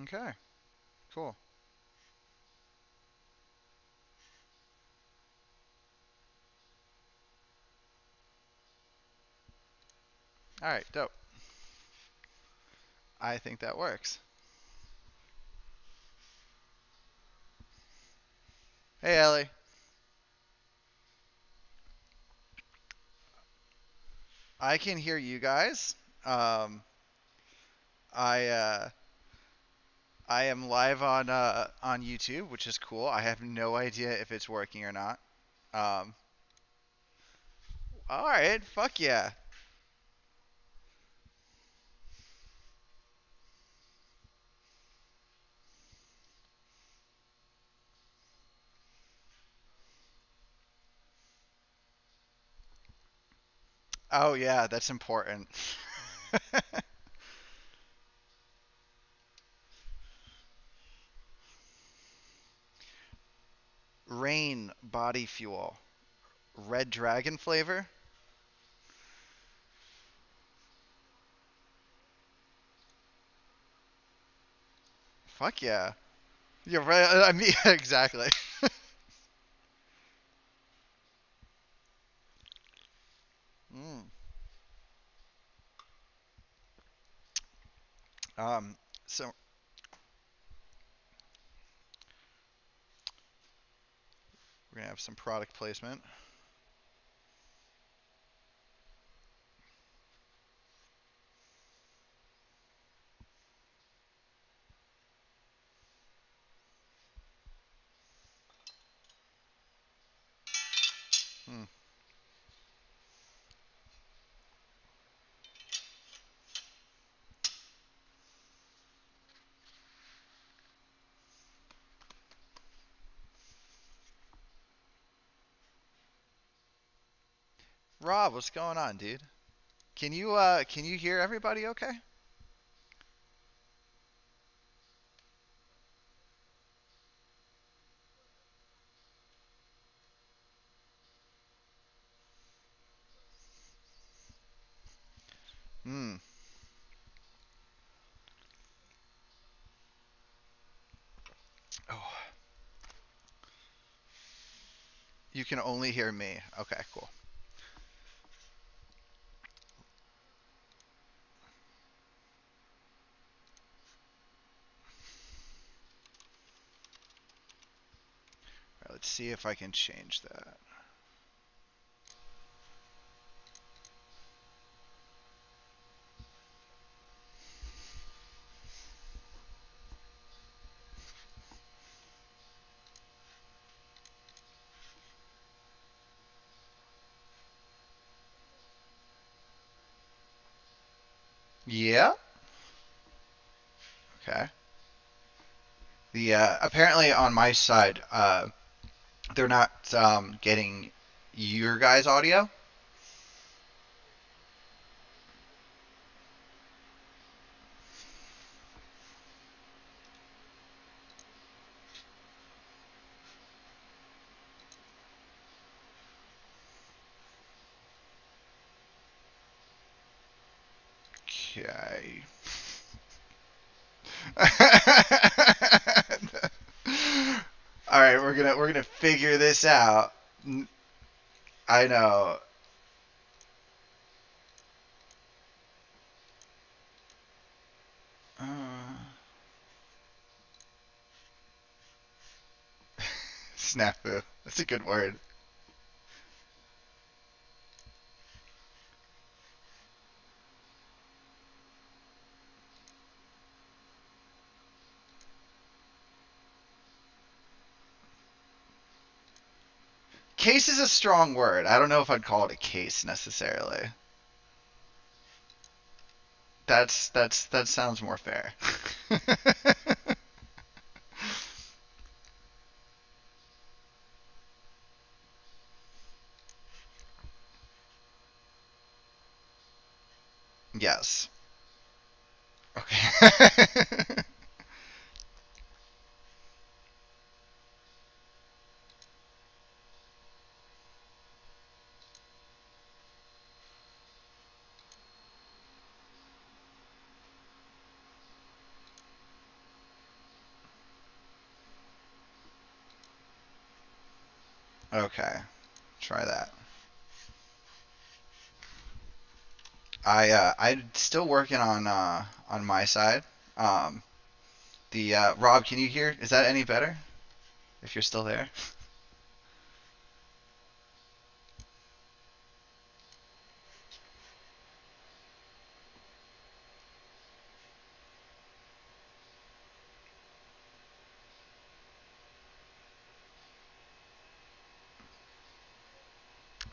Okay, cool. All right, dope. I think that works. Hey, Ellie. I can hear you guys. Um, I I am live on YouTube, which is cool. I have no idea if it's working or not. Um, all right, fuck yeah. Oh yeah, that's important. Rain body fuel, red dragon flavor. Fuck yeah. You're right. I mean, exactly. Mm. Um, so we're gonna have some product placement. Hmm. Rob, what's going on, dude? Can you hear everybody okay? Hmm. Oh, you can only hear me. Okay, cool. All right, let's see if I can change that. Yeah. Okay. The apparently on my side, they're not getting your guys' audio. Okay. All right, we're gonna figure this out. I know. Uh, snafu. That's a good word. Case is a strong word. I don't know if I'd call it a case necessarily. That sounds more fair. Yes. Okay. Okay, try that. I'm still working on my side. Um, the Rob, can you hear? Is that any better? If you're still there.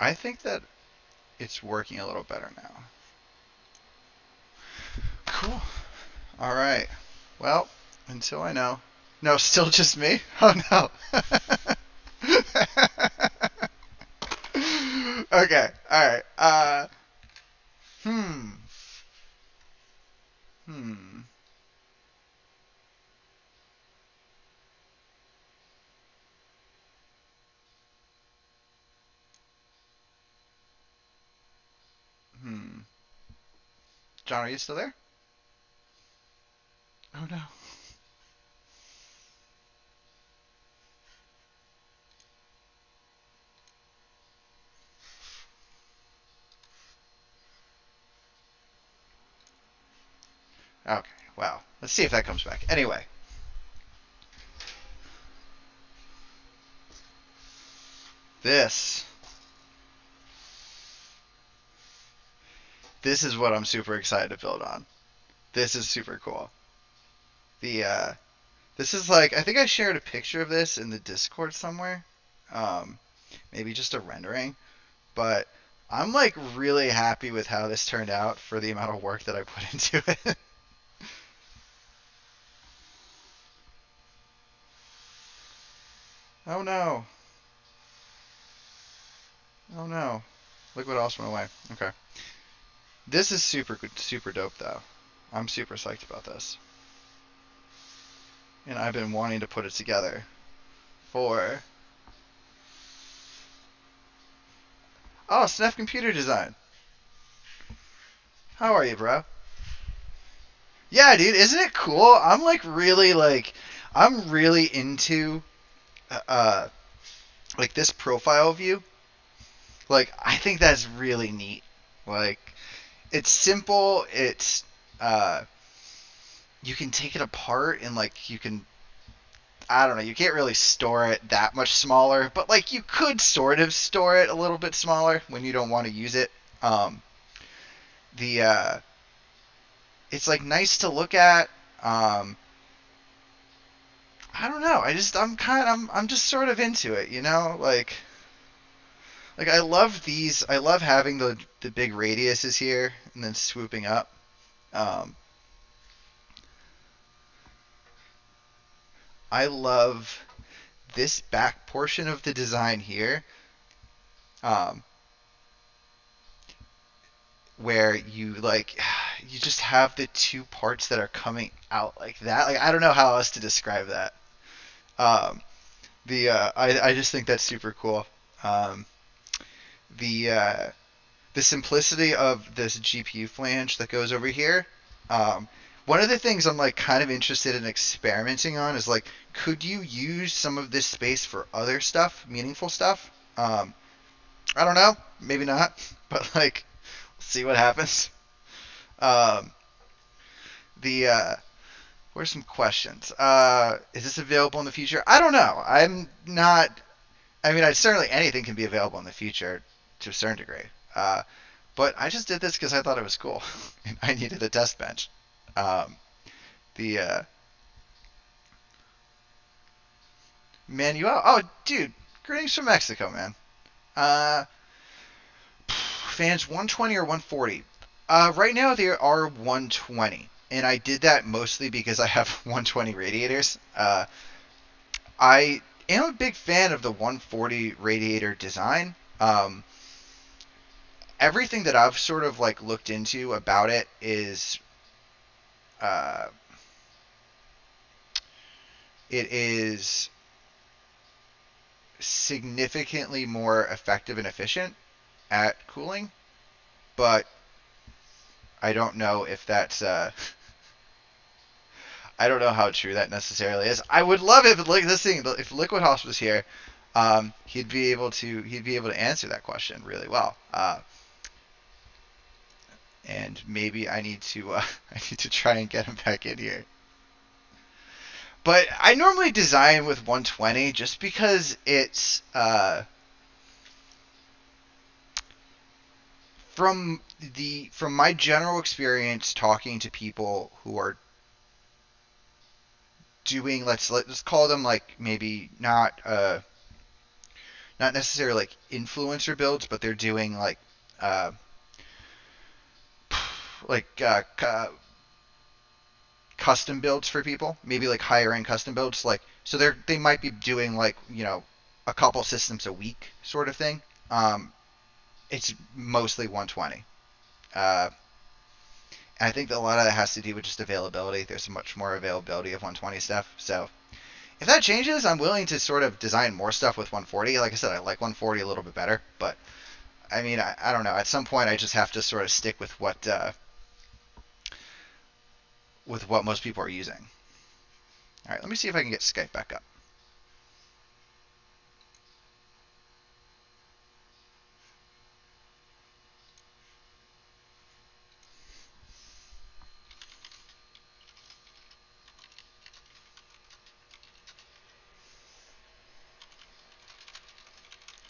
I think that it's working a little better now. Cool. All right. Well, until I know. No, still just me? Oh no. Okay. All right. Hmm. Hmm. Hmm. John, are you still there? Oh no. Okay. Wow. Let's see if that comes back. Anyway, this this is what I'm super excited to build on. This is super cool. The This is like, I think I shared a picture of this in the Discord somewhere. Um, Maybe just a rendering, but I'm like really happy with how this turned out for the amount of work that I put into it. Oh no. Oh no. LiquidHaus went away. Okay. This is super good, super dope though. I'm super psyched about this. And I've been wanting to put it together for Oh, Snef Computer Design. How are you, bro? Yeah, dude, isn't it cool? I'm really into uh like this profile view. Like I think that's really neat. Like it's simple, it's uh you can take it apart and like you can I don't know, you can't really store it that much smaller, but like you could sort of store it a little bit smaller when you don't want to use it. Um the It's like nice to look at. Um I don't know. I'm just sort of into it, you know? Like I love these. I love having the big radiuses here and then swooping up. Um, I love this back portion of the design here, um, where you like you just have the two parts that are coming out like that. Like I don't know how else to describe that. Um, I just think that's super cool. Um, the the simplicity of this GPU flange that goes over here. Um, One of the things I'm like kind of interested in experimenting on is like, could you use some of this space for other stuff, meaningful stuff? I don't know, maybe not, but like, we'll see what happens. Um, the Where's some questions? Is this available in the future? I don't know. I'm not. I mean, I certainly anything can be available in the future to a certain degree. Uh, But I just did this because I thought it was cool, and I needed a test bench. Um, the Manuel. Oh, dude, greetings from Mexico, man. Uh, Fans 120 or 140? Right now they are 120, and I did that mostly because I have 120 radiators. I am a big fan of the 140 radiator design. Everything that I've sort of like looked into about it is uh, it is significantly more effective and efficient at cooling, but I don't know if that's I don't know how true that necessarily is. I would love it if like this thing if LiquidHaus was here. he'd be able to answer that question really well. And maybe I need to I need to try and get him back in here. But I normally design with 120 just because it's from my general experience talking to people who are doing, let's call them like maybe not necessarily like influencer builds, but they're doing uh like custom builds for people, maybe like higher end custom builds, like so they might be doing like a couple systems a week sort of thing. It's mostly 120. And I think that a lot of that has to do with just availability. There's much more availability of 120 stuff. So if that changes, I'm willing to sort of design more stuff with 140. Like I said, I like 140 a little bit better, but I mean, I don't know. At some point, I just have to sort of stick with what most people are using. All right, let me see if I can get Skype back up.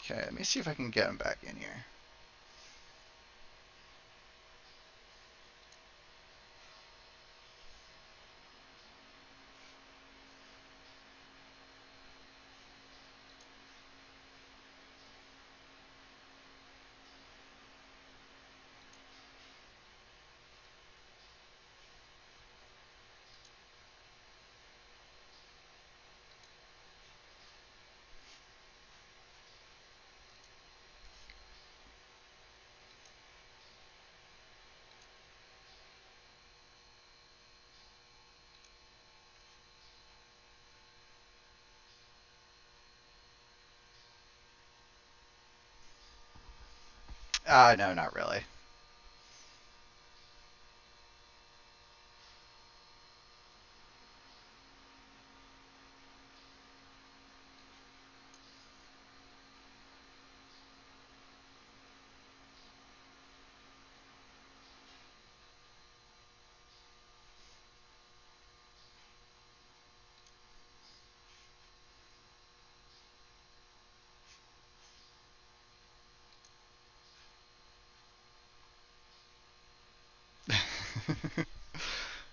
Okay, let me see if I can get him back in here. No, not really.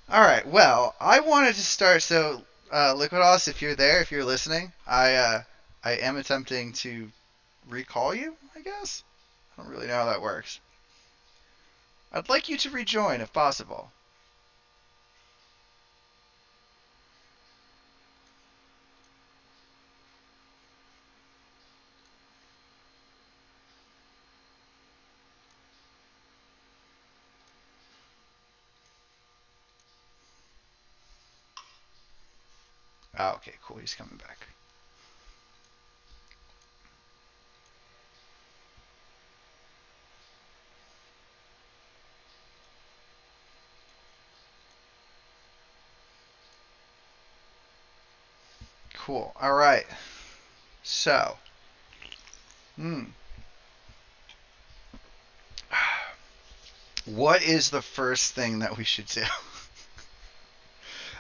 All right. Well, I wanted to start. So, LiquidHaus, if you're there, if you're listening, I am attempting to recall you. I guess I don't really know how that works. I'd like you to rejoin if possible. Oh, okay, cool. He's coming back. Cool. All right. So, hmm, what is the first thing that we should do?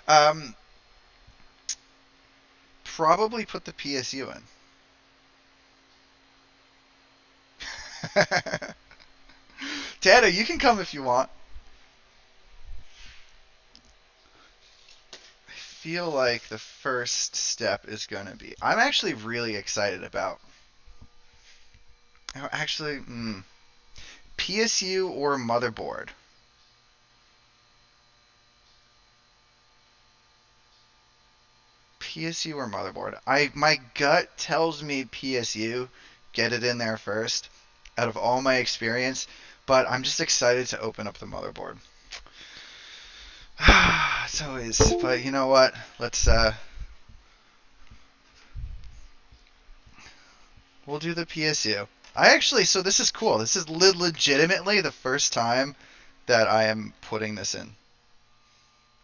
um, Probably put the PSU in. Dana, you can come if you want. I feel like the first step is going to be. I'm actually really excited about. Actually, PSU or motherboard. PSU or motherboard. My gut tells me PSU. Get it in there first. Out of all my experience, but I'm just excited to open up the motherboard. It's always, but you know what? We'll do the PSU. So this is cool. This is legitimately the first time that I am putting this in.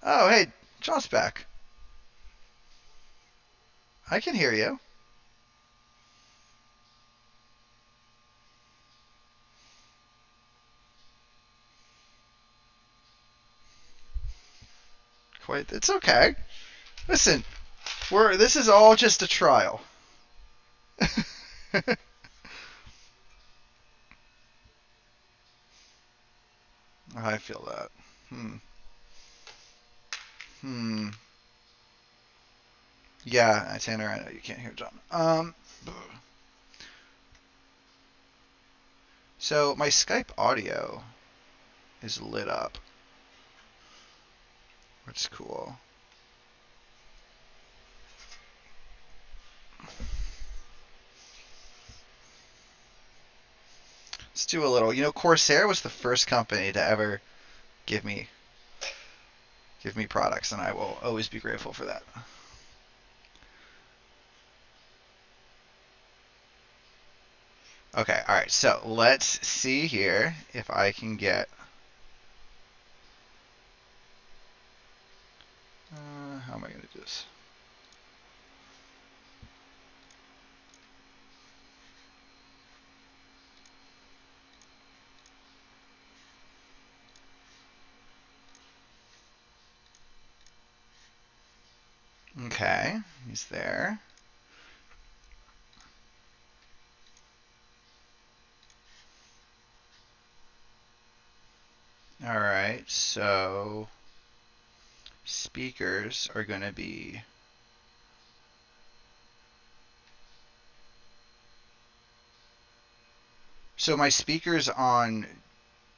Oh, hey, John's back. I can hear you. point. It's okay. Listen, this is all just a trial. I feel that. Yeah, Tanner, I know you can't hear John. So my Skype audio is lit up, which is cool. Let's do a little. Corsair was the first company to ever give me products, and I will always be grateful for that. Okay, all right. So let's see here if I can get. How am I going to do this? Okay, he's there. All right, so speakers are going to be. So my speakers on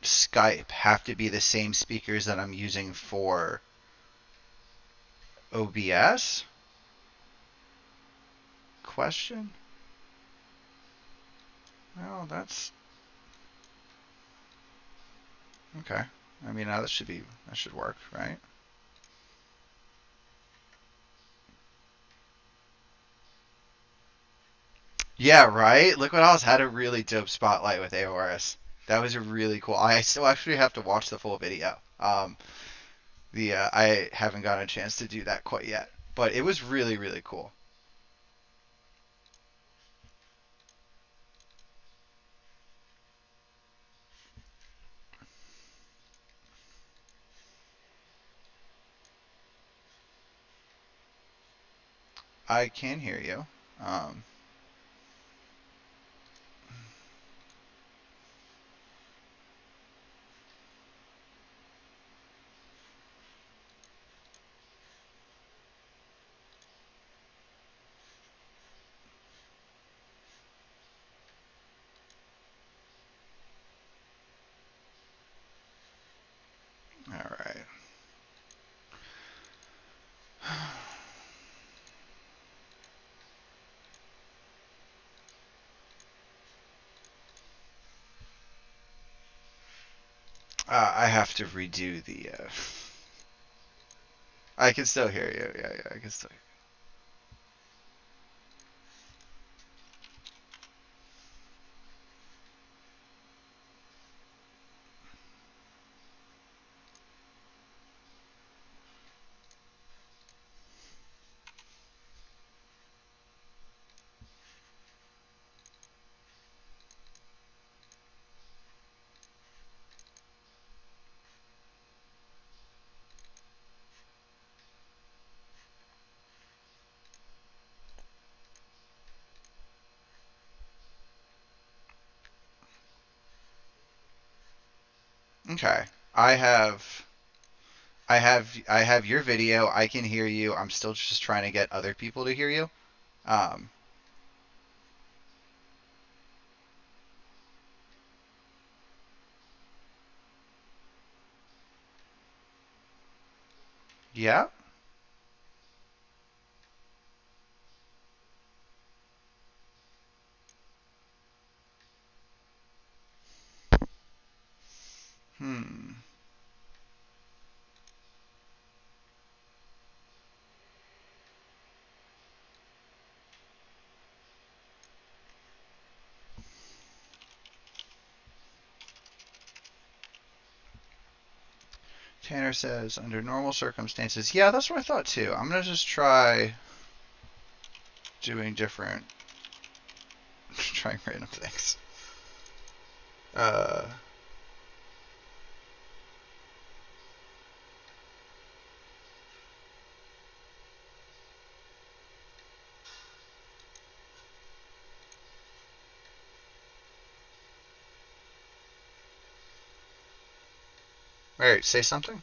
Skype have to be the same speakers that I'm using for OBS? Question? Well, that's okay. I mean, that should work, right? Yeah, right? LiquidHaus had a really dope spotlight with AORS. That was a really cool. I still actually have to watch the full video. I haven't gotten a chance to do that quite yet, but it was really, really cool. I can hear you. All right. I have to redo the. I can still hear you. Yeah, I can still. Okay. I have I have your video. I can hear you. I'm still just trying to get other people to hear you. Um, yeah. Hmm. Tanner says under normal circumstances. Yeah, that's what I thought too. I'm gonna just try doing different, trying random things. Uh, All right, say something.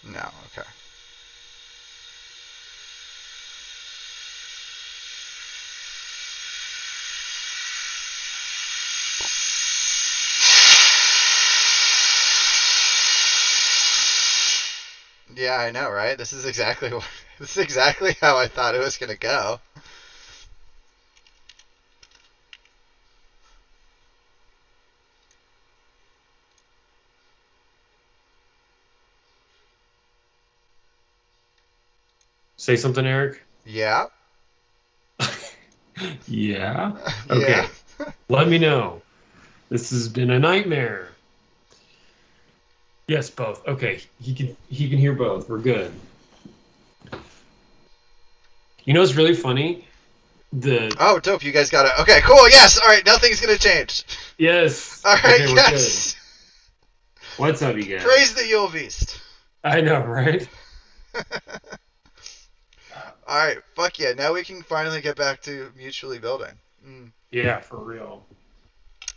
No, okay. Yeah, I know, right? This is exactly this is exactly how I thought it was gonna go. Say something, Eric. Yeah, Yeah. yeah. Okay. Let me know. This has been a nightmare. Yes, both. Okay. He can hear both. We're good. You know what's really funny? The Oh, dope! You guys got it. Okay, cool. Yes. All right. Nothing's gonna change. Yes. All Okay, right. we're good. Yes. What's up, you Praise guys? the Yule Beast. I know, right? All right. Fuck yeah. Now we can finally get back to mutually building. Mm. Yeah, for real.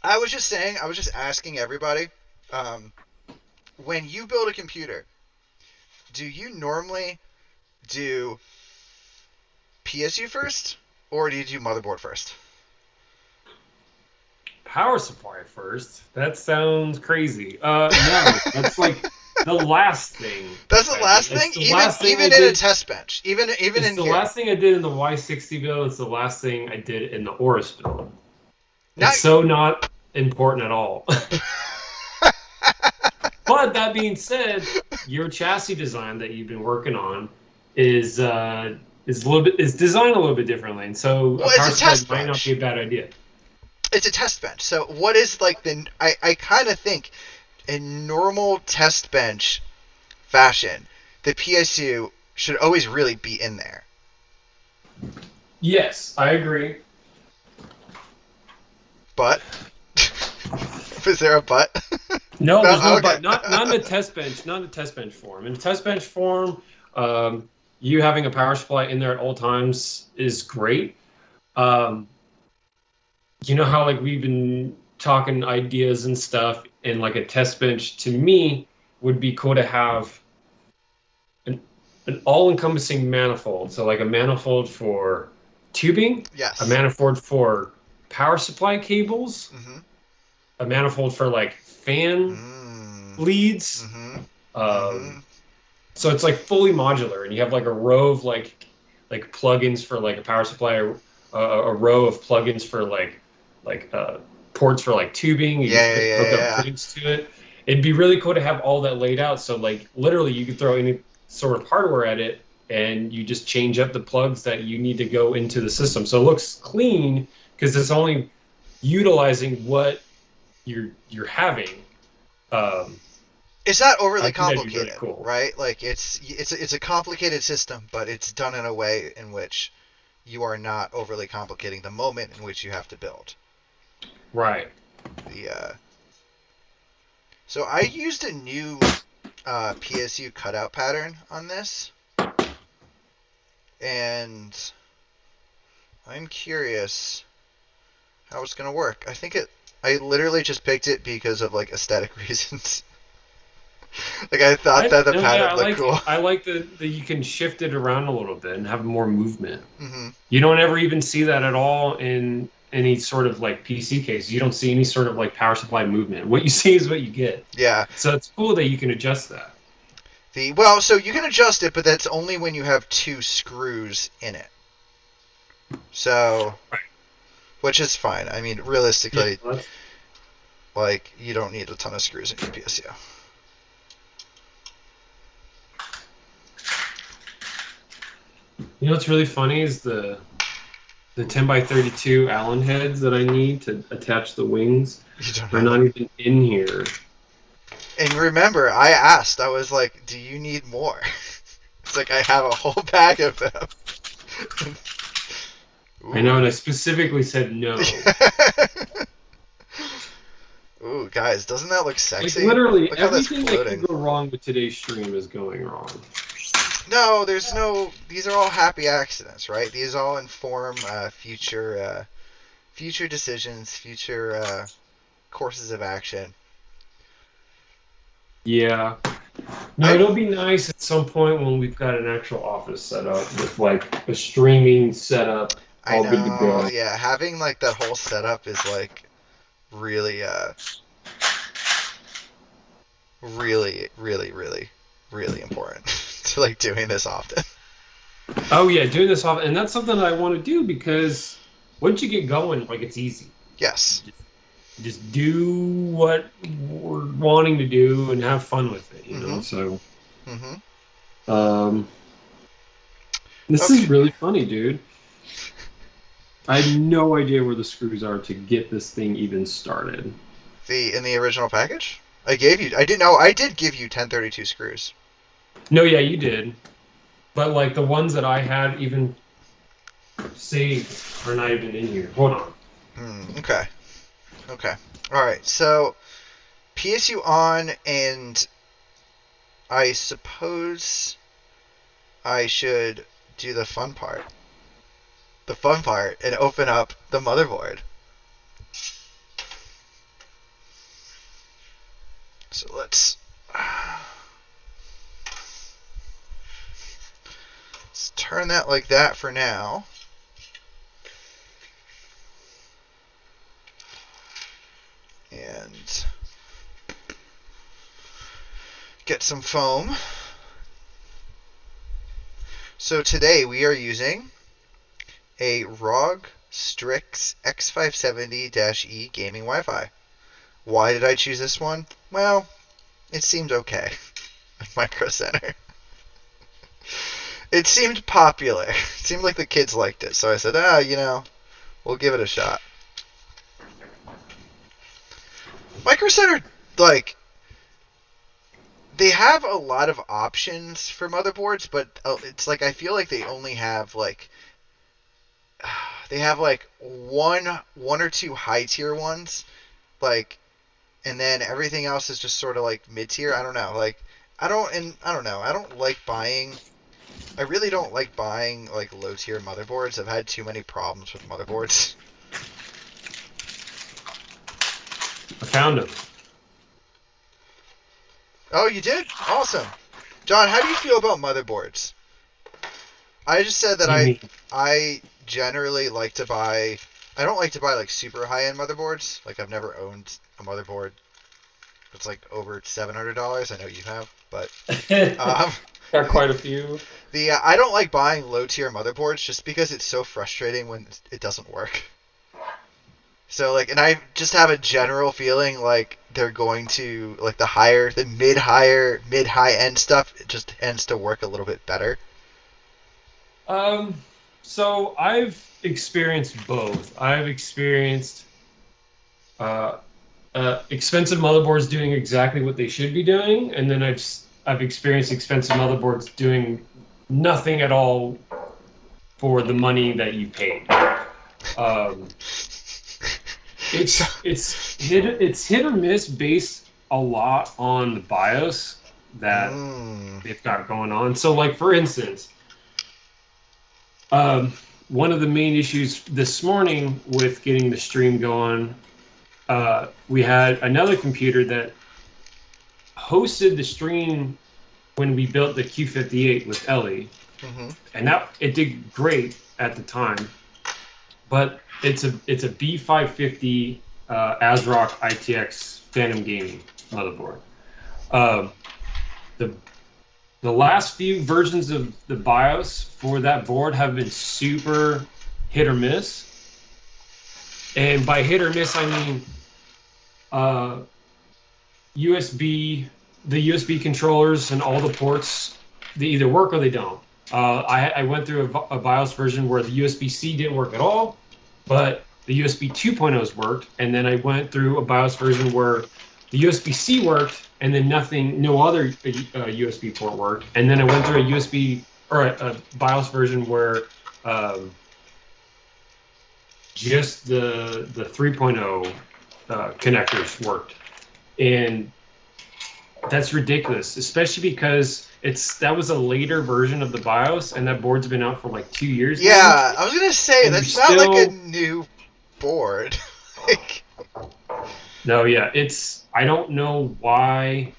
I was just saying. I was just asking everybody. Um, when you build a computer, do you normally do PSU first, or do you do motherboard first? Power supply first. That sounds crazy. No, that's like the last thing That's the I did. last It's thing. the Even last thing I even in a did. test bench. Even It's in the here. last thing I did in the Y60 build. It's the last thing I did in the Oris build. Not. It's so not important at all. But that being said, your chassis design that you've been working on is a little bit is designed a little bit differently, and so a Well, it's power a supply test might not be bench. a bad idea. It's a test bench. So what is like the? I kind of think in normal test bench fashion, the PSU should always really be in there. Yes, I agree. But is there a but? No, No. there's no Okay. but. Not in the test bench. Not in the test bench form. In the test bench form, you having a power supply in there at all times is great. Um, you know how like we've been talking ideas and stuff, and like a test bench to me would be cool to have an an all-encompassing manifold. So like a manifold for tubing, a Yes. manifold for power supply cables, Mhm. a manifold for like fan Mm. leads. Mhm. Um, Mhm. so it's like fully modular, and you have like a row of like plugins for like a power supply, a row of plugins for like ports for like tubing. You Yeah. just Yeah. hook Yeah. up Yeah. things to it. It'd be really cool to have all that laid out. So like literally, you could throw any sort of hardware at it, and you just change up the plugs that you need to go into the system. So it looks clean because it's only utilizing what you're having. Um, It's not overly I think that'd be really complicated, cool. right? Like it's a complicated system, but it's done in a way in which you are not overly complicating the moment in which you have to build. Right. The So I used a new PSU cutout pattern on this, and I'm curious how it's gonna work. I literally just picked it because of like aesthetic reasons. Like I thought I that the no, yeah, pattern looked cool. I like that you can shift it around a little bit and have more movement. Hmm. You don't ever even see that at all in any sort of like PC case. You don't see any sort of like power supply movement. What you see is what you get. Yeah. So it's cool that you can adjust that. So you can adjust it, but that's only when you have two screws in it. So, Right. which is fine. I mean, Yeah, realistically, well, that's like you don't need a ton of screws in your PSU. you know what's really funny is the 10 by 32 Allen heads that I need to attach the wings You don't are have not them. even in here. And remember, I asked. I was like, "Do you need more?" It's like I have a whole bag of them. I know, Ooh. and I specifically said no. Ooh, guys, doesn't that look Like sexy? literally Look how that's everything that could floating. go wrong with today's stream is going wrong. No, there's no. These are all happy accidents, right? These all inform future decisions, future courses of action. Yeah. No, I it'll be nice at some point when we've got an actual office set up with like a streaming setup, I all good to know, go. yeah, having like that whole setup is like really really important to like doing this often. Oh yeah, doing this off, and that's something that I want to do because once you get going, like it's easy. Yes. Just do what we're wanting to do and have fun with it, you know. Mhm. So, Mhm. um, this is Okay. really funny, dude. I have no idea where the screws are to get this thing even started. The in the original package, I didn't know I did give you 1032 screws. No, yeah, you did, but like the ones that I had even saved are not even in here. Hold on. Okay. Okay. All right. So PSU on, and I suppose I should do the fun part. The fun part and open up the motherboard. So let's turn that like that for now. And get some foam. So today we are using a ROG Strix X570-E gaming Wi-Fi. Why did I choose this one? Well, it seemed okay at Micro Center. It seemed popular. It seemed like the kids liked it, so I said, we'll give it a shot. Micro Center, like, they have a lot of options for motherboards, but it's like I feel like they only have like they have like one or two high tier ones, like, and then everything else is just sort of like mid tier. I don't know, like I don't know. I don't like buying. I really don't like buying like low tier motherboards. I've had too many problems with motherboards. I found them. Oh, you did? Awesome. John, how do you feel about motherboards? I just said that You mean? I generally like to buy. I don't like to buy like super high end motherboards. Like I've never owned a motherboard that's like over $700. I know you have, but um, Got quite a few. the I don't like buying low tier motherboards just because it's so frustrating when it doesn't work. So like, and I just have a general feeling like they're going to like the mid high end stuff. It just tends to work a little bit better. Um, so I've experienced both. I've experienced uh, expensive motherboards doing exactly what they should be doing, and then I've experienced expensive motherboards doing nothing at all for the money that you paid. Um, So, it's hit or miss based a lot on the BIOS that mm, they've got going on. So, like for instance, um, one of the main issues this morning with getting the stream going, we had another computer that hosted the stream when we built the Q58 with Ellie, hmm and that it did great at the time. But it's a B550 ASRock ITX Phantom Gaming motherboard. Um, the the last few versions of the BIOS for that board have been super hit or miss. And by hit or miss, I mean uh, USB, the USB controllers and all the ports, they either work or they don't. I went through a BIOS version where the USB-C didn't work at all, but the USB 2.0s worked. And then I went through a BIOS version where the USB-C worked, and then no other USB port worked. And then I went through a USB or a BIOS version where just the 3.0 connectors worked, and that's ridiculous, especially because that was a later version of the BIOS, and that board's been out for like 2 years now, yeah, I was gonna say and we that's not like a still new board. Like, no, yeah, it's I don't know why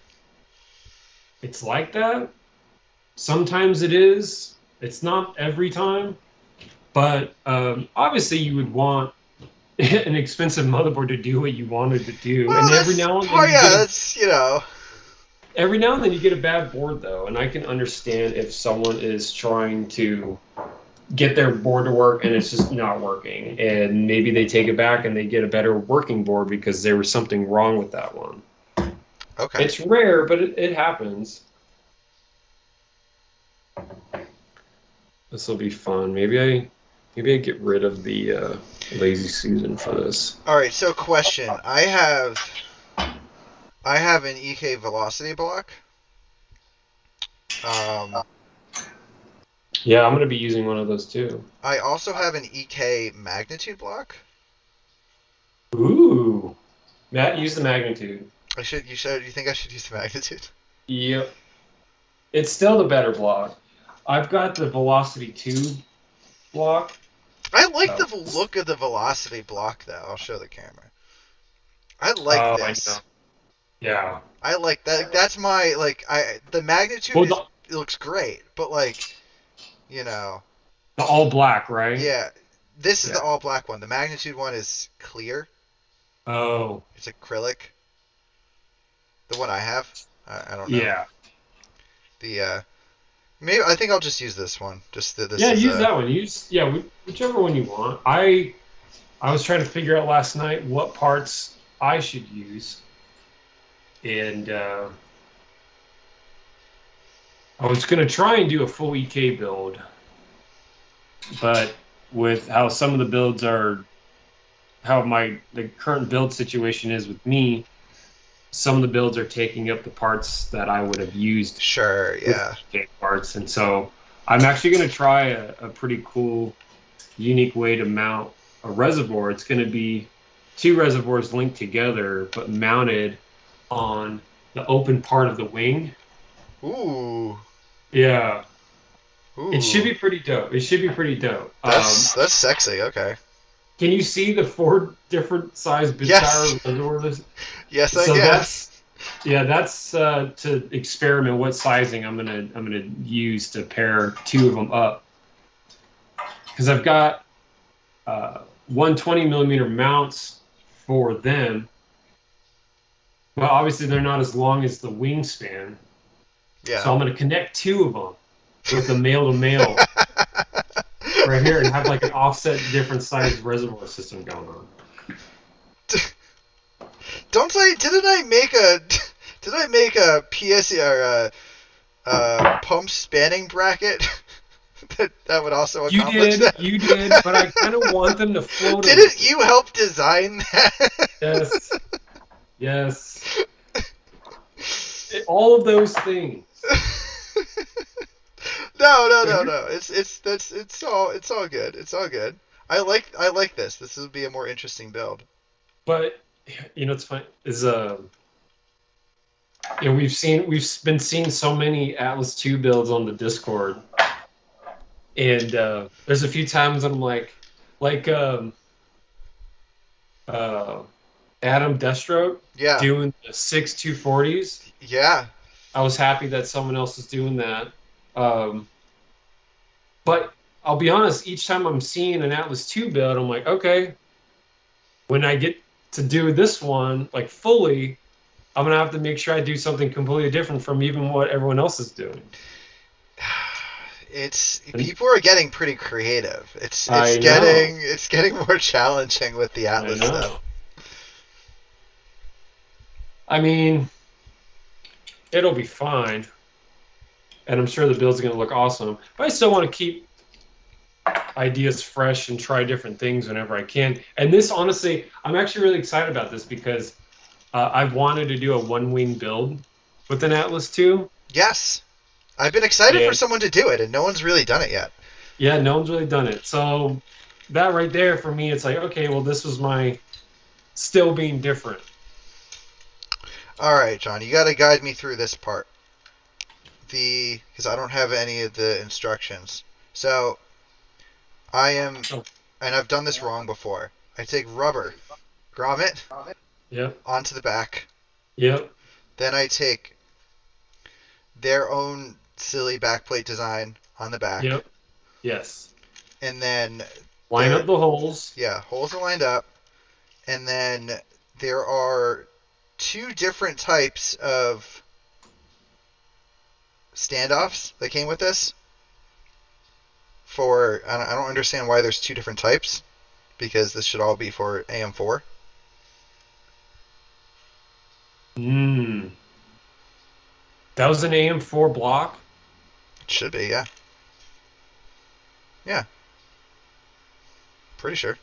it's like that. Sometimes it is. It's not every time, but obviously you would want an expensive motherboard to do what you wanted to do, Well, and that's part. Yeah, that's every now and then you get a bad board though, and I can understand if someone is trying to get their board to work and it's just not working, and maybe they take it back and they get a better working board because there was something wrong with that one. okay. It's rare, but it happens. This will be fun. Maybe I get rid of the lazy Susan for this. All right. So, question. I have an EK velocity block. Um, Yeah, I'm gonna be using one of those too. I also have an EK magnitude block. Ooh, Matt, use the magnitude. I should. You should. You think I should use the magnitude? Yep, it's still the better block. I've got the Velocity 2 block. I like Oh, the look of the velocity block, though. I'll show the camera. I like oh, I know. this. Yeah. I like that. That's my like. The magnitude Well, is it looks great, but like you know, the all black, right? yeah. This is the Yeah. all black one. The magnitude one is clear. Oh, It's acrylic. The one I have. I don't know. yeah. The maybe I think I'll just use this one. Just this Yeah, is use that one. Use yeah, whichever one you want. I was trying to figure out last night what parts I should use, and I was gonna try and do a full EK build, but with how some of the builds are, how the current build situation is with me, some of the builds are taking up the parts that I would have used sure. with Yeah. EK parts, and so I'm actually gonna try a pretty cool, unique way to mount a reservoir. It's gonna be two reservoirs linked together, but mounted on the open part of the wing. Ooh. Yeah, it should Ooh. be pretty dope. It should be pretty dope. That's sexy. Okay. Can you see the four different size bit Yes. tower reservoirs? Yes, I So can. that's to experiment what sizing I'm gonna use to pair two of them up because I've got 120 millimeter mounts for them. Well, obviously they're not as long as the wingspan, Yeah. so I'm gonna connect two of them with a male to male right here and have like an offset different size reservoir system going on. Don't I? Didn't I make a? Did I make a PS or a pump spanning bracket that would also accomplish that? You did, but I kind of want them to float a little Didn't bit. you help design that? Yes, yes. All of those things. No. It's all good. It's all good. I like this. This will be a more interesting build. But you know, it's fun. Is you know, we've been seeing so many Atlas 2 builds on the Discord, and there's a few times I'm like uh, Adam Deathstroke Yeah. doing the 6 240s. Yeah. I was happy that someone else is doing that. Um, but I'll be honest, each time I'm seeing an Atlas 2 build, I'm like, okay, when I get to do this one like fully, I'm gonna have to make sure I do something completely different from even what everyone else is doing. It's And people are getting pretty creative. It's it's I know, getting it's getting more challenging with the I Atlas know. stuff. I mean, it'll be fine, and I'm sure the build's gonna look awesome. But I still want to keep ideas fresh and try different things whenever I can. And this, honestly, I'm actually really excited about this because I've wanted to do a one wing build with an Atlas 2. Yes. I've been excited for And someone to do it, and no one's really done it yet. yeah, no one's really done it. So that right there for me, it's like, okay, well, this was my still being different. All right, John, you got to guide me through this part. Because I don't have any of the instructions. So I am, Oh, and I've done this wrong before. I take rubber, grommet yep, onto the back. yep, Then I take their own silly backplate design on the back, Yep. Yes. and then Line there, up the holes. yeah, holes are lined up, and then there are two different types of standoffs that came with this. For I don't understand why there's two different types because this should all be for AM4. Hmm. That was an AM4 block. It should be, yeah. Yeah, pretty sure.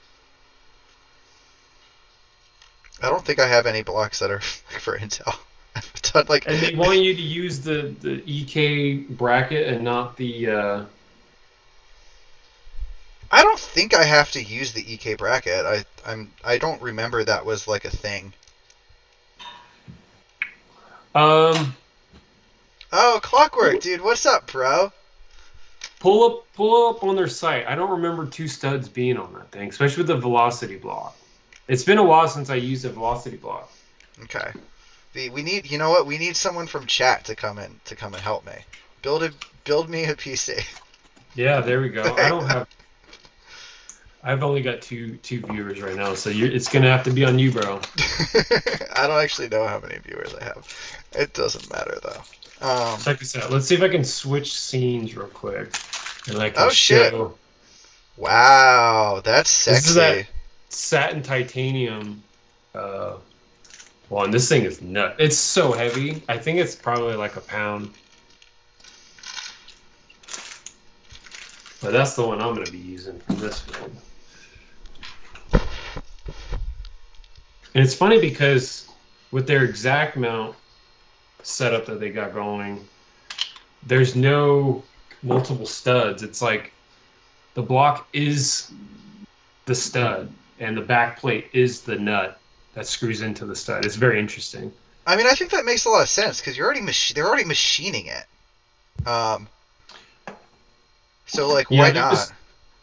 I don't think I have any blocks that are for Intel. I've done like And they want you to use the EK bracket and not the I don't think I have to use the EK bracket. I don't remember that was like a thing. um Oh, Clockwork, dude, what's up, bro? pull up on their site. I don't remember two studs being on that thing, especially with the velocity block. It's been a while since I used a velocity block. Okay. We need, you know what? We need someone from chat to come and help me. Build a build me a PC. Yeah, there we go. I've only got two viewers right now, so it's gonna have to be on you, bro. I don't actually know how many viewers I have. It doesn't matter though. Check this out. Let's see if I can switch scenes real quick, and I can Oh shit! show. Wow, that's sexy. This is that satin titanium one. This thing is nuts. It's so heavy. I think it's probably like a pound. But that's the one I'm going to be using for this build. And it's funny because with their exact mount setup that they got going, there's no multiple studs. It's like the block is the stud and the back plate is the nut that screws into the stud. It's very interesting. I mean, I think that makes a lot of sense because they're already machining it. So like, why not?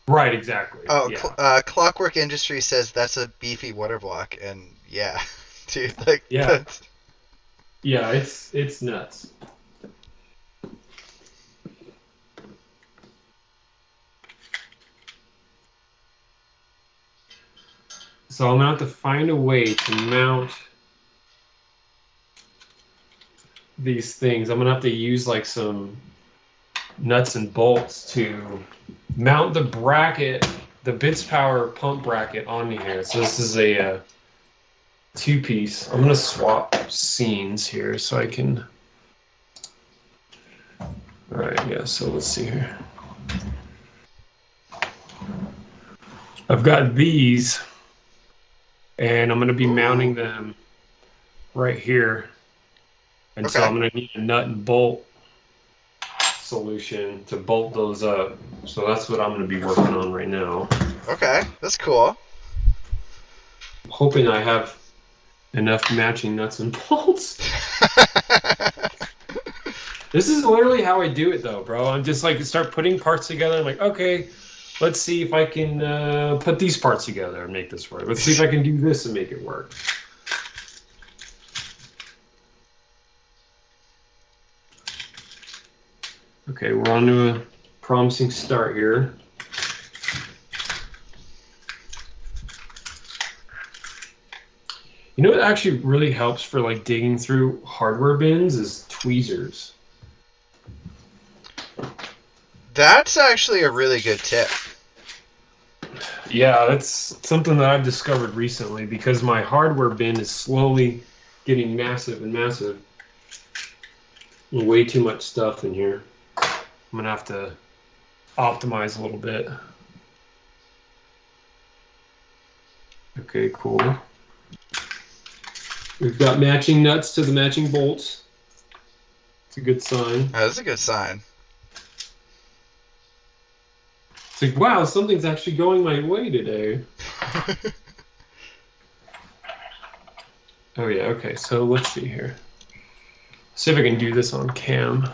Right, exactly. Oh, yeah. Clockwork Industries says that's a beefy water block, and yeah, dude, like, yeah, yeah, it's nuts. So I'm gonna have to find a way to mount these things. I'm gonna have to use like some nuts and bolts to mount the bracket, the bits power pump bracket on here. So this is a two-piece. I'm gonna swap scenes here so I can. All right, yeah. So let's see here. I've got these, and I'm gonna be mounting them right here. And so I'm gonna need a nut and bolt solution to bolt those up. So that's what I'm going to be working on right now. Okay, that's cool. I'm hoping I have enough matching nuts and bolts. This is literally how I do it though, bro. I'm just like start putting parts together. I'm like, okay, let's see if I can put these parts together and make this work. Let's see if I can do this and make it work. Okay, we're on to a promising start here. You know what actually really helps for like digging through hardware bins is tweezers. That's actually a really good tip. Yeah, that's something that I've discovered recently because my hardware bin is slowly getting massive and massive. Way too much stuff in here. I'm gonna have to optimize a little bit. Okay, cool. We've got matching nuts to the matching bolts. It's a good sign. That's a good sign. It's like, wow, something's actually going my way today. Oh yeah, okay, so let's see here. See if I can do this on cam.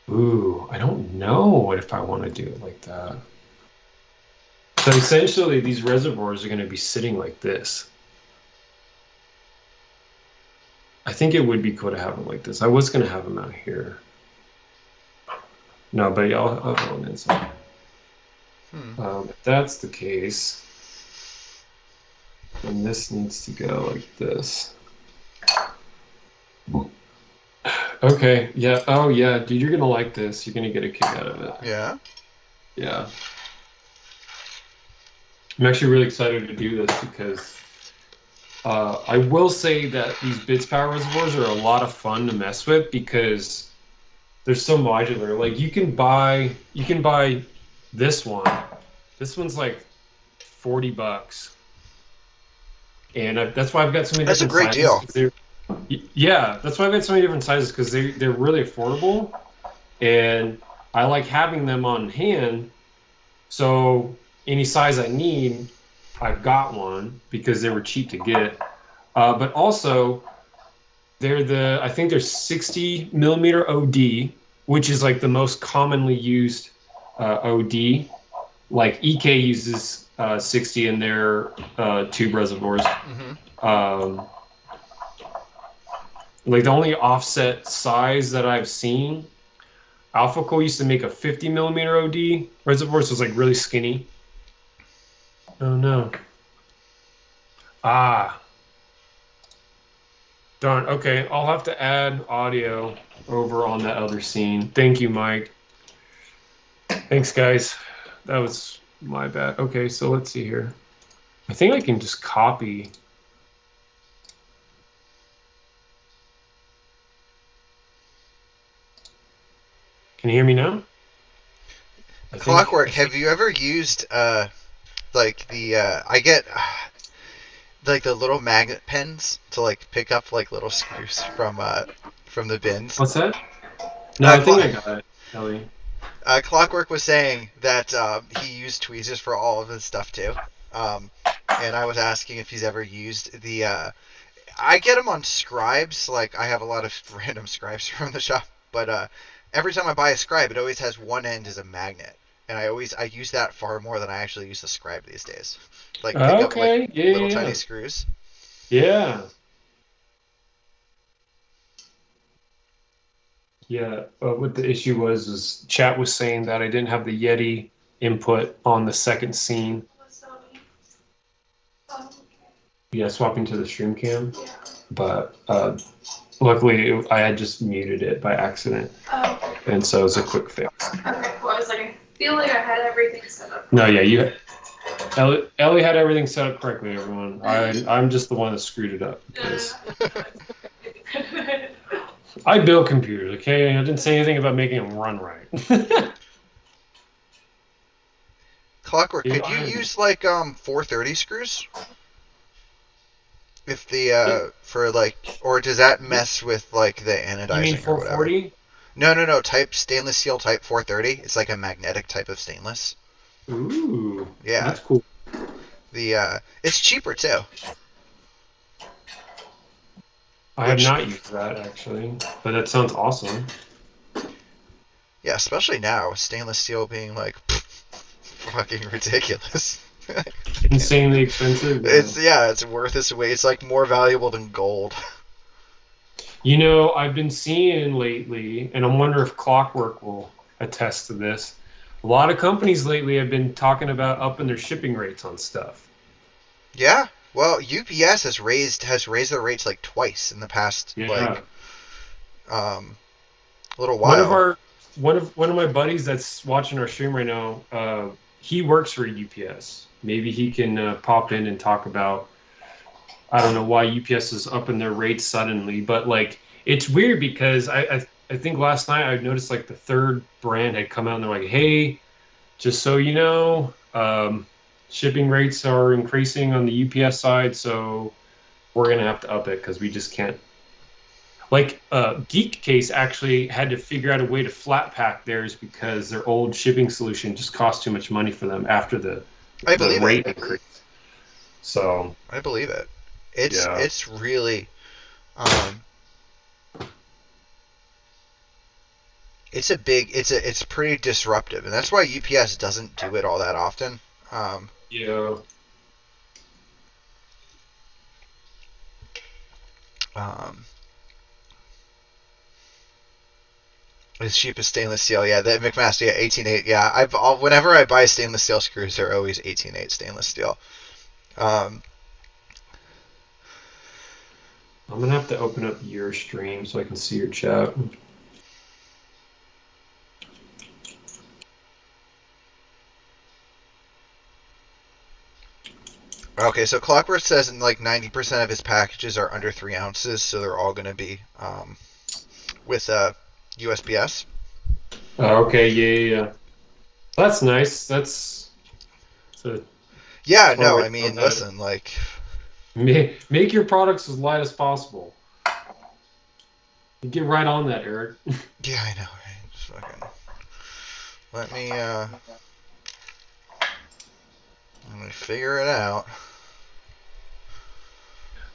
Ooh, I don't know if I want to do it like that. So essentially, these reservoirs are going to be sitting like this. I think it would be cool to have them like this. I was gonna have them out here. No, but yeah, I'll have one inside. Hmm. If that's the case, then this needs to go like this. Okay, yeah. Oh, yeah, dude, you're gonna like this. You're gonna get a kick out of it. Yeah. Yeah. I'm actually really excited to do this because I will say that these bits power reservoirs are a lot of fun to mess with because they're so modular. Like you can buy this one. This one's like $40, and that's why I've got so many That's a different great sizes. deal. 'Cause yeah, that's why I've got so many different sizes because they're really affordable, and I like having them on hand. So any size I need, I've got one because they were cheap to get. But also, I think they're 60 millimeter OD, which is like the most commonly used OD. Like EK uses 60 in their tube reservoirs. Hmm. Um, like the only offset size that I've seen, AlphaCo used to make a 50 millimeter OD reservoir, so it's like really skinny. Oh no. Ah, darn. Okay, I'll have to add audio over on that other scene. Thank you, Mike. Thanks, guys. That was my bad. Okay, so let's see here. I think I can just copy. Can you hear me now? I think. Clockwork. Have you ever used like the I get like the little magnet pens to like pick up like little screws from the bins. What's that? No, Uh, I think Cl- I got it, Ellie. Clockwork was saying that he used tweezers for all of his stuff too. Um, and I was asking if he's ever used the. I get them on scribes. Like I have a lot of random scribes from the shop, but every time I buy a scribe, it always has one end as a magnet, and I use that far more than I actually use the scribe these days. Like pick up like Okay. Yeah, little yeah, tiny yeah. screws. Yeah. Yeah. What the issue was is chat was saying that I didn't have the Yeti input on the second scene. Yeah, swapping to the stream cam. But luckily I had just muted it by accident. Oh. And so it was a quick fix. Okay, well, I was like, I feel like I had everything set up. No, yeah, Ellie had everything set up correctly, everyone. I'm just the one that screwed it up because I build computers, okay? I didn't say anything about making them run right. Clockwork, You know, could you use like 430 screws? If the for like, or does that mess with like the you mean anodizing or whatever? 440? No. Type stainless steel type 430. It's like a magnetic type of stainless. Ooh, Yeah. that's cool. The it's cheaper too. I have Which not used that actually, but that sounds awesome. yeah, especially now with stainless steel being like fucking ridiculous. Insanely expensive. It's worth its weight. It's like more valuable than gold. You know, I've been seeing lately, and I'm wondering if Clockwork will attest to this. A lot of companies lately have been talking about upping their shipping rates on stuff. Yeah. Well, UPS has raised their rates like twice in the past Yeah. like little One of while. our one of my buddies that's watching our stream right now, he works for UPS. Maybe he can pop in and talk about I don't know why UPS is upping their rates suddenly, but like it's weird because I think last night I noticed like the third brand had come out and they're like, hey, just so you know, shipping rates are increasing on the UPS side, so we're gonna have to up it because we just can't. Like Geek Case actually had to figure out a way to flat pack theirs because their old shipping solution just cost too much money for them after I the believe it. rate increase. So I believe it. It's yeah. it's really um it's pretty disruptive, and that's why UPS doesn't do it all that often. Um Yeah. um It's cheap as stainless steel. Yeah, the McMaster, yeah, 18.8. Yeah, whenever I buy stainless steel screws, they're always 18.8 stainless steel. Um, I'm gonna have to open up your stream so I can see your chat. okay, so Clockwork says like 90% of his packages are under 3 ounces, so they're all going to be with USPS. Okay, yeah. That's nice. That's a Yeah, smart no, way I to go mean, about it. listen, like, Make your products as light as possible. Get right on that, Eric. yeah, I know, right? Just fucking, let me, let me figure it out.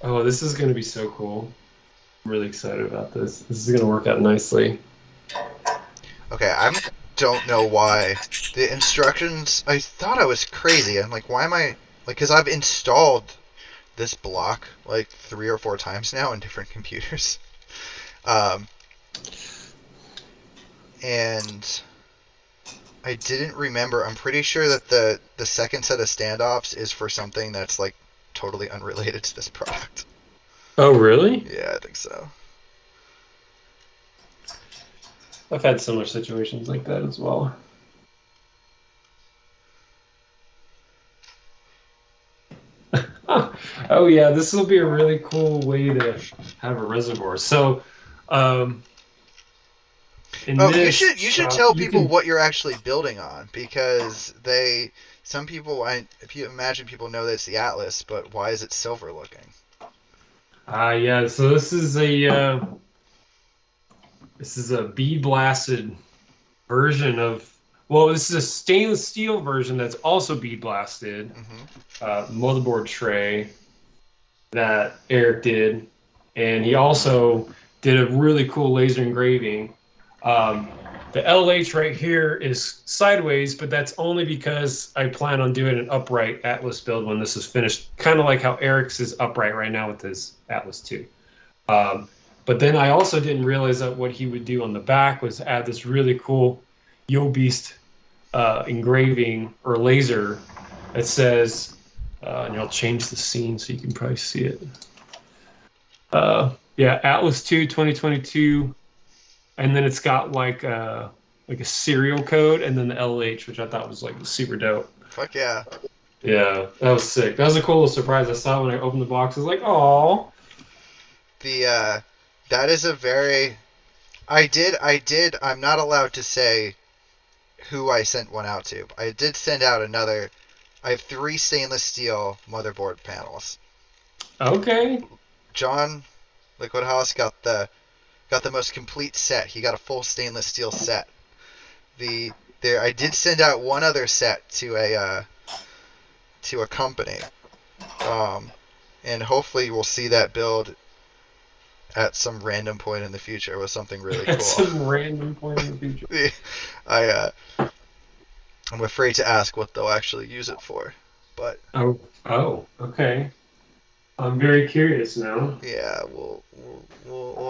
Oh, this is gonna be so cool. I'm really excited about this. This is gonna work out nicely. Okay, I don't know why. The instructions, I thought I was crazy. I'm like, why am I, like, because I've installed this block like 3 or 4 times now on different computers. Um, and I didn't remember. I'm pretty sure that the second set of standoffs is for something that's like totally unrelated to this product. Oh, really? Yeah, I think so. I've had similar situations like that as well. Oh yeah, this will be a really cool way to have a reservoir. So, um, in Oh, this you should shop, tell you people can. what you're actually building on because some people if you imagine people know that it's the Atlas, but why is it silver looking? Yeah. So this is a bead blasted version of. Well, this is a stainless steel version that's also bead blasted. Hmm. Motherboard tray that Eric did, and he also did a really cool laser engraving. Um, the LH right here is sideways, but that's only because I plan on doing an upright Atlas build when this is finished, kind of like how Eric's is upright right now with his Atlas 2. Um, but then I also didn't realize that what he would do on the back was add this really cool Yo Beast engraving or laser that says, and I'll change the scene so you can probably see it. Yeah, Atlas 2 2022, and then it's got like a serial code and then the LH, which I thought was like super dope. Fuck yeah. Yeah, that was sick. That was a cool little surprise I saw when I opened the box. I was like, "Oh, The that is a very I'm not allowed to say who I sent one out to. I did send out another. I have 3 stainless steel motherboard panels. okay." John LiquidHaus got the most complete set. He got a full stainless steel set. The there I did send out one other set to a company. Um, and hopefully we'll see that build at some random point in the future with something really At cool. some random point in the future. I I'm afraid to ask what they'll actually use it for, but Okay. I'm very curious now. yeah, we'll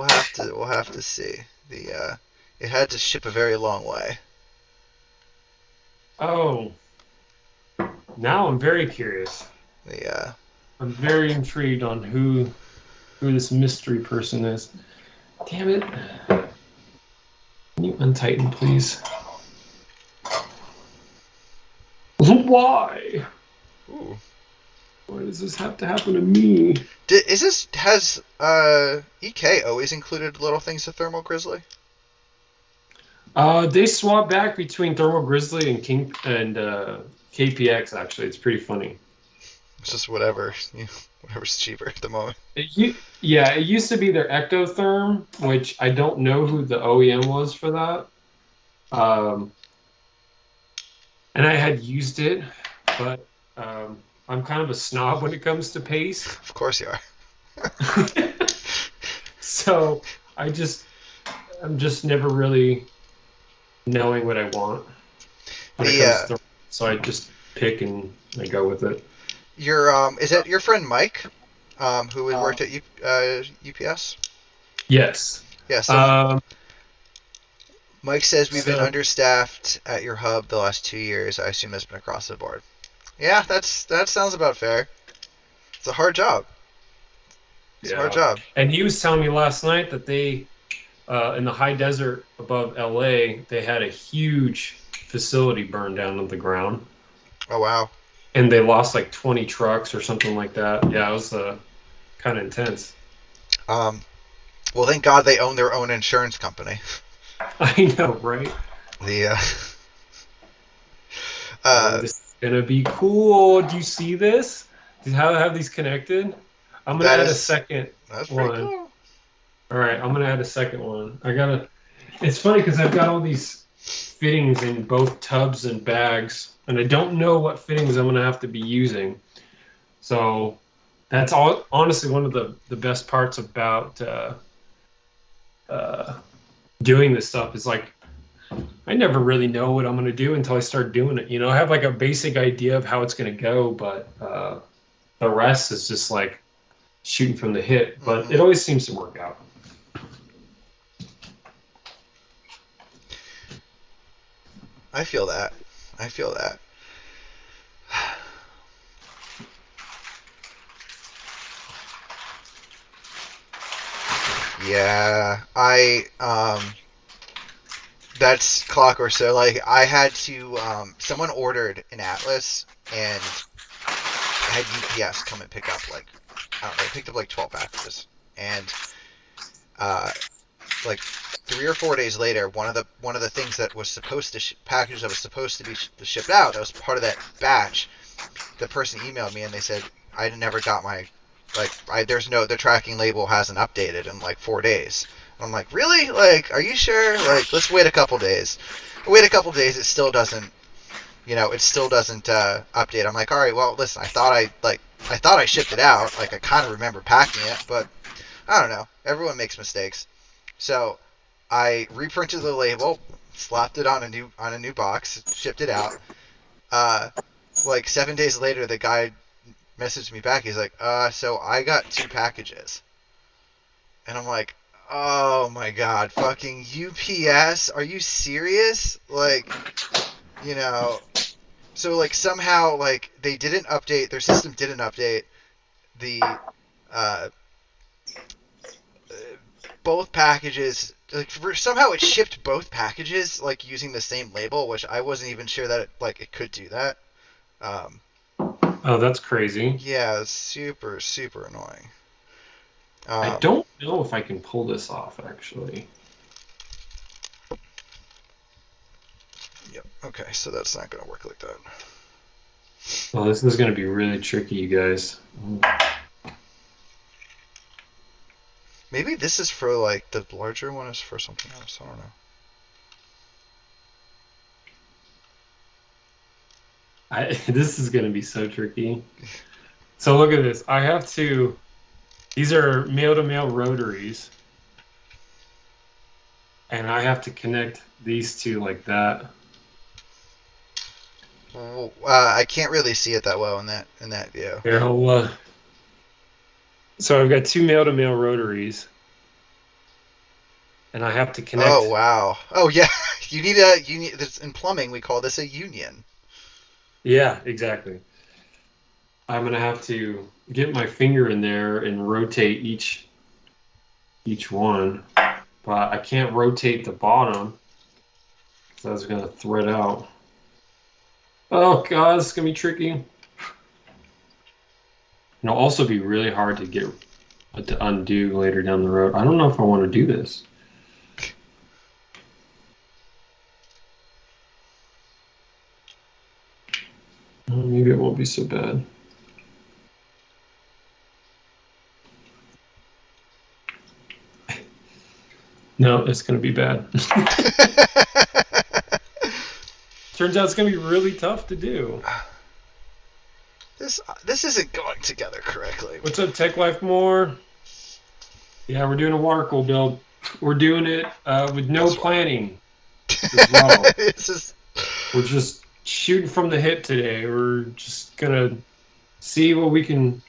have to see. The it had to ship a very long way. Oh, now I'm very curious. The I'm very intrigued on who this mystery person is. Damn it. Can you untighten, please? Why? ooh. Why does this have to happen to me? Is this has EK always included little things to Thermal Grizzly? They swap back between Thermal Grizzly and King and KPX. Actually, it's pretty funny. It's just whatever, whatever's cheaper at the moment. Yeah, it used to be their Ectotherm, which I don't know who the OEM was for that. Um, and I had used it, but I'm kind of a snob when it comes to paste. Of course you are. So I'm just never really knowing what I want when it comes to, so I just pick and I go with it. Your is that your friend Mike, who had worked at UPS? Yes. Yeah. So Um, Mike says we've been So understaffed at your hub the last 2 years. I assume that's been across the board. Yeah, that sounds about fair. It's a hard job. It's a hard yeah, job. and he was telling me last night that they in the high desert above LA, they had a huge facility burned down to the ground, Oh wow. and they lost like 20 trucks or something like that. Yeah, it was kind of intense. Um, well, thank God they own their own insurance company. I know, right? The Oh, uh, this is gonna be cool. Do you see this? Do you have these connected? I'm gonna that add a is second that's pretty one. cool. All right, I'm gonna add a second one. I gotta. It's funny because I've got all these fittings in both tubs and bags, and I don't know what fittings I'm gonna have to be using. So that's all. Honestly, one of the best parts about uh, doing this stuff is like I never really know what I'm gonna do until I start doing it. You know, I have like a basic idea of how it's gonna go, but the rest is just like shooting from the hip. But Hmm. it always seems to work out. I feel that. I feel that. Yeah, that's clockwork. So like I had to someone ordered an Atlas and had UPS come and pick up like I don't know, they picked up like 12 packages. And uh like 3 or 4 days later, one of the things that was supposed to package that was supposed to be shipped out, that was part of that batch, the person emailed me and they said I never got my there's no the tracking label hasn't updated in like 4 days. I'm like, really? Like, are you sure? Like, let's wait a couple days. Wait a couple days. It still doesn't. It still doesn't update. I'm like, all right. Well, listen. I thought I shipped it out. Like, I kind of remember packing it, but I don't know. Everyone makes mistakes. So I reprinted the label, slapped it on a new box, shipped it out. Uh, like 7 days later, the guy messaged me back. He's like, so I got 2 packages. And I'm like, oh my god, fucking UPS? Are you serious? Like, you know, so like somehow like they didn't update, their system didn't update the uh both packages like somehow it shipped both packages like using the same label, which I wasn't even sure that it could do that. Um Oh, that's crazy. yeah, it's super super annoying. I Um don't know if I can pull this off actually. yep. Okay, so that's not going to work like that. Well, this is going to be really tricky, you guys. Maybe this is for like the larger one is for something else. I don't know. This is going to be so tricky. So look at this. I have to. These are male-to-male rotaries, and I have to connect these two like that. Well, I can't really see it that well in that view. Here, so I've got two male-to-male rotaries, and I have to Oh connect. wow. Oh yeah. You need this in plumbing we call this a union. Yeah, exactly. I'm gonna have to get my finger in there and rotate each one, but I can't rotate the bottom because I was gonna thread out. Oh God, it's gonna be tricky. And it'll also be really hard to undo later down the road. I don't know if I want to do this. Maybe it won't be so bad. No, it's gonna be bad. Turns out it's gonna be really tough to do. this isn't going together correctly. What's up, Tech Life More? Yeah, we're doing a water cool build. We're doing it with no That's right. planning as well. This is We're just shooting from the hip today. We're just gonna see what we can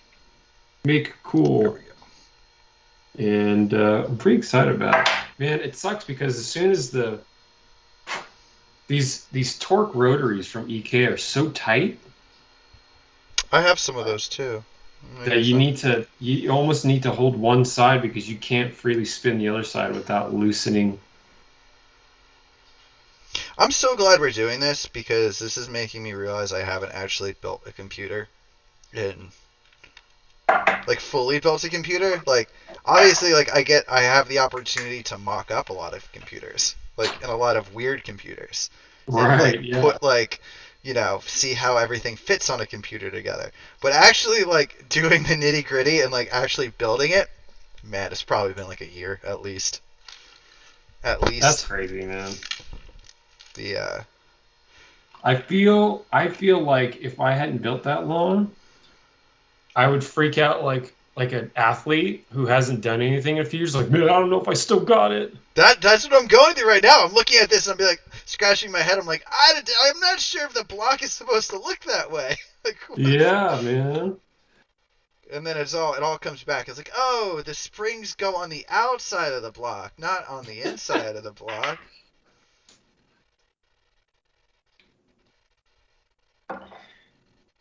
make there we cool, go. and I'm pretty excited about it. Man, it sucks because as soon as the these torque rotaries from EK are so tight I have some of those too. Let me that get some. you almost need to hold one side because you can't freely spin the other side without loosening. I'm so glad we're doing this because this is making me realize I haven't actually built a computer in like fully built a computer. Like obviously like I have the opportunity to mock up a lot of computers. Like and a lot of weird computers. And like Right, yeah. put like see how everything fits on a computer together. But actually like doing the nitty gritty and like actually building it, man, it's probably been like a year at least. At That's least crazy, man. the I feel like if I hadn't built that long, I would freak out like an athlete who hasn't done anything in a few years, like, man, I don't know if I still got it. that's what I'm going through right now. I'm looking at this and I'm be like scratching my head. I'm like, I'm not sure if the block is supposed to look that way. Like, what? Yeah, man. And then it all comes back. It's like, oh, the springs go on the outside of the block, not on the inside of the block.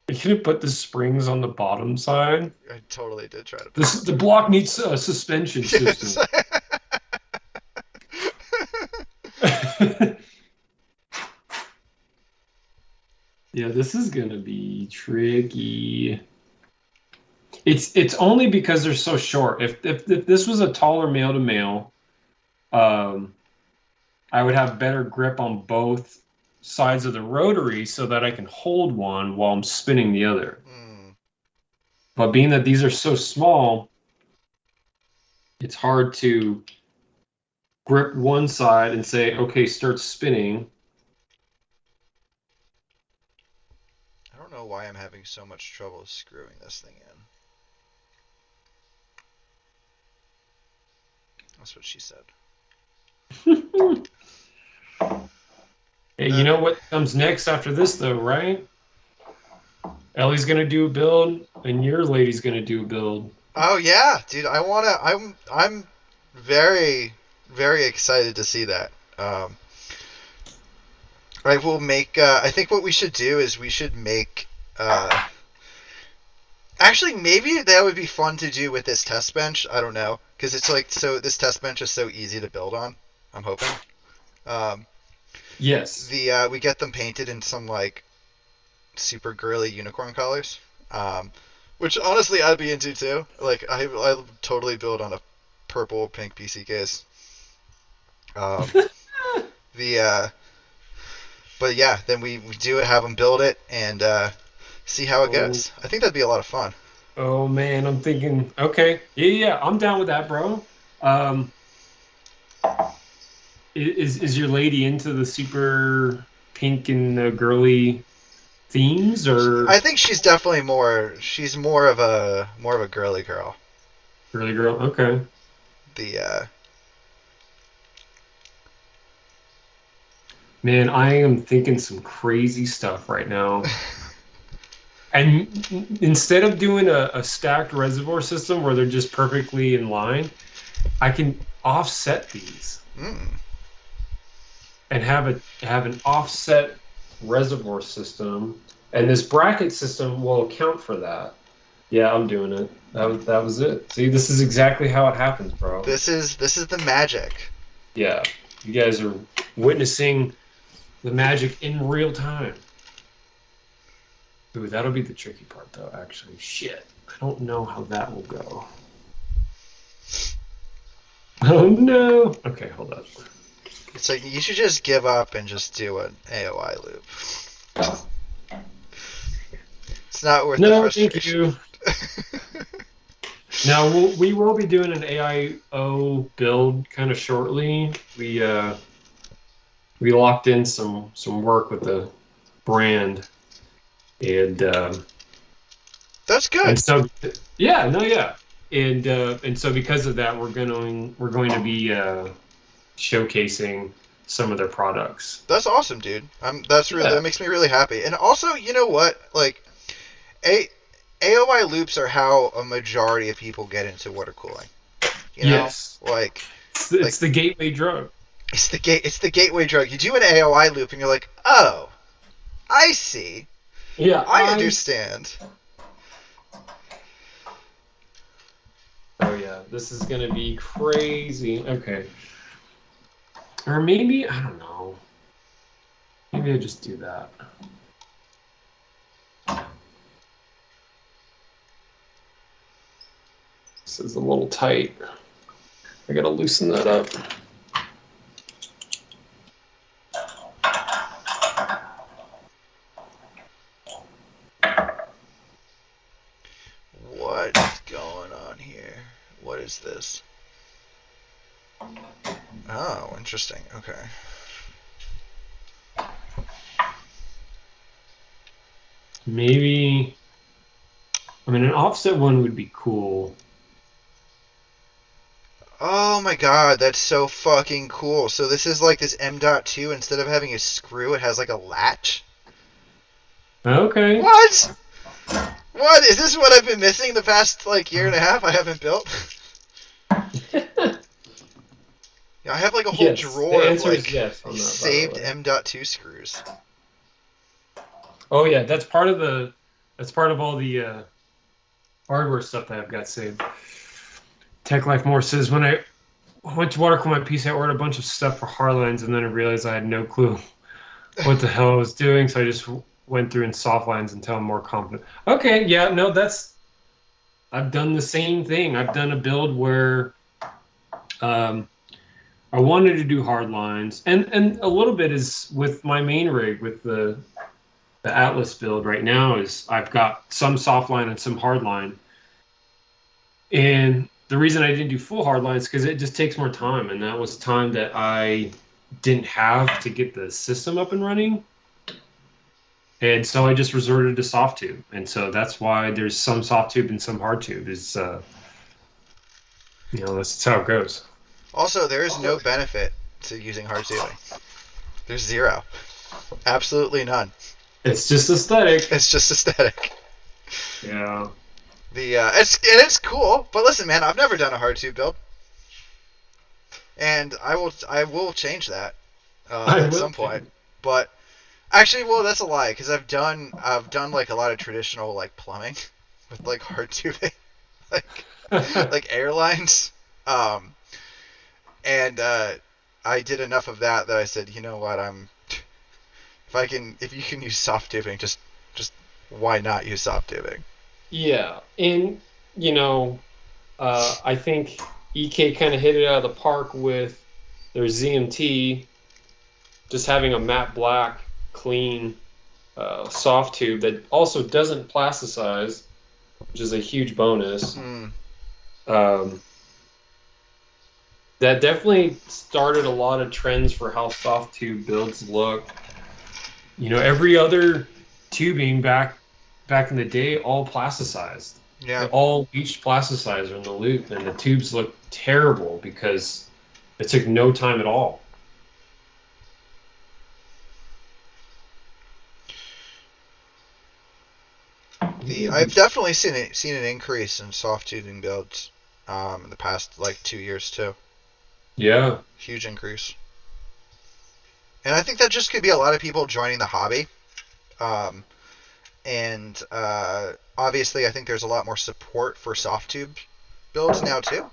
You could put the springs on the bottom side. I totally did try to put This them. the block needs a suspension Yes. system. Yeah, this is gonna be tricky. It's only because they're so short. If this was a taller male to male, um, I would have better grip on both sides of the rotary so that I can hold one while I'm spinning the other. Hmm. But being that these are so small, it's hard to grip one side and say, okay, start spinning. I don't know why I'm having so much trouble screwing this thing in. That's what she said. Hey, you Uh, know what comes next after this, though, right? Ellie's gonna do a build, and your lady's gonna do a build. oh yeah, dude. I'm very very excited to see that. I will make. I think what we should do is we should make. Actually, maybe that would be fun to do with this test bench. I don't know because it's like so. This test bench is so easy to build on. I'm hoping. Um, Yes. the we get them painted in some like super girly unicorn colors. Which honestly I'd be into too. Like I totally build on a purple pink PC case. Um, the but yeah, then we do it, have them build it, and see how it Oh, goes. I think that'd be a lot of fun. oh man, I'm thinking, okay, yeah, yeah, I'm down with that, bro. Um, is your lady into the super pink and girly themes, or I think she's definitely more. She's more of a girly girl. girly girl? Okay. The Man, I am thinking some crazy stuff right now. And instead of doing a stacked reservoir system where they're just perfectly in line, I can offset these mm, and have an offset reservoir system, and this bracket system will account for that. Yeah, I'm doing it. That was it. See, this is exactly how it happens, bro. this is the magic. Yeah, you guys are witnessing the magic in real time. Ooh, that'll be the tricky part, though. Actually, shit, I don't know how that will go. Oh no. Okay, hold on. It's like you should just give up and just do an AOI loop. It's not worth the No, thank frustration. you. Now we will be doing an AIO build kind of shortly. We locked in some work with the brand, and That's good. and so yeah, no, yeah, and so because of that, we're going to be showcasing some of their products. That's awesome, dude. That's really Yeah. that makes me really happy. And also, you know what? Like, a AOI loops are how a majority of people get into water cooling. You know, Yes. like It's like the gateway drug. It's the gateway drug. You do an AOI loop, and you're like, oh, I see. Yeah, I understand. Oh yeah, this is gonna be crazy. Okay. Or maybe, I don't know. Maybe I just do that. This is a little tight. I gotta loosen that up. What's going on here? What is this? Oh, interesting. Okay. Maybe, I mean, an offset one would be cool. Oh my god, that's so fucking cool. So this is like this M.2, instead of having a screw, it has like a latch? Okay. What? What? Is this what I've been missing the past like year and a half I haven't built? Yeah, I have like a whole Yes, the drawer of answer is like yes on that, saved by the way. M.2 screws. Oh yeah, that's part of all the hardware stuff that I've got saved. Tech Life More says when I went to water cool my PC, I ordered a bunch of stuff for Hardlines, and then I realized I had no clue what the hell I was doing, so I just went through in Softlines until I'm more confident. Okay, yeah, no, I've done the same thing. I've done a build where um, I wanted to do Hardlines, and a little bit is with my main rig with the Atlas build right now is I've got some Softline and some Hardline, and the reason I didn't do full hardline is because it just takes more time, and that was time that I didn't have to get the system up and running. And so I just resorted to soft tube, and so that's why there's some soft tube and some hard tube. That's how it goes. Also, there is no benefit to using hard tubing. There's zero. Absolutely none. It's just aesthetic. It's just aesthetic. Yeah. It's cool, but listen, man, I've never done a hard tube build, and I will change that at some point. But actually, well, that's a lie, because I've done like a lot of traditional like plumbing with like hard tubing, like like airlines, and I did enough of that I said, you know what, if you can use soft tubing, just why not use soft tubing? Yeah, and I think EK kind of hit it out of the park with their ZMT, just having a matte black, clean, soft tube that also doesn't plasticize, which is a huge bonus. Um, that definitely started a lot of trends for how soft tube builds look. Every other tubing back in the day all plasticized. Yeah. They're all bleached plasticizer in the loop, and the tubes look terrible because it took no time at all. I've definitely seen an increase in soft tubing builds in the past like 2 years too. Yeah. Huge increase. And I think that just could be a lot of people joining the hobby. And obviously, I think there's a lot more support for soft tube builds now too.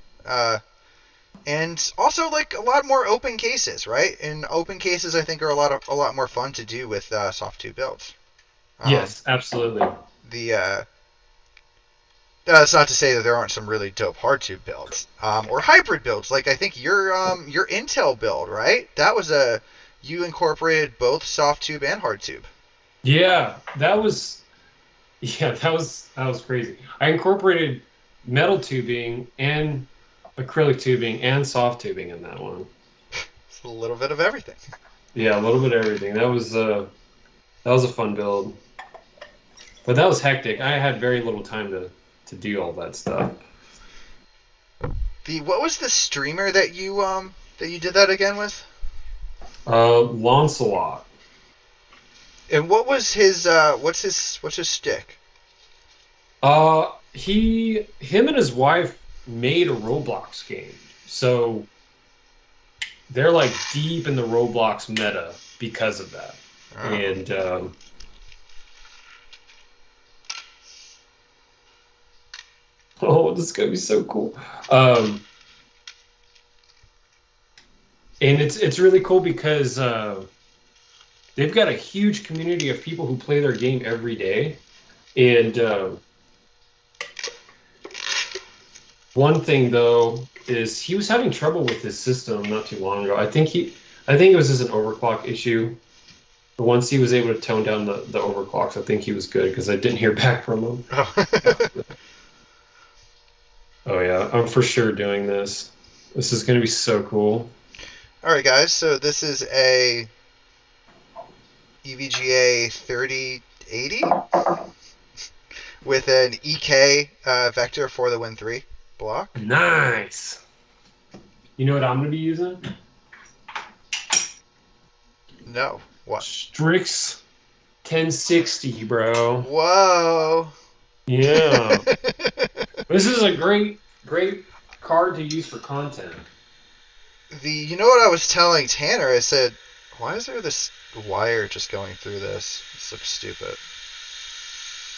And also like a lot more open cases, right? And open cases, I think, are a lot more fun to do with soft tube builds. Yes, absolutely. That's not to say that there aren't some really dope hard tube builds or hybrid builds. Like I think your Intel build, right? You incorporated both soft tube and hard tube. Yeah, that was crazy. I incorporated metal tubing and acrylic tubing and soft tubing in that one. It's a little bit of everything. Yeah, a little bit of everything. That was a fun build. But that was hectic. I had very little time to do all that stuff. What was the streamer that you did that again with? Lancelot. And what was his what's his stick? Him and his wife made a Roblox game. So they're like deep in the Roblox meta because of that. Oh. And oh, this is gonna be so cool. Um, and it's really cool because they've got a huge community of people who play their game every day. And one thing though is he was having trouble with his system not too long ago. I think it was just an overclock issue. But once he was able to tone down the overclocks, I think he was good because I didn't hear back from him Oh. after that. Oh yeah, I'm for sure doing this. This is gonna be so cool. All right, guys. So this is a EVGA 3080 with an EK vector for the Win3 block. Nice. You know what I'm gonna be using? No. What? Strix 1060, bro. Whoa. Yeah. This is a great card to use for content. You know what I was telling Tanner? I said, why is there this wire just going through this? This looks stupid.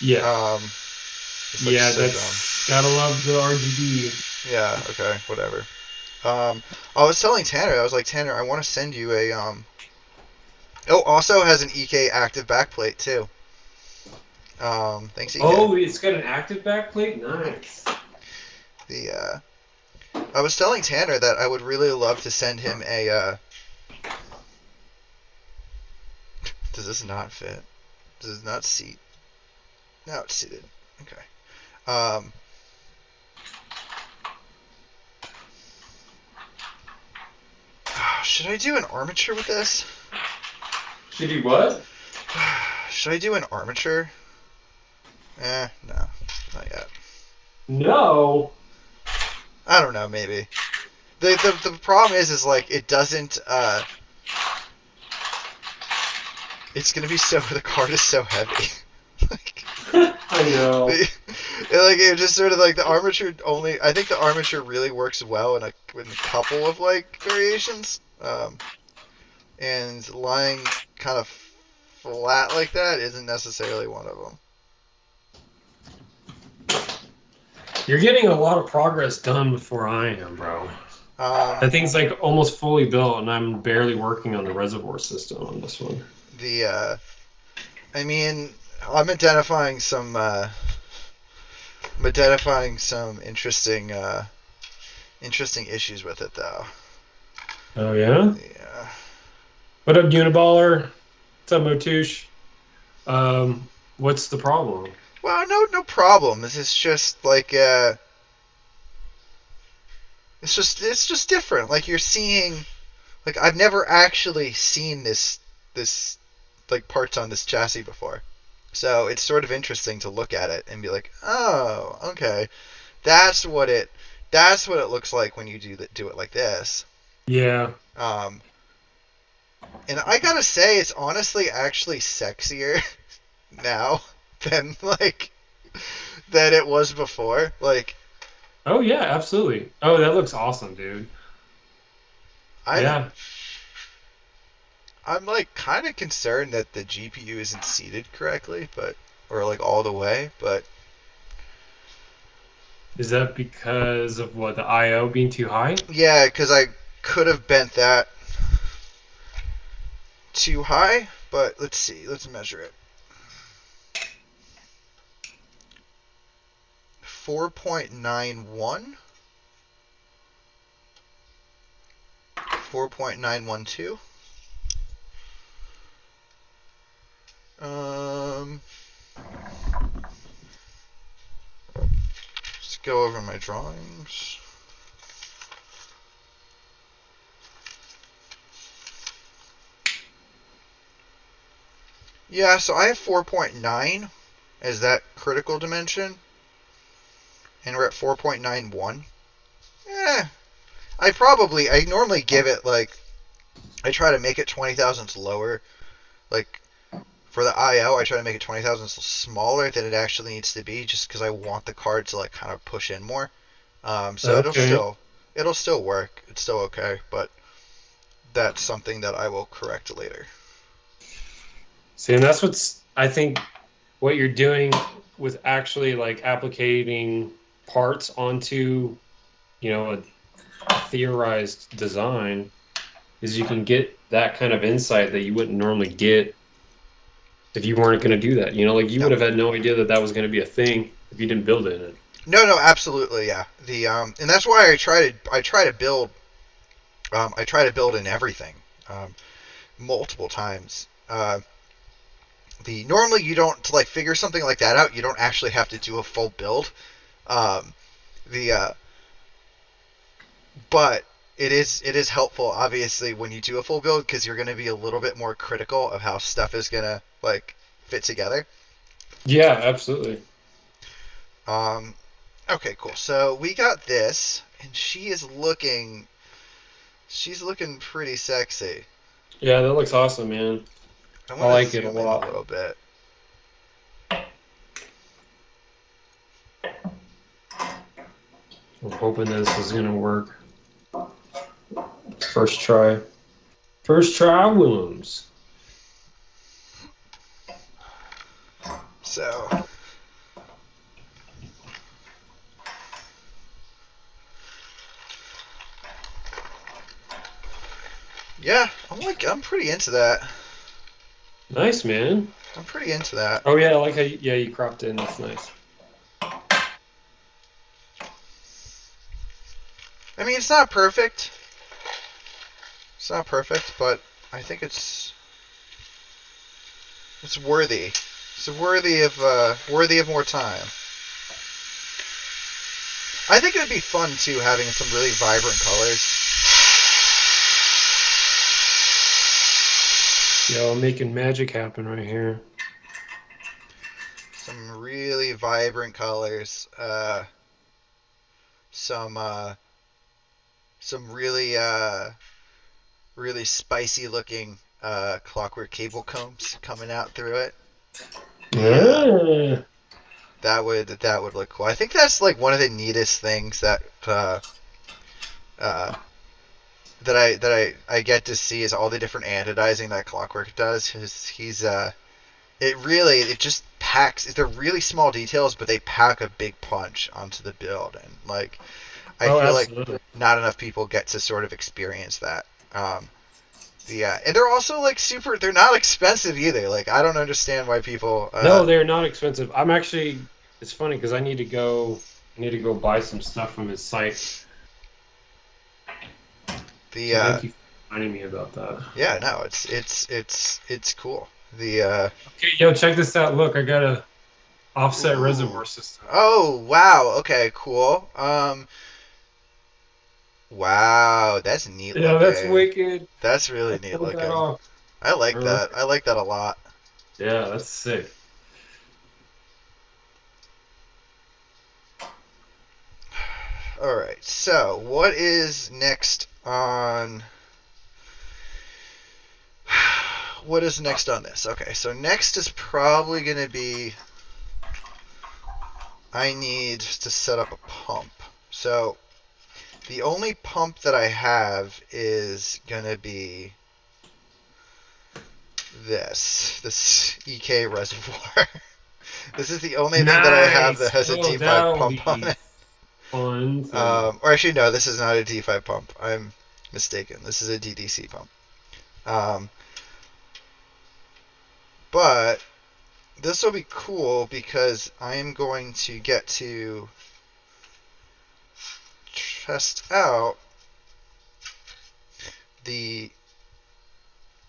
Yeah. This looks Yeah, so that's gotta love the RGB. dumb. Yeah. Okay. Whatever. I was telling Tanner. I was like, Tanner, I want to send you a Oh, also has an EK active backplate too. Thanks, EK. Oh, it's got an active backplate? Nice. The I was telling Tanner that I would really love to send him a. Does this not fit? Does it not seat? Now it's seated. Okay. Um, should I do an armature with this? Should you what? Should I do an armature? No, not yet. No. I don't know. Maybe. The problem is like it doesn't. It's gonna be so. The card is so heavy. Like, I know. like it just sort of like the armature only. I think the armature really works well in a couple of like variations. And lying kind of flat like that isn't necessarily one of them. You're getting a lot of progress done before I am, bro. That thing's like almost fully built, and I'm barely working on the reservoir system on this one. I mean, I'm identifying some interesting issues with it though. Oh yeah. Yeah. What up, Uniballer? What's up, Motouche? What's the problem? Well, no problem. This is just like it's just different. Like you're seeing, like I've never actually seen this like parts on this chassis before, so it's sort of interesting to look at it and be like, oh, okay, that's what it looks like when you do it like this. Yeah. Um, and I gotta say, it's honestly actually sexier now than than it was before. Like, Oh yeah, absolutely. Oh, that looks awesome, dude. I'm Yeah. I'm like kind of concerned that the GPU isn't seated correctly, or like all the way, but Is that because of what, the IO being too high? yeah, because I could have bent that too high. But let's see, let's measure it. 4.91, 4.912. Let's go over my drawings. Yeah, so I have 4.9 as that critical dimension, and we're at 4.91. I normally give it like, I try to make it 20 thousandths lower. Like, for the IO, I try to make it 20 thousandths smaller than it actually needs to be, just because I want the card to like kind of push in more. So Okay. it'll still work. It's still okay, but that's something that I will correct later. See, and that's what's I think what you're doing with actually like applicating parts onto, a theorized design is you can get that kind of insight that you wouldn't normally get if you weren't going to do that. Like you No, would have had no idea that that was going to be a thing if you didn't build it in it. no, absolutely, yeah. And that's why I try to build in everything, multiple times. Normally you don't to like figure something like that out. You don't actually have to do a full build. Um, the but it is helpful obviously when you do a full build because you're going to be a little bit more critical of how stuff is going to like fit together. Yeah, absolutely. Um, okay, cool. So we got this, and she's looking pretty sexy. Yeah, that looks awesome, man. I I want to like it a zoom in a lot. little bit. I'm hoping this is gonna work. First try. First try, Williams. So yeah, I'm pretty into that. Nice, man. I'm pretty into that. Oh yeah, I like how you cropped in. That's nice. I mean, it's not perfect. It's not perfect, but I think it's worthy. It's worthy of more time. I think it would be fun too, having some really vibrant colors. Yo, I'm making magic happen right here. Some really vibrant colors. Some really spicy looking clockwork cable combs coming out through it. Yeah. That would look cool. I think that's like one of the neatest things uh, that I get to see is all the different anodizing that Clockwork does. It just packs. They're really small details, but they pack a big punch onto the build, and like I Oh, feel like absolutely. not enough people get to sort of experience that. And they're also like super. They're not expensive either. Like I don't understand why people. No, they're not expensive. I'm actually. It's funny because I need to go. I need to go buy some stuff from his site. the So thank you for reminding me about that. Yeah, no, it's cool. Okay, yo, check this out. Look, I got a offset Ooh. reservoir system. Oh, wow. Okay, cool. Wow, that's neat Yeah, that's looking. wicked. That's really I neat pulled that looking. off. I like All right. that. I like that a lot. Yeah, that's sick. All right. So, what is next on what is next on this? Okay, so next is probably going to be I need to set up a pump. So, the only pump that I have is going to be this EK reservoir. This is the only thing that I have that Nice. has a Oh, D5 that'll pump on be it. fun. Fun. Or actually, no, this is not a D5 pump. I'm mistaken. This is a DDC pump. Um, but this will be cool because I'm going to get to test out the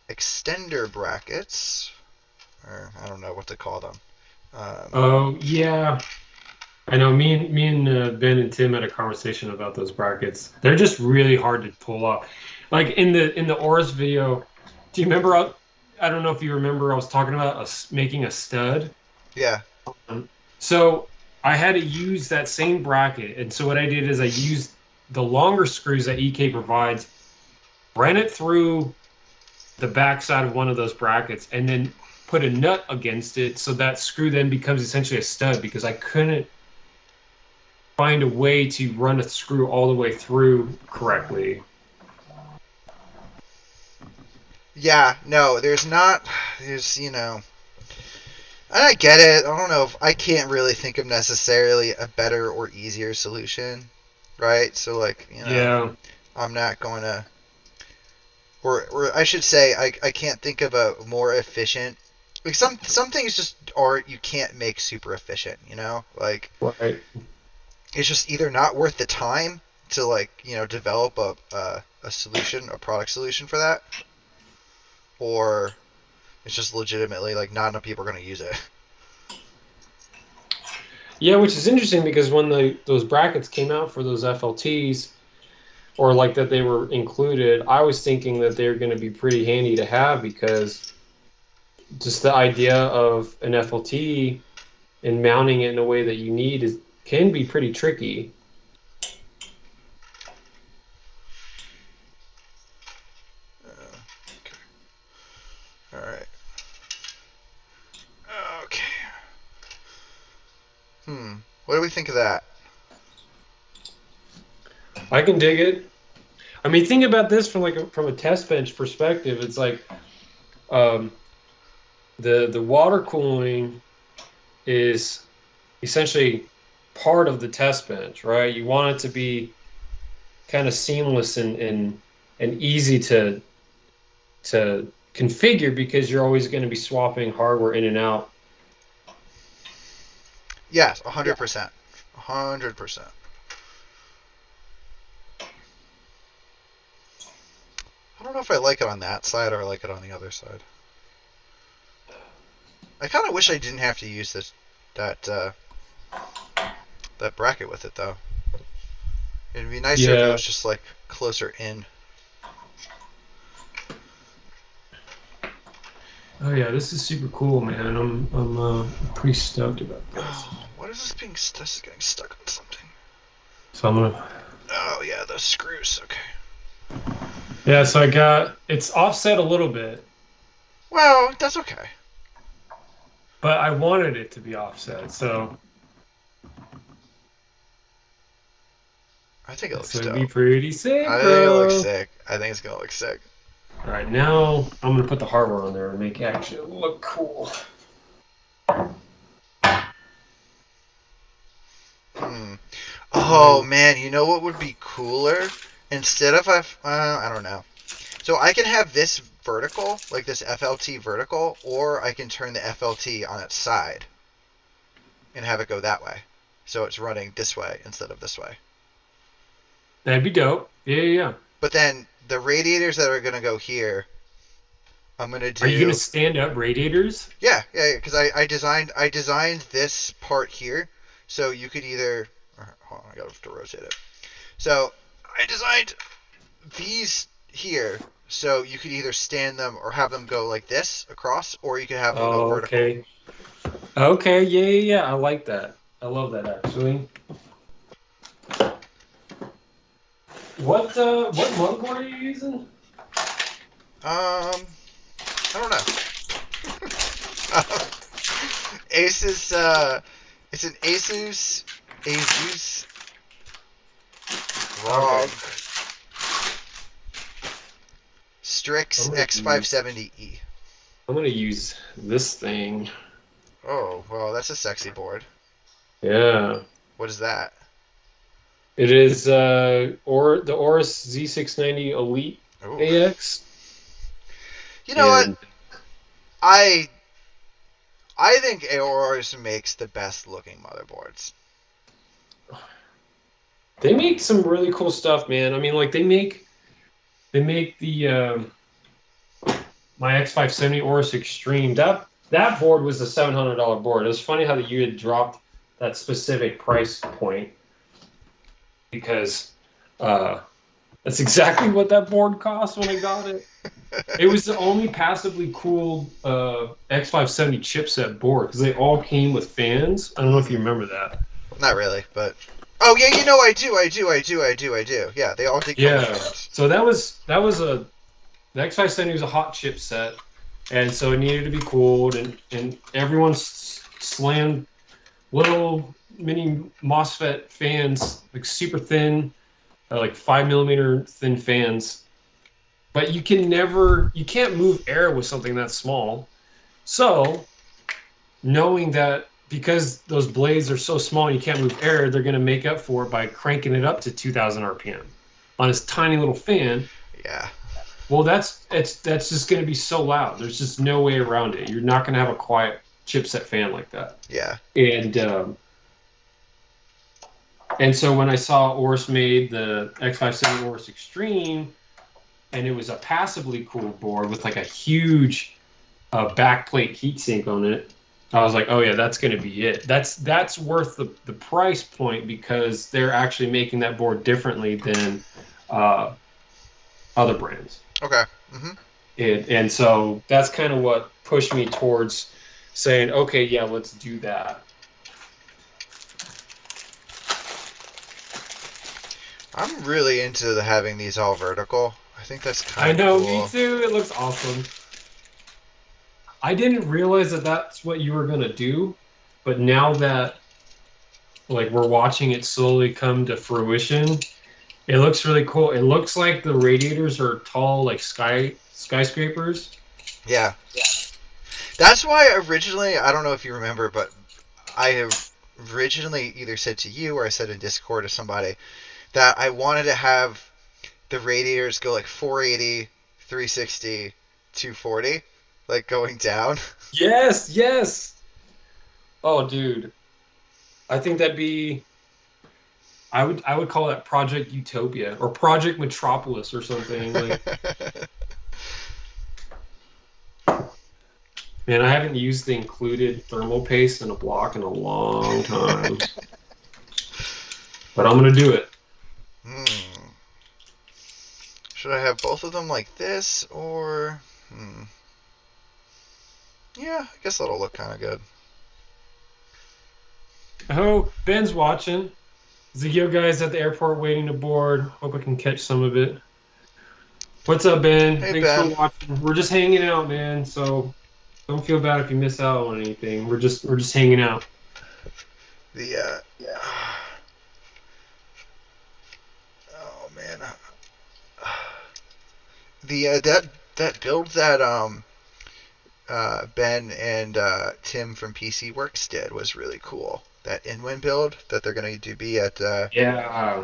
extender brackets, or I don't know what to call them. Oh yeah, I know. Me and Ben and Tim had a conversation about those brackets. They're just really hard to pull off. Like in the Oris video, do you remember? I don't know if you remember. I was talking about making a stud. Yeah. So I had to use that same bracket, and so what I did is I used the longer screws that EK provides, ran it through the backside of one of those brackets, and then put a nut against it, so that screw then becomes essentially a stud because I couldn't find a way to run a screw all the way through correctly. Yeah, no, there's not. There's, and I get it. I don't know if I can't really think of necessarily a better or easier solution, right? So, like, Yeah. I'm not going to, or I should say, I can't think of a more efficient. Like some things just are you can't make super efficient, like Right. it's just either not worth the time to like develop a solution, a product solution for that, or it's just legitimately like not enough people are going to use it. Yeah, which is interesting because when those brackets came out for those FLTs, or like that they were included, I was thinking that they're going to be pretty handy to have because just the idea of an FLT and mounting it in a way that you need can be pretty tricky. Okay. All right. Okay. What do we think of that? I can dig it. I mean, think about this from from a test bench perspective. It's like um, the water cooling is essentially part of the test bench, right? You want it to be kind of seamless and easy to configure because you're always going to be swapping hardware in and out. Yes, Yeah. 100%. 100%. I don't know if I like it on that side or I like it on the other side. I kind of wish I didn't have to use that that bracket with it though. It'd be nicer if it Yeah. was just like closer in. Oh yeah, this is super cool, man. I'm pretty stoked about this. Oh, what is this being? This is getting stuck on something. So I'm gonna. Oh yeah, those screws. Okay. Yeah, so I got it's offset a little bit, Well, that's okay. but I wanted it to be offset, so I think it it's looks gonna be dope. pretty I sick, think it looks bro. sick. I think it's gonna look sick. All right, now I'm gonna put the hardware on there and make it actually look cool. Hmm. And Oh then, man, you know what would be cooler? Instead of I don't know. So I can have this vertical, like this FLT vertical, or I can turn the FLT on its side and have it go that way. So it's running this way instead of this way. that'd be dope. Yeah, yeah, yeah. But then the radiators that are gonna go here, I'm gonna Are you gonna do. stand up radiators? Yeah, because I designed this part here, so you could either. Hold on, I gotta have to rotate it. So I designed these here, so you could either stand them or have them go like this across, or you could have them go Oh, vertical. okay. Okay, yeah, yeah, yeah. I like that. I love that actually. What motherboard are you using? I don't know. Asus. It's an Asus Okay. ROG Strix I'm gonna use X570E. I'm gonna use this thing. Oh, well, that's a sexy board. Yeah. What is that? It is or the Aorus Z690 Elite Ooh. AX. You know what? And I I think Aorus makes the best looking motherboards. they make some really cool stuff, man. I mean, like they make the my X570 Aorus Extreme. That board was a $700 board. It was funny how you had dropped that specific price point because uh, that's exactly what that board cost when I got it. It was the only passively cooled X570 chipset board because they all came with fans. I don't know if you Hmm. remember that. Not really, but oh yeah, I do. Yeah, they all did come with Yeah. fans. So that was the X570 was a hot chipset, and so it needed to be cooled, and everyone slammed little mini MOSFET fans, like super thin, like 5 millimeter thin fans. but you can't move air with something that small. So knowing that because those blades are so small and you can't move air, they're going to make up for it by cranking it up to 2,000 RPM on this tiny little fan. Yeah. Well, that's just going to be so loud. There's just no way around it. You're not going to have a quiet chipset fan like that. Yeah. And so when I saw Oris made the X57 Oris Extreme, and it was a passively cooled board with like a huge backplate heatsink on it, I was like, oh yeah, that's going to be it. That's worth the price point because they're actually making that board differently than other brands. Okay. Mm-hmm. And so that's kind of what pushed me towards saying, okay, yeah, let's do that. I'm really into having these all vertical. I think that's kind of cool. Me too. It looks awesome. I didn't realize that that's what you were going to do, but now that like we're watching it slowly come to fruition, it looks really cool. It looks like the radiators are tall like skyscrapers. Yeah. That's why originally, I don't know if you remember, but I originally either said to you or I said in Discord to somebody that I wanted to have the radiators go like 480, 360, 240, like going down. Yes. Oh, dude. I think that'd be... I would call that Project Utopia or Project Metropolis or something. Like... Man, I haven't used the included thermal paste in a block in a long time. But I'm going to do it. Should I have both of them like this, or... Yeah, I guess that'll look kind of good. Oh, Ben's watching. Zigio guy's at the airport waiting to board. Hope I can catch some of it. What's up, Ben? Hey, Thanks Ben. for watching. We're just hanging out, man, so don't feel bad if you miss out on anything. We're just hanging out. Oh man. That build that Ben and Tim from PC Works did was really cool. That in-win build that they're gonna be at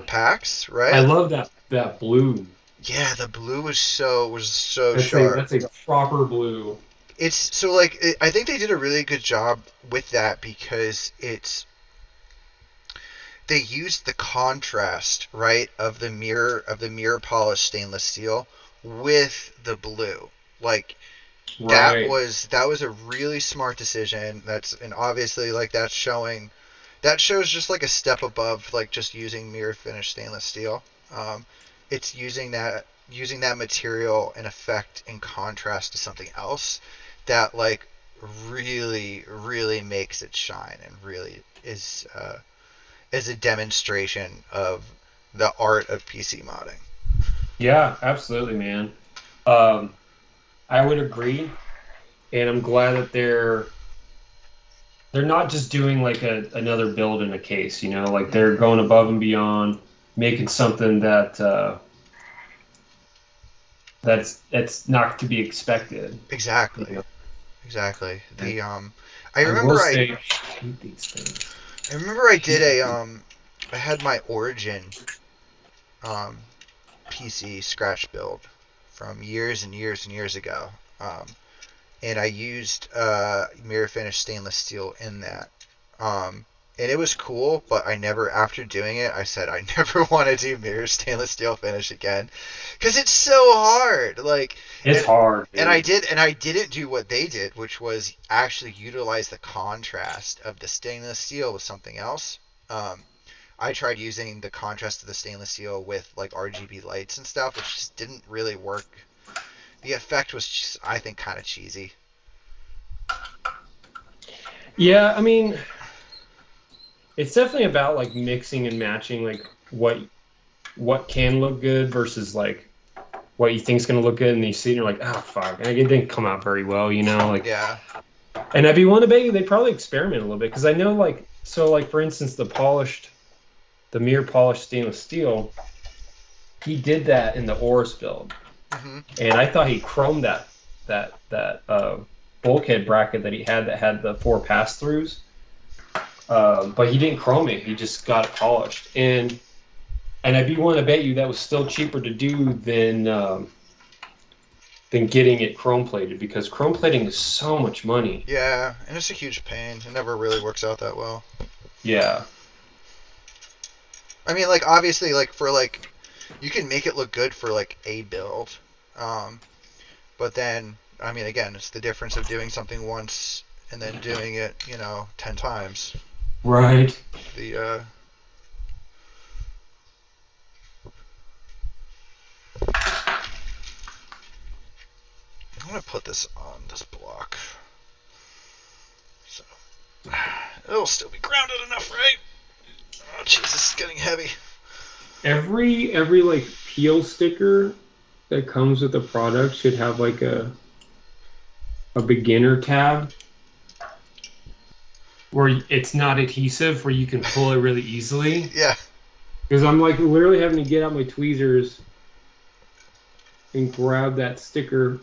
PAX, right? I love that blue. Yeah, the blue was so sharp. That's a proper blue. It's so like I think they did a really good job with that because they used the contrast, right, of the mirror polished stainless steel with the blue. Like right. that was a really smart decision. And obviously like that shows just like a step above like just using mirror finished stainless steel. It's using that material in effect in contrast to something else that like really makes it shine and really is a demonstration of the art of PC modding. Yeah, absolutely, man. I would agree, and I'm glad that they're not just doing like another build in a case, you know, like they're going above and beyond, making something that's not to be expected. Exactly. You know? Exactly. I remember I did I had my Origin PC scratch build from years and years and years ago. And I used mirror finished stainless steel in that. And it was cool, but after doing it, I said I never want to do mirror stainless steel finish again, because it's so hard. Like it's hard. Dude. And I didn't do what they did, which was actually utilize the contrast of the stainless steel with something else. I tried using the contrast of the stainless steel with like RGB lights and stuff, which just didn't really work. The effect was just, I think, kind of cheesy. Yeah, I mean, it's definitely about like mixing and matching like what can look good versus like what you think is going to look good, and you see it and you're like, oh fuck, and it didn't come out very well, you know, like. Yeah. And I'd be willing to bet you they probably experiment a little bit, because I know like, so like for instance the mirror polished stainless steel, he did that in the Oris build, Hmm. and I thought he chromed that bulkhead bracket that he had that had the 4 pass throughs, but he didn't chrome it. He just got it polished, and I'd be willing to bet you that was still cheaper to do than getting it chrome plated, because chrome plating is so much money. Yeah, and it's a huge pain. It never really works out that well. Yeah. I mean, like obviously, like for like, you can make it look good for like a build, um, but then I mean, again, it's the difference of doing something once and then doing it, 10 times. Right. The I'm gonna put this on this block, so it'll still be grounded enough, right? Oh, jeez, this is getting heavy. Every like peel sticker that comes with the product should have like a beginner tab where it's not adhesive, where you can pull it really easily. Yeah. Because I'm like literally having to get out my tweezers and grab that sticker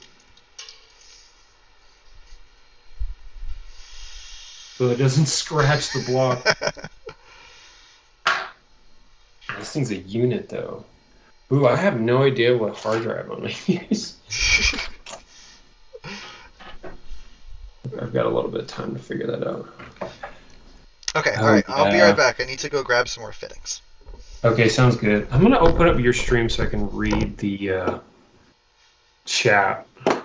so it doesn't scratch the block. This thing's a unit though. Ooh, I have no idea what hard drive I'm gonna use. I've got a little bit of time to figure that out. Okay, Oh, alright, I'll be yeah. right back. I need to go grab some more fittings. Okay, sounds good. I'm gonna open up your stream so I can read the chat. I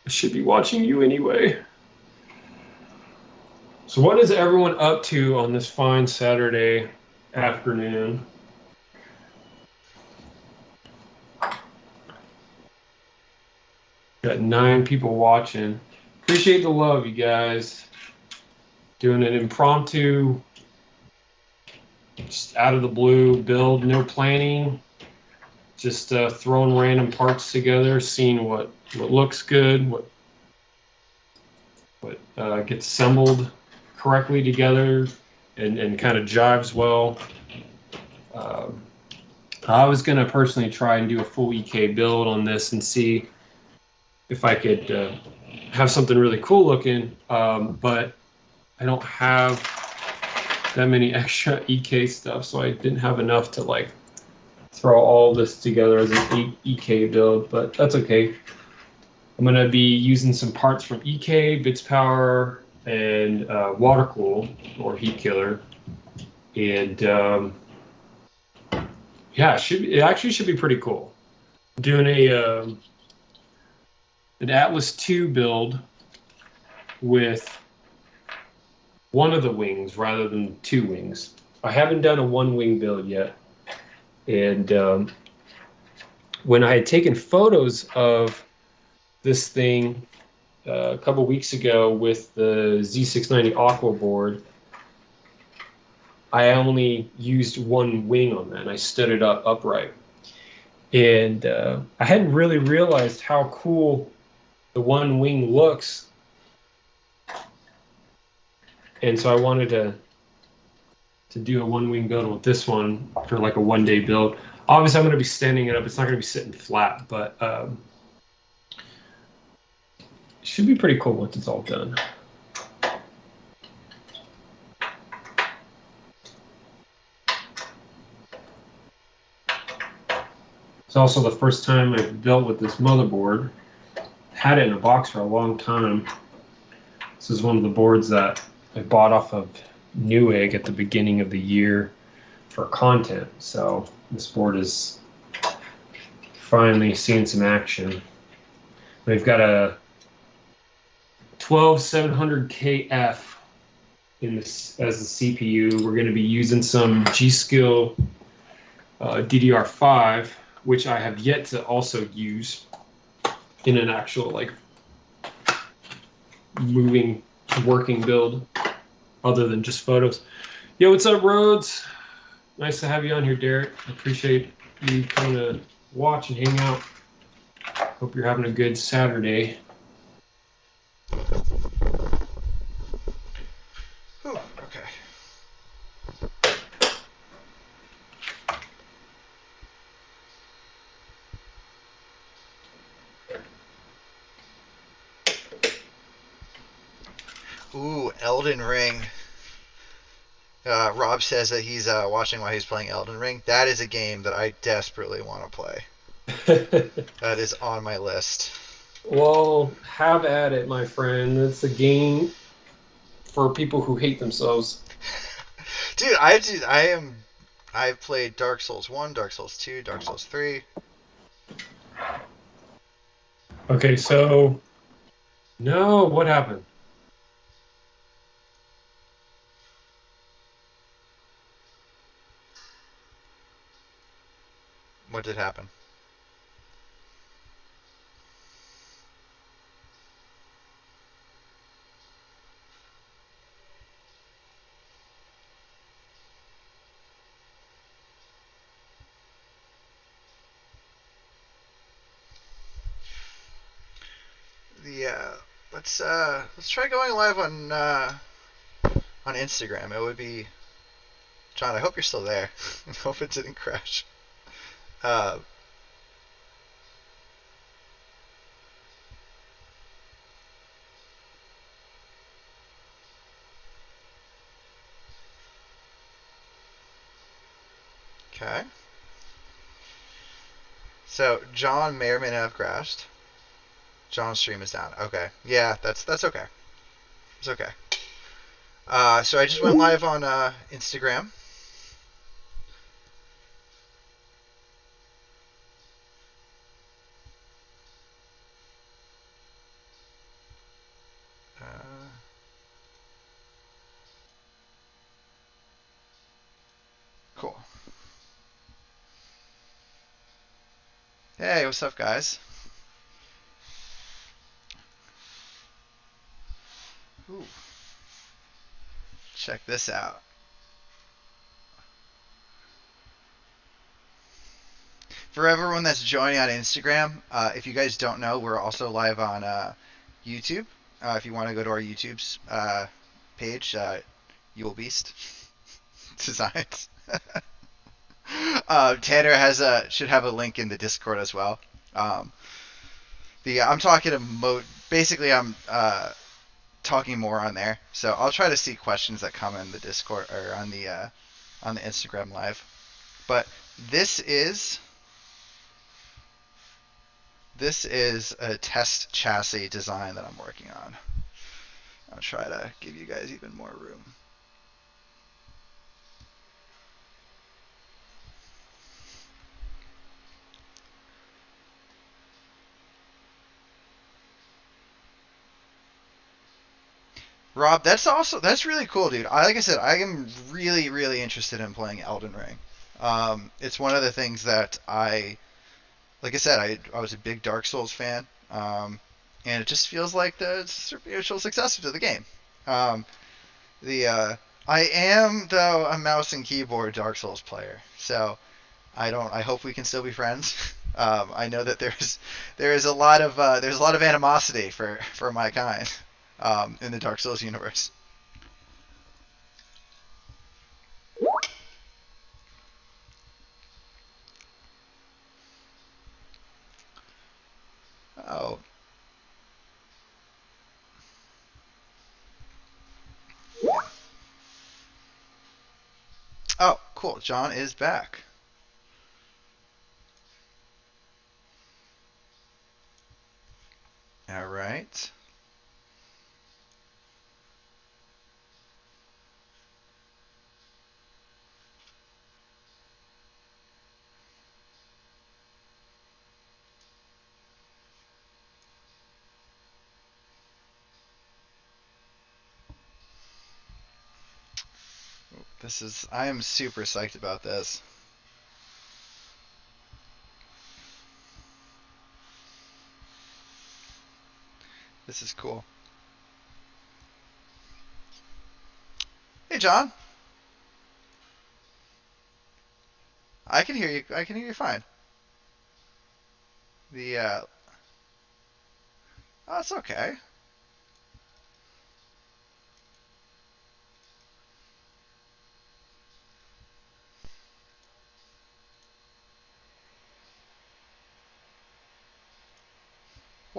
should be watching you anyway. So what is everyone up to on this fine Saturday afternoon? Got 9 people watching. Appreciate the love, you guys. Doing an impromptu, just out of the blue build, no planning. Just throwing random parts together, seeing what looks good, what gets assembled correctly together and kind of jives well. I was going to personally try and do a full EK build on this and see if I could have something really cool looking, but I don't have that many extra EK stuff, so I didn't have enough to like throw all this together as an EK build, but that's okay. I'm going to be using some parts from EK, Bits Power, and Water Cool, or Heat Killer. And yeah, it actually should be pretty cool. I'm doing an Atlas 2 build with one of the wings rather than 2 wings. I haven't done a 1-wing build yet. And when I had taken photos of this thing a couple weeks ago with the Z690 Aqua board, I only used 1 wing on that, and I stood it up upright. And I hadn't really realized how cool the 1 wing looks. And so I wanted to do a 1-wing build with this one for like a 1-day build. Obviously, I'm going to be standing it up. It's not going to be sitting flat, but it should be pretty cool once it's all done. It's also the first time I've built with this motherboard. Had it in a box for a long time. This is one of the boards that I bought off of Newegg at the beginning of the year for content. So this board is finally seeing some action. We've got a 12700KF in this as the CPU. We're going to be using some G-Skill DDR5, which I have yet to also use in an actual like moving working build other than just photos. Yo, what's up, Rhodes? Nice to have you on here, Derek. I appreciate you coming to watch and hang out. Hope you're having a good Saturday. Whew, okay. Ooh, Elden Ring. Rob says that he's watching while he's playing Elden Ring. That is a game that I desperately want to play. That is on my list. Well, have at it, my friend. It's a game for people who hate themselves. Dude, I've played Dark Souls 1, Dark Souls 2, Dark Souls 3. Okay, so no, what happened? What did happen? The let's try going live on Instagram. It would be John. I hope you're still there. I hope it didn't crash. Uh, okay. So John may or may not have crashed. John's stream is down. Okay. Yeah, that's okay. It's okay. So I just went live on Instagram. Uh, cool. Hey, what's up, guys? Ooh, check this out. For everyone that's joining on Instagram, if you guys don't know, we're also live on YouTube. If you want to go to our YouTube's page, Yule Beast Designs. Tanner should have a link in the Discord as well. Um, the I'm talking to basically I'm talking more on there, so I'll try to see questions that come in the Discord or on the Instagram live. But this is this is a test chassis design that I'm working on. I'll try to give you guys even more room. Rob, that's really cool, dude. Like I said, I am really interested in playing Elden Ring. It's one of the things that like I said, I was a big Dark Souls fan, and it just feels like the spiritual successor to the game. Um, the I am though a mouse and keyboard Dark Souls player, so I don't. I hope we can still be friends. I know that there's a lot of animosity for my kind in the Dark Souls universe. Oh, yeah. Oh, cool. John is back. All right. I am super psyched about this. This is cool. Hey, John. I can hear you. I can hear you fine. The oh, it's okay.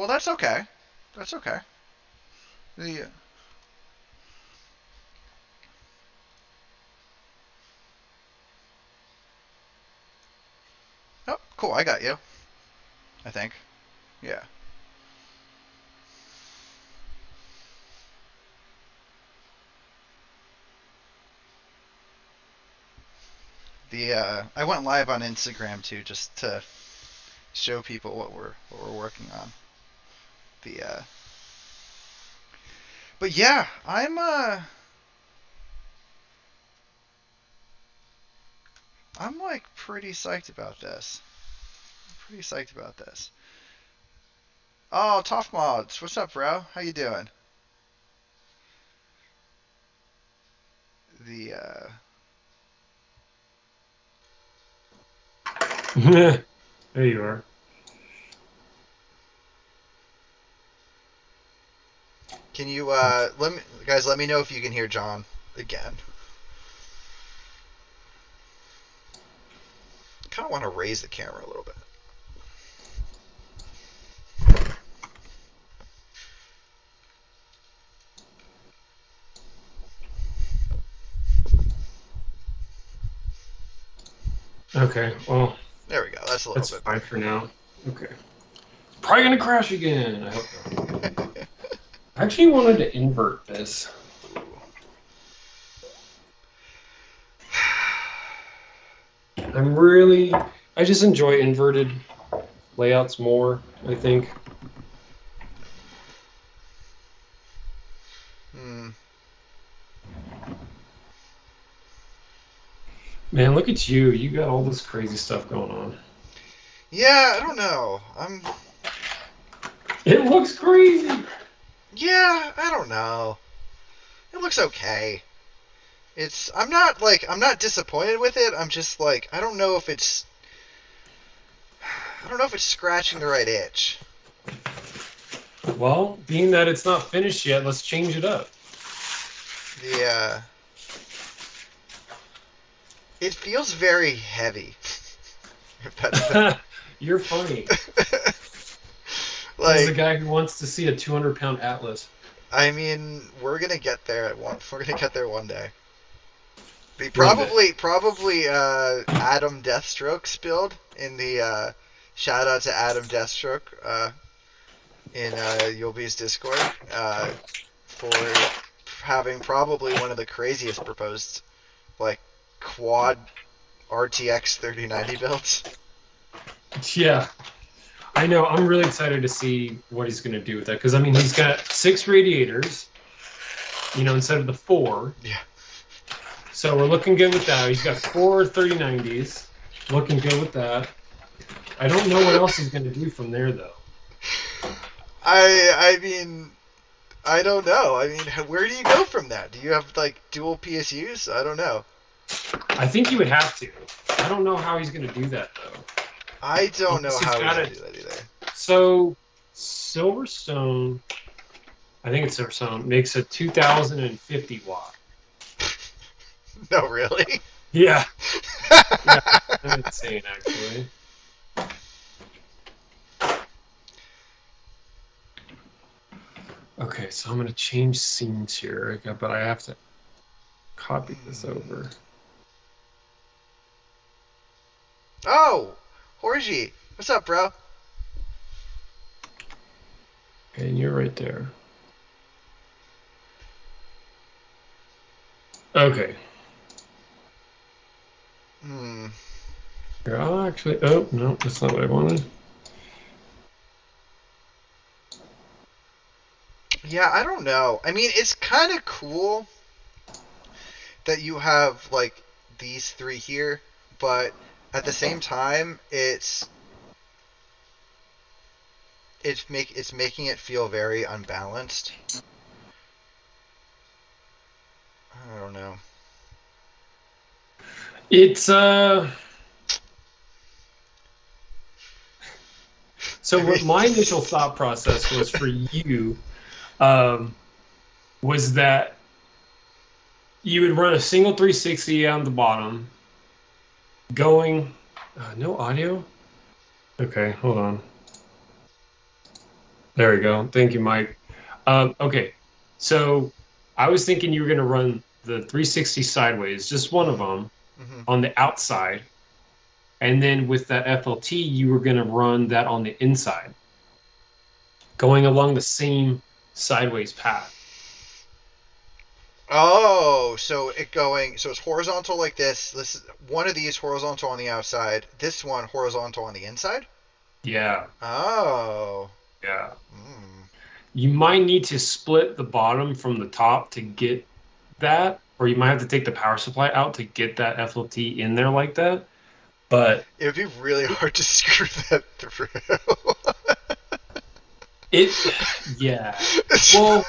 Well, that's okay. That's okay. The Cool, I got you. I think. Yeah. The I went live on Instagram too, just to show people what we're working on. The but yeah, I'm like pretty psyched about this. I'm pretty psyched about this. Oh, Tough Mods, what's up, bro? How you doing? The There you are. can you let me know if you can hear John again. Kind of want to raise the camera a little bit. Okay, well, There we go. That's a little that's bit fine better. for now. Okay. Probably gonna crash again. I hope not. I actually wanted to invert this. I just enjoy inverted layouts more, I think. Hmm. Man, look at you. You got all this crazy stuff going on. Yeah, I don't know. It looks crazy. Yeah, I don't know. It looks okay. I'm not disappointed with it. I'm just like I don't know if it's scratching the right itch. Well, being that it's not finished yet, let's change it up. The it feels very heavy. You're funny. This is the Like, guy who wants to see a 200-pound Atlas. I mean, we're gonna get there at one. We're gonna get there one day. The One day. probably Adam Deathstroke's build in the shout out to Adam Deathstroke in Yulby's Discord for having probably one of the craziest proposed like quad RTX 3090 builds. Yeah, I know. I'm really excited to see what he's going to do with that because I mean he's got 6 radiators, instead of the 4. Yeah. So we're looking good with that. He's got 4 3090s. Looking good with that. I don't know what else he's going to do from there though. I mean, I don't know. I mean, where do you go from that? Do you have like dual PSUs? I don't know. I think he would have to. I don't know how he's going to do that though. I don't know Unless he's how got we it. do that either. So Silverstone, I think it's Silverstone, makes a 2050 watt. No, really? Yeah. Yeah, that's insane actually. Okay, so I'm gonna change scenes here, but I have to copy this over. Oh, Horji, what's up, bro? Okay, and you're right there. Okay. Hmm. Here, I'll actually. Oh no, that's not what I wanted. Yeah, I don't know. I mean, it's kind of cool that you have like these three here, but at the same time, it's making it feel very unbalanced. I don't know. It's So I what mean, my initial thought process was for you, was that you would run a single 360 on the bottom, going. No audio. Okay, hold on. There we go. Thank you, Mike. Okay, so I was thinking you were going to run the 360 sideways, just one of them, mhm. on the outside, And then with that FLT, you were going to run that on the inside, going along the same sideways path. Oh, so it's horizontal like this. This is one of these horizontal on the outside. This one horizontal on the inside. Yeah, Oh. yeah. Mm. You might need to split the bottom from the top to get that, or you might have to take the power supply out to get that FLT in there like that. But It would be really hard to screw that through. it, yeah. Well,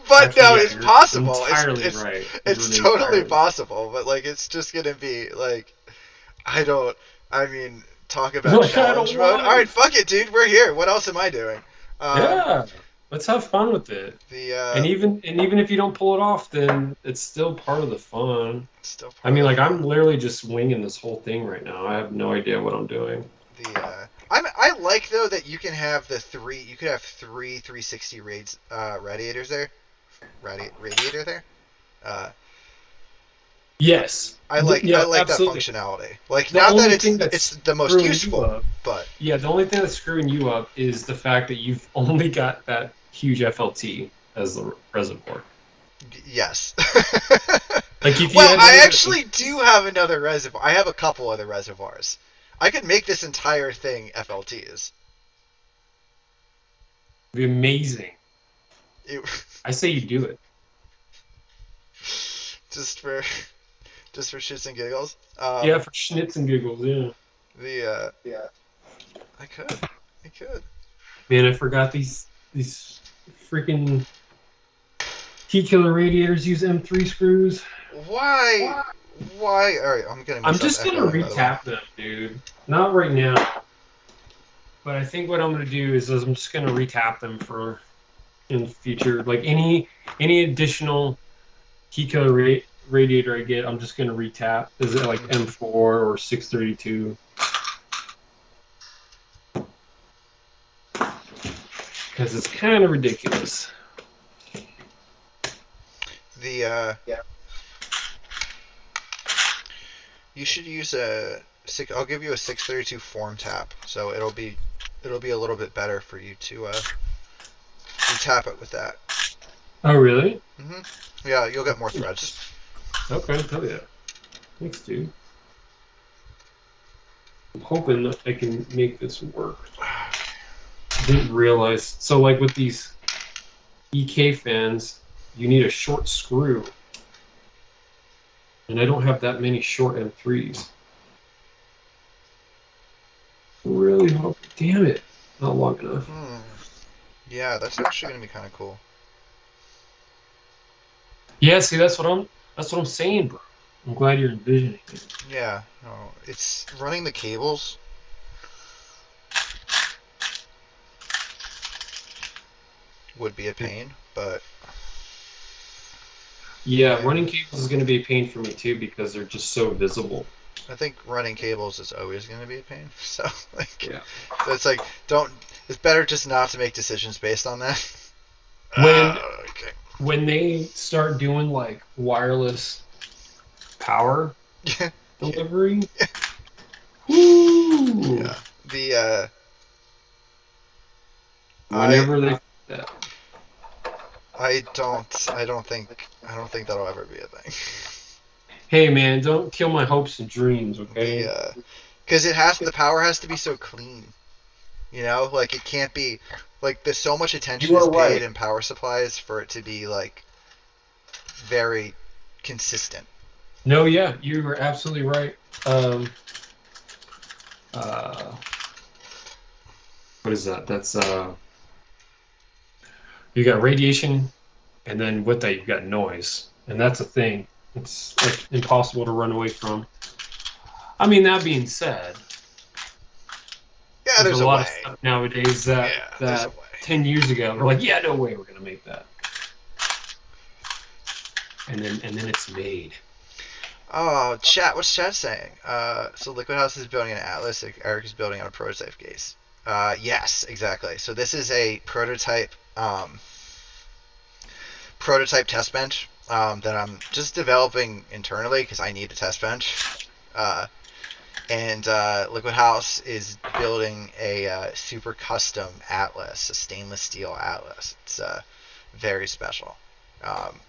But actually, no, yeah, it's you're possible. It's entirely it's right. it's You're totally entirely. possible. But like, it's just gonna be like, I don't. I mean, talk about Like, I don't challenge mode. All want right, it. fuck it, dude. We're here. What else am I doing? Um, Yeah, let's have fun with it. the And even if you don't pull it off, then it's still part of the fun. still I part of mean, the like I'm fun. literally just winging this whole thing right now. I have no idea what I'm doing. I like though that you can have the three. You could have three 360 radiators there. Radiator there. Uh, Yes. I Yeah, like that absolutely. functionality. Like, The not that only thing it's that's the most screwing you useful, up, but yeah, the only thing that's screwing you up is the fact that you've only got that huge FLT as the reservoir. yes. Like if you Well, had I one of the, actually do have another reservoir. I have a couple other reservoirs. I could make this entire thing FLTs. it'd be amazing. It, I say you do it. just for shits and giggles. Yeah, for schnitz and giggles. Yeah. The I could. I could. Man, I forgot these freaking T killer radiators use M3 screws. Why? Why? All right, I'm getting I'm myself just gonna echoing, by the way. retap them, dude. Not right now, but I think what I'm gonna do is I'm just gonna retap them for in the future. Like any additional T killer radiator I get, I'm just gonna retap. Is it like Mm-hmm. M4 or 632? Because it's kind of ridiculous. The you should use a six. I'll give you a 632 form tap, so it'll be a little bit better for you to tap it with that. Oh, really? Yeah, you'll get more threads. Okay, hell yeah. Thanks, dude. I'm hoping that I can make this work. I didn't realize. So, like with these EK fans, you need a short screw. And I don't have that many short M3s. Really hope. Damn it. Not long enough. Yeah, that's actually gonna be kind of cool. Yeah, see, that's what I'm saying, bro. I'm glad you're envisioning it. Yeah, no, it's running the cables. Would be a pain, but Yeah, I running cables is going to be a pain for me too because they're just so visible. I think running cables is always going to be a pain. So like, Yeah. so it's like don't. It's better just not to make decisions based on that. When Okay. when they start doing like wireless power Yeah. delivery, whoo! Yeah. The I Whenever they that. I don't think that'll ever be a thing. Hey man, don't kill my hopes and dreams, The okay? because the power has to be so clean. You know, like it can't be like there's so much attention You is are paid right. in power supplies for it to be like very consistent. No, yeah, you were absolutely right. Uh, what is that? That's you got radiation, and then with that you've got noise, and that's a thing. It's like impossible to run away from. I mean, that being said, Yeah, there's a there's a lot of way. stuff nowadays that Yeah, there's a that way. 10 years ago we're like, yeah, no way we're gonna make that, and then it's made. Oh, chat. What's chat saying? So LiquidHaus is building an Atlas. Eric is building on a prototype case. Yes, exactly. So this is a prototype test bench that I'm just developing internally because I need a test bench. Uh, and LiquidHaus is building a super custom atlas, a stainless steel atlas. It's very special. Um,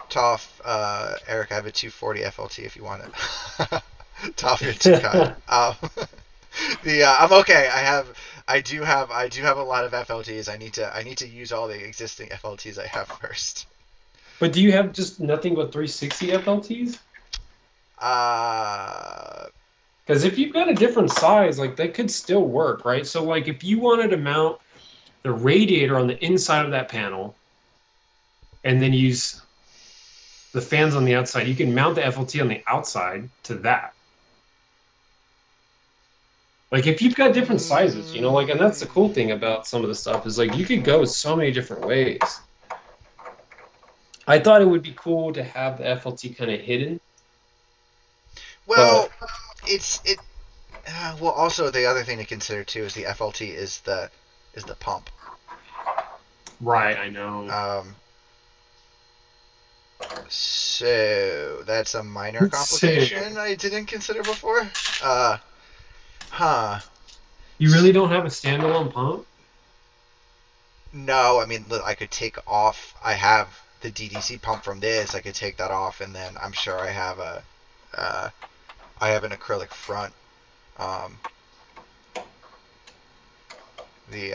Toff, Eric, I have a 240 FLT if you want it. Toff, you're too kind. I'm okay. I do have a lot of FLTs. I need to use all the existing FLTs I have first. But do you have just nothing but 360 FLTs? Uh, Because if you've got a different size, like they could still work, right? So like if you wanted to mount the radiator on the inside of that panel and then use the fans on the outside, you can mount the FLT on the outside to that. Like if you've got different sizes, like, and that's the cool thing about some of the stuff is like you could go so many different ways. I thought it would be cool to have the FLT kind of hidden, well, but it's it. Well, also the other thing to consider too is the FLT is the pump. right, I know. Um, so that's a minor So complication I didn't consider before. Uh, huh. you really don't have a standalone pump? No, I mean I could take off. I have the DDC pump from this. I could take that off, and then I'm sure uh, I have an acrylic front. Um, the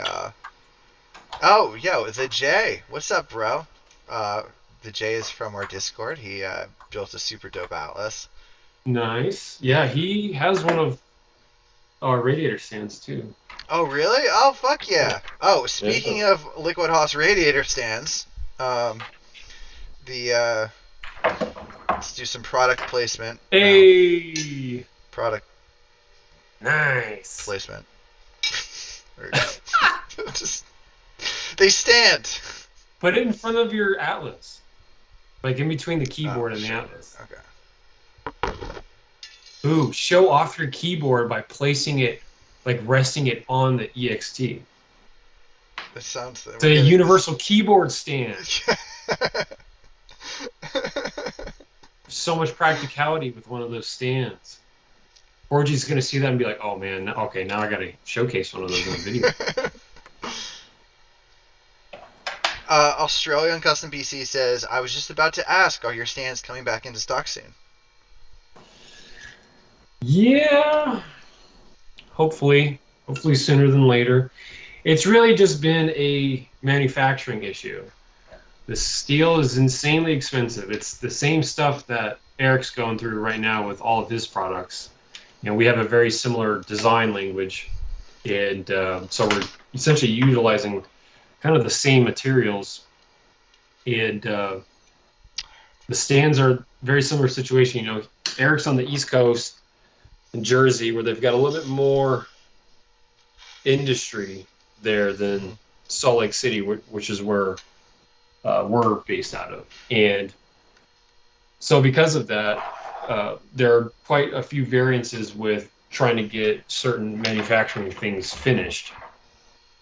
Oh, yo, the J. What's up, bro? Uh, the J is from our Discord. He built a super dope atlas. Nice. Yeah, he has one of our radiator stands too. Oh, really? Oh, fuck Yeah. yeah. Oh, Yeah. speaking of LiquidHaus radiator stands, um, the let's do some product placement. No, Hey, product nice. placement. Just they stand. Put it in front of your Atlas, like in between the Oh keyboard and the shit. Atlas. Okay. Ooh, show off your keyboard by placing it, like resting it on the EXT. This sounds. It's We're a getting this. universal keyboard stand. So much practicality with one of those stands. Orgy's gonna see that and be like, "Oh man, okay, now I gotta showcase one of those in a video." Australian Custom BC says, I was just about to ask, are your stands coming back into stock soon? Yeah, hopefully sooner than later. It's really just been a manufacturing issue. The steel is insanely expensive. It's the same stuff that Eric's going through right now with all of his products. We have a very similar design language, and so we're essentially utilizing kind of the same materials. And the stands are very similar situation. Eric's on the East Coast in Jersey, where they've got a little bit more industry there than Salt Lake City, which is where we're based out of. And so because of that, there are quite a few variances with trying to get certain manufacturing things finished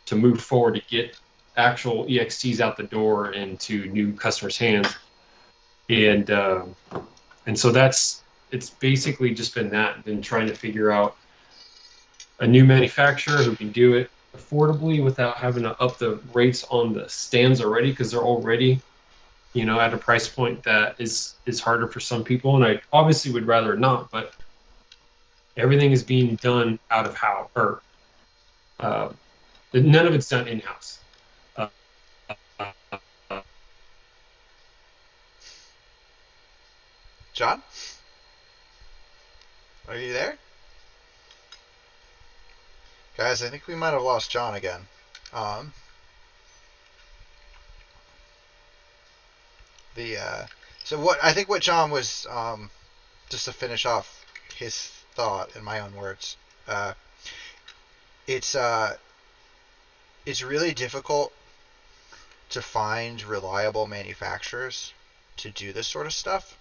to move forward to get actual EXTs out the door into new customers' hands. And so it's basically just been trying to figure out a new manufacturer who can do it affordably without having to up the rates on the stands already, because they're already at a price point that is harder for some people, and I obviously would rather not, but everything is being done out of house, or none of it's done in-house. Uh, John? Are you there? Guys, I think we might have lost John again. Um, the so what John was just to finish off his thought in my own words. Uh, it's it's really difficult to find reliable manufacturers to do this sort of stuff.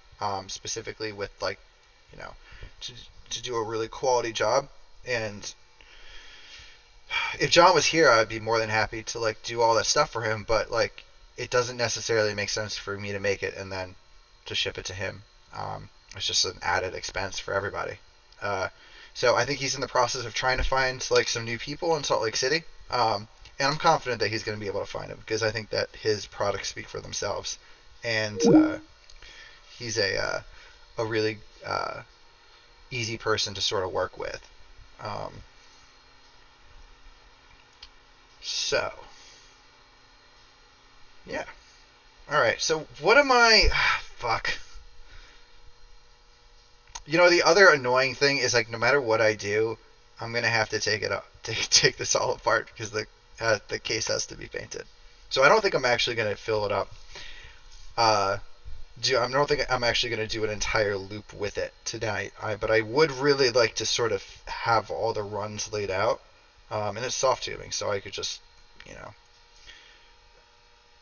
Specifically with like, you know, to to do a really quality job. And if John was here, I'd be more than happy to like do all that stuff for him. But like, it doesn't necessarily make sense for me to make it and then to ship it to him. It's just an added expense for everybody. So I think he's in the process of trying to find like some new people in Salt Lake City. And I'm confident that he's going to be able to find them because I think that his products speak for themselves, and he's a really easy person to sort of work with. Um, so yeah, all right. So what am I? Fuck. You know, the other annoying thing is like no matter what I do, I'm gonna have to take it up, take this all apart because the case has to be painted. So I don't think I'm actually gonna fill it up. Uh, I don't think I'm actually gonna do an entire loop with it tonight. But I would really like to sort of have all the runs laid out. And it's soft tubing, so I could just, you know,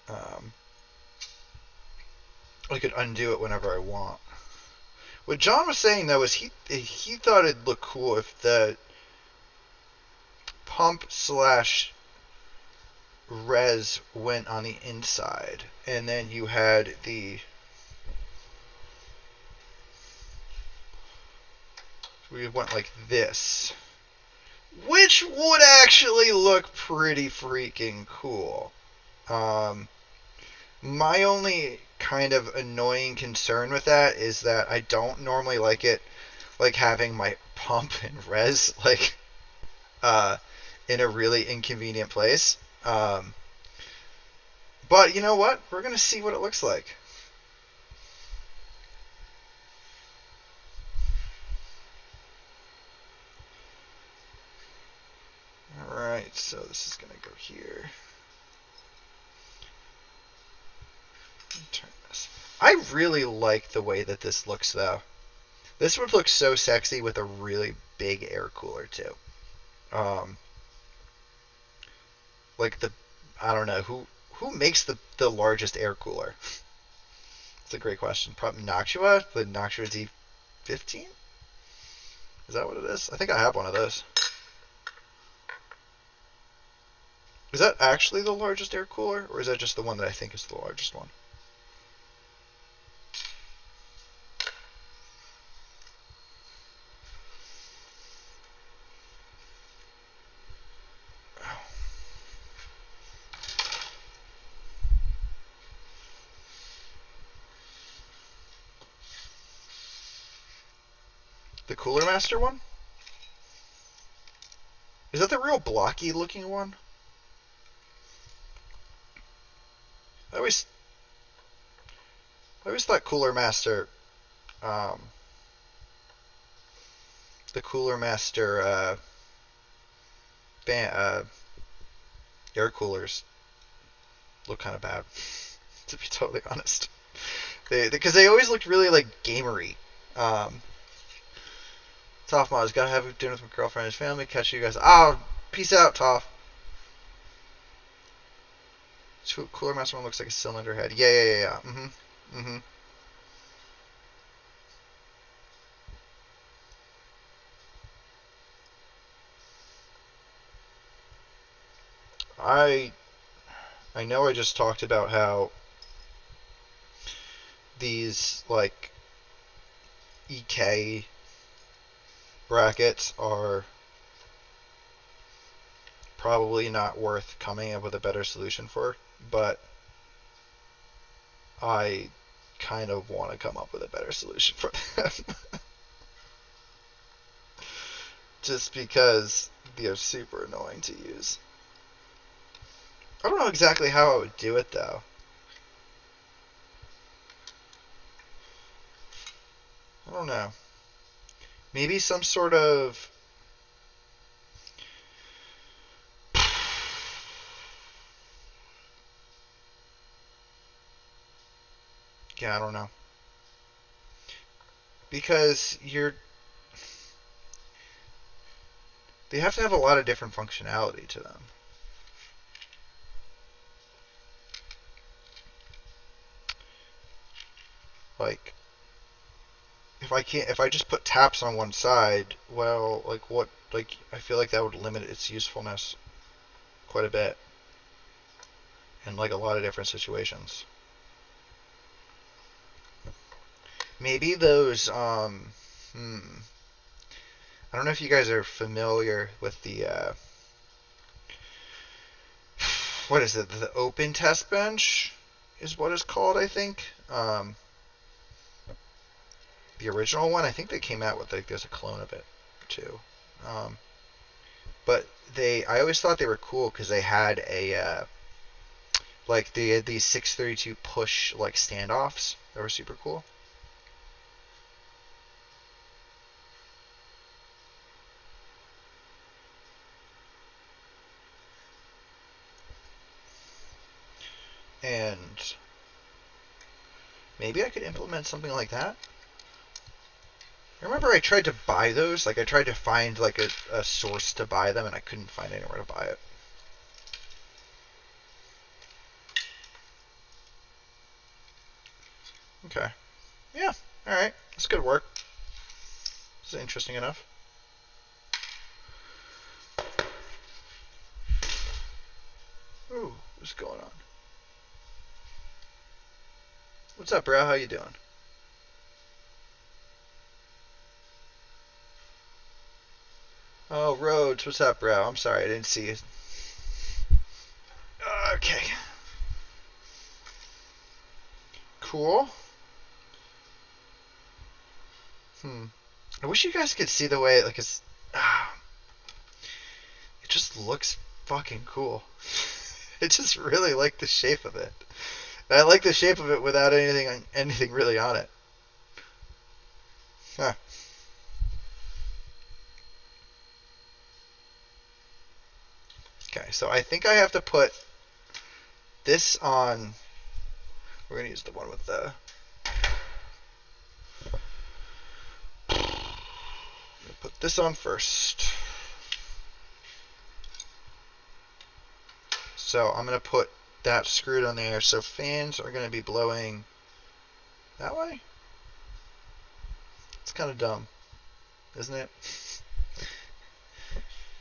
um, I could undo it whenever I want. What John was saying though is he thought it'd look cool if the pump slash res went on the inside, and then you had the we went like this, which would actually look pretty freaking cool. Um, my only kind of annoying concern with that is that I don't normally like it, like having my pump and res like uh, in a really inconvenient place. But you know what? We're gonna see what it looks like. Alright, so this is going to go here. Turn this. I really like the way that this looks, though. This would look so sexy with a really big air cooler, too. Um, like the, I don't know, who makes the largest air cooler? It's a great question. Probably Noctua, the Noctua Z15? Is that what it is? I think I have one of those. Is that actually the largest air cooler, or is that just the one that I think is the largest one? The Cooler Master one? Is that the real blocky looking one? I always I always thought Cooler Master, um, the Cooler Master air coolers look kind of bad, to be totally honest. Because they always looked really like gamery. Um, Toph Mod, gotta have dinner with my girlfriend and his family. Catch you guys. Oh, peace out, Toph. Cooler Master one looks like a cylinder head. Yeah. Mm-hmm. I I know I just talked about how these like EK brackets are probably not worth coming up with a better solution for, but I kind of want to come up with a better solution for them. Just because they're super annoying to use. I don't know exactly how I would do it though. I don't know. Maybe some sort of. Yeah, I don't know. Because they have to have a lot of different functionality to them. Like if I just put taps on one side, well, like what like I feel like that would limit its usefulness quite a bit in like a lot of different situations. Maybe those hmm I don't know if you guys are familiar with the what is it? The open test bench is what it's called, I think. The original one, I think they came out with like there's a clone of it too. Um, but I always thought they were cool because they had they had these 632 push like standoffs that were super cool. And maybe I could implement something like that. I remember I tried to buy those. Like I tried to find like a source to buy them, and I couldn't find anywhere to buy it. Okay. Yeah. All right. That's good work. This is interesting enough. Ooh, what's going on? What's up, bro? How you doing? Oh, Rhodes, what's up, bro? I'm sorry, I didn't see you. Okay. Cool. I wish you guys could see the way like it just looks fucking cool. I just really like the shape of it. I like the shape of it without anything really on it. Huh. Okay, so I think I have to put this on. We're gonna use the one with the. Put this on first. So I'm gonna put that screwed on there. So fans are gonna be blowing that way. It's kind of dumb, isn't it?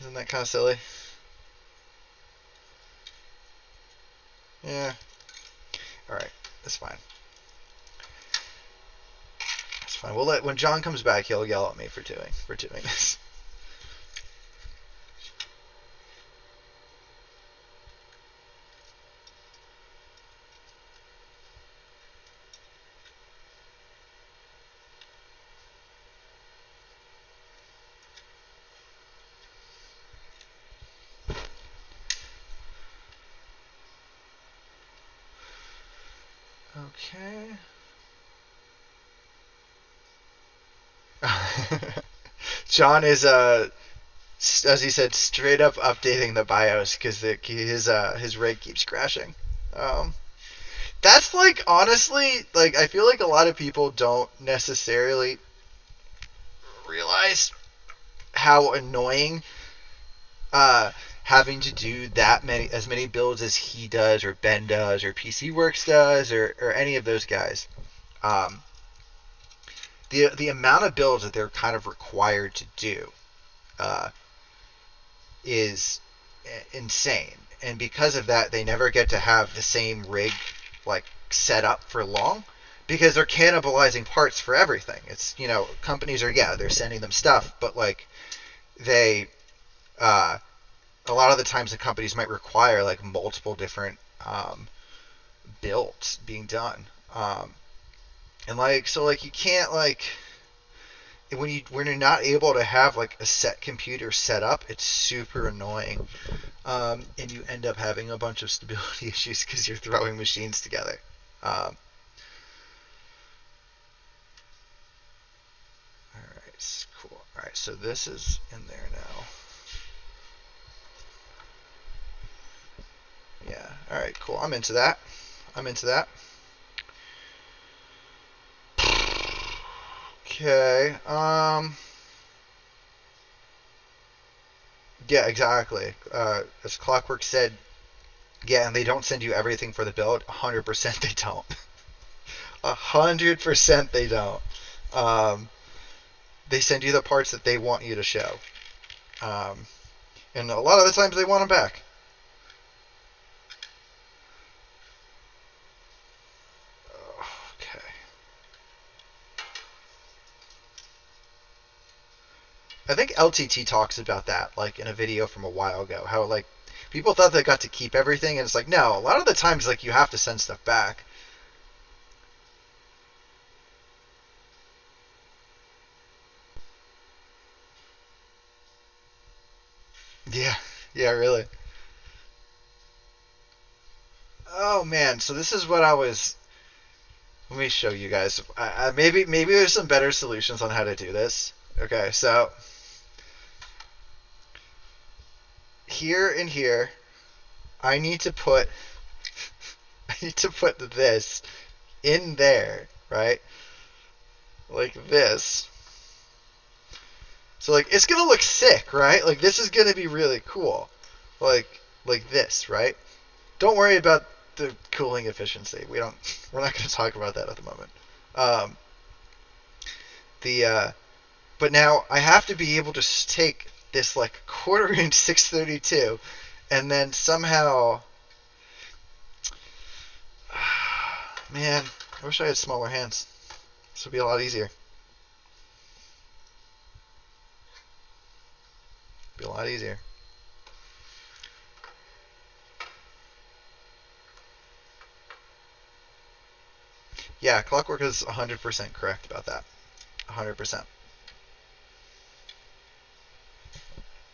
Isn't that kind of silly? Yeah. All right, that's fine. That's fine. We'll let when John comes back, he'll yell at me for doing this. Okay. John is as he said, straight up updating the BIOS because his rig keeps crashing. Um, that's like honestly, like I feel like a lot of people don't necessarily realize how annoying having to do as many builds as he does, or Ben does, or PC Works does, or any of those guys. Um, the amount of builds that they're kind of required to do uh, is insane, and because of that, they never get to have the same rig like set up for long because they're cannibalizing parts for everything. It's companies are they're sending them stuff, but like they uh, a lot of the times the companies might require like multiple different builds being done, and like so like you can't like when you're not able to have like a set computer set up, it's super annoying, and you end up having a bunch of stability issues because you're throwing machines together. Um, all right, cool. All right, so this is in there now. Yeah. All right, cool. I'm into that. I'm into that. Okay. Yeah, exactly. As Clockwork said, yeah, and they don't send you everything for the build. 100% they don't. 100% they don't. Um, they send you the parts that they want you to show. Um, and a lot of the times they want them back. Okay. I think LTT talks about that, like in a video from a while ago, how like people thought they got to keep everything, and it's like no, a lot of the times like you have to send stuff back. Yeah, yeah, really. Oh man, so this is what I was. Let me show you guys. Maybe there's some better solutions on how to do this. Okay, so here and here, I need to put I need to put this in there, right? Like this. So like it's gonna look sick, right? Like this is gonna be really cool. Like this, right? Don't worry about the cooling efficiency. We're not gonna talk about that at the moment. Um, the but now I have to be able to take this like quarter inch 632 and then somehow man, I wish I had smaller hands. This would be a lot easier. Be a lot easier. Yeah, Clockwork is 100% correct about that. 100%.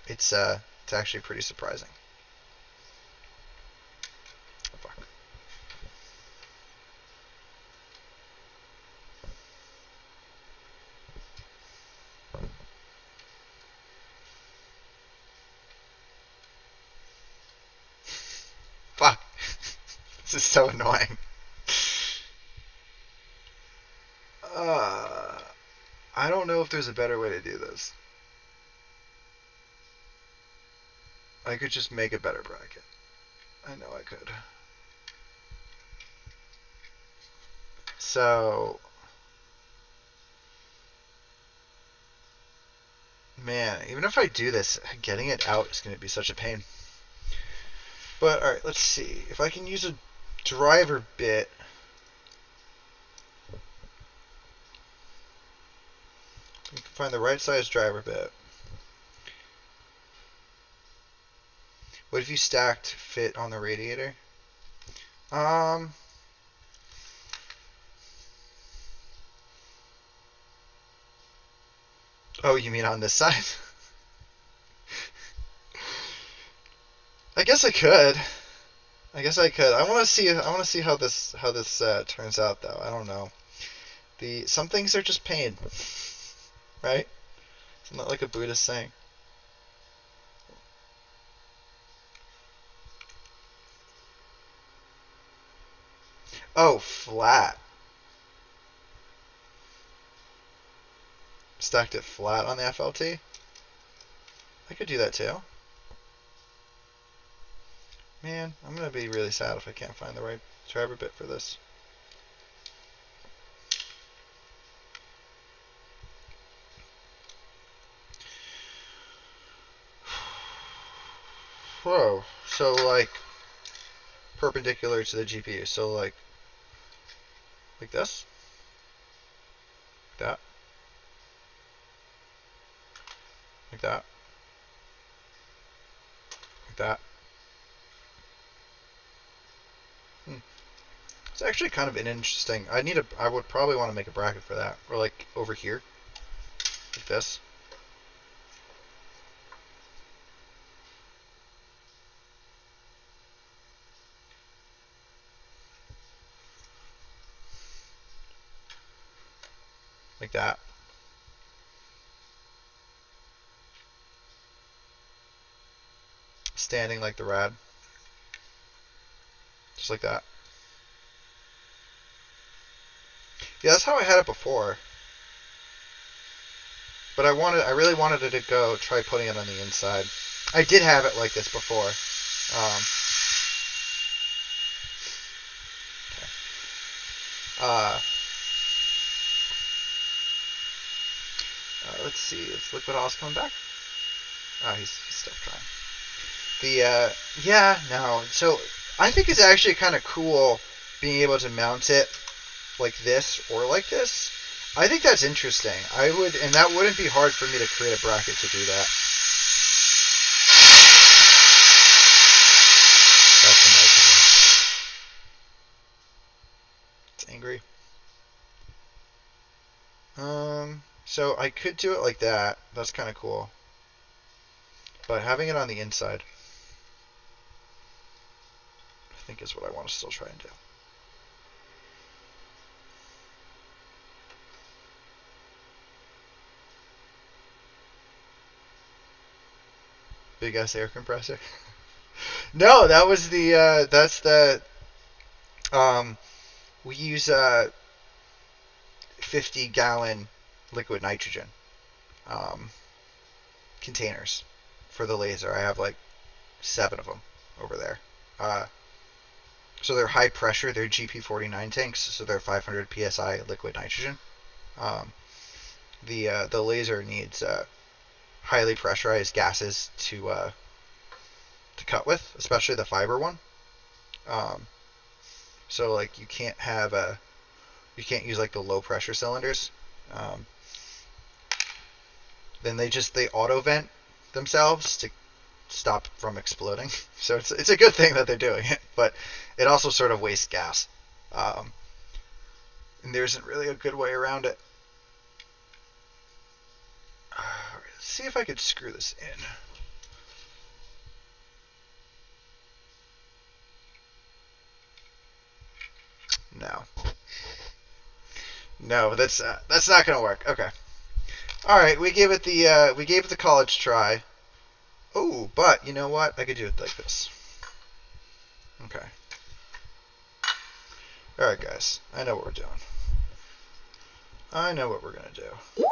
It's actually pretty surprising. Fuck. Fuck. This is so annoying. Uh, I don't know if there's a better way to do this. I could just make a better bracket. I know I could. So, man, even if I do this, getting it out is going to be such a pain. But, alright, let's see. If I can use a driver bit. You can find the right size driver bit. What if you stacked fit on the radiator? Oh, you mean on this side? I guess I could. I guess I could. I want to see. I want to see how this turns out, though. I don't know. Some things are just pain, right? It's not like a Buddhist saying. Oh, flat. Stacked it flat on the FLT. I could do that too. Man, I'm gonna be really sad if I can't find the right driver bit for this. Whoa. So like perpendicular to the GPU. So like this, like that, like that, like that. It's actually kind of an interesting. I would probably want to make a bracket for that, or like over here, like this. Like that. Standing like the rad. Just like that. Yeah, that's how I had it before. But I really wanted it to go, try putting it on the inside. I did have it like this before. Uh, let's see, is LiquidHaus coming back? Oh, he's still trying. Yeah, no. So I think it's actually kind of cool being able to mount it like this or like this. I think that's interesting. I would, and that wouldn't be hard for me to create a bracket to do that. That's the microphone. It's angry. So I could do it like that. That's kind of cool. But having it on the inside, I think is what I want to still try and do. Big ass air compressor. No, that was that's the um we use 50-gallon liquid nitrogen um containers for the laser. I have like 7 of them over there. Uh so they're high pressure, they're GP49 tanks, so they're 500 psi liquid nitrogen. Um the laser needs highly pressurized gases to cut with, especially the fiber one. Um, so like you can't use like the low pressure cylinders. Um, then they auto vent themselves to stop from exploding. So it's a good thing that they're doing it, but it also sort of wastes gas. Um, and there isn't really a good way around it. Let's see if I could screw this in. No, no, that's not gonna work. Okay. All right, we gave it the college try. Oh, but you know what? I could do it like this. Okay. All right, guys. I know what we're doing. I know what we're gonna do.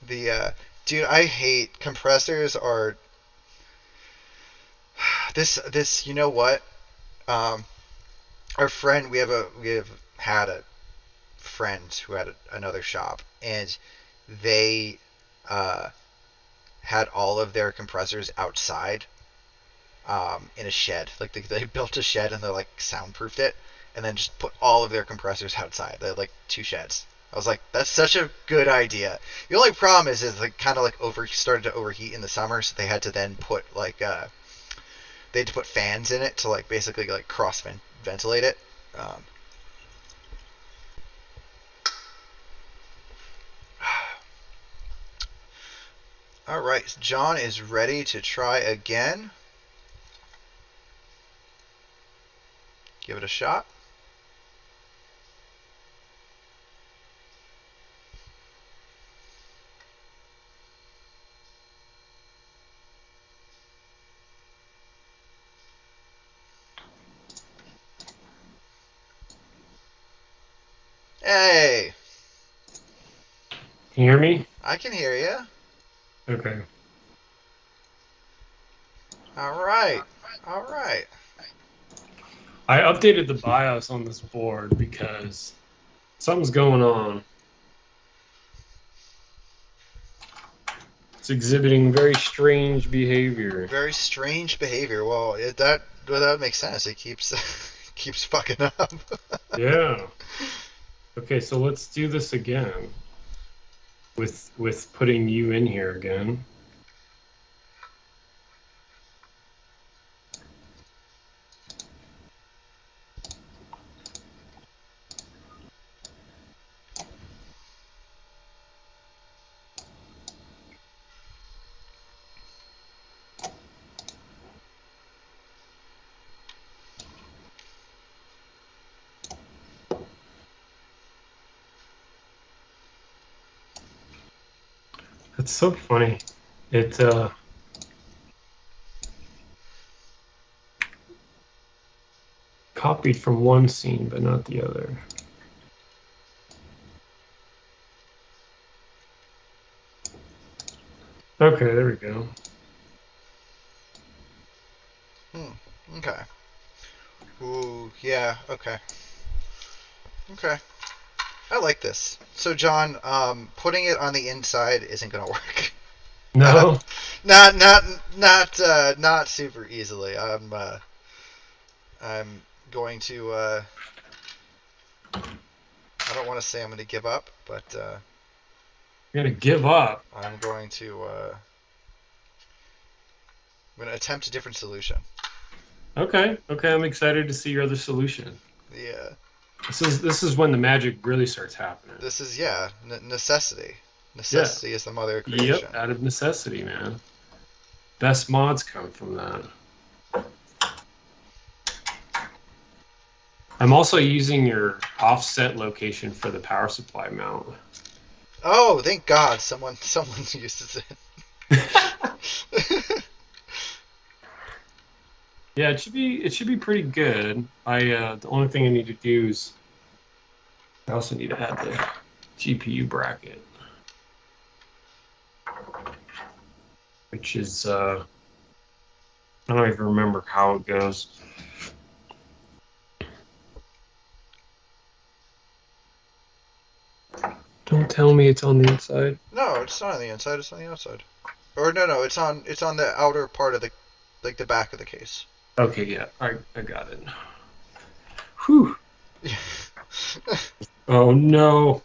The dude, I hate compressors. Are this? You know what? Um, our friend, we have had a friend who had another shop, and they uh had all of their compressors outside in a shed. Like they built a shed and they like soundproofed it, and then just put all of their compressors outside. They had like 2 sheds. I was like, that's such a good idea. The only problem is like kind of like started to overheat in the summer, so they had to then put like they had to put fans in it to like basically like cross ventilate it. Um, all right, John is ready to try again. Give it a shot. Hey, Can you hear me? I can hear you. Okay. All right, all right. I updated the BIOS on this board because something's going on. It's exhibiting very strange behavior. Very strange behavior. Well, that makes sense. It keeps keeps fucking up. Yeah. Okay, so let's do this again with putting you in here again. It's so funny. It copied from one scene but not the other. Okay, there we go. Okay. Ooh, yeah. Okay. Okay. I like this. So, John, putting it on the inside isn't gonna work. Uh, No. not super easily. I'm going to. I don't want to say I'm going to give up, but You're gonna give up. I'm going to. I'm going to attempt a different solution. Okay. Okay. I'm excited to see your other solution. Yeah. This is when the magic really starts happening. This is necessity. Yeah. Necessity is the mother of Yep. creation. Out of necessity, man. Best mods come from that. I'm also using your offset location for the power supply mount. Oh, thank God, someone uses it. Yeah, it should be pretty good. The only thing I need to do is I also need to add the GPU bracket, which is I don't even remember how it goes. Don't tell me it's on the inside. No, it's not on the inside. It's on the outside. Or no, it's on the outer part of the back of the case. Okay, yeah, I got it. Whew. Oh no.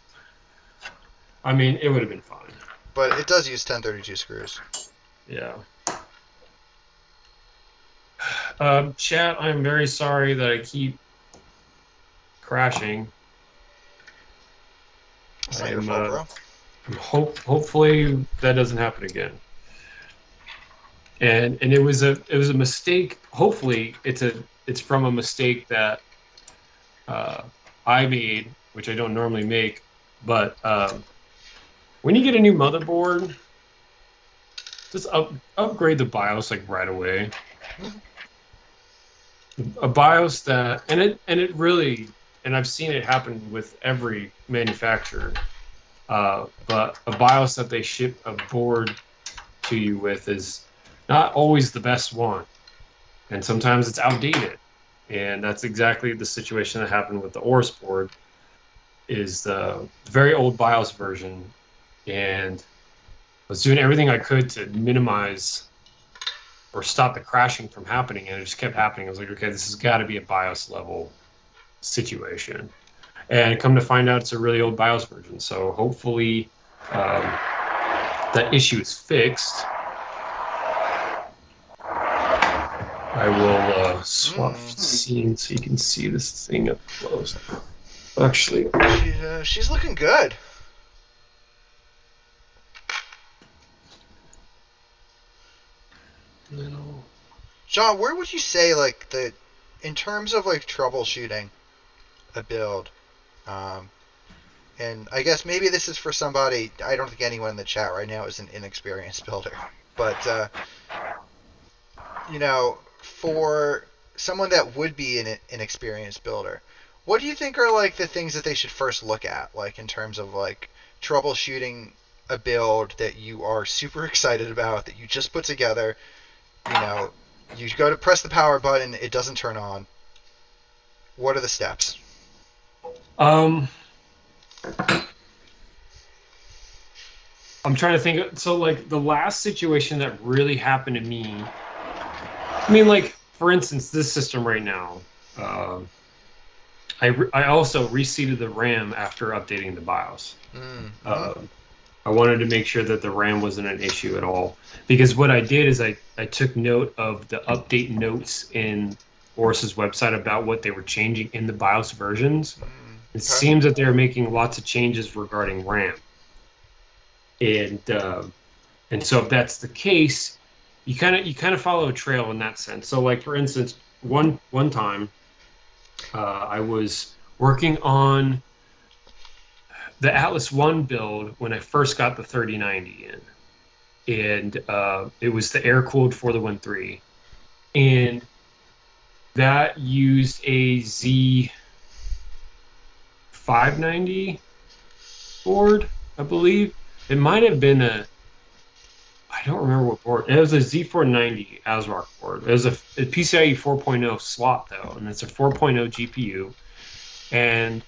I mean, it would have been fine. But it does use 1032 screws. Yeah. Chat, I'm very sorry that I keep crashing. It's not your fault, bro. Hopefully that doesn't happen again. And it was a mistake. Hopefully it's from a mistake that I made, which I don't normally make. But when you get a new motherboard, just upgrade the BIOS like right away. A BIOS that and it really, and I've seen it happen with every manufacturer. But a BIOS that they ship a board to you with is not always the best one, and sometimes it's outdated. And that's exactly the situation that happened with the Oris board. Is the very old BIOS version, and I was doing everything I could to minimize or stop the crashing from happening, and it just kept happening. I was like, okay, this has got to be a BIOS level situation. And come to find out, it's a really old BIOS version. So hopefully that issue is fixed. I will swap scenes so you can see this thing up close. Actually, She's looking good. no. John, where would you say in terms of like troubleshooting a build, and I guess maybe this is for somebody. I don't think anyone in the chat right now is an inexperienced builder, but for someone that would be an experienced builder, what do you think are like the things that they should first look at, like in terms of like troubleshooting a build that you are super excited about, that you just put together? You go to press the power button, it doesn't turn on. What are the steps? I'm trying to think. So, like, the last situation that really happened to me, I mean, like, for instance, this system right now, I also reseated the RAM after updating the BIOS. Mm-hmm. I wanted to make sure that the RAM wasn't an issue at all. Because what I did is I took note of the update notes in Oris's website about what they were changing in the BIOS versions. It seems that they're making lots of changes regarding RAM. And so if that's the case, you kind of follow a trail in that sense. So, like, for instance, one time I was working on the Atlas One build when I first got the 3090 in, and it was the air-cooled 4013, and that used a Z590 board, I believe. It might have been I don't remember what board. It was a Z490 ASRock board. It was a PCIe 4.0 slot, though, and it's a 4.0 GPU. And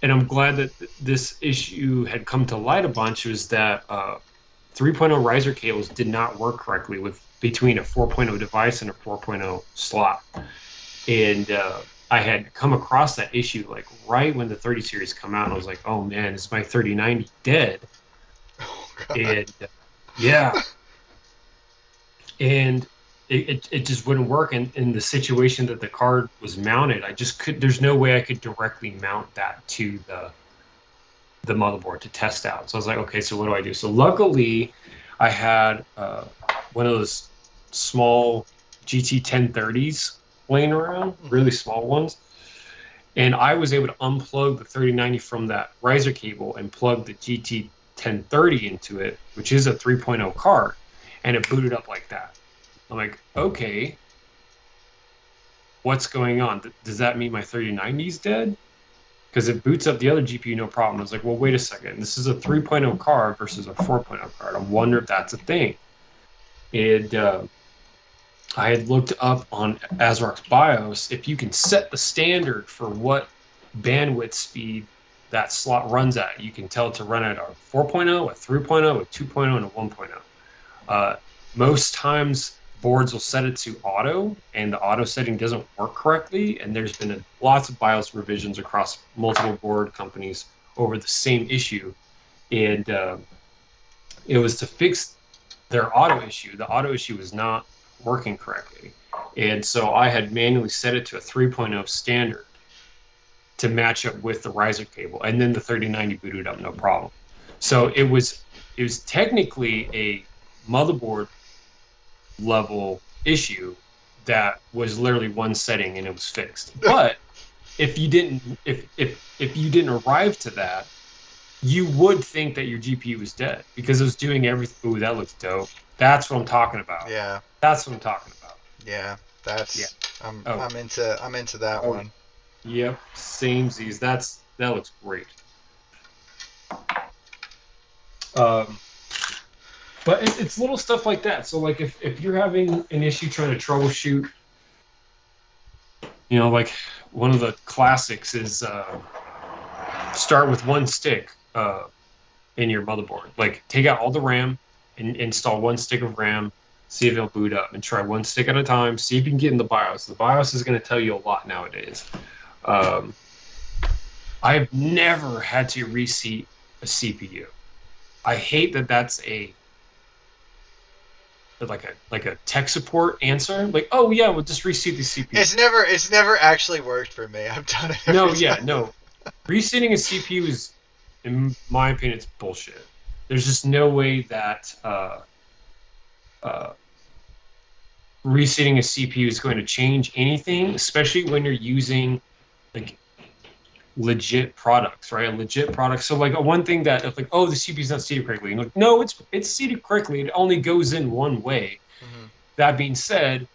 I'm glad that this issue had come to light a bunch, was that 3.0 riser cables did not work correctly with between a 4.0 device and a 4.0 slot. And I had come across that issue like right when the 30 series come out. And I was like, oh man, is my 3090 dead? Oh God. And yeah, and it just wouldn't work. And in the situation that the card was mounted, I just could, there's no way I could directly mount that to the motherboard to test out. So I was like, okay, so what do I do? So luckily I had one of those small GT 1030s laying around, really small ones. And I was able to unplug the 3090 from that riser cable and plug the GT 1030 into it, which is a 3.0 card, and it booted up like that. I'm like, okay, what's going on? Does that mean my 3090 is dead? Because it boots up the other GPU, no problem. I was like, well, wait a second. This is a 3.0 card versus a 4.0 card. I wonder if that's a thing. And I had looked up on ASRock's BIOS, if you can set the standard for what bandwidth speed that slot runs at, you can tell it to run at a 4.0, a 3.0, a 2.0, and a 1.0. Most times boards will set it to auto, and the auto setting doesn't work correctly, and there's been lots of BIOS revisions across multiple board companies over the same issue. And it was to fix their auto issue. The auto issue was not working correctly. And so I had manually set it to a 3.0 standard to match up with the riser cable. And then the 3090 booted up no problem. So it was technically a motherboard level issue that was literally one setting and it was fixed. But if you didn't arrive to that, you would think that your GPU was dead because it was doing everything. Ooh, that looks dope. That's what I'm talking about. Yeah. That's what I'm talking about. Yeah. That's. Yeah. I'm into that one. Yep. Same Z's. That looks great. But it's little stuff like that. So like if you're having an issue trying to troubleshoot, you know, like one of the classics is start with one stick in your motherboard. Like take out all the RAM and install one stick of RAM, see if it'll boot up, and try one stick at a time. See if you can get in the BIOS. The BIOS is going to tell you a lot nowadays. I've never had to reseat a CPU. I hate that that's like a tech support answer. Like, oh yeah, we'll just reseat the CPU. It's never actually worked for me. I've done it. No. Reseating a CPU is, in my opinion, it's bullshit. There's just no way that reseating a CPU is going to change anything, especially when you're using like legit products, right? A legit product. So like one thing that like, oh, the CPU is not seated correctly. And like, no, it's seated correctly. It only goes in one way. Mm-hmm. That being said,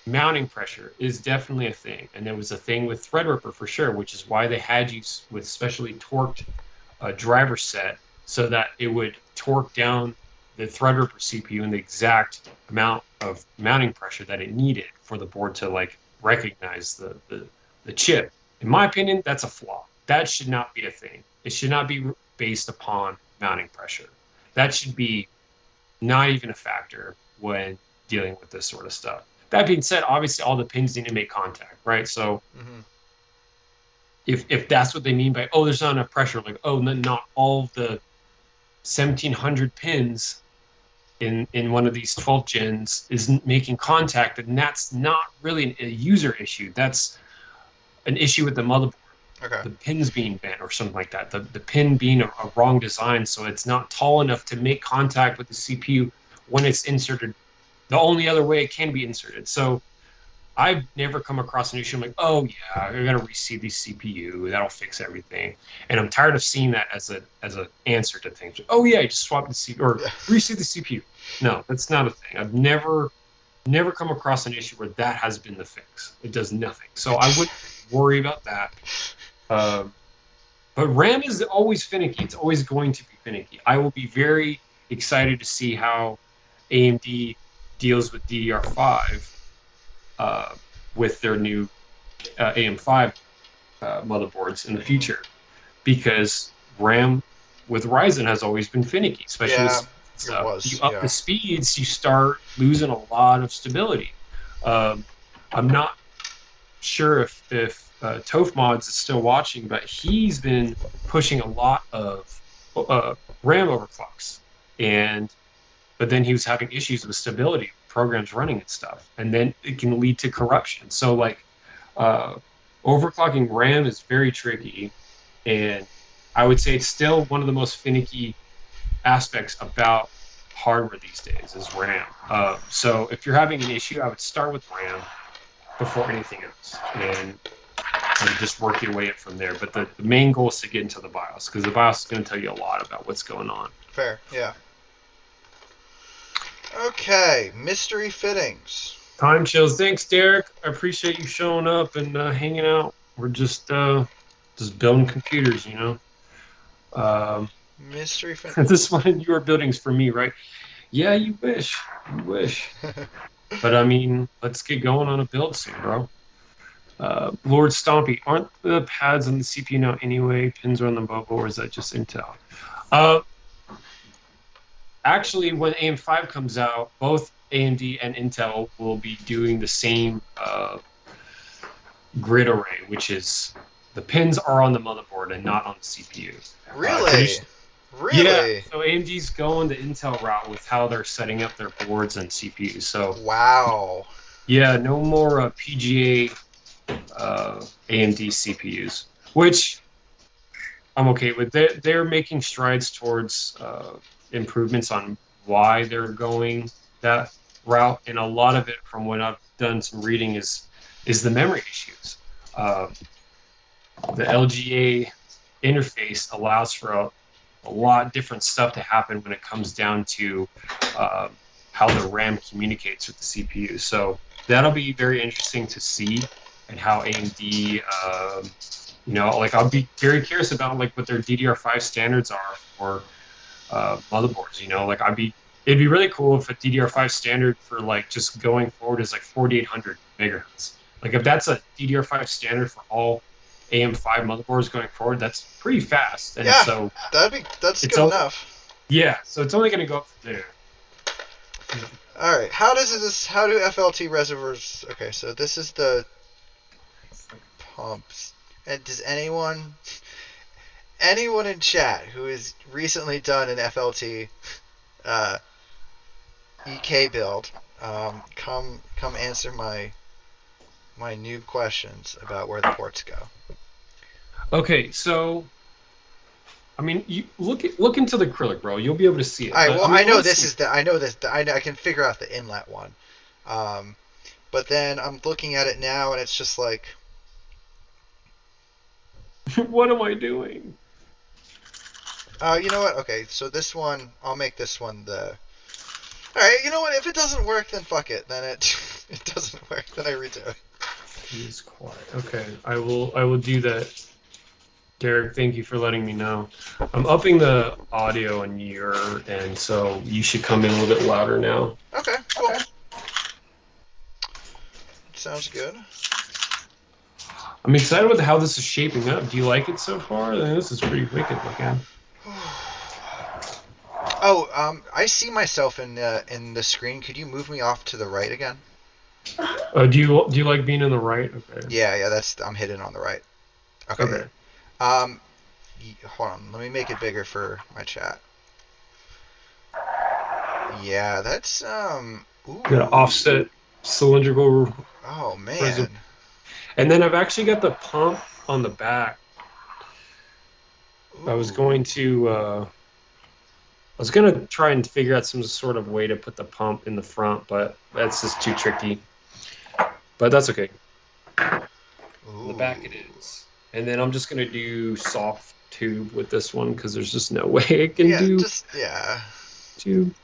mounting pressure is definitely a thing, and there was a thing with Threadripper for sure, which is why they had you with specially torqued driver set so that it would torque down the Threadripper CPU in the exact amount of mounting pressure that it needed for the board to like recognize the chip. In my opinion, that's a flaw. That should not be a thing. It should not be based upon mounting pressure. That should be not even a factor when dealing with this sort of stuff. That being said, obviously all the pins need to make contact, right? So if that's what they mean by, oh, there's not enough pressure, like, oh, not all the 1,700 pins in one of these 12 gens is making contact, and that's not really a user issue. That's an issue with the motherboard. Okay. The pins being bent or something like that. The pin being a wrong design, so it's not tall enough to make contact with the CPU when it's inserted the only other way it can be inserted. So I've never come across an issue. I'm like, oh yeah, I gotta reseat the CPU. That'll fix everything. And I'm tired of seeing that as an answer to things. Oh yeah, just swap the CPU or reseat the CPU. No, that's not a thing. I've never come across an issue where that has been the fix. It does nothing. So I wouldn't worry about that. But RAM is always finicky. It's always going to be finicky. I will be very excited to see how AMD deals with DDR5 with their new AM5 motherboards in the future, because RAM with Ryzen has always been finicky, especially with speeds It up, you was, up the yeah. speeds, you start losing a lot of stability. Um, I'm not sure if Toph Mods is still watching, but he's been pushing a lot of RAM overclocks, and but then he was having issues with stability, programs running and stuff, and then it can lead to corruption. So like uh, overclocking RAM is very tricky, and I would say it's still one of the most finicky aspects about hardware these days is RAM. So if you're having an issue, I would start with RAM before anything else, and just work your way up from there. But the main goal is to get into the BIOS, because the BIOS is going to tell you a lot about what's going on. Fair, yeah. Okay, mystery fittings. Time chills. Thanks, Derek. I appreciate you showing up and hanging out. We're just building computers, you know. Mystery fittings. This one, your building's for me, right? Yeah, you wish. You wish. But I mean, let's get going on a build soon, bro. Lord Stompy, aren't the pads on the CPU now anyway? Pins are on the bubble, or is that just Intel? Actually, when AM5 comes out, both AMD and Intel will be doing the same grid array, which is the pins are on the motherboard and not on the CPU. Really? Yeah, Really? so AMD's going the Intel route with how they're setting up their boards and CPUs. So Wow. yeah, no more PGA AMD CPUs, which I'm okay with. They're making strides towards improvements on why they're going that route, and a lot of it, from what I've done some reading, is the memory issues. The LGA interface allows for a lot different stuff to happen when it comes down to how the RAM communicates with the CPU. So that'll be very interesting to see, and how AMD, like I'll be very curious about like what their DDR5 standards are for motherboards. It'd be really cool if a DDR5 standard for like just going forward is like 4800 megahertz. Like if that's a DDR5 standard for all AM5 motherboards going forward, that's pretty fast. And yeah, so that's good enough. Yeah, so it's only going to go up from there. All right, how do FLT reservoirs? Okay, so this is the pumps. And does anyone in chat who has recently done an FLT EK build come answer my noob questions about where the ports go? Okay, so I mean, you look into the acrylic, bro. You'll be able to see it. All right. Well, I know this is the. I know this. I can figure out the inlet one, but then I'm looking at it now, and it's just like, what am I doing? You know what? Okay, so this one, I'll make this one the. All right. You know what? If it doesn't work, then fuck it. Then it doesn't work. Then I redo it. He's quiet. Okay, I will do that. Derek, thank you for letting me know. I'm upping the audio on your end, so you should come in a little bit louder now. Okay, cool. Sounds good. I'm excited with how this is shaping up. Do you like it so far? I think this is pretty wicked looking. Oh, I see myself in the screen. Could you move me off to the right again? Do you like being in the right? Okay. Yeah. I'm hidden on the right. Okay. Hold on. Let me make it bigger for my chat. Yeah, that's Ooh. Got an offset cylindrical. Oh man. And then I've actually got the pump on the back. Ooh. I was going to try and figure out some sort of way to put the pump in the front, but that's just too tricky. But that's okay. Ooh. On the back it is. And then I'm just gonna do soft tube with this one because there's just no way it can do. Tube.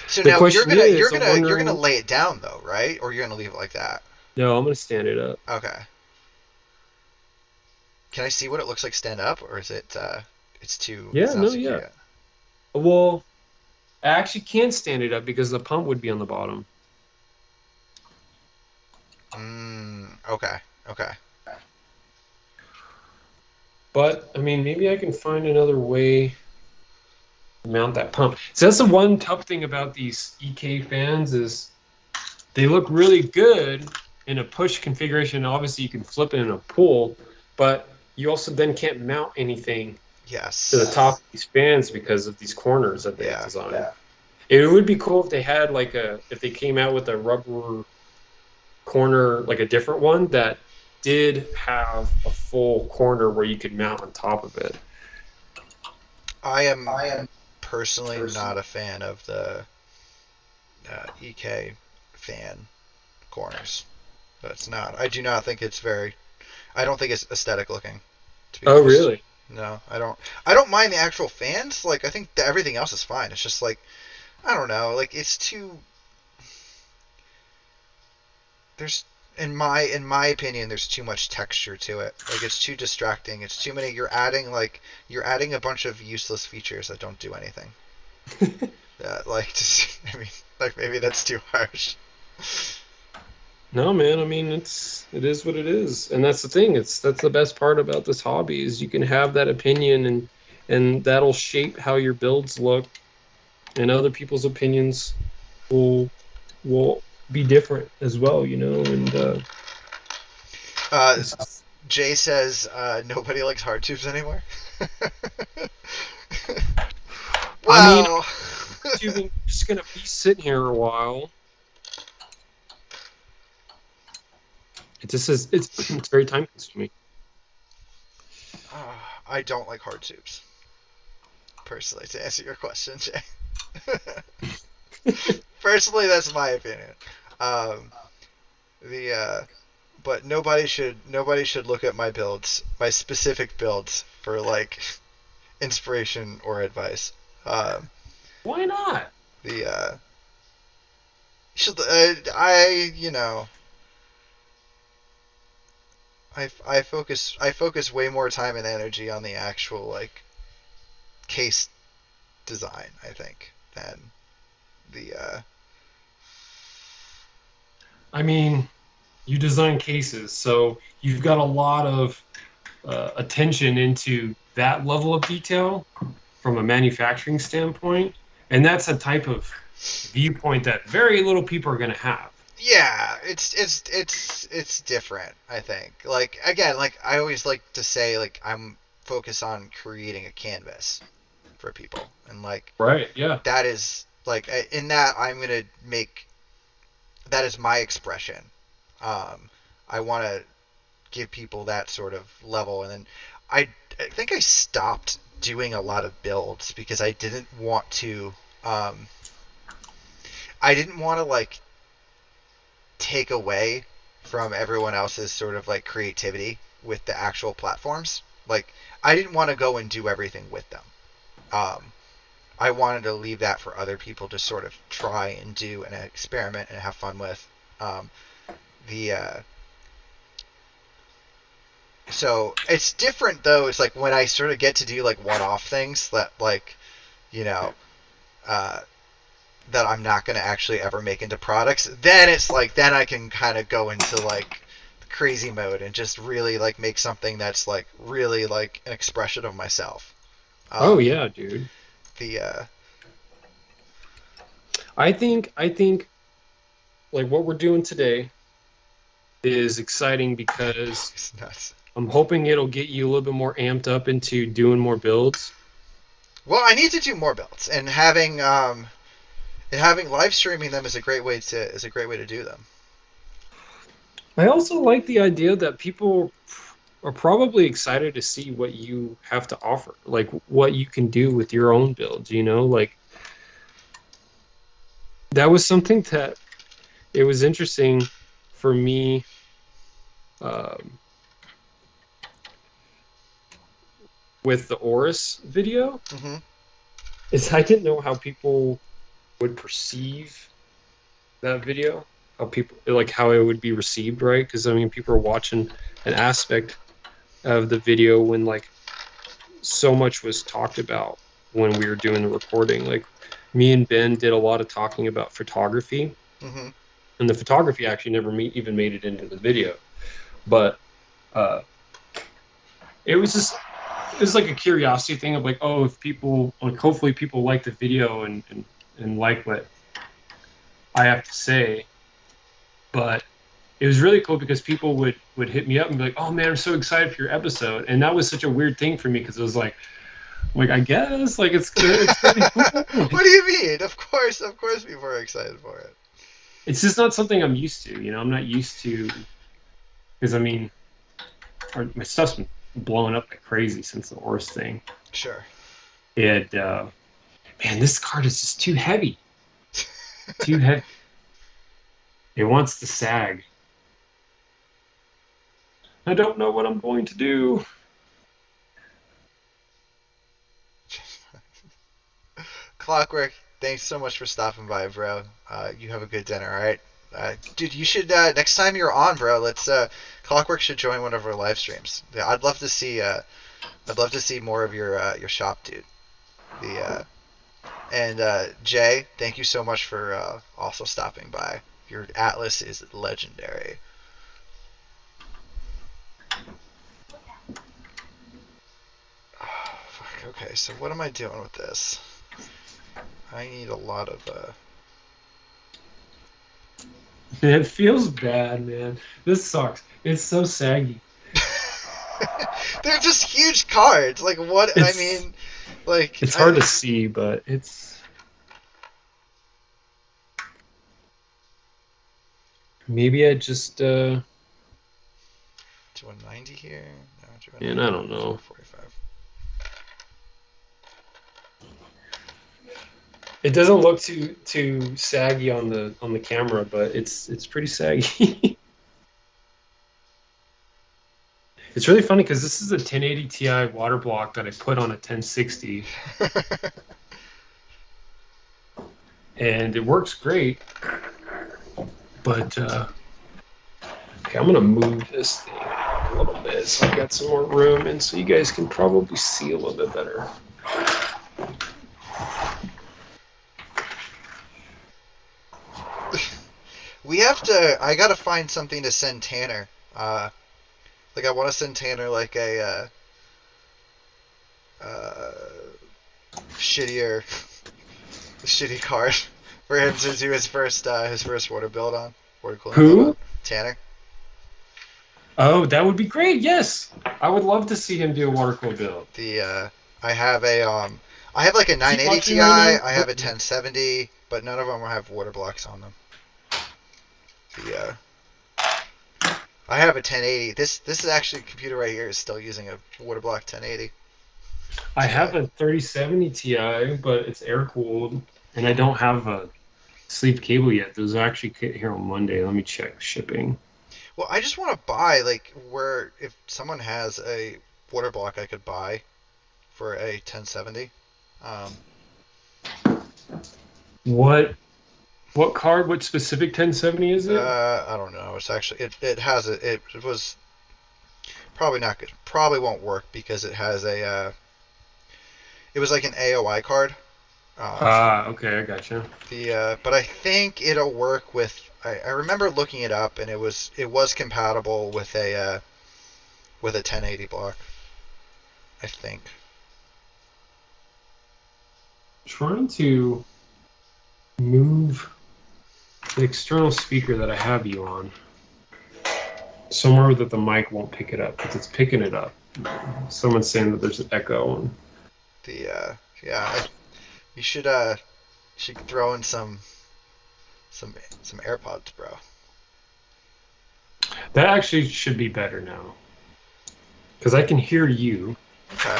So now you're gonna lay it down though, right? Or you're gonna leave it like that? No, I'm gonna stand it up. Okay. Can I see what it looks like stand up, or is it it's too? Yeah, no, yeah. Yet? Well, I actually can't stand it up because the pump would be on the bottom. Okay. But I mean, maybe I can find another way mount that pump. So that's the one tough thing about these EK fans is they look really good in a push configuration. Obviously, you can flip it in a pull, but you also then can't mount anything to the top Yes. of these fans because of these corners that they Yeah. designed. Yeah. It would be cool if they had if they came out with a rubber corner, like a different one that did have a full corner where you could mount on top of it. I am I am personally personally. not a fan of the EK fan corners. That's not. I do not think it's very. I don't think it's aesthetic looking. To be Oh, honest. really? No, I don't. I don't mind the actual fans. Like I think that everything else is fine. It's just like I don't know. Like it's too. There's in my opinion, there's too much texture to it. Like it's too distracting. It's too many. You're adding a bunch of useless features that don't do anything. Like just I mean like maybe that's too harsh. No, man. I mean, it is what it is, and that's the thing. That's the best part about this hobby is you can have that opinion, and that'll shape how your builds look, and other people's opinions will will be different as well, you know. And Uh, it's, Jay says nobody likes hard tubes anymore. I mean, Well, I'm just gonna be sitting here a while. It just is it's very time consuming. I don't like hard tubes personally. To answer your question, Jay. Personally, that's my opinion. Um, the but nobody should look at my builds, my specific builds for like inspiration or advice. Um, Why not? the should I I focus way more time and energy on the actual like case design, I think, than the I mean, you design cases, so you've got a lot of attention into that level of detail from a manufacturing standpoint, and that's a type of viewpoint that very little people are going to have. yeah, it's different, I think. Like again, like I always like to say like I'm focused on creating a canvas for people and like Right? Yeah. that is like in that I'm going to make that is my expression. Um I want to give people that sort of level and then I I think I stopped doing a lot of builds because um I didn't want to like take away from everyone else's sort of like creativity with the actual platforms. Like I didn't want to go and do everything with them. Um, I wanted to leave that for other people to sort of try and do and experiment and have fun with. Um, the So it's different though. It's like when I sort of get to do like one-off things that like you know uh, that I'm not going to actually ever make into products, then it's like then I can kind of go into like crazy mode and just really like make something that's like really like an expression of myself. Oh Um, yeah, dude. the I think like what we're doing today is exciting because It's nuts. I'm hoping it'll get you a little bit more amped up into doing more builds. Well, I need to do more builds, and having live streaming them is a great way to do them. I also like the idea that people are probably excited to see what you have to offer, like what you can do with your own builds, you know? Like that was something that it was interesting for me um, with the Oris video Hmm. is I didn't know how people would perceive that video, how people like how it would be received, right? Because I mean, people are watching an aspect of the video when like so much was talked about when we were doing the recording. Like me and Ben did a lot of talking about photography, Hmm. and the photography actually never even made it into the video. But uh, it was just it's like a curiosity thing of like, oh, if people like, hopefully people like the video and like what I have to say. But it was really cool because people would hit me up and be like, "Oh man, I'm so excited for your episode," and that was such a weird thing for me because it was like I guess like it's really cool. What do you mean? Of course, people are excited for it. It's just not something I'm used to. You know, I'm not used to because I mean, my stuff's been blowing up like crazy since the horse thing. Sure. And man, this card is just too heavy. Too heavy. It wants to sag. I don't know what I'm going to do. Clockwork, thanks so much for stopping by, bro. You have a good dinner, all right? Dude, you should next time you're on, bro. Let's Clockwork should join one of our live streams. Yeah, I'd love to see more of your shop, dude. The and Jay, thank you so much for also stopping by. Your Atlas is legendary. Oh, fuck. Okay, so what am I doing with this? I need a lot of It feels bad, man. This sucks. It's so saggy. They're just huge cards. Like what? I mean, like it's hard to see, but it's maybe I just do a 90 here. No, man, I don't know. 45. It doesn't look too saggy on the camera, but it's pretty saggy. It's really funny because this is a 1080 Ti water block that I put on a 1060, and it works great. But okay, I'm gonna move this thing a little bit so I got some more room, and so you guys can probably see a little bit better. We have to. I gotta find something to send Tanner. Like I want to send Tanner like a shittier, shitty card for him to do his first water build on. Water cooling build on. Who? Tanner. Oh, that would be great. Yes, I would love to see him do a water cool build. I have I have like a 980 Ti. Right I have a 1070, but none of them have water blocks on them. I have a 1080. This is actually computer right here is still using a water block 1080. I have a 3070 Ti, but it's air cooled, and I don't have a sleeve cable yet. Those are actually here on Monday. Let me check shipping. Well, I just want to buy like where if someone has a water block I could buy for a 1070. What card? What specific 1070 is it? I don't know. It's actually it has it was probably not good. Probably won't work because it has a it was like an AOI card. Okay, I gotcha. But I think it'll work with. I remember looking it up and it was compatible with a 1080 block. I think. Trying to move the external speaker that I have you on somewhere that the mic won't pick it up because it's picking it up. Someone's saying that there's an echo. You should throw in some AirPods, bro. That actually should be better now because I can hear you. Okay.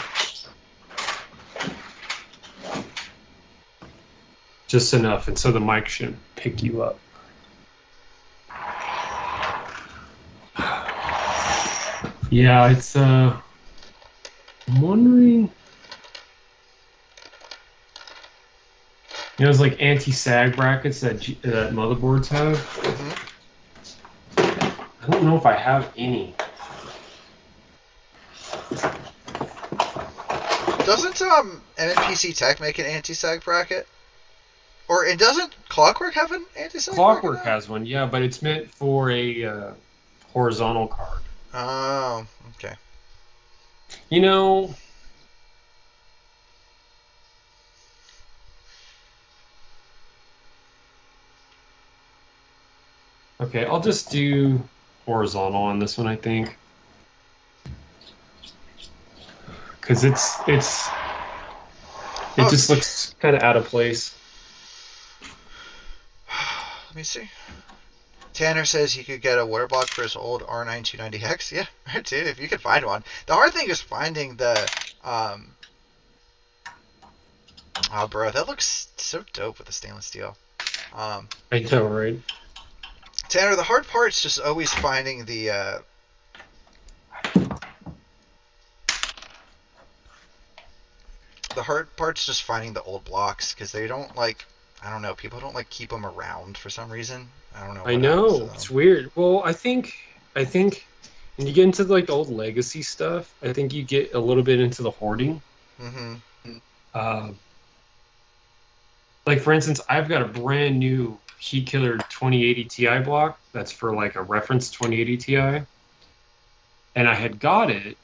Just enough, and so the mic shouldn't pick you up. Yeah, it's I'm wondering. You know, it's like anti-sag brackets that that motherboards have. Mm-hmm. I don't know if I have any. Doesn't NPC Tech make an anti-sag bracket? Or it doesn't Clockwork have an anti-sag bracket? Clockwork has one, yeah, but it's meant for a horizontal card. Oh, okay. You know, Okay, I'll just do horizontal on this one, I think, because it Oh, just looks kind of out of place. let me see. Tanner says he could get a water block for his old R9 290X. Yeah, right, dude. If you could find one. The hard thing is finding the. Oh, bro, that looks so dope with the stainless steel. Um, I know, right? Tanner, the hard part's just always finding the. The hard part's just finding the old blocks because they don't like. I don't know. People don't like keep them around for some reason. I don't know I what happens to know. them. It's weird. Well, I think when you get into like the old legacy stuff, I think you get a little bit into the hoarding. Mm-hmm. Uh, like for instance, I've got a brand new Heat Killer 2080 Ti block that's for like a reference 2080 Ti, and I had got it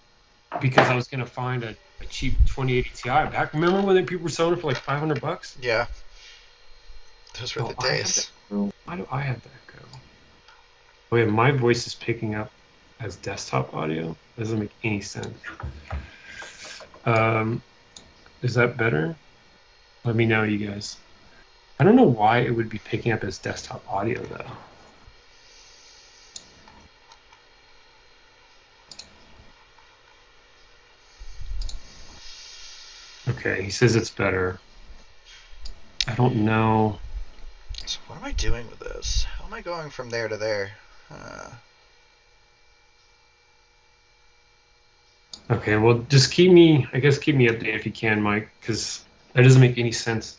because I was gonna find a cheap 2080 Ti back. Remember when people were selling it for like $500? Yeah, those were the Oh, I had that. days. Go. Why do I have that go? Wait, my voice is picking up as desktop audio. Doesn't make any sense. Um, is that better? Let me know, you guys. I don't know why it would be picking up as desktop audio though. Okay, he says it's better. I don't know. So what am I doing with this? How am I going from there to there? Okay, well, just keep me, I guess, keep me updated if you can, Mike, because that doesn't make any sense.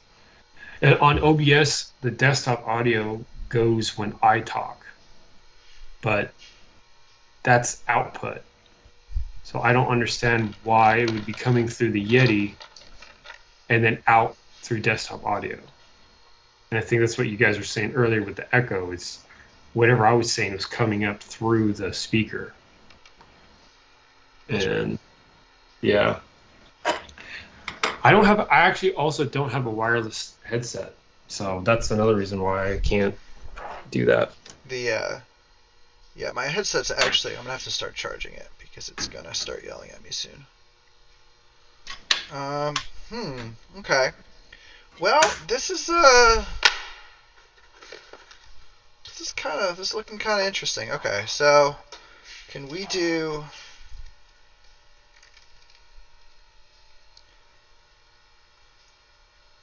On OBS, the desktop audio goes when I talk, but that's output. So I don't understand why it would be coming through the Yeti and then out through desktop audio. And I think that's what you guys were saying earlier with the echo. Is whatever I was saying was coming up through the speaker. That's weird. And yeah, I actually also don't have a wireless headset. So that's another reason why I can't do that. The yeah, my headset's actually. I'm gonna have to start charging it because it's gonna start yelling at me soon. Um. Okay. Well, this is looking kind of interesting. Okay, so can we do?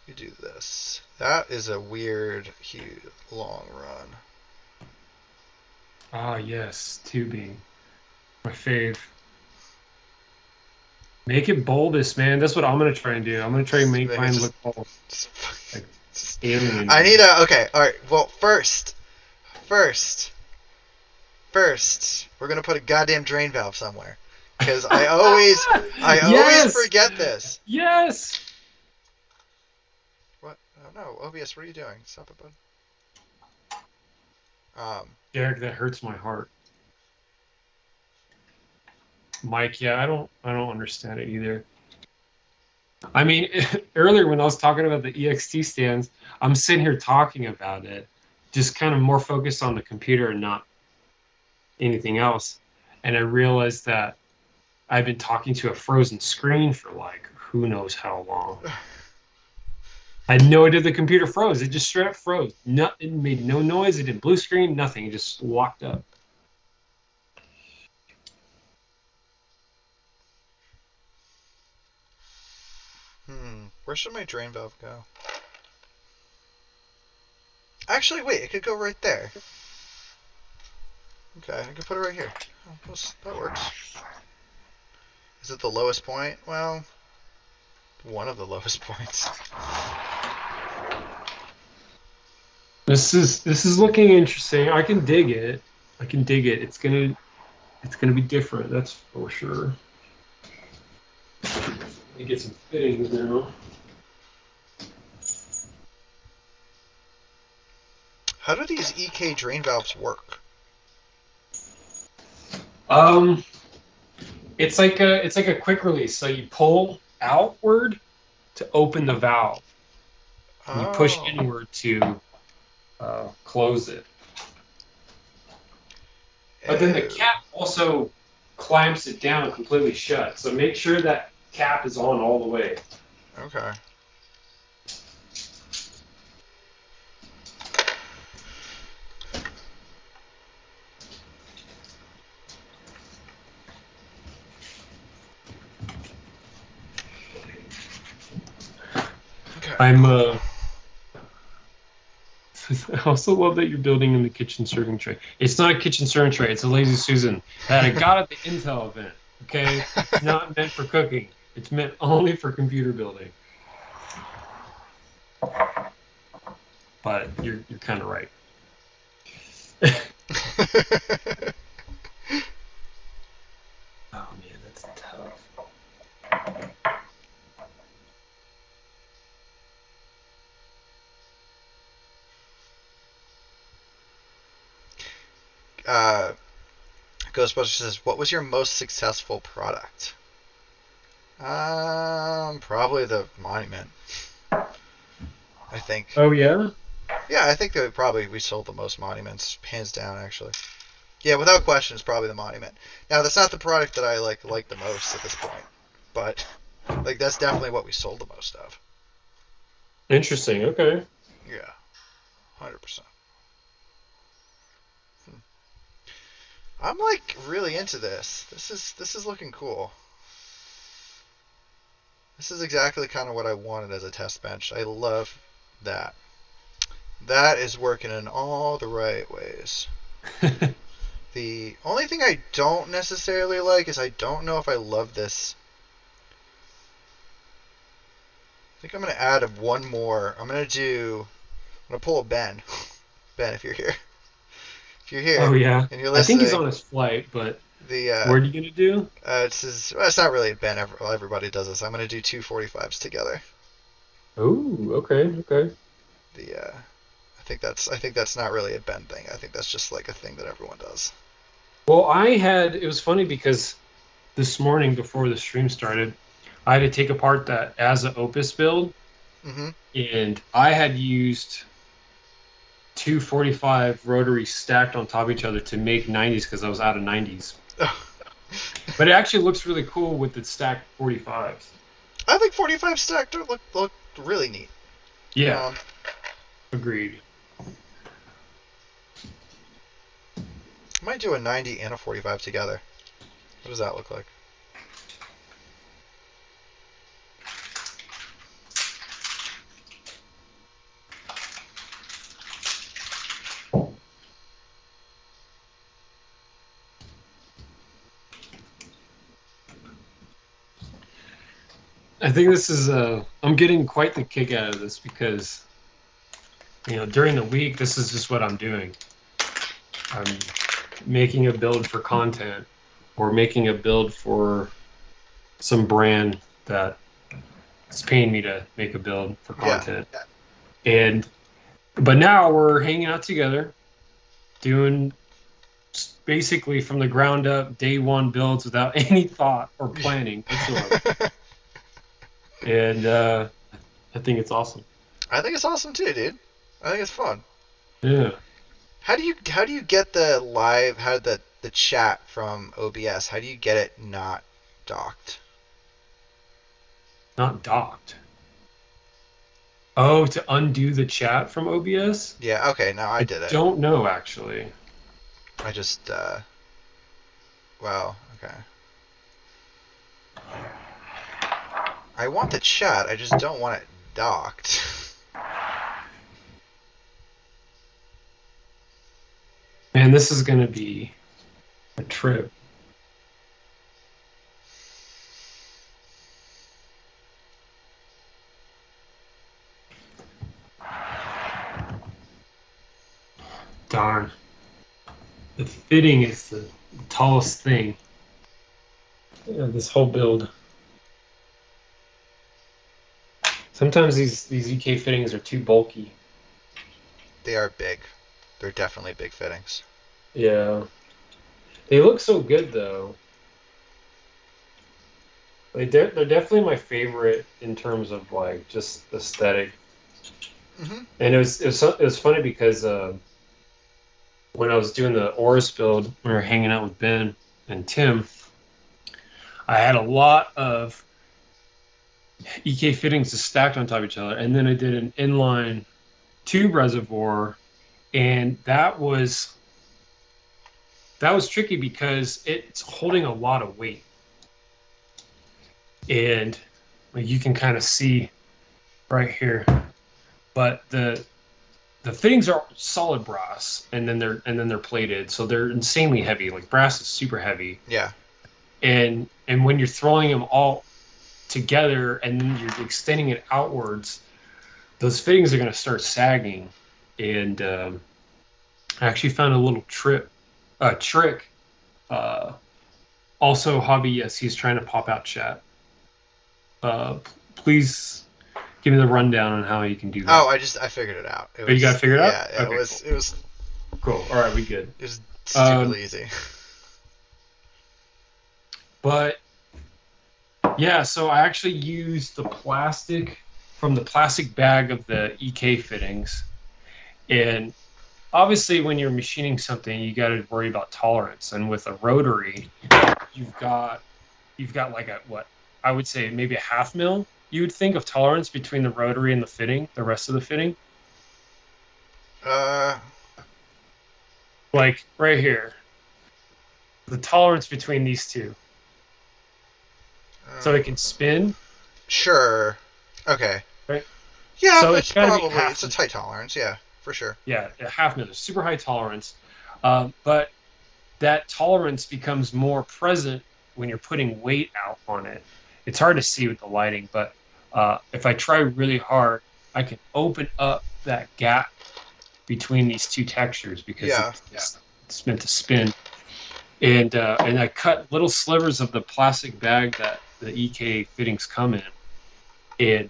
You do this. That is a weird, huge, long run. Ah, yes, tubing. My fave. Make it bulbous, man. That's what I'm gonna try and do. I'm gonna try and make Maybe mine just, look all just, like just alien. I need a. Okay, all right. Well, first, first, we're gonna put a goddamn drain valve somewhere because I always Yes, forget this. yes. What? Oh no, OBS, what are you doing? Stop it, bud. Um, Derek, that hurts my heart. Mike, yeah, I don't understand it either. I mean, earlier when I was talking about the EXT stands, I'm sitting here talking about it, just kind of more focused on the computer and not anything else. And I realized that I've been talking to a frozen screen for like who knows how long. I had no idea the computer froze. It just straight up froze. No, it made no noise. It did blue screen, nothing. It just locked up. where should my drain valve go? Actually, wait, it could go right there. Okay, I could put it right here. Oh, that works. Is it the lowest point? Well, one of the lowest points. This is looking interesting. I can dig it. I can dig it. It's gonna be different. That's for sure. Let me get some fittings now. How do these EK drain valves work? Um, it's like a quick release. So you pull outward to open the valve, and you push Oh, inward to close it. but then the Oh, cap also clamps it down completely shut. So make sure that cap is on all the way. okay. Okay, I'm cool. I also love that you're building in the kitchen serving tray. It's not a kitchen serving tray. It's a Lazy Susan that I got at the Intel event. Okay, it's not meant for cooking. It's meant only for computer building. But you're kind of right. Oh man, that's tough. uh, Ghostbusters says, "What was your most successful product?" Probably the Monument. I think. Oh yeah. Yeah, I think that probably we sold the most Monuments, hands down, actually. Yeah, without question, it's probably the Monument. Now, that's not the product that I like the most at this point, but like that's definitely what we sold the most of. Interesting. Okay. Yeah, 100%. I'm like really into this. This is looking cool. This is exactly kind of what I wanted as a test bench. I love that. That is working in all the right ways. The only thing I don't necessarily like is I don't know if I love this. I think I'm gonna add one more. I'm gonna pull a Ben. Ben, if you're here, if you're Oh here yeah. and you're I think he's listening, on his flight, but the what are you gonna do? it's not really a Ben. Everybody does this. I'm gonna do two 45s together. Oh, okay, okay. The I think that's not really a Ben thing. I think that's just like a thing that everyone does. Well, it was funny because this morning before the stream started, I had to take apart that as a Opus build, Mm-hmm. and I had used 245 rotaries stacked on top of each other to make 90s because I was out of 90s. But it actually looks really cool with the stacked 45s. I think 45 stacked look really neat. Yeah, Um, agreed. I might do a 90 and a 45 together. What does that look like? I think this is I'm getting quite the kick out of this because during the week this is just what I'm doing. I'm making a build for content or making a build for some brand that is paying me to make a build for Yeah. content. And but now we're hanging out together, doing basically from the ground up day one builds without any thought or planning whatsoever. And I think it's awesome. I think it's awesome too, dude. I think it's fun. Yeah. How do you get the chat from OBS? How do you get it not docked? Not docked. Oh, to undo the chat from OBS? Yeah, okay, now I I did it. don't know actually. I just well, okay. I want the chat, I just don't want it docked. Man, this is gonna be a trip. Darn. The fitting is the tallest thing. Yeah, this whole build. Sometimes these EK fittings are too bulky. They are big. They're definitely big fittings. Yeah. They look so good though. They're definitely my favorite in terms of like just aesthetic. Mm-hmm. And it was funny because when I was doing the Oris build, we were hanging out with Ben and Tim. I had a lot of EK fittings just stacked on top of each other, and then I did an inline tube reservoir, and that was tricky because it's holding a lot of weight, and like, you can kind of see right here, but the fittings are solid brass, and then they're plated, so they're insanely heavy. Like brass is super heavy, Yeah. and when you're throwing them all together and then you're extending it outwards, those fittings are going to start sagging. And I actually found a little trick. Uh, Also, Hobby, yes, he's trying to pop out chat. Please give me the rundown on how you can do that. Oh, I figured it out. Oh, you got to figure it out? Yeah, Okay, it was cool. All right, we good. it was Um, stupidly easy. but yeah, so I actually used the plastic from the plastic bag of the EK fittings. And obviously, when you're machining something, you got to worry about tolerance. And with a rotary, you've got like a what I would say maybe a half mil. You would think of tolerance between the rotary and the fitting, the rest of the fitting. Uh, Like right here, the tolerance between these two, so it can spin. sure. Okay. Right. Yeah, So it's it's got to be probably half. it's a tight tolerance. Yeah, for sure. Yeah, a half mil. Super high tolerance, but that tolerance becomes more present when you're putting weight out on it. It's hard to see with the lighting, but if I try really hard, I can open up that gap between these two textures because Yeah. it's meant to spin. And I cut little slivers of the plastic bag that the EK fittings come in, and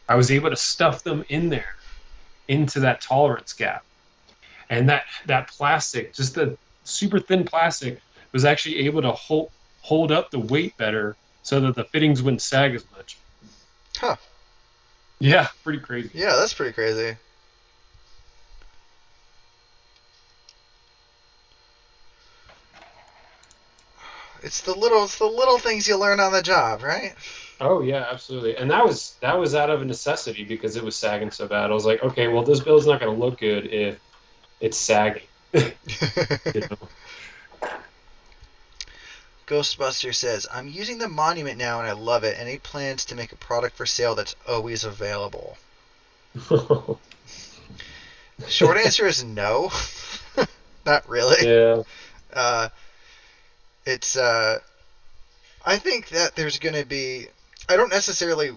I was able to stuff them in there into that tolerance gap. And that plastic, just the super thin plastic, was actually able to hold up the weight better so that the fittings wouldn't sag as much. Huh. Yeah, pretty crazy. Yeah, that's pretty crazy. It's the little things you learn on the job, right? Oh yeah, absolutely. And that was out of a necessity because it was sagging so bad. I was like, okay, well this build's not going to look good if it's sagging. You know? Ghostbuster says, "I'm using the Monument now and I love it. Any plans to make a product for sale that's always available?" Short answer is no. Not really. Yeah. Uh, it's I think that there's going to be. I don't necessarily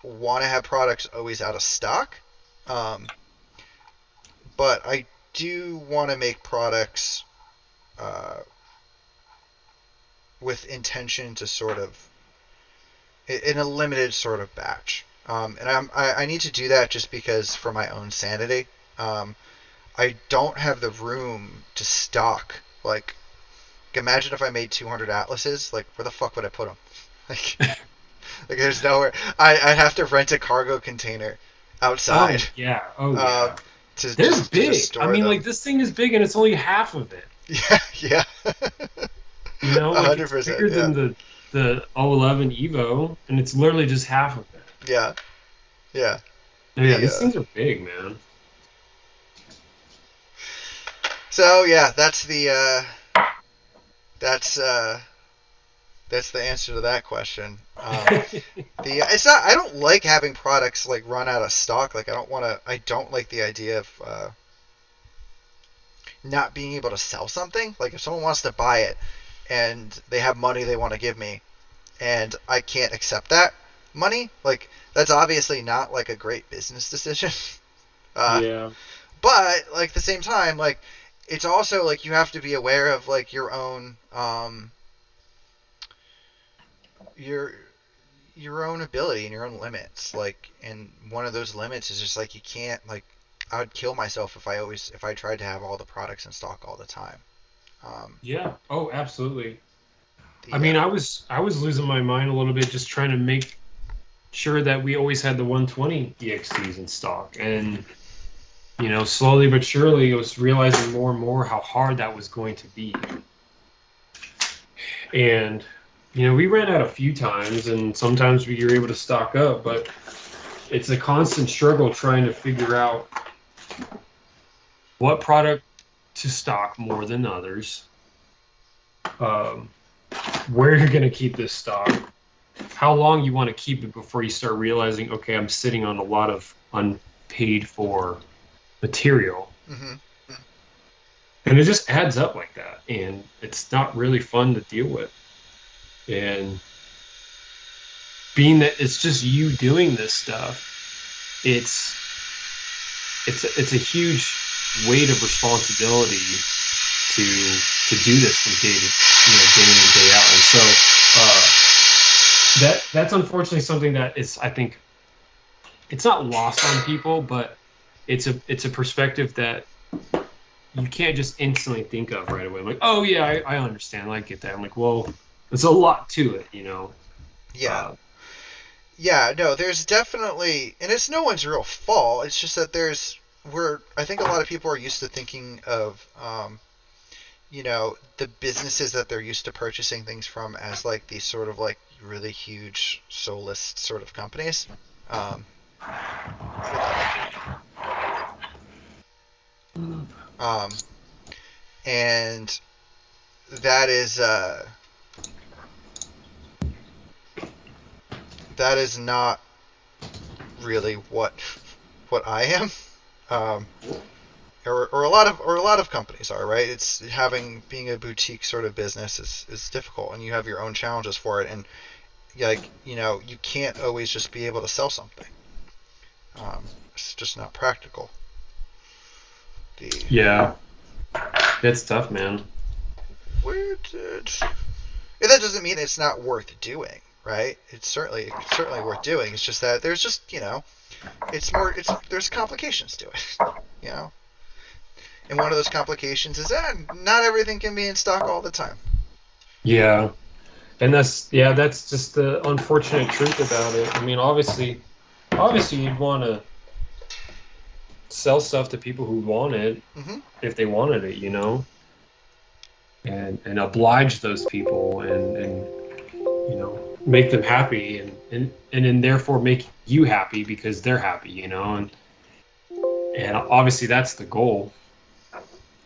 want to have products always out of stock, um, but I do want to make products uh, with intention to sort of in a limited sort of batch. And I need to do that just because for my own sanity. I don't have the room to stock. Like, imagine if I made 200 atlases. Like, where the fuck would I put them? Like, like there's nowhere. I'd have to rent a cargo container outside. Oh yeah. Oh yeah. To They're just big. store I mean, them. like this thing is big and it's only half of it. Yeah, yeah. You know, like it's 100%. bigger than the 011 Evo, and it's literally just half of it. Yeah, yeah. Yeah, these things are big, man. So yeah, that's the answer to that question. It's not. I don't like having products like run out of stock. Like I don't like the idea of not being able to sell something. Like if someone wants to buy it and they have money they want to give me, and I can't accept that money, like that's obviously not like a great business decision. Yeah. But like at the same time, like it's also like you have to be aware of like your own your own ability and your own limits. Like, and one of those limits is just like you can't like. I would kill myself if I tried to have all the products in stock all the time. Yeah. Oh, absolutely. The, I mean, I was losing my mind a little bit just trying to make sure that we always had the 120 EXTs in stock, and slowly but surely, I was realizing more and more how hard that was going to be. And, we ran out a few times, and sometimes we were able to stock up, but it's a constant struggle trying to figure out what product to stock more than others, um, where you're going to keep this stock, how long you want to keep it before you start realizing, okay, I'm sitting on a lot of unpaid for material. Mm-hmm. And it just adds up like that. And it's not really fun to deal with. And being that it's just you doing this stuff, it's a huge weight of responsibility to do this from day in and day out. And so that's unfortunately something that is, I think, it's not lost on people, but it's a perspective that you can't just instantly think of right away. I'm like, oh yeah, I understand, I get that. I'm like, well, there's a lot to it, Yeah. Yeah, no, there's definitely, and it's no one's real fault. It's just that I think a lot of people are used to thinking of, the businesses that they're used to purchasing things from as like these sort of like really huge soulless sort of companies. Um, um, and that is not really what I am. Um, or a lot of companies are, right? It's being a boutique sort of business is difficult, and you have your own challenges for it, and you can't always just be able to sell something. It's just not practical. Yeah, it's tough, man. Where did? And that doesn't mean it's not worth doing, right? It's certainly worth doing. It's just that there's just there's complications to it, And one of those complications is that not everything can be in stock all the time. Yeah, and that's just the unfortunate truth about it. I mean, obviously you'd want to sell stuff to people who want it, mm-hmm. if they wanted it, and oblige those people and make them happy and then therefore make you happy because they're happy, and obviously that's the goal.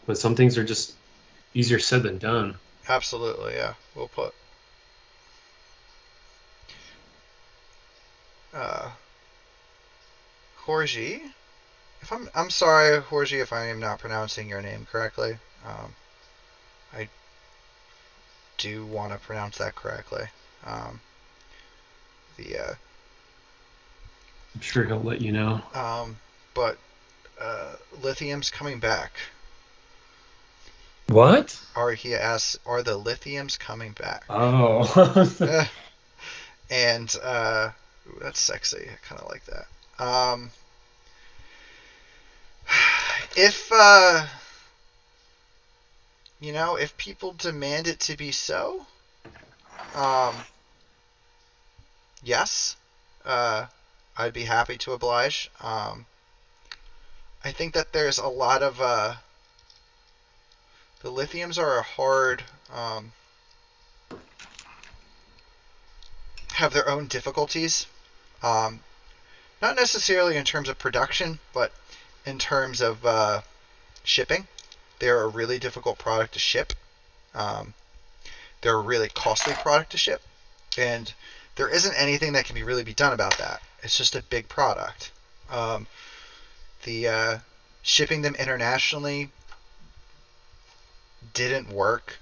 But some things are just easier said than done. Absolutely, yeah. Well put. Horji, if I'm sorry, Horji, if I am not pronouncing your name correctly. I do want to pronounce that correctly. I'm sure he'll let you know. But lithium's coming back. What? He asks, are the lithiums coming back? Oh. And that's sexy. I kind of like that. If people demand it to be so, yes, I'd be happy to oblige. I think that there's a lot of the lithiums are a hard, have their own difficulties. Not necessarily in terms of production, but in terms of shipping. They're a really difficult product to ship. They're a really costly product to ship. And there isn't anything that can really be done about that. It's just a big product. The shipping them internationally didn't work.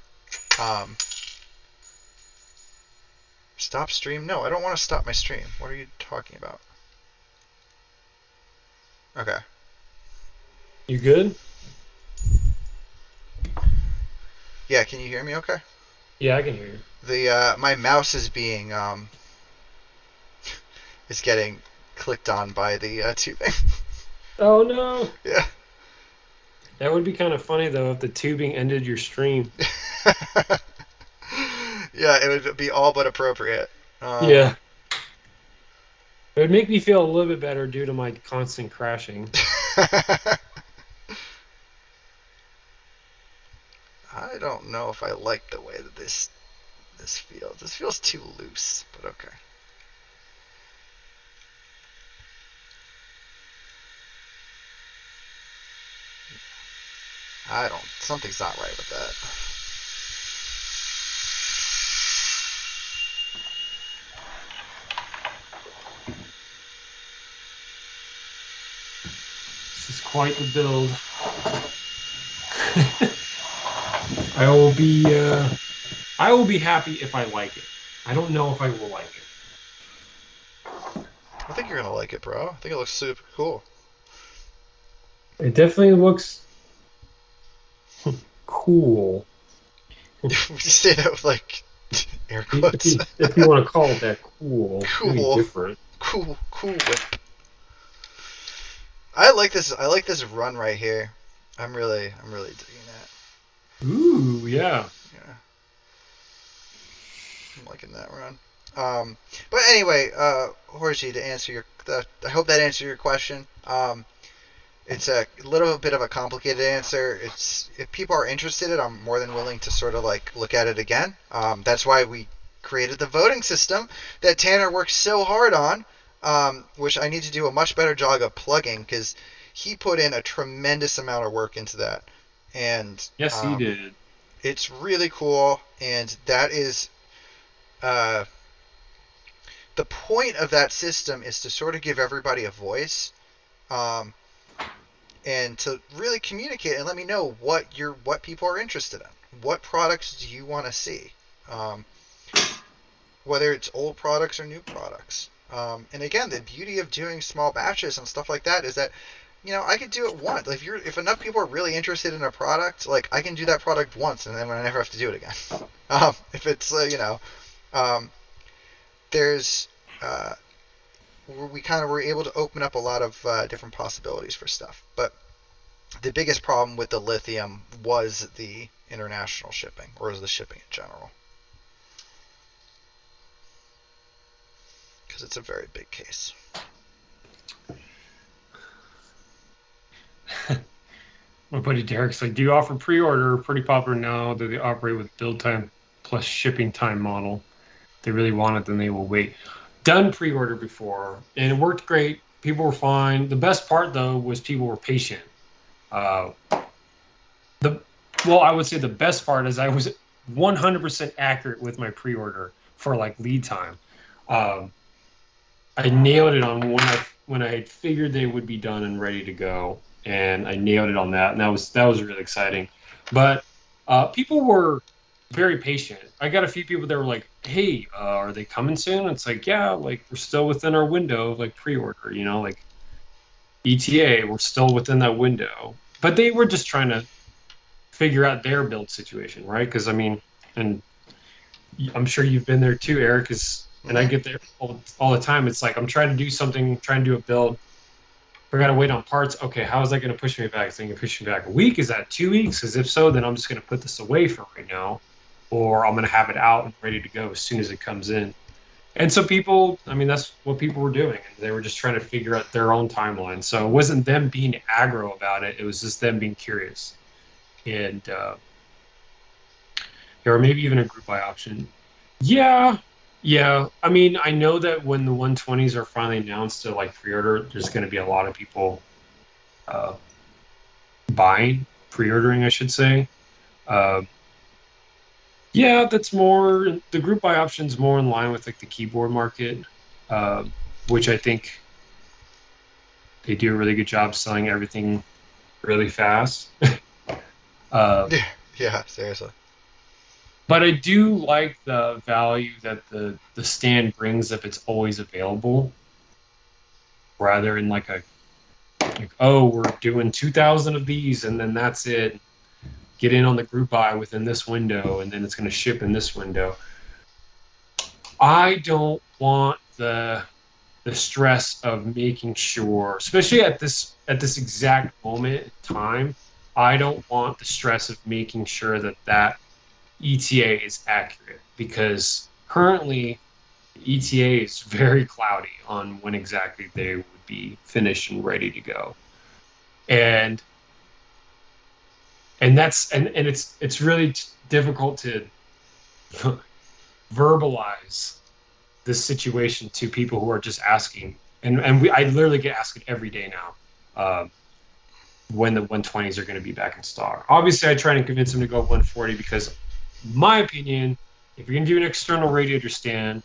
Stop stream? No, I don't want to stop my stream. What are you talking about? Okay. You good? Yeah, can you hear me okay? Yeah, I can hear you. My mouse is being is getting clicked on by the tubing. Oh no. Yeah. That would be kind of funny though if the tubing ended your stream. Yeah, it would be all but appropriate. Yeah. It would make me feel a little bit better due to my constant crashing. know if I like the way that this feels. This feels too loose, but okay. I don't. Something's not right with that. This is quite the build. I will be happy if I like it. I don't know if I will like it. I think you're gonna like it, bro. I think it looks super cool. It definitely looks cool. Would you say that with like air If quotes? if you want to call it that, cool. Maybe Cool, different. cool whip. I like this. I like this run right here. I'm really digging that. Ooh, yeah. Yeah, I'm liking that run. But anyway, Horsey, to answer I hope that answered your question. It's a little bit of a complicated answer. It's if people are interested in it, I'm more than willing to sort of like look at it again. That's why we created the voting system that Tanner worked so hard on, which I need to do a much better job of plugging because he put in a tremendous amount of work into that, and Yes, he did. it's really cool. And that is uh, the point of that system is to sort of give everybody a voice. Um, and to really communicate and let me know what people are interested in. What products do you want to see? Um, whether it's old products or new products. And again, the beauty of doing small batches and stuff like that is that I could do it once. Like if enough people are really interested in a product, like I can do that product once and then I never have to do it again. If it's there's we kind of were able to open up a lot of different possibilities for stuff, but the biggest problem with the lithium was the international shipping, or was the shipping in general, because it's a very big case. My buddy Derek's like, do you offer pre-order? Pretty popular now that they operate with build time plus shipping time model. If they really want it, then they will wait. Done pre-order before, and it worked great. People were fine. The best part, though, was people were patient. Uh, I would say the best part is I was 100% accurate with my pre-order for like lead time. Um, I nailed it on when I had figured they would be done and ready to go, and I nailed it on that, and that was really exciting. But people were very patient. I got a few people that were like, "Hey, are they coming soon?" It's like, yeah, like we're still within our window of like pre-order, like ETA, we're still within that window. But they were just trying to figure out their build situation, right? Because I mean, and I'm sure you've been there too, Eric. And I get there all the time. It's like I'm trying to do something, trying to do a build. I got to wait on parts. Okay, how is that going to push me back? Is it going to push me back a week? Is that 2 weeks? Because if so, then I'm just going to put this away for right now, or I'm going to have it out and ready to go as soon as it comes in. And so people, I mean, that's what people were doing. They were just trying to figure out their own timeline. So it wasn't them being aggro about it. It was just them being curious. And or maybe even a group buy option. Yeah, yeah. I mean, I know that when the 120s are finally announced to like pre-order, there's going to be a lot of people uh, pre-ordering, I should say. Yeah, that's more the group buy option's more in line with like the keyboard market, which I think they do a really good job selling everything really fast. Yeah, seriously. But I do like the value that the stand brings if it's always available, rather than oh, we're doing 2,000 of these and then that's it. Get in on the group buy within this window and then it's going to ship in this window. I don't want the stress of making sure, especially at this exact moment in time, I don't want the stress of making sure that ETA is accurate, because currently ETA is very cloudy on when exactly they would be finished and ready to go. And and it's really difficult to verbalize this situation to people who are just asking, and I literally get asked it every day now, when the 120s are going to be back in stock. Obviously, I try to convince them to go 140 because, in my opinion, if you're going to do an external radiator stand,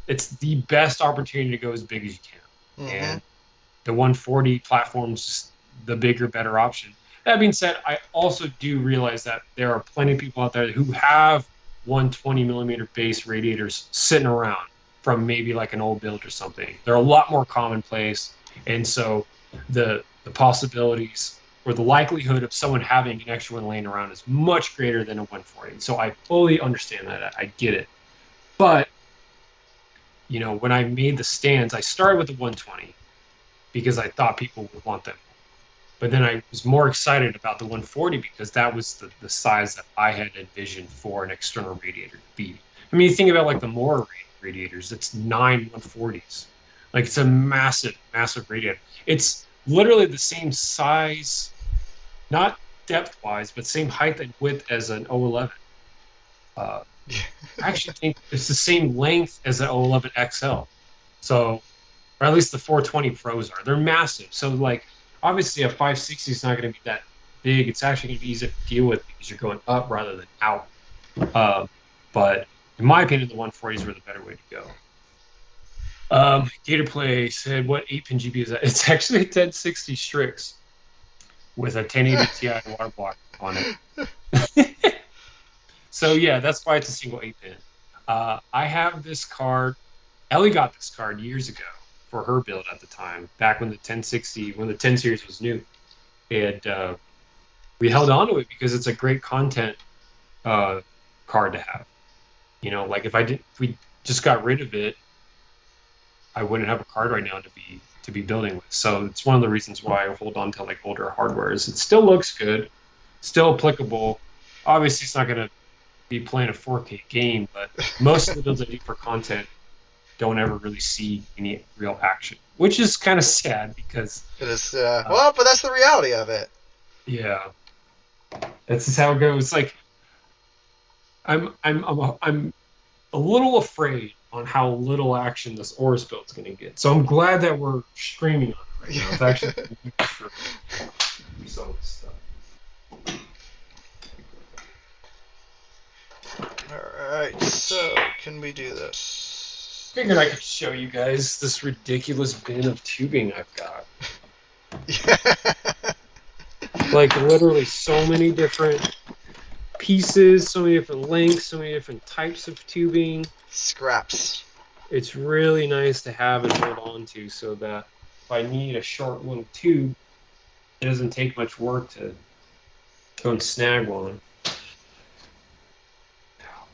it's the best opportunity to go as big as you can. Mm-hmm. And the 140 platform's just the bigger, better option. That being said, I also do realize that there are plenty of people out there who have 120 millimeter base radiators sitting around from maybe like an old build or something. They're a lot more commonplace, and so the possibilities or the likelihood of someone having an extra one laying around is much greater than a 140. So I fully understand that. I get it. But, you know, when I made the stands, I started with the 120 because I thought people would want them. But then I was more excited about the 140 because that was the size that I had envisioned for an external radiator to be. I mean, you think about like the Mora radiators, it's 9 140s. Like it's a massive, massive radiator. It's literally the same size, not depth-wise, but same height and width as an 011. I actually think it's the same length as an 011 XL. So, or at least the 420 Pros are. They're massive. So, like, obviously a 560 is not going to be that big. It's actually going to be easier to deal with because you're going up rather than out. But in my opinion, the 140s were the better way to go. Gatorplay said, what 8-pin GB is that? It's actually a 1060 Strix with a 1080 Ti water block on it. So yeah, that's why it's a single 8-pin. I have this card. Ellie got this card years ago for her build at the time, back when the 1060, when the 10 series was new. And we held on to it because it's a great content card to have. You know, like if we just got rid of it, I wouldn't have a card right now to be building with. So it's one of the reasons why I hold on to like older hardware. Is it still looks good, still applicable. Obviously, it's not going to be playing a 4K game, but most of the builds I do for content don't ever really see any real action, which is kind of sad because it is. Well, but that's the reality of it. Yeah, that's just how it goes. Like, I'm a little afraid on how little action this Oris build's going to get. So I'm glad that we're streaming on it right now. It's actually for some of this stuff. Alright, so can we do this? Figured I could show you guys this ridiculous bin of tubing I've got. Like literally so many different pieces, so many different lengths, so many different types of tubing. Scraps. It's really nice to have and hold on to so that if I need a short little tube, it doesn't take much work to go and snag one.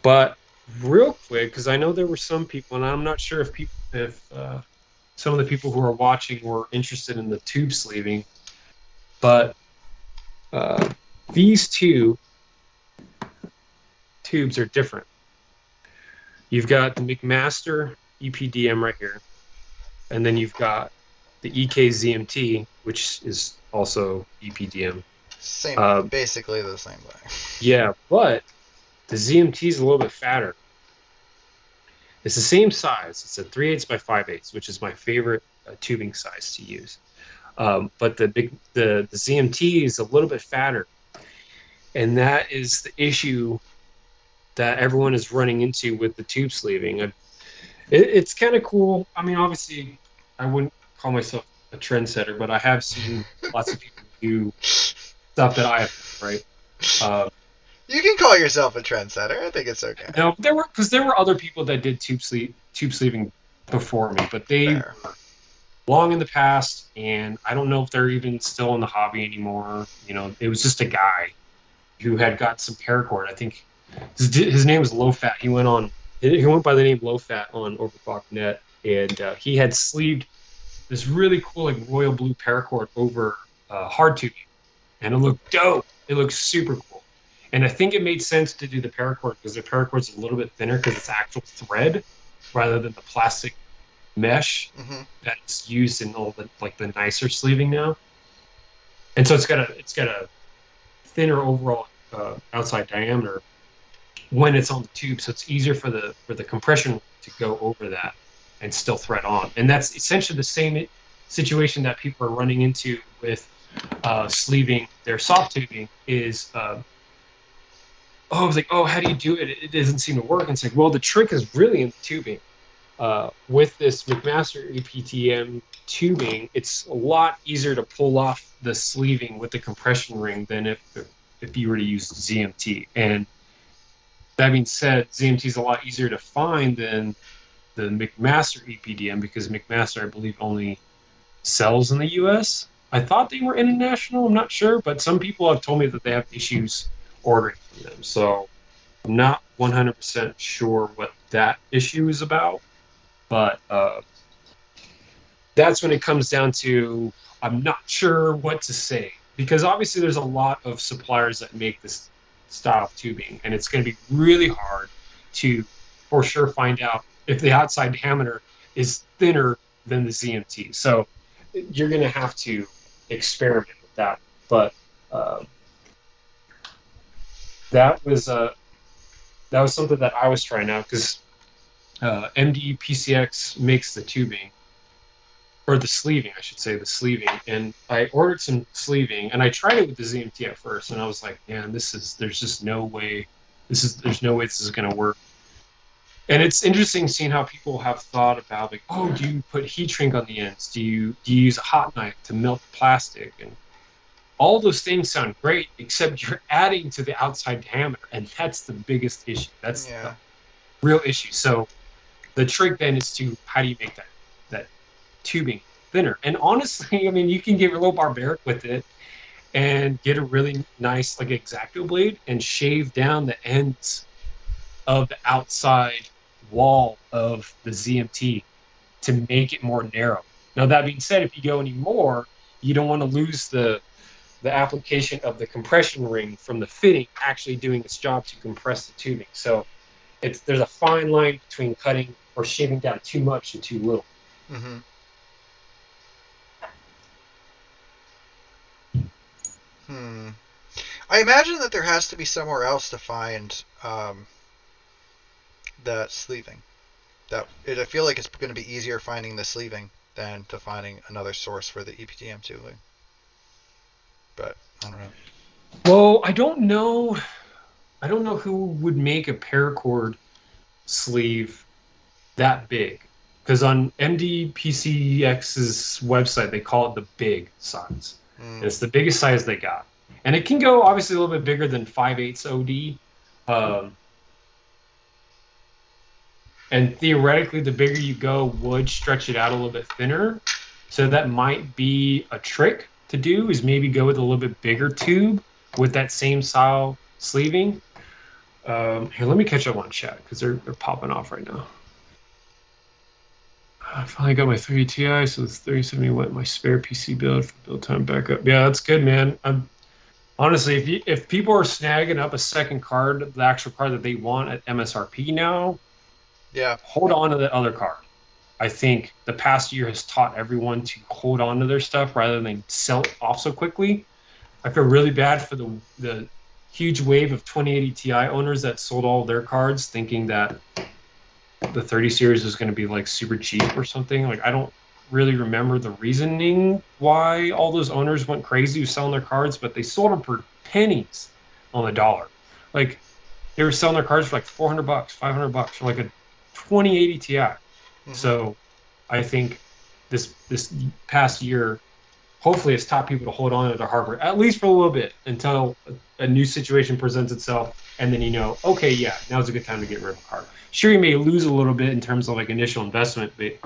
But real quick, because I know there were some people, and I'm not sure if some of the people who are watching were interested in the tube sleeving, but these two tubes are different. You've got the McMaster EPDM right here, and then you've got the EKZMT, which is also EPDM. Same, basically the same thing. Yeah, but the ZMT is a little bit fatter. It's the same size. It's a 3/8 by 5/8, which is my favorite tubing size to use. But the ZMT is a little bit fatter, and that is the issue that everyone is running into with the tube sleeving. It's kind of cool. I mean, obviously, I wouldn't call myself a trendsetter, but I have seen lots of people do stuff that I have, right? You can call yourself a trendsetter. I think it's okay. No, there were other people that did tube sleeving before me, but they were long in the past, and I don't know if they're even still in the hobby anymore. You know, it was just a guy who had got some paracord. I think his name was Low Fat. He went by the name Low Fat on Overclock.net, and he had sleeved this really cool like royal blue paracord over hard tubing, and it looked dope. It looked super cool. And I think it made sense to do the paracord because the paracord's a little bit thinner because it's actual thread rather than the plastic mesh that's used in all the like the nicer sleeving now. And so it's got a thinner overall outside diameter when it's on the tube, so it's easier for the compression to go over that and still thread on. And that's essentially the same situation that people are running into with sleeving their soft tubing is I was like, oh, how do you do it? It doesn't seem to work. And it's like, well, the trick is really in the tubing. With this McMaster EPTM tubing, it's a lot easier to pull off the sleeving with the compression ring than if you were to use ZMT. And that being said, ZMT is a lot easier to find than the McMaster EPDM because McMaster, I believe, only sells in the US. I thought they were international. I'm not sure, but some people have told me that they have issues ordering from them. So I'm not 100% sure what that issue is about. But that's when it comes down to I'm not sure what to say because obviously there's a lot of suppliers that make this style of tubing, and it's going to be really hard to for sure find out if the outside diameter is thinner than the ZMT. So you're going to have to experiment with that. But that was something that I was trying out because MD PCX makes the tubing, or the sleeving, I should say, the sleeving. And I ordered some sleeving, and I tried it with the ZMT at first, and I was like, man, there's just no way, there's no way this is going to work. And it's interesting seeing how people have thought about, like, oh, do you put heat shrink on the ends? Do you use a hot knife to melt plastic? And all those things sound great, except you're adding to the outside diameter, and that's the biggest issue. That's the real issue. So the trick then is to how do you make that tubing thinner? And honestly, I mean, you can get a little barbaric with it and get a really nice like X-Acto blade and shave down the ends of the outside wall of the ZMT to make it more narrow. Now that being said, if you go any more, you don't want to lose the application of the compression ring from the fitting actually doing its job to compress the tubing. So there's a fine line between cutting or shaving down too much and too little. Mm-hmm. I imagine that there has to be somewhere else to find that sleeving. I feel like it's going to be easier finding the sleeving than to finding another source for the EPTM tubing. But I don't know. Well, I don't know who would make a paracord sleeve that big. Because on MDPCX's website, they call it the big size. And it's the biggest size they got. And it can go, obviously, a little bit bigger than 5/8 OD. And theoretically, the bigger you go would stretch it out a little bit thinner. So that might be a trick to do, is maybe go with a little bit bigger tube with that same style sleeving. Here, let me catch up on chat because they're popping off right now. I finally got my 30 Ti, so it's 3070 went my spare PC build for build time backup. Yeah, that's good, man. Honestly, if people are snagging up a second card, the actual card that they want at MSRP now, hold on to that other card. I think the past year has taught everyone to hold on to their stuff rather than sell it off so quickly. I feel really bad for the huge wave of 2080 Ti owners that sold all their cards thinking that the 30 series was going to be like super cheap or something. Like, I don't really remember the reasoning why all those owners went crazy with selling their cards, but they sold them for pennies on the dollar. Like, they were selling their cards for like $400, $500 for like a 2080 Ti. Mm-hmm. So I think this past year hopefully it's taught people to hold on to their hardware, at least for a little bit, until a new situation presents itself, and then you know, okay, yeah, now's a good time to get rid of a card. Sure, you may lose a little bit in terms of like initial investment, but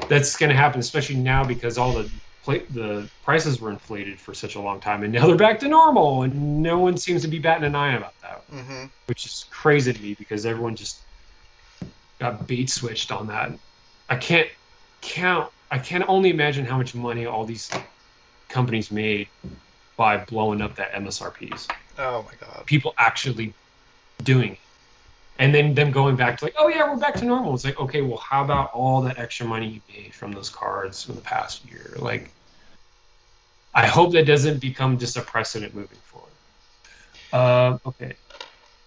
that's going to happen, especially now because all the prices were inflated for such a long time, and now they're back to normal, and no one seems to be batting an eye about that, which is crazy to me because everyone just got bait switched on that. I can only imagine how much money all these companies made by blowing up that MSRPs. Oh my God. People actually doing it. And then them going back to like, oh yeah, we're back to normal. It's like, okay, well, how about all that extra money you made from those cards from the past year? Like, I hope that doesn't become just a precedent moving forward. Okay.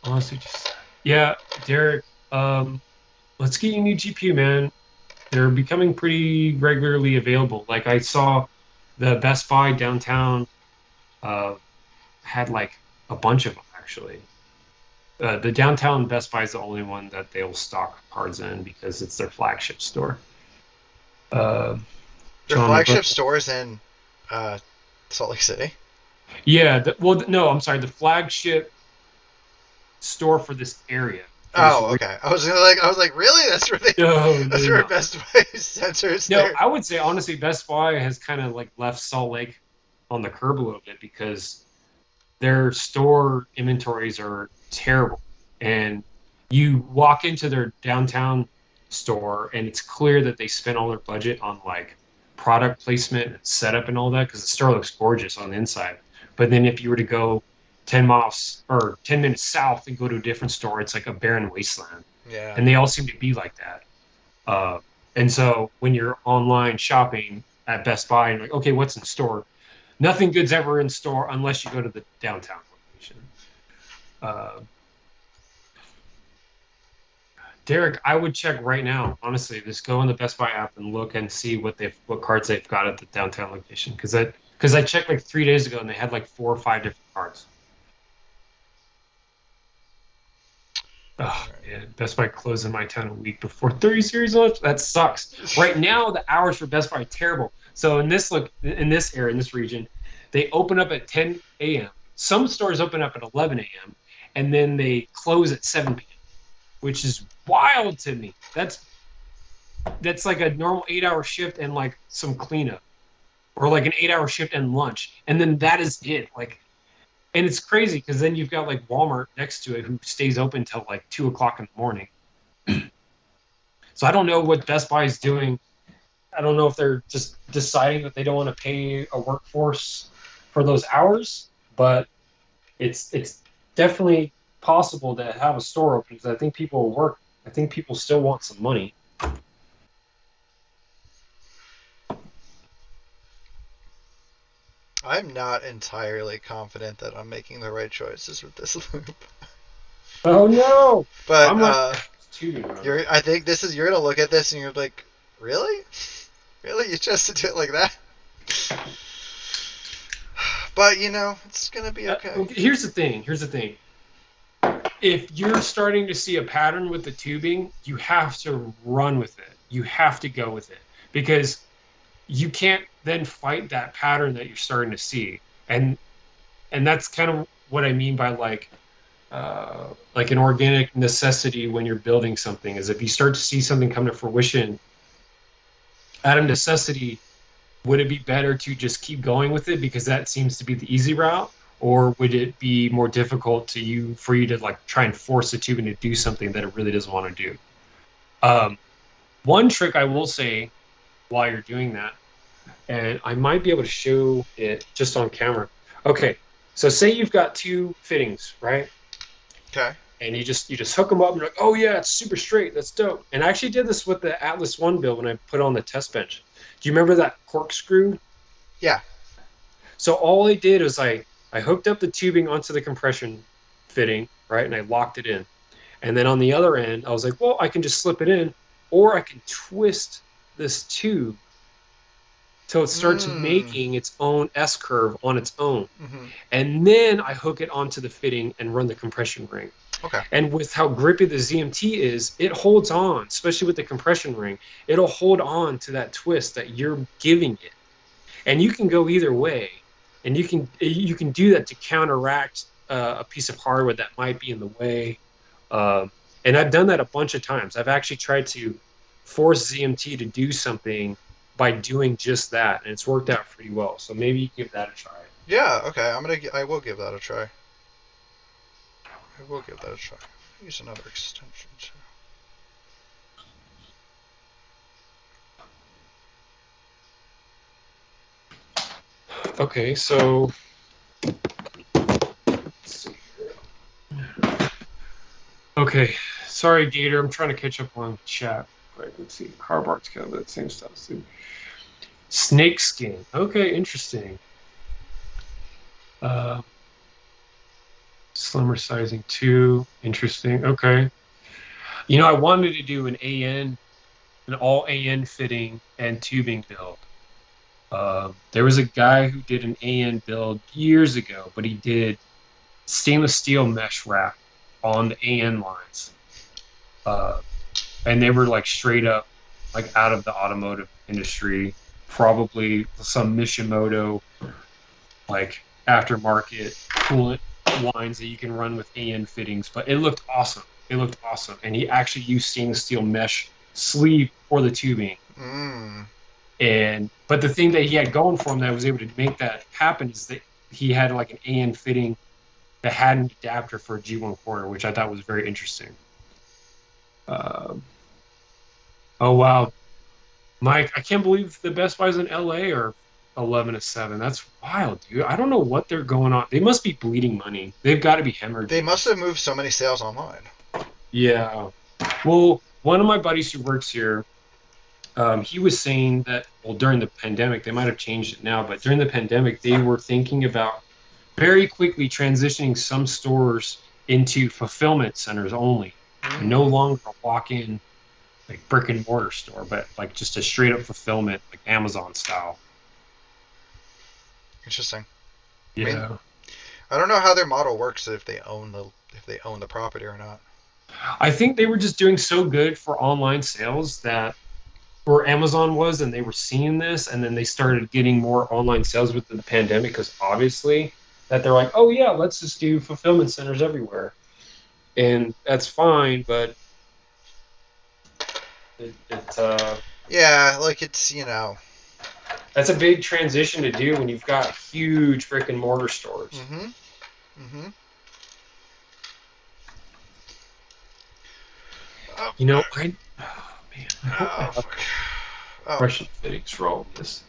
Honestly, just yeah, Derek. Let's get you a new GPU, man. They're becoming pretty regularly available. Like I saw the Best Buy downtown uh, had like a bunch of them actually. The downtown Best Buy is the only one that they'll stock cards in because it's their flagship store. Uh, Their John, my flagship brother. stores in uh, Salt Lake City. Yeah, well, no, I'm sorry. The flagship store for this area, for this Oh, region. okay. I was like, really? That's where they. No, That's no, where no. Best Buy censors No, their. I would say honestly, Best Buy has kind of like left Salt Lake on the curb a little bit because their store inventories are terrible. And you walk into their downtown store and it's clear that they spent all their budget on like product placement and setup and all that because the store looks gorgeous on the inside. But then if you were to go 10 miles or 10 minutes south and go to a different store, it's like a barren wasteland. Yeah. And they all seem to be like that. Uh, and so when you're online shopping at Best Buy, and like, okay, what's in store? Nothing good's ever in store unless you go to the downtown location. Uh, Derek, I would check right now. Honestly, just go on the Best Buy app and look and see what cards they've got at the downtown location. Because I checked like 3 days ago and they had like 4 or 5 different cards. Oh man, Best Buy closed in my town a week before 30 series launch. That sucks. Right now, the hours for Best Buy are terrible. So in this area, in this region, they open up at 10 a.m. Some stores open up at 11 a.m. and then they close at 7 p.m., which is wild to me. That's like a normal 8 hour shift and like some cleanup, or like an 8 hour shift and lunch, and then that is it. Like, and it's crazy because then you've got like Walmart next to it who stays open till like 2 o'clock in the morning. So I don't know what Best Buy is doing. I don't know if they're just deciding that they don't want to pay a workforce for those hours, but it's definitely possible to have a store open because I think people will work. I think people still want some money. I'm not entirely confident that I'm making the right choices with this loop. Oh no! But I'm not too. I think you're gonna look at this and you're like, really, really, you just do it like that. But it's gonna be okay. Here's the thing. Here's the thing. If you're starting to see a pattern with the tubing, you have to run with it. You have to go with it because you can't then fight that pattern that you're starting to see. And that's kind of what I mean by like an organic necessity when you're building something is if you start to see something come to fruition out of necessity, would it be better to just keep going with it because that seems to be the easy route, or would it be more difficult for you to like try and force the tubing to do something that it really doesn't want to do? One trick I will say while you're doing that, and I might be able to show it just on camera. Okay, so say you've got two fittings, right? Okay. And you just hook them up and you're like, oh yeah, it's super straight. That's dope. And I actually did this with the Atlas One build when I put on the test bench. Do you remember that corkscrew? Yeah. So all I did was I hooked up the tubing onto the compression fitting, right? And I locked it in. And then on the other end, I was like, well, I can just slip it in, or I can twist this tube till it starts making its own S curve on its own. Mm-hmm. And then I hook it onto the fitting and run the compression ring. Okay. And with how grippy the ZMT is, it holds on, especially with the compression ring. It'll hold on to that twist that you're giving it. And you can go either way. And you can do that to counteract a piece of hardware that might be in the way. And I've done that a bunch of times. I've actually tried to force ZMT to do something by doing just that, and it's worked out pretty well. So maybe you give that a try. Yeah. Okay. I will give that a try. I will give that a try. Use another extension too. Okay, so let's see here. Okay, sorry, Gator. I'm trying to catch up on chat. Right, let's see. Carbart's kind of that same stuff. See. Snake skin. Okay, interesting. Slimmer sizing too. Interesting. Okay. I wanted to do an all AN fitting and tubing build. There was a guy who did an AN build years ago, but he did stainless steel mesh wrap on the AN lines. Uh, and they were like straight up, like out of the automotive industry, probably some Mishimoto, like aftermarket coolant lines that you can run with AN fittings. But it looked awesome. It looked awesome. And he actually used stainless steel mesh sleeve for the tubing. Mm. But the thing that he had going for him that was able to make that happen is that he had like an AN fitting that had an adapter for a G1 quarter, which I thought was very interesting. Oh wow, Mike, I can't believe the Best Buys in LA are 11-7. That's wild, dude. I don't know what they're going on. They must be bleeding money. They've got to be hemorrhaging. They must have moved so many sales online. Yeah. Well, one of my buddies who works here, he was saying that, well, during the pandemic, they might have changed it now, but during the pandemic, they were thinking about very quickly transitioning some stores into fulfillment centers only. Mm. And no longer a walk-in like brick and mortar store, but like just a straight up fulfillment, like Amazon style. Interesting. Yeah. I mean, I don't know how their model works if they own the property or not. I think they were just doing so good for online sales that where Amazon was, and they were seeing this, and then they started getting more online sales with the pandemic because obviously that they're like, oh yeah, let's just do fulfillment centers everywhere, and that's fine, but yeah, like it's that's a big transition to do when you've got huge brick and mortar stores. Mm-hmm. Mm-hmm. Oh man, I hope I have Russian fittings for all of this.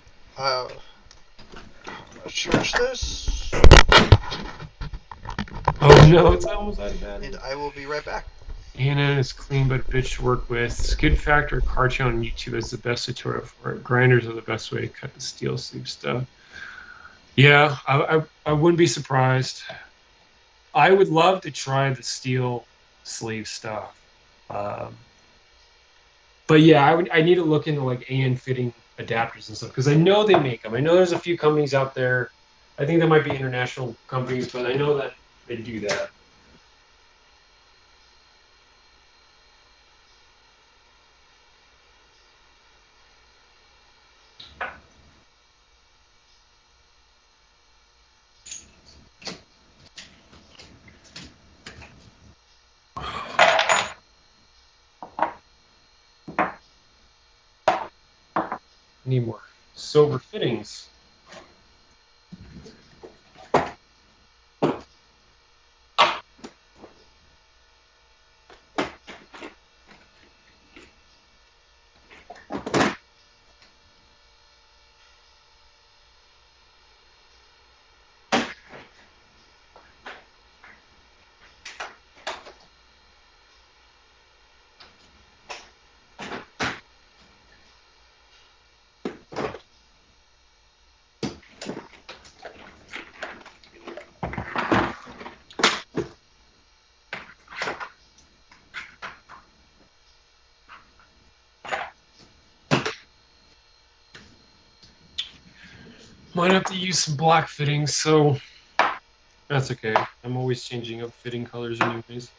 Charge this. Oh no, it's almost out of battery. And I will be right back. Anna is clean but a bitch to work with. Skid Factor Cartoon on YouTube is the best tutorial for it. Grinders are the best way to cut the steel sleeve stuff. Yeah, I wouldn't be surprised. I would love to try the steel sleeve stuff. But yeah, I need to look into like AN fitting adapters and stuff because I know they make them. I know there's a few companies out there. I think there might be international companies, but I know that they do that. Need more silver fittings. Might have to use some black fittings, so that's okay. I'm always changing up fitting colors anyways.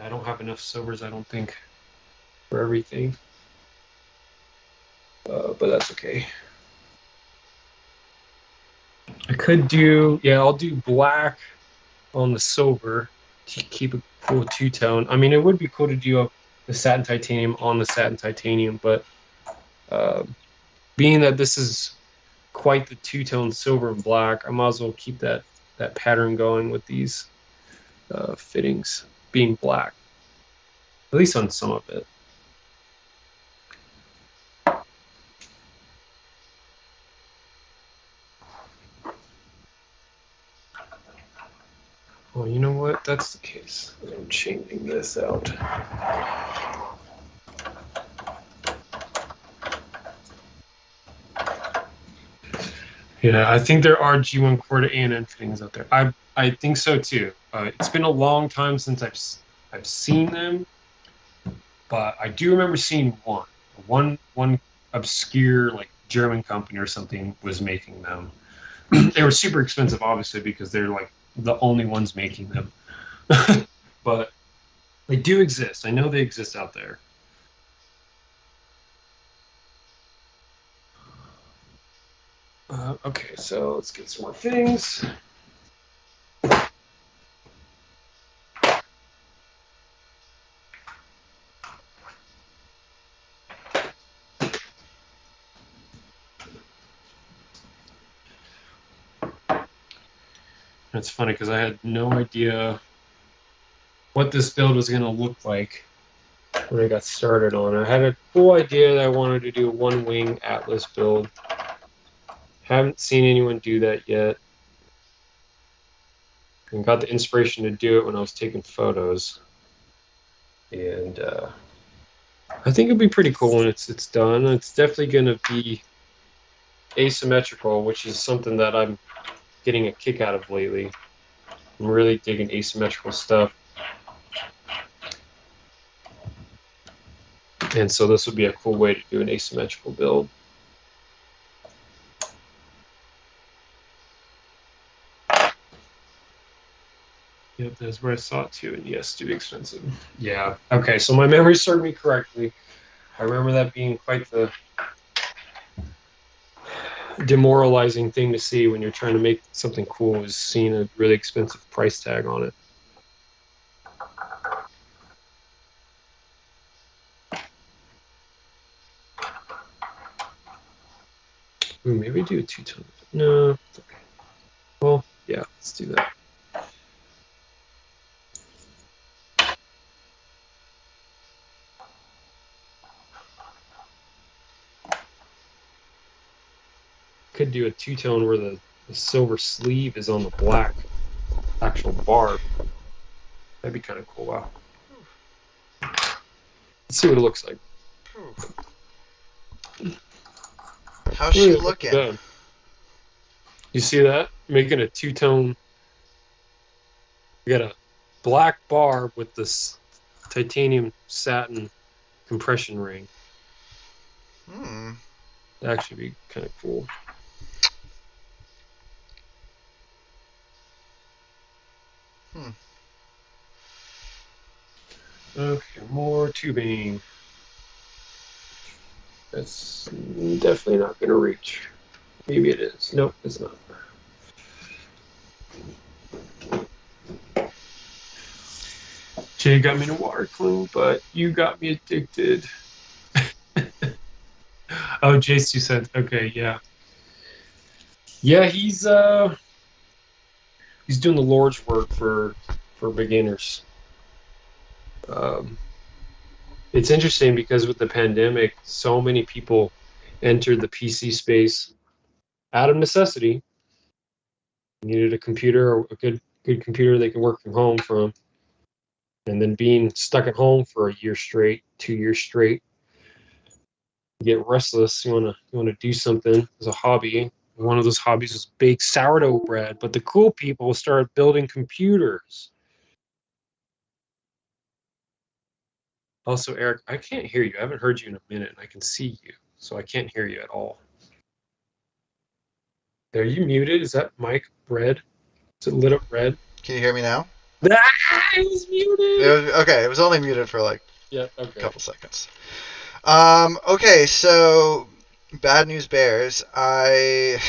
I don't have enough silvers, I don't think, for everything. But that's okay. I could do, I'll do black on the silver to keep a cool two-tone. I mean, it would be cool to do the satin titanium on the satin titanium, but being that this is quite the two-tone silver and black, I might as well keep that pattern going with these fittings being black, at least on some of it. Well, you know what? That's the case. I'm changing this out. Yeah, I think there are G1 quarter ANN fittings out there. I think so too. It's been a long time since I've seen them, but I do remember seeing one. One obscure like German company or something was making them. They were super expensive, obviously, because they're like the only ones making them. But they do exist. I know they exist out there. Okay, so let's get some more things. It's funny because I had no idea what this build was going to look like when I got started on it. I had a cool idea that I wanted to do a one wing Atlas build. Haven't seen anyone do that yet. And got the inspiration to do it when I was taking photos. And I think it'll be pretty cool when it's done. It's definitely going to be asymmetrical, which is something that I'm getting a kick out of lately. I'm really digging asymmetrical stuff. And so this would be a cool way to do an asymmetrical build. Yep, that's where I saw it too. And yes, too expensive. Yeah. Okay, so my memory served me correctly. I remember that being quite the demoralizing thing to see when you're trying to make something cool is seeing a really expensive price tag on it. Ooh, maybe do a two-tone. No. Okay. Well, yeah, let's do that. Could do a two-tone where the silver sleeve is on the black actual barb. That'd be kind of cool. Wow. Let's see what it looks like. How's she looking? Good. You see that? Making a two-tone. We got a black barb with this titanium satin compression ring. Hmm. That'd actually be kind of cool. Hmm. Okay, more tubing. That's definitely not going to reach. Maybe it is. Nope, it's not. Jay got me to water clue, but you got me addicted. Oh, Jay's 2 cents. Okay, yeah. Yeah, he's doing the Lord's work for beginners. Um, it's interesting because with the pandemic, so many people entered the PC space out of necessity. Needed a computer, or a good computer they could work from home from, and then being stuck at home for a year straight, 2 years straight, you get restless. You want to do something as a hobby. One of those hobbies was bake sourdough bread, but the cool people started building computers. Also, Eric, I can't hear you. I haven't heard you in a minute, and I can see you, so I can't hear you at all. Are you muted? Is that mic red? Is it lit up red? Can you hear me now? Ah, it was muted. Okay, it was only muted for like Yeah. a Okay. couple seconds. Okay, so bad news bears. I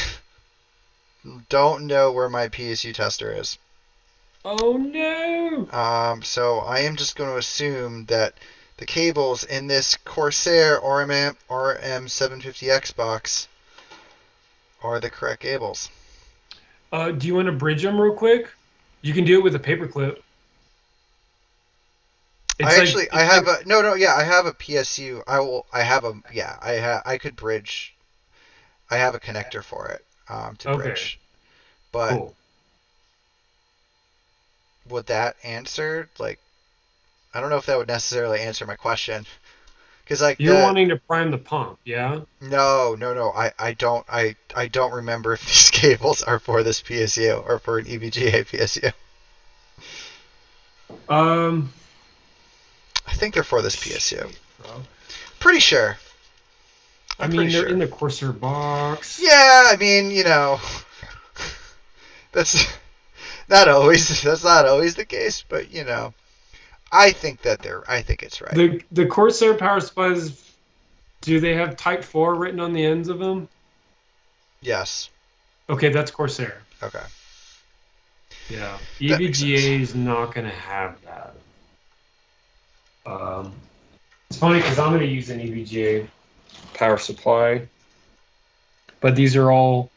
don't know where my PSU tester is. Oh no. So I am just going to assume that the cables in this Corsair RM750X box are the correct cables. Do you want to bridge them real quick? You can do it with a paperclip. I It's like actually I it's have like a no yeah I have a PSU. I have a yeah I could bridge. I have a connector for it to okay, bridge, but cool. would that answer like I don't know if that would necessarily answer my question Because like You're the wanting to prime the pump, yeah? no. I don't remember if these cables are for this PSU or for an EVGA PSU. Um, I think they're for this PSU. shit, bro. Pretty sure. I I'm pretty mean, they're in sure. the Corsair box. Yeah, I mean, that's not always the case, but I think it's right. The Corsair power supplies, do they have Type 4 written on the ends of them? Yes. Okay, that's Corsair. Okay. Yeah. That makes sense. EVGA is not going to have that. Um, it's funny because I'm going to use an EVGA power supply, but these are all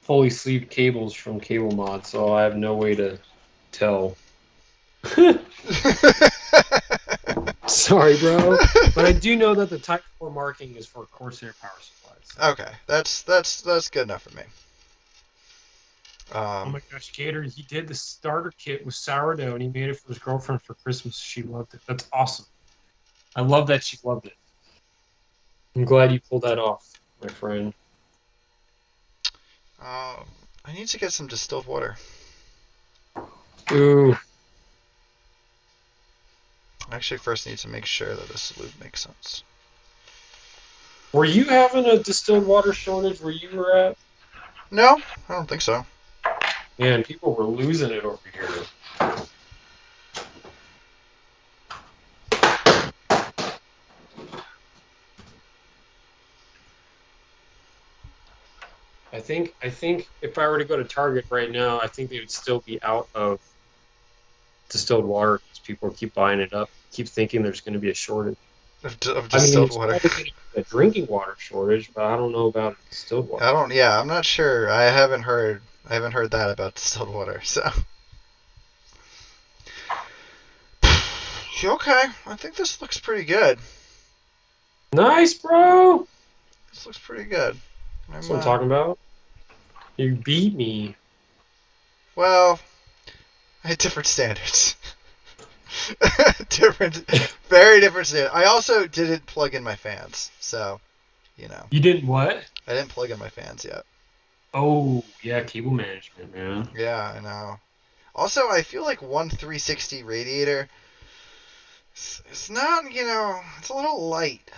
fully sleeved cables from Cable Mod, so I have no way to tell. Sorry, bro. But I do know that the Type 4 marking is for Corsair power supplies. Okay, that's good enough for me. Oh my gosh, Gator, he did the starter kit with sourdough and he made it for his girlfriend for Christmas. She loved it. That's awesome. I love that she loved it. I'm glad you pulled that off, my friend. I need to get some distilled water. Ooh. I actually first need to make sure that this lube makes sense. Were you having a distilled water shortage where you were at? No, I don't think so. Man, people were losing it over here. I think if I were to go to Target right now, I think they would still be out of distilled water because people keep buying it up, keep thinking there's going to be a shortage. Of I mean, distilled it's water. probably going to be a drinking water shortage, but I don't know about distilled water. I don't. Yeah, I'm not sure. I haven't heard. I haven't heard that about distilled water. So. Okay, I think this looks pretty good. Nice, bro. This looks pretty good. That's what I'm talking about. You beat me. Well, I had different standards. different, very different standards. I also didn't plug in my fans, so You didn't what? I didn't plug in my fans yet. Oh, yeah, cable management, man. Yeah, I know. Also, I feel like one 360 radiator. It's not, it's a little light.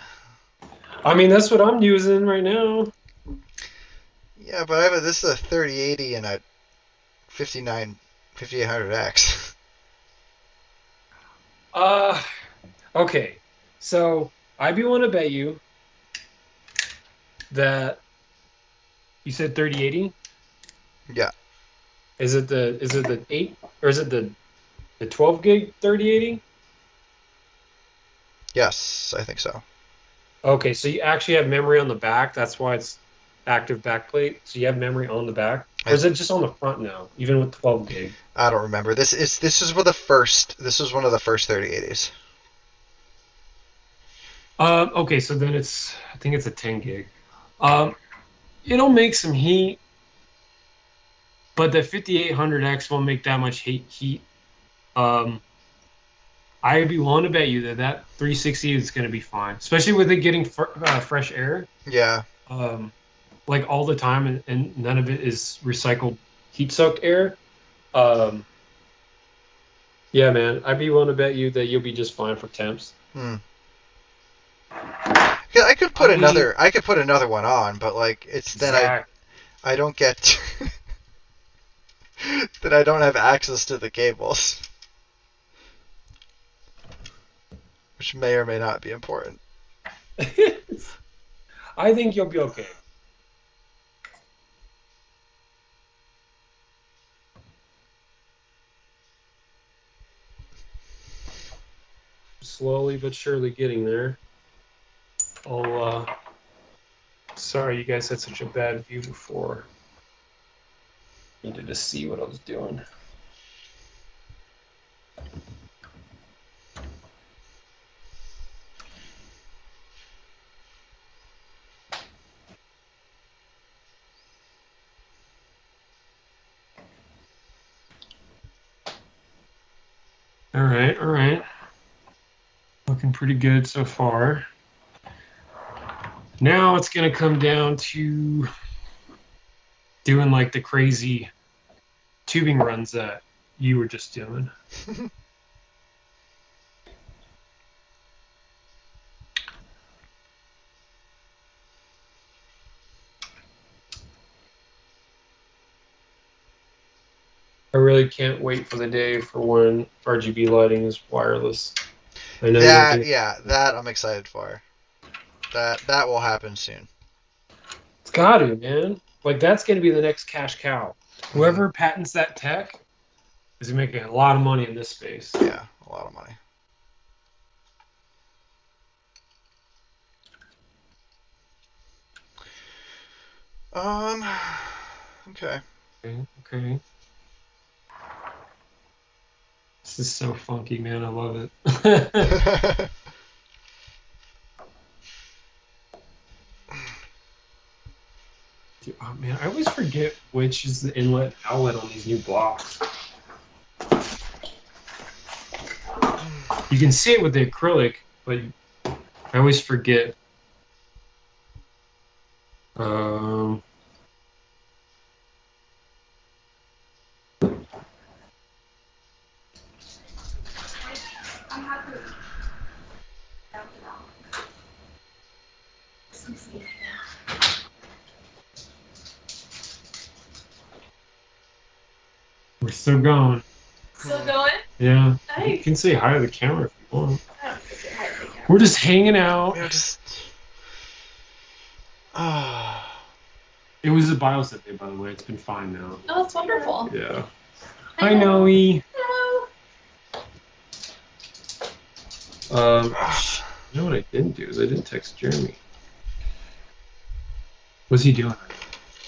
I mean, that's what I'm using right now. Yeah, but this is a 3080 and a 5800X. Okay. So I'd be want to bet you that you said 3080. Yeah. Is it the 8 or is it the 12 gig 3080? Yes, I think so. Okay, so you actually have memory on the back. That's why it's active backplate. So you have memory on the back, or is it just on the front now, even with 12 gig? I don't remember. This is one of the first 3080s. Okay, so then I think it's a 10 gig. Um, it'll make some heat, but the 5800X won't make that much heat. Um, I'd be willing to bet you that 360 is going to be fine, especially with it getting fresh air. Yeah. Like all the time, and none of it is recycled heat-soaked air. Um, yeah, man, I'd be willing to bet you that you'll be just fine for temps. Hmm. Yeah, I could put another one on, but like it's then I don't get that I don't have access to the cables, which may or may not be important. I think you'll be okay. Slowly but surely getting there. Sorry you guys had such a bad view before. Needed to see what I was doing. All right. Looking pretty good so far. Now it's going to come down to doing like the crazy tubing runs that you were just doing. I really can't wait for the day for when RGB lighting is wireless. I know that I'm excited for. That will happen soon. It's got to, man. Like that's going to be the next cash cow. Whoever patents that tech is making a lot of money in this space. Yeah, a lot of money. Okay. Okay. This is so funky, man. I love it. Dude, oh, man, I always forget which is the inlet outlet on these new blocks. You can see it with the acrylic, but I always forget. We're still going. Still going? Yeah. Nice. You can say hi to the camera if you want. I don't have to say hi to the camera. We're just hanging out. We're just. It was a bioset day, by the way. It's been fine now. Oh, that's wonderful. Yeah. Hi, Hi, Noe. Hello. You know what I didn't do is I didn't text Jeremy. What's he doing?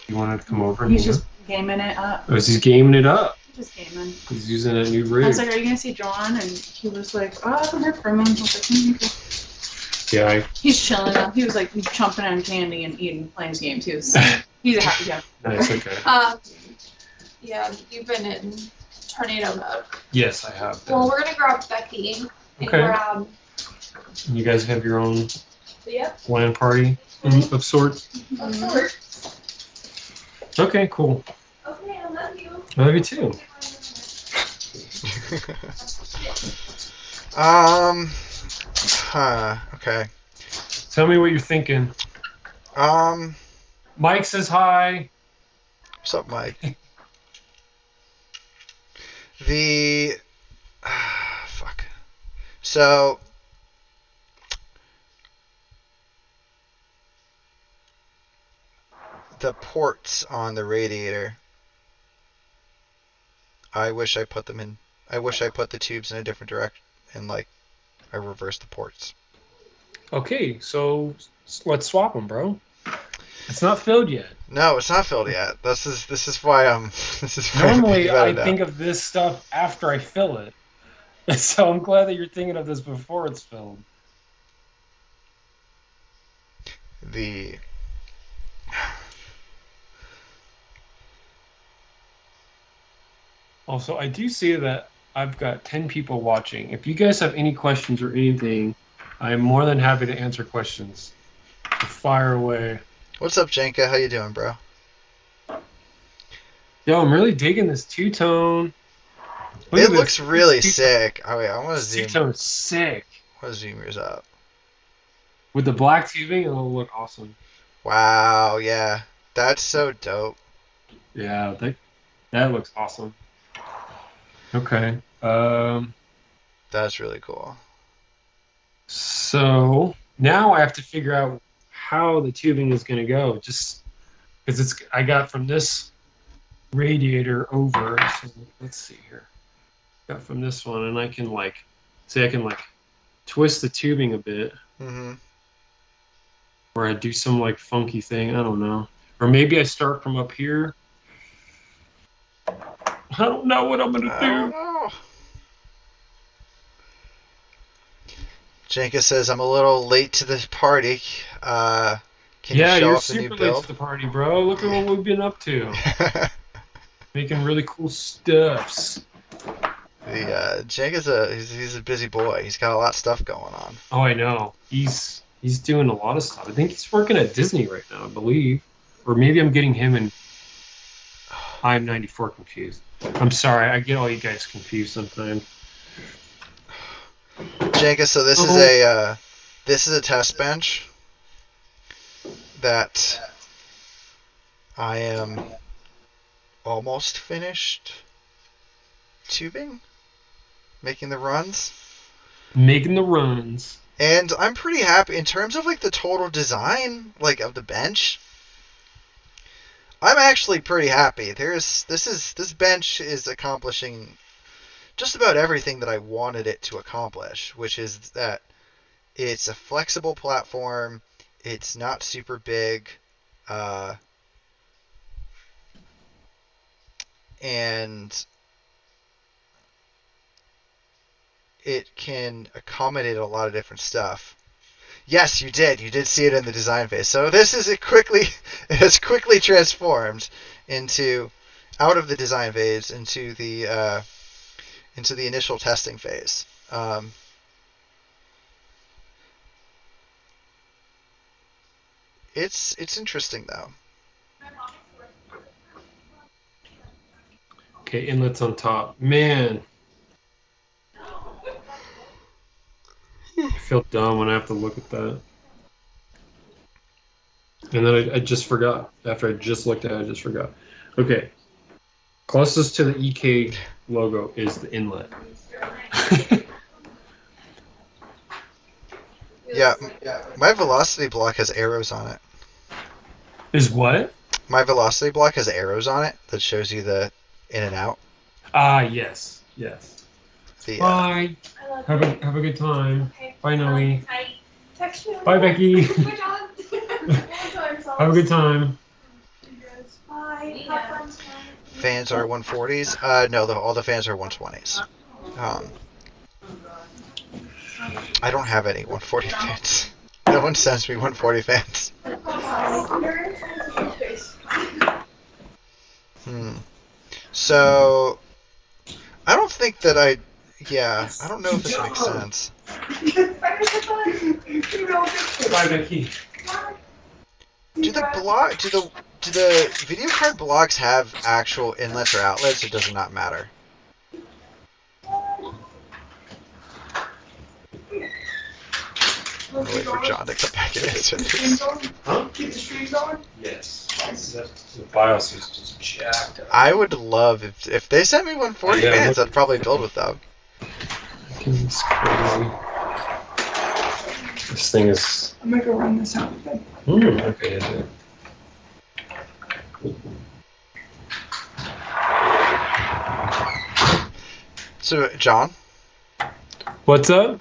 You wanted to come over? He's just gaming it up. Oh, he's gaming it up. Just gaming. He's using a new I rig. was like, "Are you gonna see John?" And he was like, "Oh, I haven't heard from him." I was like, Yeah. He's chilling though. He was like chomping on candy and eating, playing his games. He's a happy guy. Nice. Okay. Yeah, you've been in tornado mode. Yes, I have. Well, we're gonna grab Becky and Okay. grab. You guys have your own Yep. LAN party of sorts. Of course. Okay, cool. Okay, I love you. I love you too. Okay. Tell me what you're thinking. Mike says hi. What's up, Mike? Fuck. So. The ports on the radiator. I wish I put them in. I wish I put the tubes in a different direction and like I reversed the ports. Okay, so let's swap them, bro. It's not filled yet. No, it's not filled yet. This is why I'm. This is why Normally, I now. think of this stuff after I fill it. So I'm glad that you're thinking of this before it's filled. The. Also, I do see that I've got 10 people watching. If you guys have any questions or anything, I'm more than happy to answer questions. So fire away. What's up, Jenka? How you doing, bro? Yo, I'm really digging this two-tone. It looks really sick. Oh wait, I want to This zoom. two-tone is sick. I want to zoom yours up. With the black tubing, it'll look awesome. Wow, yeah, that's so dope. Yeah, that looks awesome. Okay. That's really cool. So now I have to figure out how the tubing is going to go. Just because I got from this radiator over. So let's see here. Got from this one, and I can like twist the tubing a bit, or I do some like funky thing. I don't know. Or maybe I start from up here. I don't know what I'm gonna do. I don't know. Jenka says I'm a little late to the party. Can you show you're off the new super late build? to the party, bro. Look at what we've been up to. Making really cool stuffs. Jenka's he's a busy boy. He's got a lot of stuff going on. Oh, I know. He's He's doing a lot of stuff. I think he's working at Disney right now, I believe. Or maybe I'm getting him and I'm 94 confused. I'm sorry, I get all you guys confused sometimes. Jenkins, so this is a test bench that I am almost finished tubing, making the runs. Making the runs. And I'm pretty happy in terms of like the total design, like of the bench. I'm actually pretty happy. This bench is accomplishing just about everything that I wanted it to accomplish, which is that it's a flexible platform, it's not super big, and it can accommodate a lot of different stuff. Yes, you did. You did see it in the design phase. So this is it has quickly transformed out of the design phase into the initial testing phase. It's interesting though. Okay, inlets on top. Man. I feel dumb when I have to look at that. And then I just forgot. After I just looked at it, I just forgot. Okay. Closest to the EK logo is the inlet. Yeah, my velocity block has arrows on it. Is what? My velocity block has arrows on it that shows you the in and out. Ah, yes. Yes. Bye. Have a good time. Okay. Bye, Noe. Text me. Bye, Becky. My dog. Have a good time. Bye. Yeah. Have fun. Fans are 140s. No, all the fans are 120s. I don't have any 140 fans. No one sends me 140 fans. So, I don't think that I don't know if this makes sense. Bye, Becky. Do the video card blocks have actual inlets or outlets, or does it not matter? I'm gonna wait for John to come back and answer this. Huh? Keep the stream going? Yes. The BIOS is just jacked up. I would love if they sent me 140 Yeah, fans, look- I'd probably build with them. It's crazy. This thing is. I'm gonna go run this out then. Okay, yeah, So, John, what's up?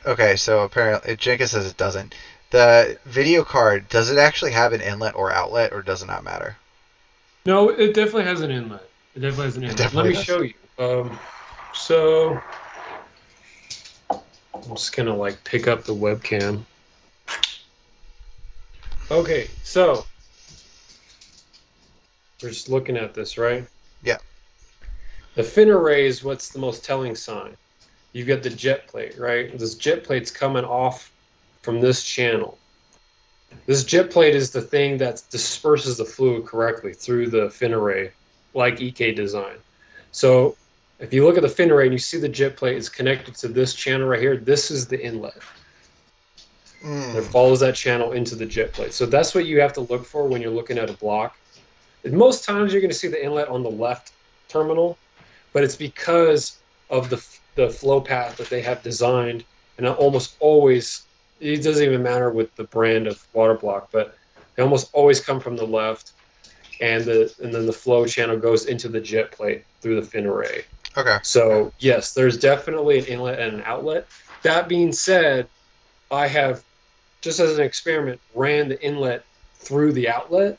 Okay, so apparently Jenkins says it doesn't. The video card, does it actually have an inlet or outlet, or does it not matter? No, it definitely has an inlet. It definitely has an inlet. Let definitely me does. show you. So I'm just gonna like pick up the webcam. Okay, so we're just looking at this, right? Yeah. The fin array is what's the most telling sign. You've got the jet plate, right? This jet plate's coming off from this channel. This jet plate is the thing that disperses the fluid correctly through the fin array, like EK design. So if you look at the fin array and you see the jet plate is connected to this channel right here, this is the inlet. It follows that channel into the jet plate. So that's what you have to look for when you're looking at a block. And most times you're going to see the inlet on the left terminal, but it's because of the flow path that they have designed, and almost always, it doesn't even matter with the brand of water block, but they almost always come from the left, and then the flow channel goes into the jet plate through the fin array. Okay. So yes, there's definitely an inlet and an outlet. That being said, I have, just as an experiment, ran the inlet through the outlet,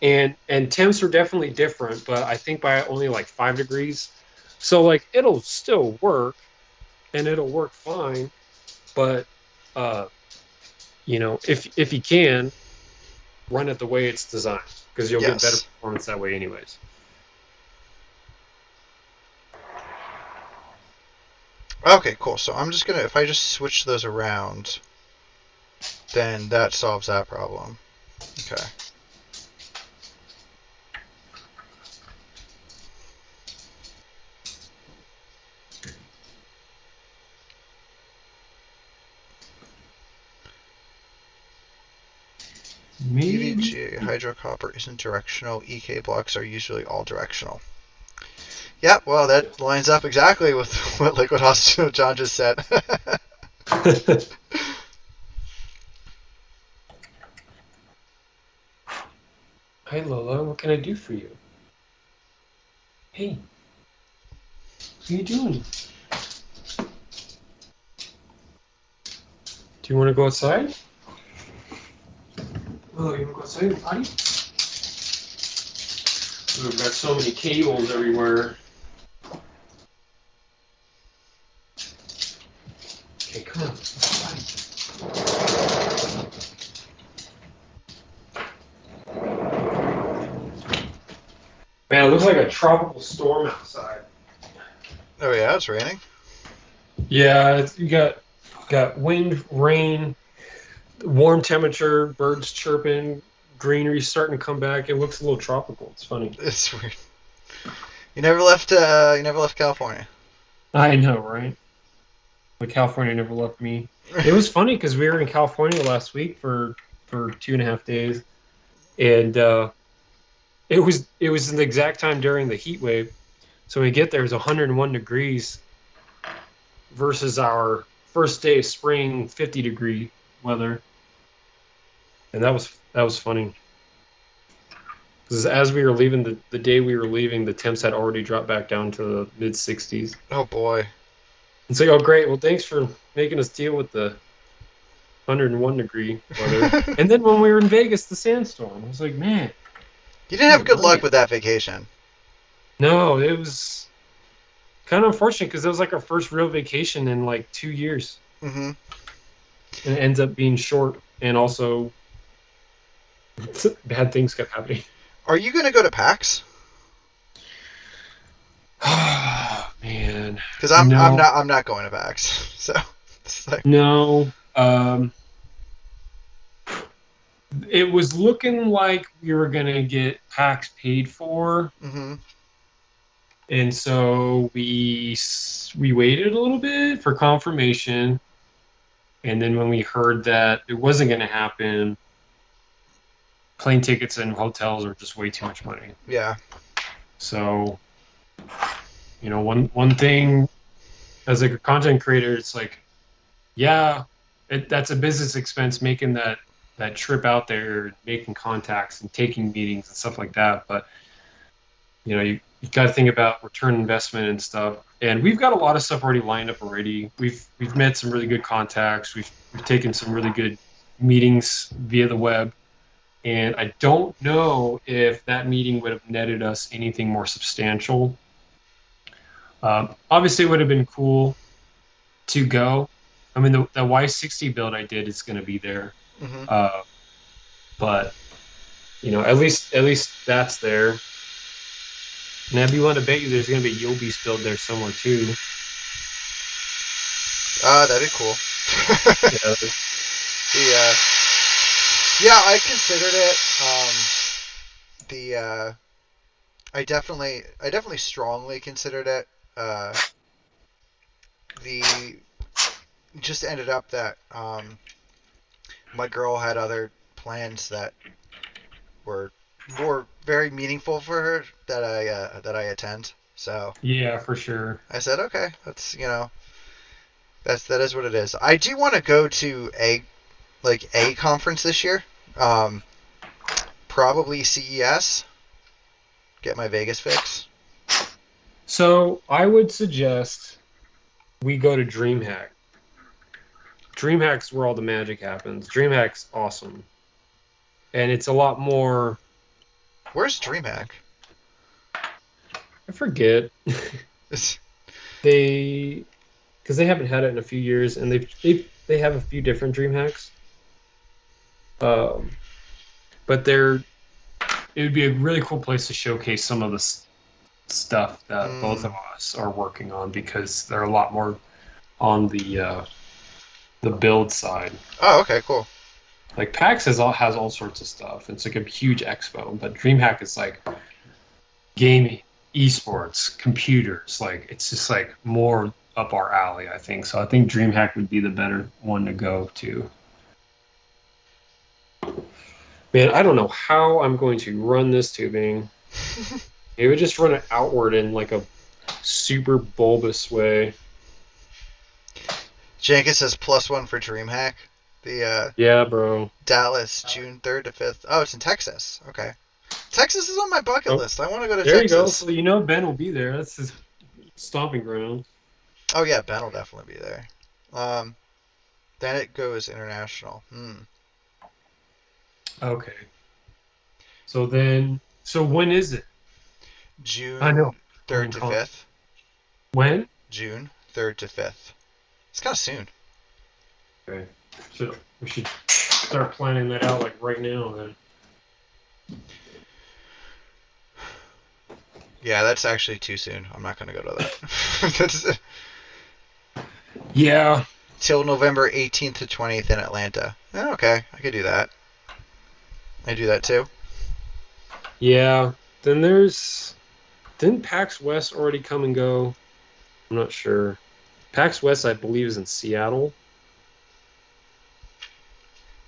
and temps are definitely different, but I think by only like 5 degrees. So like it'll still work, and it'll work fine, but if you can, run it the way it's designed, because you'll get better performance that way anyways. Okay, cool. So I'm just gonna, if I just switch those around, then that solves that problem. Okay. Maybe. EVGA hydrocopper isn't directional. EK blocks are usually all directional. Yeah, well, that lines up exactly with what LiquidHaus John just said. Hi Lola, what can I do for you? Hey, what are you doing? Do you want to go outside? Oh, you want to go outside and potty? We've got so many cables everywhere. Okay, come on. Let's potty. Man, it looks like a tropical storm outside. Oh yeah, it's raining. Yeah, you got wind, rain, warm temperature, birds chirping, greenery starting to come back. It looks a little tropical. It's funny. It's weird. You never left. You never left California. I know, right? But California never left me. It was funny because we were in California last week for 2.5 days, and it was the exact time during the heat wave. So when we get there, it's 101 degrees versus our first day of spring 50-degree weather, and that was funny. Because as we were leaving, the day we were leaving, the temps had already dropped back down to the mid 60s. Oh boy. It's like, oh great, well thanks for making us deal with the 101-degree weather. And then when we were in Vegas, the sandstorm. I was like, man. You didn't have good luck with that vacation. No, it was kind of unfortunate because it was like our first real vacation in like 2 years. Mm-hmm. And it ends up being short, and also bad things kept happening. Are you gonna go to PAX? Oh man. Because I'm not going to PAX. So it's like... No. It was looking like we were gonna get PAX paid for. Mm-hmm. And so we waited a little bit for confirmation, and then when we heard that it wasn't going to happen, plane tickets and hotels are just way too much money. Yeah. So, one thing as like a content creator, it's like, yeah, that's a business expense making that trip out there, making contacts and taking meetings and stuff like that, but you've got to think about return investment and stuff. And we've got a lot of stuff already lined up already. We've met some really good contacts. We've taken some really good meetings via the web. And I don't know if that meeting would have netted us anything more substantial. Obviously, it would have been cool to go. I mean, the Y60 build I did is going to be there. Mm-hmm. But, at least that's there. And I'd be willing to bet you there's going to be a Yobi's build there somewhere too. That'd be cool. Yeah. Yeah, I considered it. I definitely strongly considered it. Just ended up that my girl had other plans that were more very meaningful for her that I attend. So yeah, for sure. I said, okay, that is what it is. I do want to go to a conference this year. Probably CES. Get my Vegas fix. So I would suggest we go to DreamHack. DreamHack's where all the magic happens. DreamHack's awesome. And it's a lot more... Where's DreamHack? I forget. Because they haven't had it in a few years, and they have a few different DreamHacks. But it would be a really cool place to showcase some of the stuff that both of us are working on, because they're a lot more on the build side. Oh, okay, cool. Like PAX has all sorts of stuff. It's like a huge expo, but DreamHack is like gaming, esports, computers. Like it's just like more up our alley, I think. So I think DreamHack would be the better one to go to. Man, I don't know how I'm going to run this tubing. Maybe just run it outward in like a super bulbous way. Jenkins says +1 for DreamHack. The Yeah, bro. Dallas, June 3rd to 5th. Oh, it's in Texas. Okay. Texas is on my bucket Oh, list. I want to go to there you go. Texas. So you know Ben will be there. That's his stomping ground. Oh yeah, Ben will definitely be there. Then it goes international. Okay. So when is it? I know. June I 3rd mean, to 5th. when? June 3rd to 5th. It's kind of soon. Okay. So we should start planning that out like right now then. Yeah, that's actually too soon. I'm not going to go to that. That's Yeah. till November 18th to 20th in Atlanta. Okay, I could do that. I do that too. Yeah. Then didn't PAX West already come and go? I'm not sure. PAX West, I believe, is in Seattle.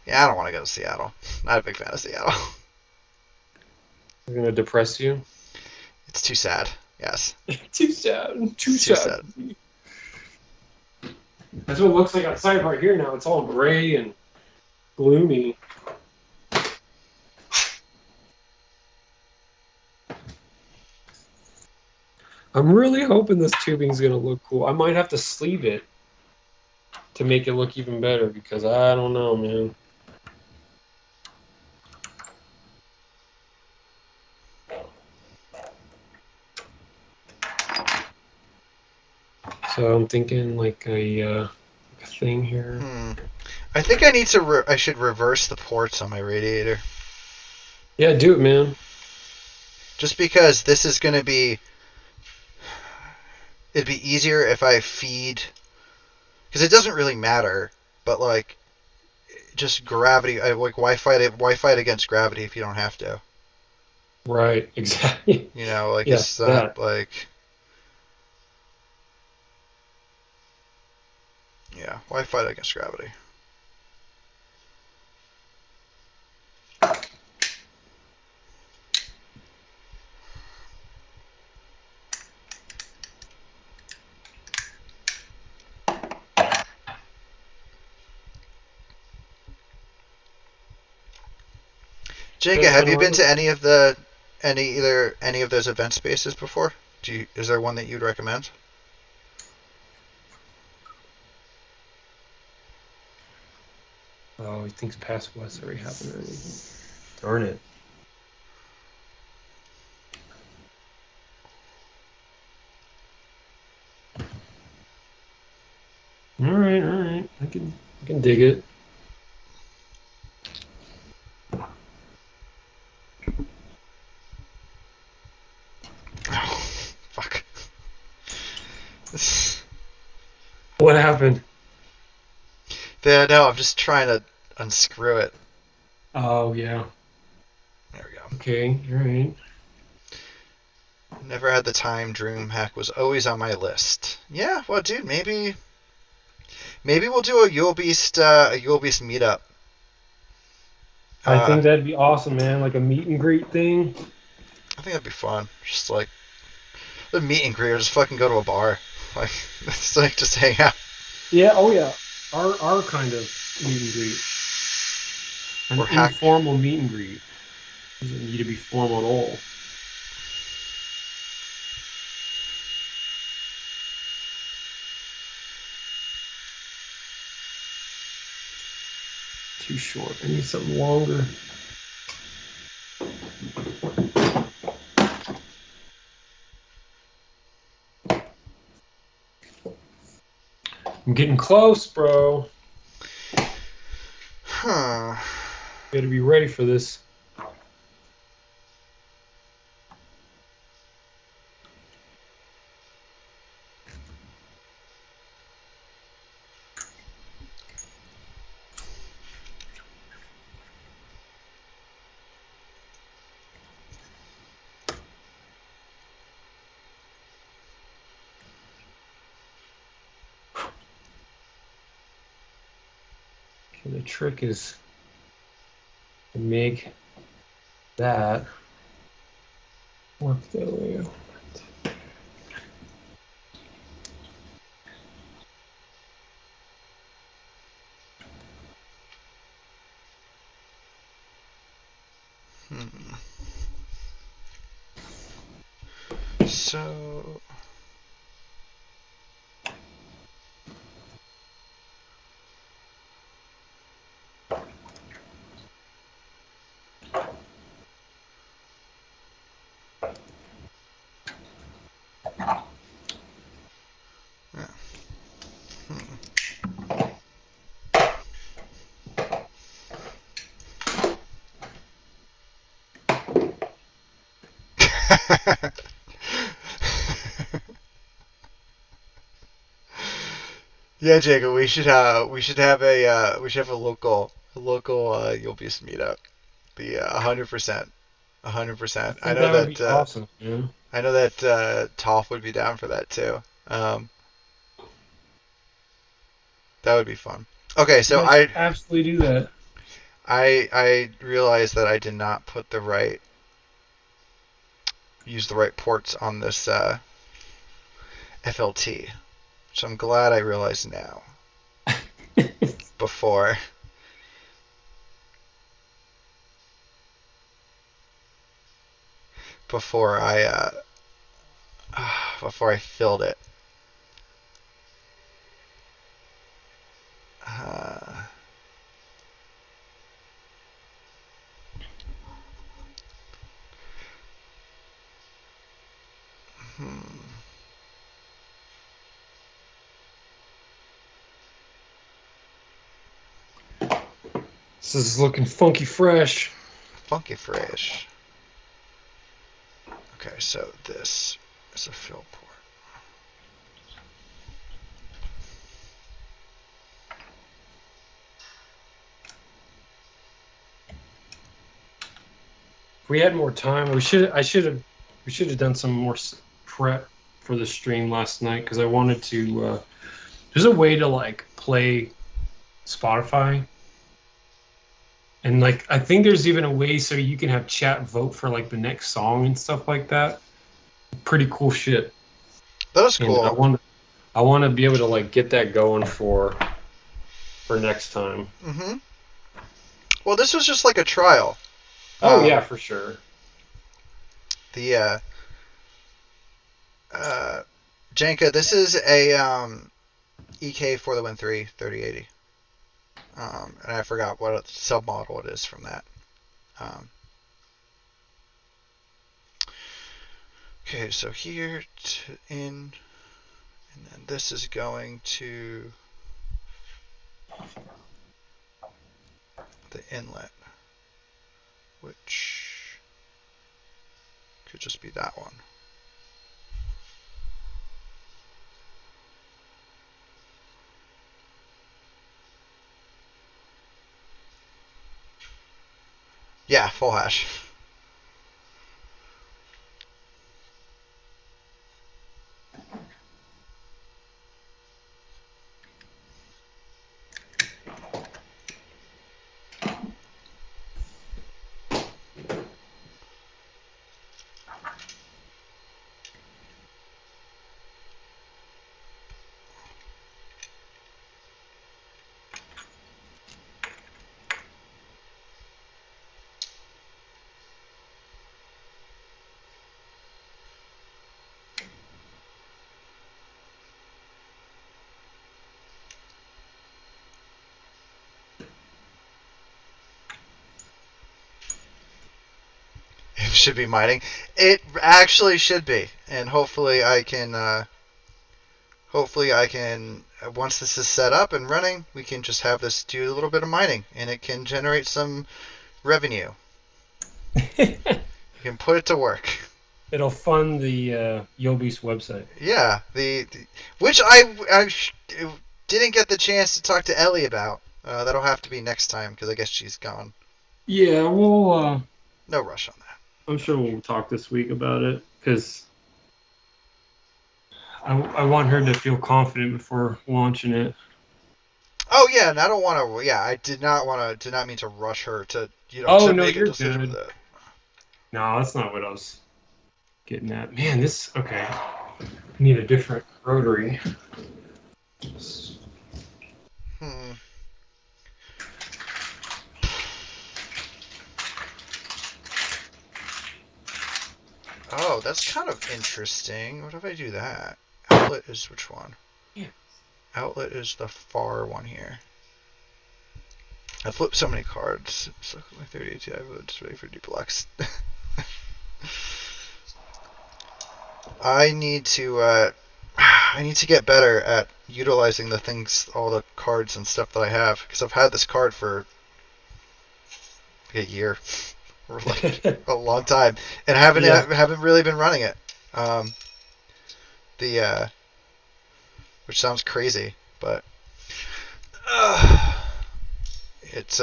Yeah, I don't want to go to Seattle. Not a big fan of Seattle. Is it gonna depress you? It's too sad. Yes. Too sad. Too Too sad. That's what it looks like outside right here now. It's all gray and gloomy. I'm really hoping this tubing's gonna look cool. I might have to sleeve it to make it look even better because I don't know, man. So I'm thinking like a thing here. I think I need to. I should reverse the ports on my radiator. Yeah, do it, man. Just because this is going to be. It'd be easier if I feed. Because it doesn't really matter, but like, just gravity. I like Wi-Fi against gravity if you don't have to. Right, exactly. You know, like Yeah, it's not like. Yeah, Wi-Fi against gravity. Jacob, have you been to any of those event spaces before? Is there one that you'd recommend? Oh, he thinks PAX West already happened already. Darn it. All right. I can dig it. Oh, fuck. What happened? Yeah, no, I'm just trying to unscrew it. Oh, yeah. There we go. Okay, all right. Never had the time. DreamHack was always on my list. Yeah, well, dude, maybe we'll do a Yule Beast meetup. I think that'd be awesome, man. Like a meet and greet thing. I think that'd be fun. Just like the meet and greet, or just fucking go to a bar. Like it's like just hang out. Yeah. Oh, yeah. Our kind of meet and greet. An informal meet and greet. Doesn't need to be formal at all. Too short. I need something longer. I'm getting close, bro. Huh. You gotta be ready for this. The trick is to make that work the way I want. So yeah, Jacob, we should have a local You'll Beast meetup. The 100%. I 100%. think that would be awesome, man. I know that Toph would be down for that too. That would be fun. Okay, so You guys should absolutely do that. I realized that I did not use the right ports on this FLT. So I'm glad I realized now. Before before I filled it. This is looking funky fresh. Funky fresh. Okay, so this is a fill port. If we had more time, we should have done some more prep for the stream last night because I wanted to. There's a way to like play Spotify, and like I think there's even a way so you can have chat vote for like the next song and stuff like that. Pretty cool shit. That is cool. And I want to be able to like get that going for next time. Mm-hmm. Well, this was just like a trial. Oh yeah, for sure. The Janka, this is a EK for the Win 3 3080. And I forgot what submodel it is from that. Okay, so here to in, and then this is going to the inlet, which could just be that one. Yeah, full hash. It should be mining. It actually should be, and hopefully I can. Once this is set up and running, we can just have this do a little bit of mining, and it can generate some revenue. You can put it to work. It'll fund the Yobi's website. Yeah, which I didn't get the chance to talk to Ellie about. That'll have to be next time because I guess she's gone. Yeah, we'll. No rush on that. I'm sure we'll talk this week about it because I want her to feel confident before launching it. Oh yeah, and I don't want to. Yeah, I did not mean to rush her to Oh to no, make a you're decision with good. it. No, that's not what I was getting at. Man, this okay. Need a different rotary. Hmm. Oh, that's kind of interesting. What if I do that? Outlet is which one? Yeah. Outlet is the far one here. I flipped so many cards. It's like 38 Ti votes ready for duplex. I need to I need to get better at utilizing the things, all the cards and stuff that I have, because I've had this card for like a year or like a long time, and Yeah. haven't really been running it. Um, the which sounds crazy, but it's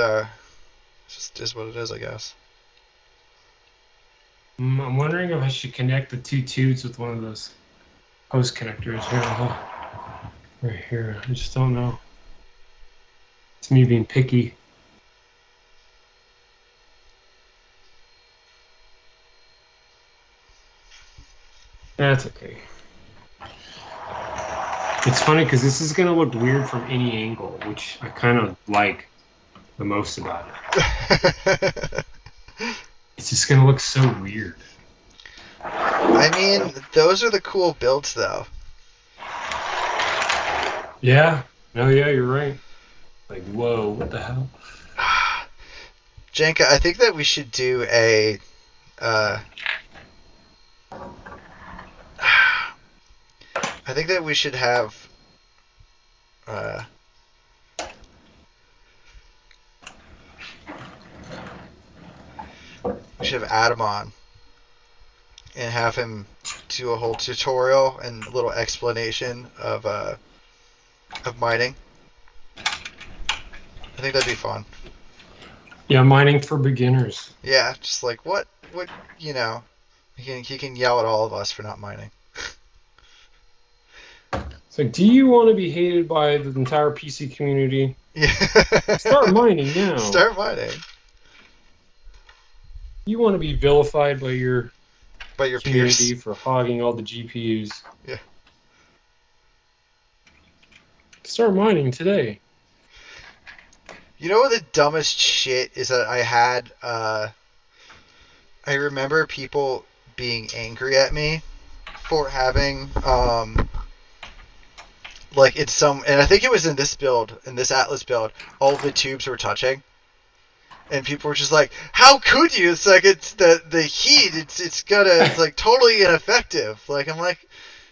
just is what it is, I guess. I'm wondering if I should connect the two tubes with one of those post connectors here. Right here. I just don't know. It's me being picky. That's okay. It's funny because this is going to look weird from any angle, which I kind of like the most about it. It's just going to look so weird. I mean, those are the cool builds, though. Yeah. No, yeah, you're right. Like, whoa, what the hell? Janka, I think that we should do a. I think that we should have. We should have Adam on and have him do a whole tutorial and a little explanation of mining. I think that'd be fun. Yeah, mining for beginners. Yeah, just like what he can yell at all of us for not mining. It's like, do you want to be hated by the entire PC community? Yeah. Start mining now. Start mining. You want to be vilified by your Peers. community for hogging all the GPUs. Yeah. Start mining today. You know what the dumbest shit is that I had? I remember people being angry at me for having like it's some, and I think it was in this build, in this Atlas build, all of the tubes were touching, and people were just like, "How could you?" It's like it's the heat. It's like totally ineffective. Like I'm like,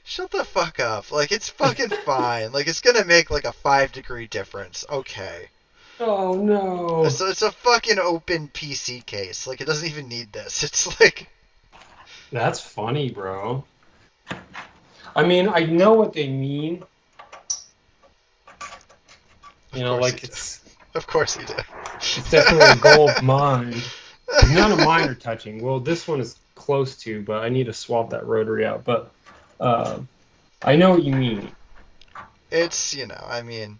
shut the fuck up. Like it's fucking fine. Like it's gonna make like a 5-degree difference. Okay. Oh no. So it's a fucking open PC case. Like it doesn't even need this. It's like That's funny, bro. I mean, I know what they mean. You know, like of course he did. it's definitely a goal of mine. None of mine are touching. Well, this one is close to, but I need to swap that rotary out. But I know what you mean. It's, I mean,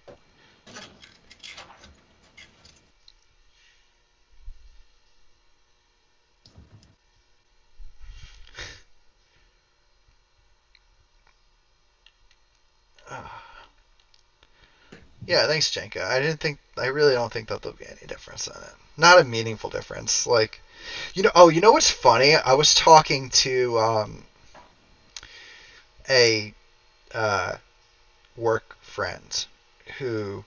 yeah, thanks, Jenka. I really don't think that there'll be any difference in it. Not a meaningful difference. Like, you know what's funny? I was talking to a work friend who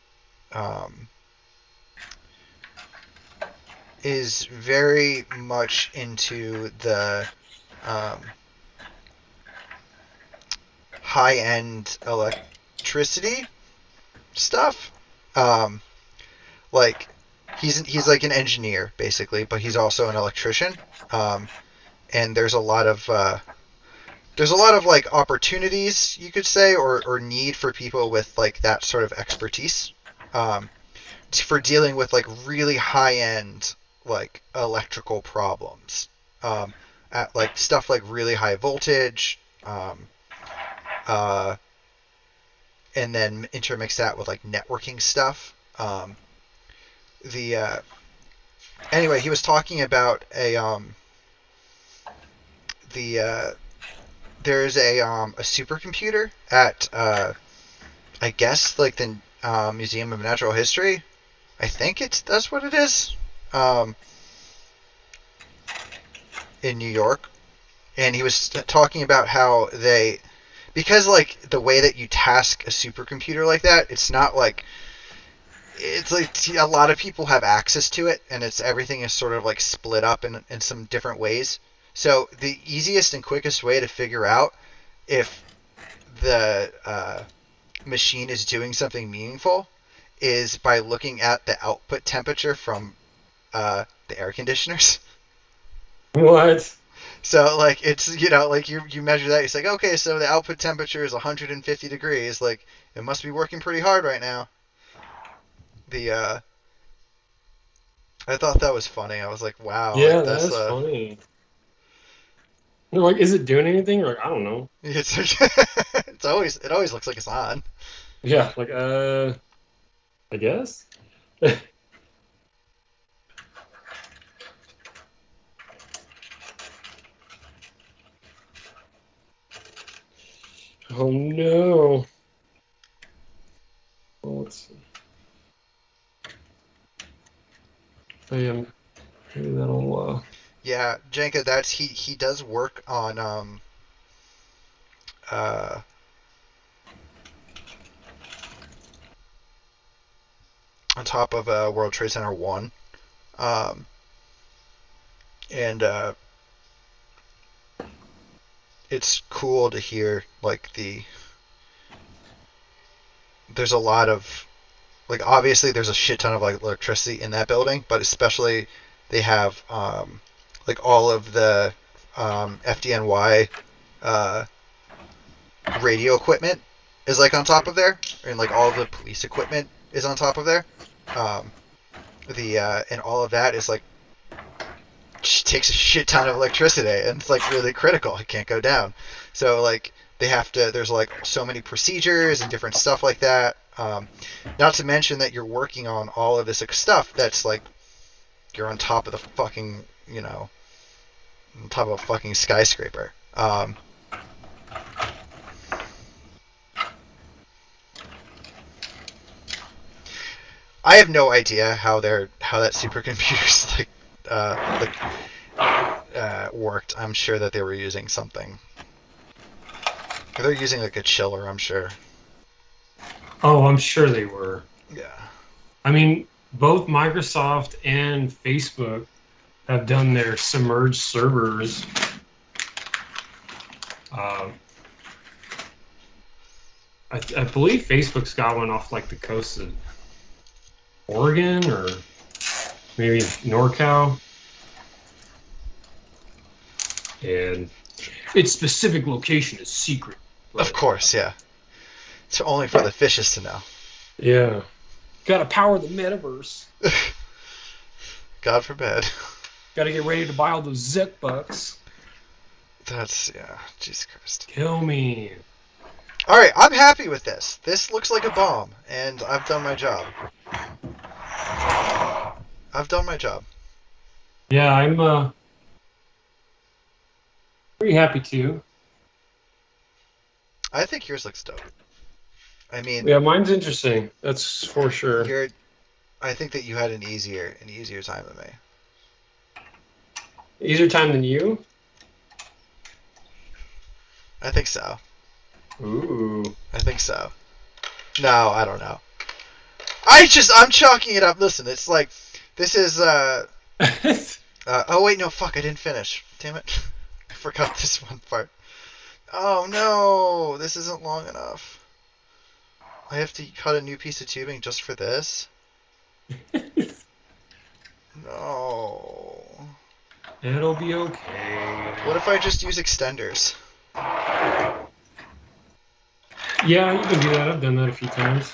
is very much into the high-end electricity stuff. Like he's like an engineer basically, but he's also an electrician. And there's a lot of like opportunities, you could say, or need for people with like that sort of expertise, for dealing with like really high end like electrical problems, at like stuff like really high voltage, and then intermix that with like networking stuff. Um, the anyway, he was talking about the there's a supercomputer at I guess like the Museum of Natural History. I think that's what it is. Um, in New York, and he was talking about how because like the way that you task a supercomputer like that, it's like a lot of people have access to it, and everything is sort of like split up in some different ways. So the easiest and quickest way to figure out if the machine is doing something meaningful is by looking at the output temperature from the air conditioners. What? So like it's like you measure that, it's like, okay, so the output temperature is 150 degrees, like it must be working pretty hard right now. The I thought that was funny. I was like, wow, Yeah, like that's that's funny. They're like, is it doing anything? You're like, I don't know. it always looks like it's on. Yeah, like, I guess. Oh no. Well, let's see. I am. Maybe that'll. Yeah, Jenka, he does work uh on top of World Trade Center 1. Um and it's cool to hear like there's a lot of like, obviously there's a shit ton of like electricity in that building, but especially they have like all of the FDNY uh, radio equipment is like on top of there, and like all of the police equipment is on top of there. Um, the and all of that is like takes a shit ton of electricity, and it's like really critical. It can't go down. So like they have to. There's like so many procedures and different stuff like that. Not to mention that you're working on all of this stuff that's like you're on top of the fucking on top of a fucking skyscraper. I have no idea how that supercomputers worked. I'm sure that they were using something. They're using like a chiller, I'm sure. Oh, I'm sure they were. Yeah. I mean, both Microsoft and Facebook have done their submerged servers. I believe Facebook's got one off like the coast of Oregon or maybe NorCal. And its specific location is secret. Of course, yeah. It's only for the fishes to know. Yeah. Gotta power the metaverse. God forbid. Gotta get ready to buy all those Zip bucks. That's, yeah, Jesus Christ. Kill me. Alright, I'm happy with this. This looks like a bomb, and I've done my job. Yeah, I'm pretty happy too. I think yours looks dope. I mean, Yeah, mine's interesting. That's for sure. I think that you had an easier time than me. Easier time than you? I think so. Ooh. I think so. No, I don't know. I'm chalking it up. Listen, it's like, this is, oh wait, no, fuck, I didn't finish. Damn it. I forgot this one part. Oh no, this isn't long enough. I have to cut a new piece of tubing just for this? No. It'll be okay. What if I just use extenders? Yeah, you can do that. I've done that a few times.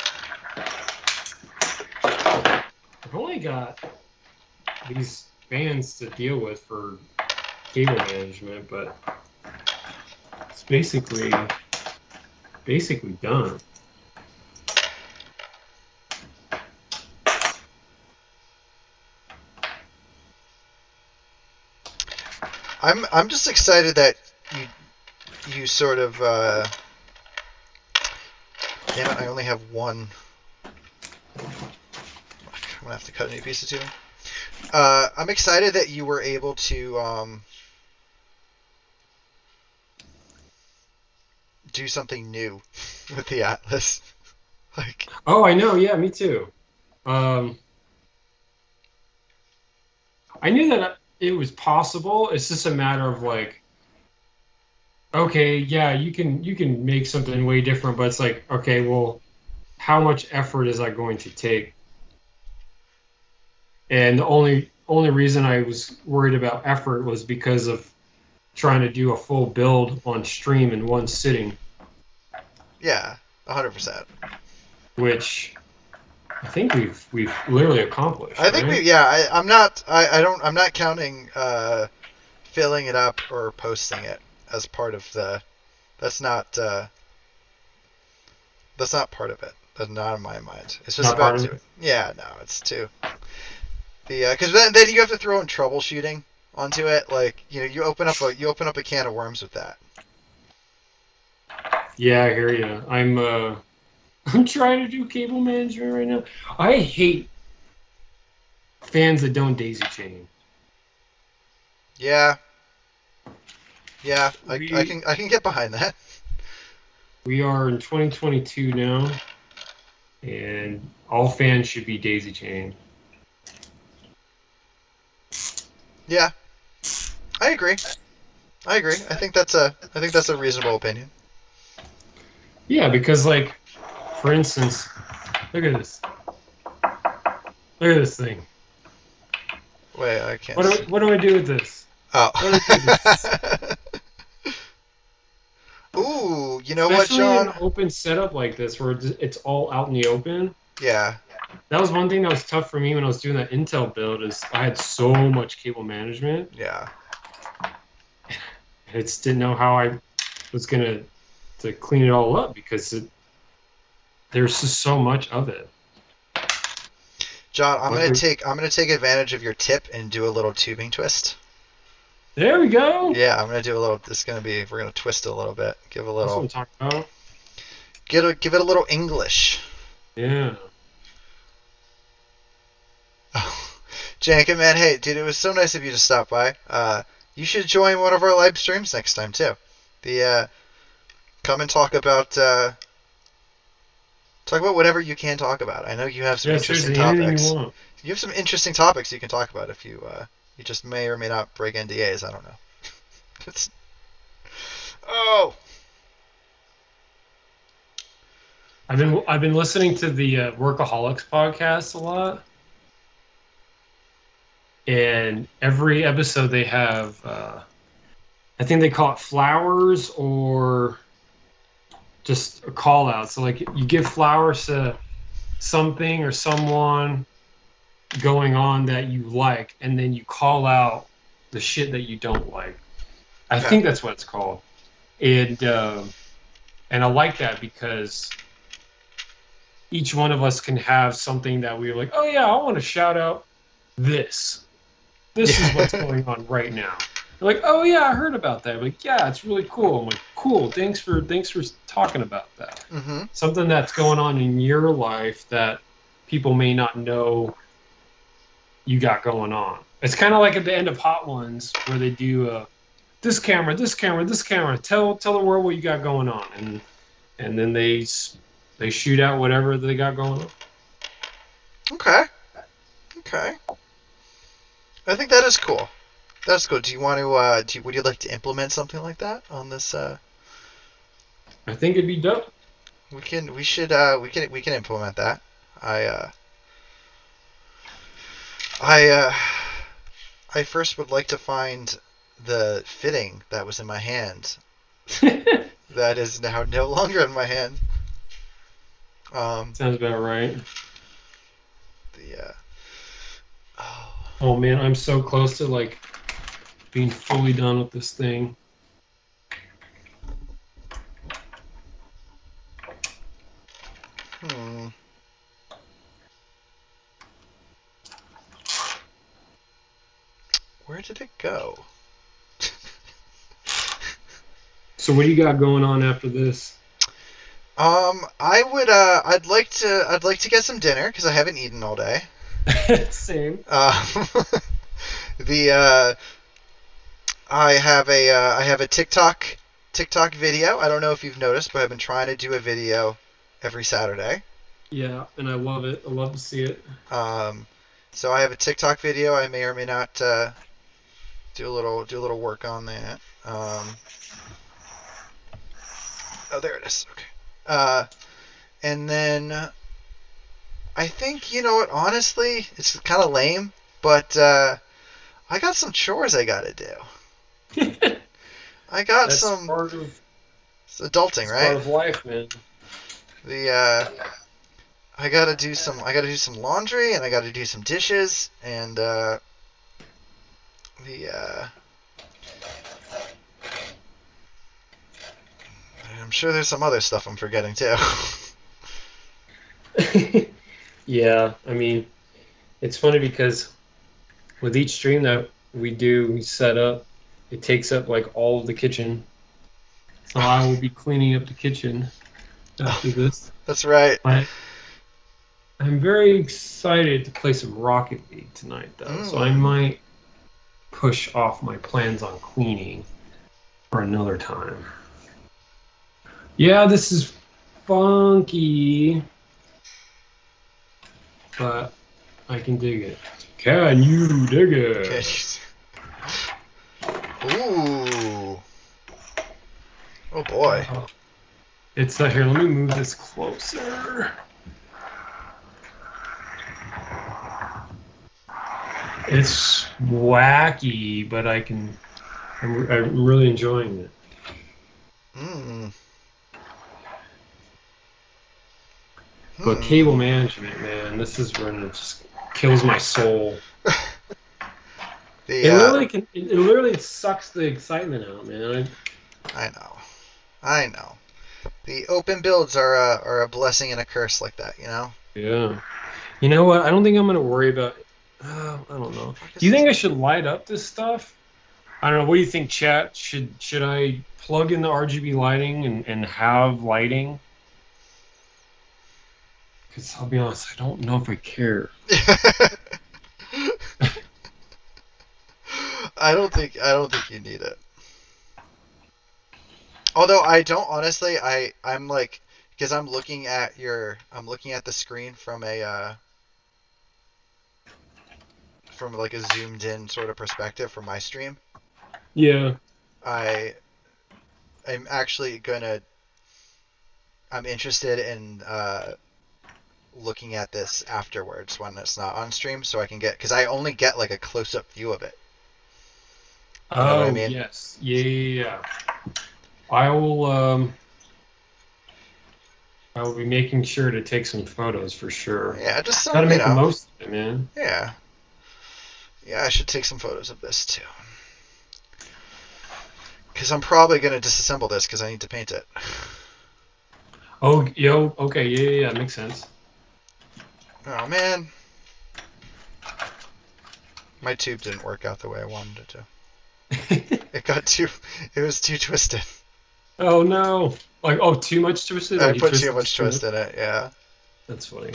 I've only got these fans to deal with for cable management, but it's basically done. I'm just excited that you sort of damn it, I only have one. I'm gonna have to cut a new piece of tubing. I'm excited that you were able to do something new with the Atlas. Like, Oh, I know. Yeah, me too. I knew that it was possible. It's just a matter of like, okay, yeah, you can make something way different, but it's like, okay, well, how much effort is that going to take? And the only reason I was worried about effort was because of trying to do a full build on stream in one sitting, yeah, 100%. which I think we've literally accomplished, I think right? I'm not. I'm not counting filling it up or posting it as part of the. That's not. That's not part of it. That's not in my mind. It's just Not part about of doing. it. Yeah, no, it's too. Because then you have to throw in troubleshooting onto it. Like you open up a can of worms with that. Yeah, I hear you. I'm trying to do cable management right now. I hate fans that don't daisy chain. Yeah, yeah, We I can get behind that. we are in 2022 now, and all fans should be daisy chained. Yeah, I agree. I think that's a reasonable opinion. Yeah, because like, for instance, look at this. Look at this thing. Wait, I can't see. What do I do with this? Oh. What do I do with this? Ooh, you know what, Especially in John? an open setup like this, where it's all out in the open. Yeah. That was one thing that was tough for me when I was doing that Intel build. Is I had so much cable management. Yeah. I just didn't know how I was gonna to clean it all up because there's just so much of it. John, What we- I'm gonna take advantage of your tip and do a little tubing twist. There we go. Yeah, I'm gonna do a little. We're gonna twist it a little bit. Give a That's what little. I'm talking about. Give it a little English. Yeah. Jankin, man, hey, dude, it was so nice of you to stop by. You should join one of our live streams next time too. Come and talk about whatever you can talk about. I know you have some Yeah, interesting seriously, anything topics. you want. You have some interesting topics you can talk about if you just may or may not break NDAs. I don't know. It's, oh, I've been listening to the Workaholics podcast a lot, and every episode they have, I think they call it flowers or just a call out. So like you give flowers to something or someone going on that you like, and then you call out the shit that you don't like. I Okay. think that's what it's called, and I like that because each one of us can have something that we're like, oh yeah, I want to shout out this. This is what's going on right now. They're like, oh yeah, I heard about that. I'm like, yeah, it's really cool. I'm like, cool. Thanks for talking about that. Mm-hmm. Something that's going on in your life that people may not know you got going on. It's kind of like at the end of Hot Ones where they do this camera, this camera, this camera. Tell the world what you got going on, and then they shoot out whatever they got going on. Okay. Okay. I think that is cool. That's cool. Do you want to? Would you like to implement something like that on this? I think it'd be dope. We can. We should. We can implement that. I first would like to find the fitting that was in my hand. That is now no longer in my hand. Sounds about right. The oh. Oh man, I'm so close to like being fully done with this thing. Where did it go? So what do you got going on after this? I'd like to get some dinner because I haven't eaten all day. Same. The I have a TikTok video. I don't know if you've noticed, but I've been trying to do a video every Saturday. Yeah, and I love it. I love to see it. So I have a TikTok video. I may or may not do a little work on that. Oh, there it is. Okay. And then I think, you know what, honestly, it's kind of lame, but I got some chores I gotta do. I got That's some. part of It's adulting, right? part of life, man. I gotta do some laundry, and I gotta do some dishes, and I'm sure there's some other stuff I'm forgetting too. Yeah, I mean, it's funny because with each stream that we set up, it takes up like all of the kitchen. So I will be cleaning up the kitchen after this. That's right. But I'm very excited to play some Rocket League tonight, though. So I might push off my plans on cleaning for another time. Yeah, this is funky, but I can dig it. Can you dig it? Ooh. Oh boy. It's here. Let me move this closer. It's wacky, but I'm really enjoying it. But cable management, man, this is when it just kills my soul. It literally sucks the excitement out, man. I know. The open builds are a blessing and a curse like that, you know? Yeah. You know what? I don't think I'm going to worry about it. I don't know. Do you think I should light up this stuff? I don't know. What do you think, chat? Should I plug in the RGB lighting and have lighting? Because I'll be honest, I don't know if I care. I don't think you need it. Although I don't honestly, I'm like, because I'm looking at the screen from like a zoomed in sort of perspective from my stream. Yeah. I'm interested in looking at this afterwards when it's not on stream, so I can because I only get like a close up view of it. You know what I mean? Yes. Yeah. I will be making sure to take some photos for sure. Yeah, just some, gotta make the most of it, man. Yeah. Yeah, I should take some photos of this too. Because I'm probably gonna disassemble this because I need to paint it. Oh, okay, yeah, makes sense. Oh man, my tube didn't work out the way I wanted it to. It was too twisted. Oh no! Like, too much twisted? I put too much twist in it, yeah. That's funny.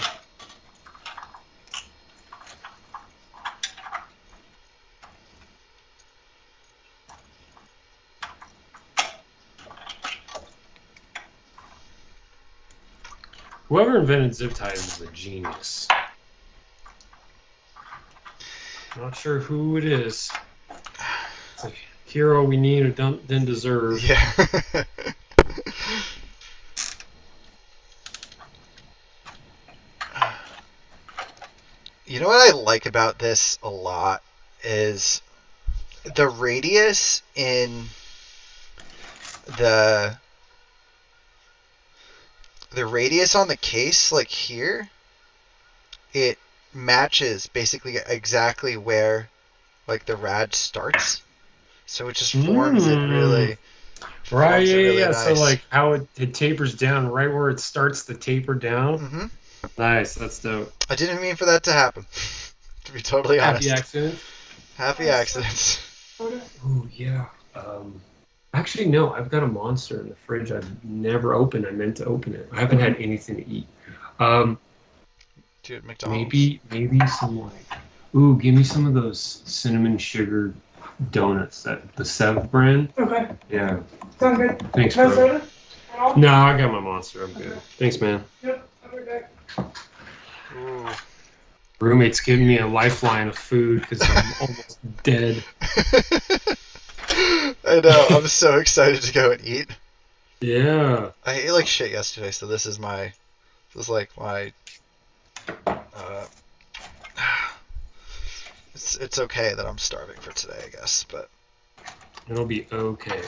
Whoever invented zip ties is a genius. Not sure who it is. It's a hero we need or didn't deserve. Yeah. You know what I like about this a lot is the radius in the radius on the case, like here, it matches basically exactly where like the rad starts. So it just forms it really. Right, yeah. Nice. So like how it tapers down right where it starts to taper down. Mm-hmm. Nice, that's dope. I didn't mean for that to happen. To be totally honest. Happy accident. Happy accidents. Oh yeah. Actually, no. I've got a Monster in the fridge. I've never opened. I meant to open it. I haven't had anything to eat. Um, Dude, McDonald's. maybe some like, ooh, give me some of those cinnamon sugar donuts that the Sev brand. Okay. Yeah. Sounds good. Thanks, No bro. soda? At all? No, I got my Monster. I'm good. Thanks, man. Yep. I'll be back. Ooh. Roommate's giving me a lifeline of food because I'm almost dead. I know. I'm so excited to go and eat. Yeah. I ate like shit yesterday, so this is like my. It's okay that I'm starving for today, I guess, but. It'll be okay.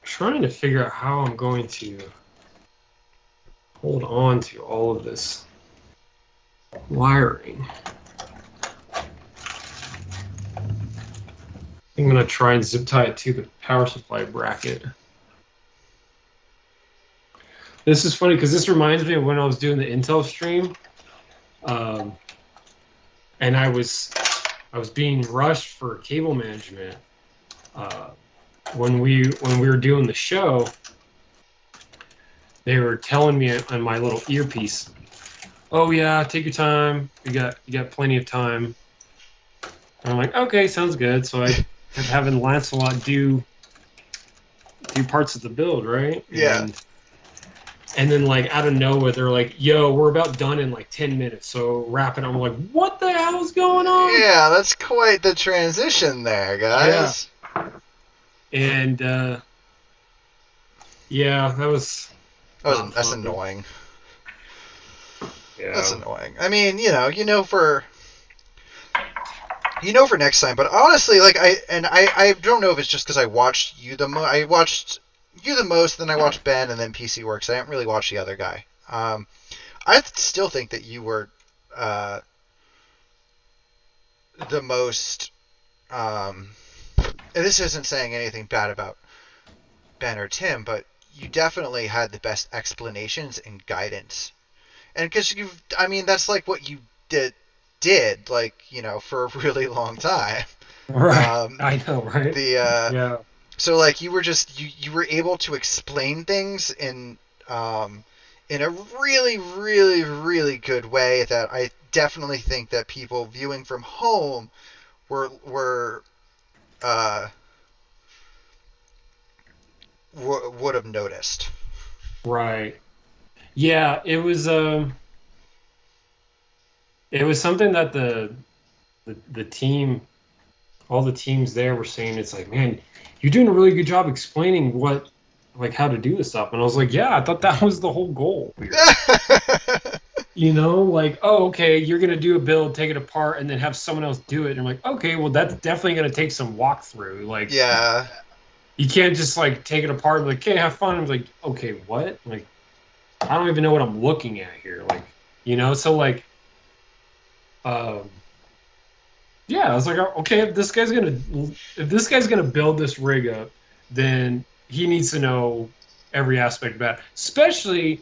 Trying to figure out how I'm going to hold on to all of this wiring. I'm going to try and zip tie it to the power supply bracket. This is funny because this reminds me of when I was doing the Intel stream. And I was being rushed for cable management. When we were doing the show, they were telling me on my little earpiece, "Oh yeah, take your time. You got plenty of time." And I'm like, "Okay, sounds good." So I kept having Lancelot do parts of the build, right? Yeah. And then like out of nowhere, they're like, "Yo, we're about done in like 10 minutes, so wrap it." I'm like, "What the hell is going on?" Yeah, that's quite the transition there, guys. And yeah, that's fun. Annoying. Yeah. That's annoying. I mean, for next time. But honestly, like I don't know if it's just because I watched you the most. I watched you the most, then I watched Ben, and then PC Works. I haven't really watched the other guy. I still think that you were the most. And this isn't saying anything bad about Ben or Tim, but you definitely had the best explanations and guidance. And because that's like what you did like, for a really long time. Right. I know, right? Yeah. So like you were just you were able to explain things in a really, really, really good way that I definitely think that people viewing from home would have noticed. Right. Yeah, it was something that the team, all the teams there were saying. It's like, man, you're doing a really good job explaining how to do this stuff. And I was like, yeah, I thought that was the whole goal here. Like, oh, okay, you're gonna do a build, take it apart, and then have someone else do it. And I'm like, okay, well, that's definitely gonna take some walkthrough. Like, yeah, you can't just like take it apart and like, okay, have fun. I'm like, okay, what? Like, I don't even know what I'm looking at here. Like, so like, yeah, I was like, okay, if this guy's gonna build this rig up, then he needs to know every aspect about it. Especially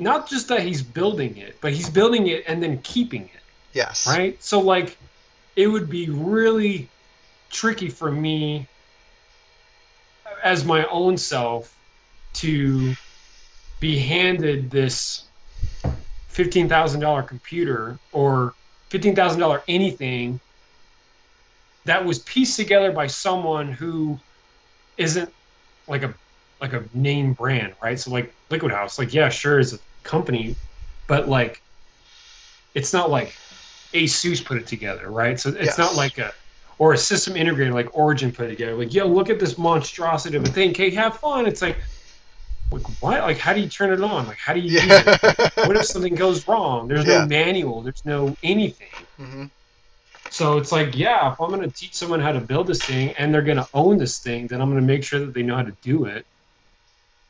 not just that he's building it, but he's building it and then keeping it. Yes. Right? So like it would be really tricky for me as my own self to be handed this $15,000 computer or $15,000 anything that was pieced together by someone who isn't like a name brand, right? So like LiquidHaus, like, yeah, sure, is a company, but like it's not like ASUS put it together, right? So it's not like a system integrator like Origin put it together. Like, yo, look at this monstrosity of a thing. Hey, have fun. It's like what? Like, how do you turn it on? Like, how do you use it? Like, what if something goes wrong? There's no manual. There's no anything. Mm-hmm. So it's like, yeah, if I'm going to teach someone how to build this thing and they're going to own this thing, then I'm going to make sure that they know how to do it.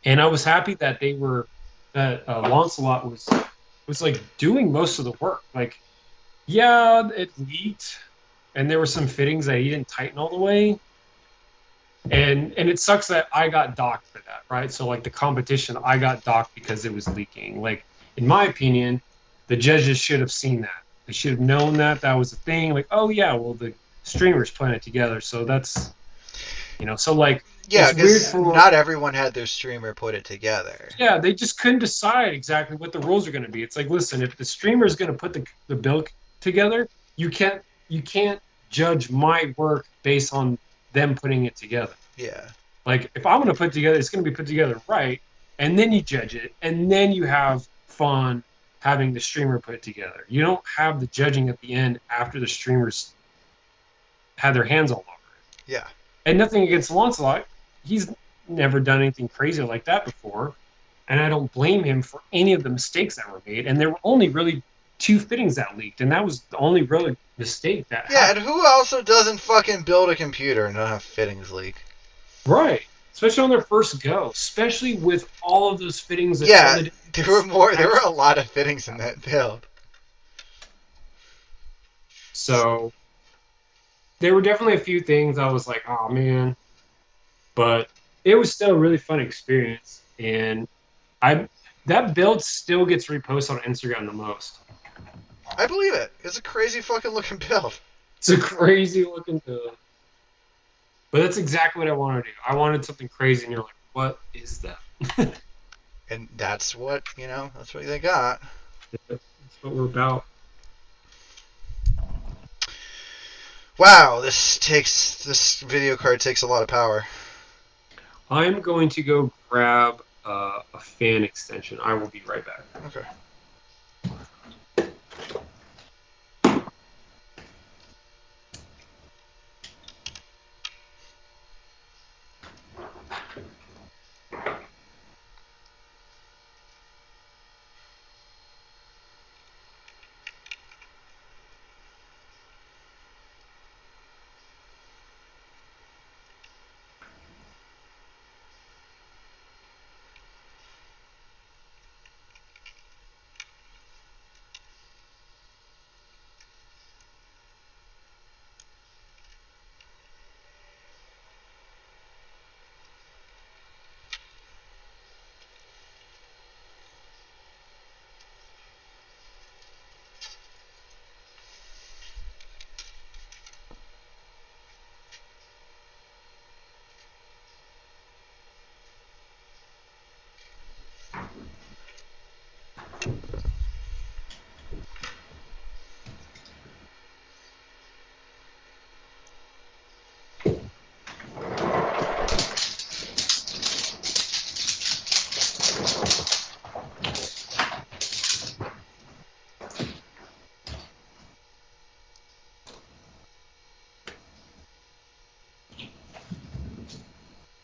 And I was happy that Lancelot was like doing most of the work. Like, yeah, it leaked, and there were some fittings that he didn't tighten all the way. And it sucks that I got docked for that, right? So like the competition, I got docked because it was leaking. Like, in my opinion, the judges should have seen that They should have known that was a thing. Like, oh yeah, well the streamers putting it together, so that's so like Yeah, it's weird because for not everyone had their streamer put it together. yeah, they just couldn't decide exactly what the rules are going to be. It's like, listen, if the streamer is going to put the build together, you can't judge my work based on them putting it together. Yeah. Like if I'm going to put it together, it's going to be put together right, and then you judge it, and then you have fun having the streamer put it together. You don't have the judging at the end after the streamers had their hands all over it. Yeah. And nothing against Lancelot, he's never done anything crazy like that before, and I don't blame him for any of the mistakes that were made. And there were only really 2 fittings that leaked, and that was the only really mistake that Yeah, happened. and who also doesn't fucking build a computer and not have fittings leak? Right. Especially on their first go, especially with all of those fittings. Yeah, there were a lot of fittings in that build. So there were definitely a few things I was like, oh man, but it was still a really fun experience, and that build still gets reposted on Instagram the most. I believe it. It's a crazy fucking looking build. It's a crazy looking build. But that's exactly what I wanted to do. I wanted something crazy, and you're like, what is that? And that's what, that's what they got. That's what we're about. Wow, this video card takes a lot of power. I'm going to go grab a fan extension. I will be right back. Okay.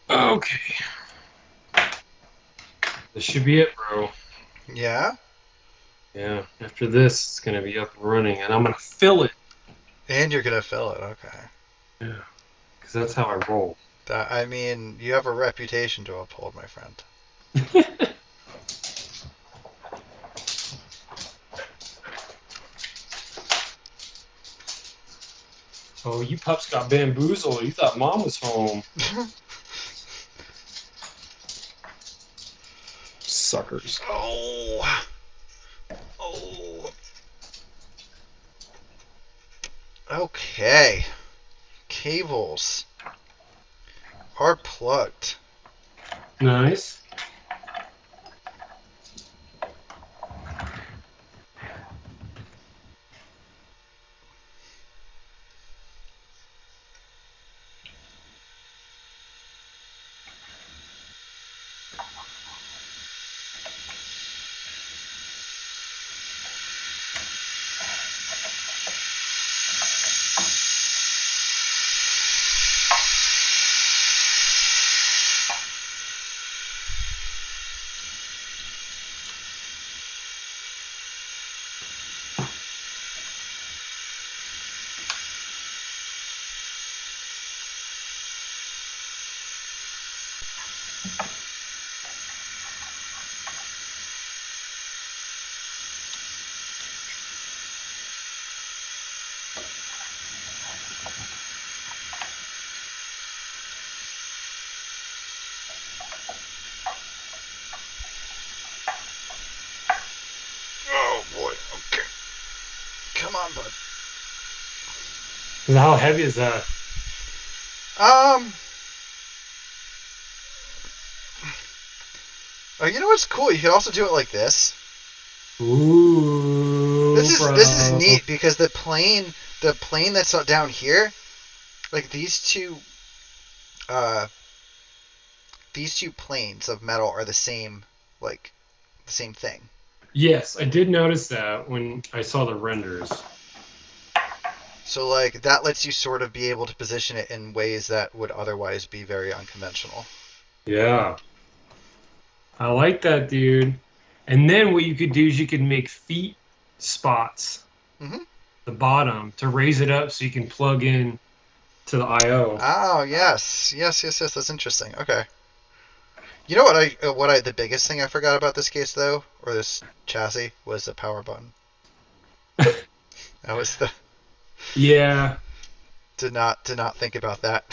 Okay. This should be it, bro. Yeah? Yeah. After this, it's going to be up and running, and I'm going to fill it. And you're gonna fill it, okay. Yeah. Because that's how I roll. You have a reputation to uphold, my friend. Oh, you pups got bamboozled. You thought mom was home. Suckers. Oh. Oh. Okay. Cables are plugged. Nice. on, bud. How heavy is that? Oh, you know what's cool? You could also do it like this. Ooh, This is bro. neat because the plane that's down here, like these two planes of metal are the same thing. Yes, I did notice that when I saw the renders. So like that lets you sort of be able to position it in ways that would otherwise be very unconventional. Yeah. I like that, dude. And then what you could do is you could make feet spots, Mm-hmm. the bottom, to raise it up so you can plug in to the I/O. Oh yes. That's interesting. Okay. You know what the biggest thing I forgot about this case though, or this chassis, was the power button. That was the Yeah. did not think about that.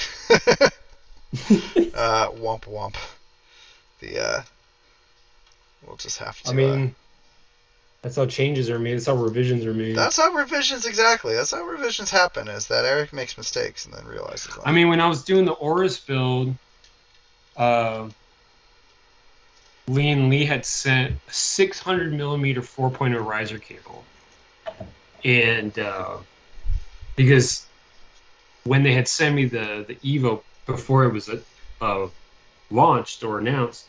Womp womp. The we'll just have to. I mean, that's how changes are made. That's how revisions are made. That's how revisions happen. Is that Eric makes mistakes and then realizes them. I mean, when I was doing the Oris build, Lee and Lee had sent a 600 millimeter 4.0 riser cable, and because when they had sent me the Evo before it was launched or announced,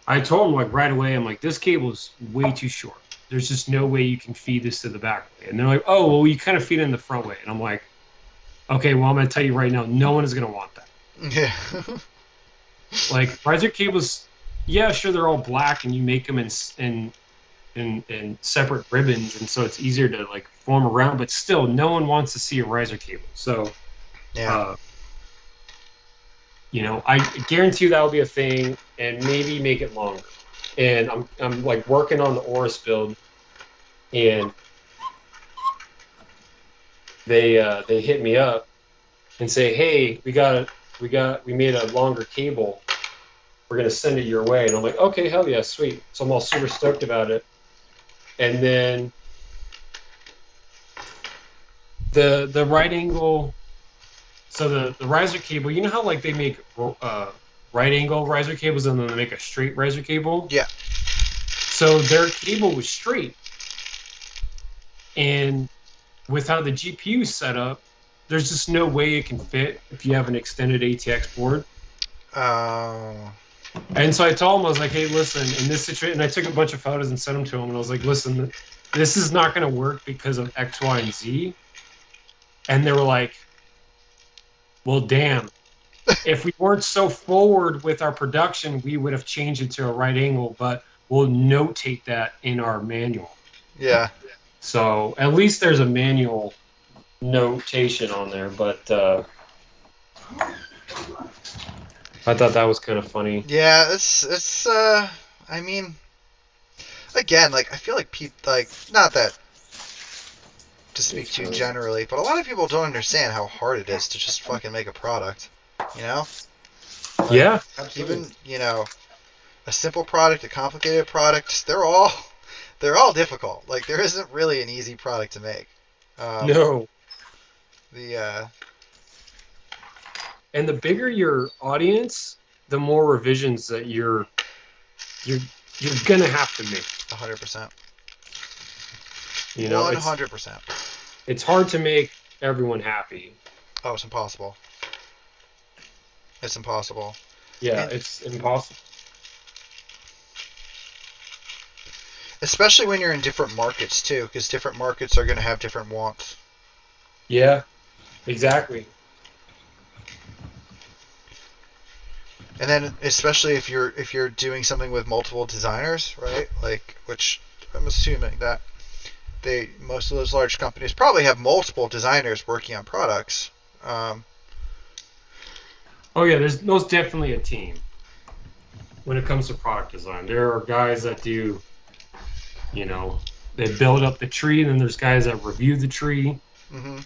I told them like right away, I'm like, this cable is way too short. There's just no way you can feed this to the back way. And they're like, oh, well, you kind of feed it in the front way. And I'm like, okay, well, I'm going to tell you right now, no one is going to want that. Yeah. Like riser cables, yeah, sure, they're all black, and you make them in separate ribbons, and so it's easier to like form around. But still, no one wants to see a riser cable. So, Yeah. you know, I guarantee you that will be a thing, and maybe make it longer. And I'm like working on the Oris build, and they hit me up and say, hey, we made a longer cable. We're gonna send it your way. And I'm like, okay, hell yeah, sweet. So I'm all super stoked about it. And then the right angle, so the riser cable, you know how like they make right angle riser cables and then they make a straight riser cable? Yeah. So their cable was straight. And with how the GPU is set up, there's just no way it can fit if you have an extended ATX board. Oh. And so I told him, I was like, hey, listen, in this situation, and I took a bunch of photos and sent them to him, and I was like, listen, this is not going to work because of X, Y, and Z. And they were like, well, damn. If we weren't so forward with our production, we would have changed it to a right angle, but we'll notate that in our manual. Yeah. So at least there's a manual notation on there, but I thought that was kind of funny. Yeah, it's I mean, again, like I feel like people, like, not that to speak too generally, but a lot of people don't understand how hard it is to just fucking make a product, you know? Like, Yeah, even, you know, a simple product, a complicated product, they're all difficult. Like there isn't really an easy product to make. no. And the bigger your audience, the more revisions that you're gonna have to make. 100%. You know, 100%. It's hard to make everyone happy. Oh, it's impossible. It's impossible. Yeah, And it's impossible. especially when you're in different markets too, because different markets are going to have different wants. Yeah, exactly. And then especially if you're doing something with multiple designers, right? Like, which I'm assuming that most of those large companies probably have multiple designers working on products. Oh yeah, there's most definitely a team when it comes to product design. There are guys that do, you know, they build up the tree, and then there's guys that review the tree. Mm-hmm.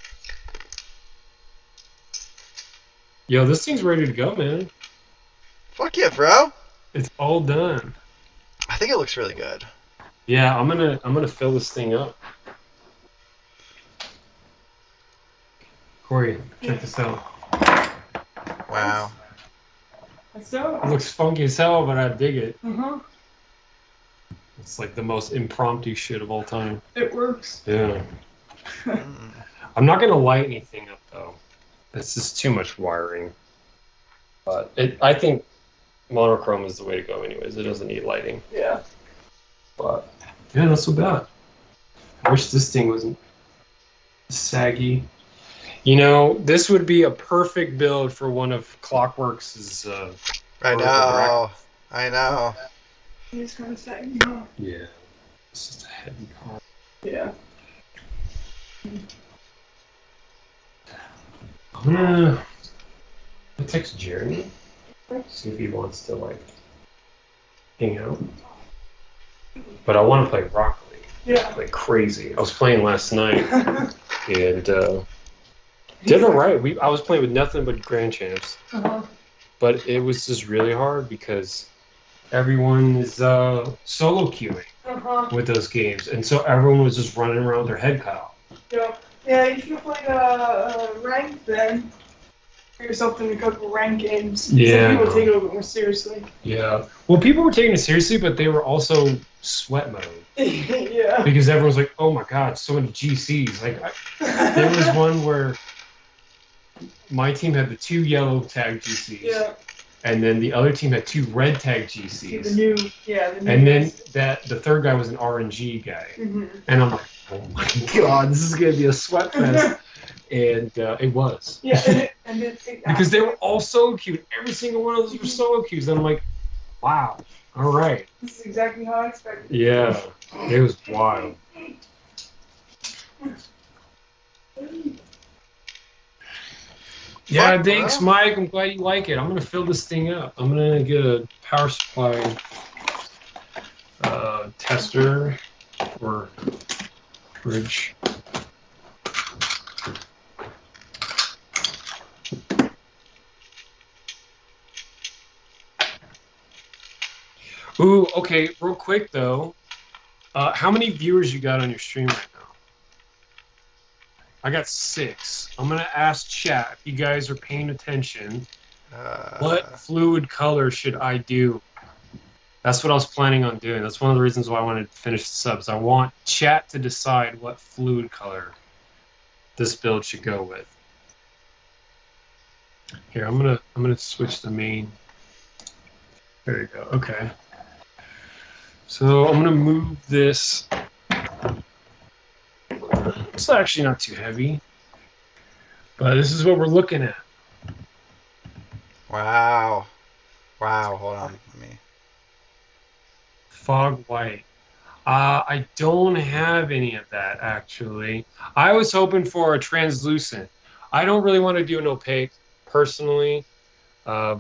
Yo, this thing's ready to go, man. Fuck yeah, bro! It's all done. I think it looks really good. Yeah, I'm gonna fill this thing up. Corey, check this out. Wow. So. It looks funky as hell, but I dig it. Uh-huh. It's like the most impromptu shit of all time. It works. Yeah. Mm. I'm not gonna light anything up though. It's just too much wiring. But I think monochrome is the way to go anyways. It doesn't need lighting. Yeah. But yeah, not so bad. I wish this thing wasn't saggy. You know, this would be a perfect build for one of Clockworks' I know. I know. He's kind of saying, huh? Yeah. This is a heavy car. Yeah. I'm gonna text Jeremy. See if he wants to like hang out. But I want to play Rocket League Yeah. like crazy. I was playing last night and did alright. I was playing with nothing but grand champs, Uh-huh. but it was just really hard because everyone is solo queuing Uh-huh. with those games, and so everyone was just running around with their head cut off. Yeah. Yeah, you should play ranked then. Or something, a couple rank games. Yeah. Some people take it a little bit more seriously. Yeah. Well, people were taking it seriously, but they were also sweat mode. Yeah. Because everyone's like, oh my god, so many GCs. Like, there was one where my team had the 2 yellow tag GCs, Yeah. and then the other team had 2 red tag See, GCs. the new, the new And then guys. the third guy was an RNG guy. Mhm. And I'm like, oh my god, this is going to be a sweat fest. And it was. Yeah, and it Because they were all solo queued. Every single one of those were solo queues. And I'm like, wow, all right. This is exactly how I expected. Yeah, it was wild. Yeah, Fuck, thanks, bro. Mike. I'm glad you like it. I'm gonna fill this thing up. I'm gonna get a power supply tester or fridge. Ooh, okay. Real quick though, how many viewers you got on your stream right now? I got 6. I'm gonna ask chat if you guys are paying attention. What fluid color should I do? That's what I was planning on doing. That's one of the reasons why I wanted to finish the subs. I want chat to decide what fluid color this build should go with. Here, I'm gonna switch the main. There you go. Okay. So I'm gonna move this. It's actually not too heavy, but this is what we're looking at. Wow. Wow. Hold on. Let me. Fog white. I don't have any of that actually. I was hoping for a translucent. I don't really want to do an opaque personally. I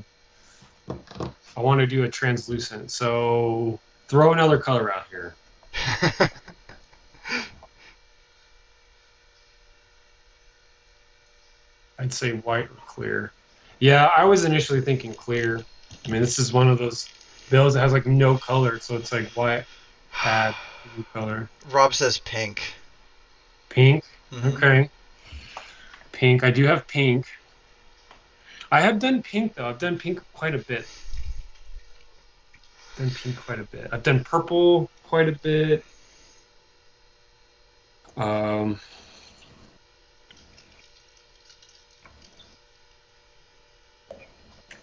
want to do a translucent. So throw another color out here. I'd say white or clear. Yeah, I was initially thinking clear. I mean, this is one of those builds that has like no color, so it's like white, add blue color. Rob says pink. Pink? Mhm. Okay. Pink. I do have pink. I have done pink though. I've done pink quite a bit. I've done purple quite a bit.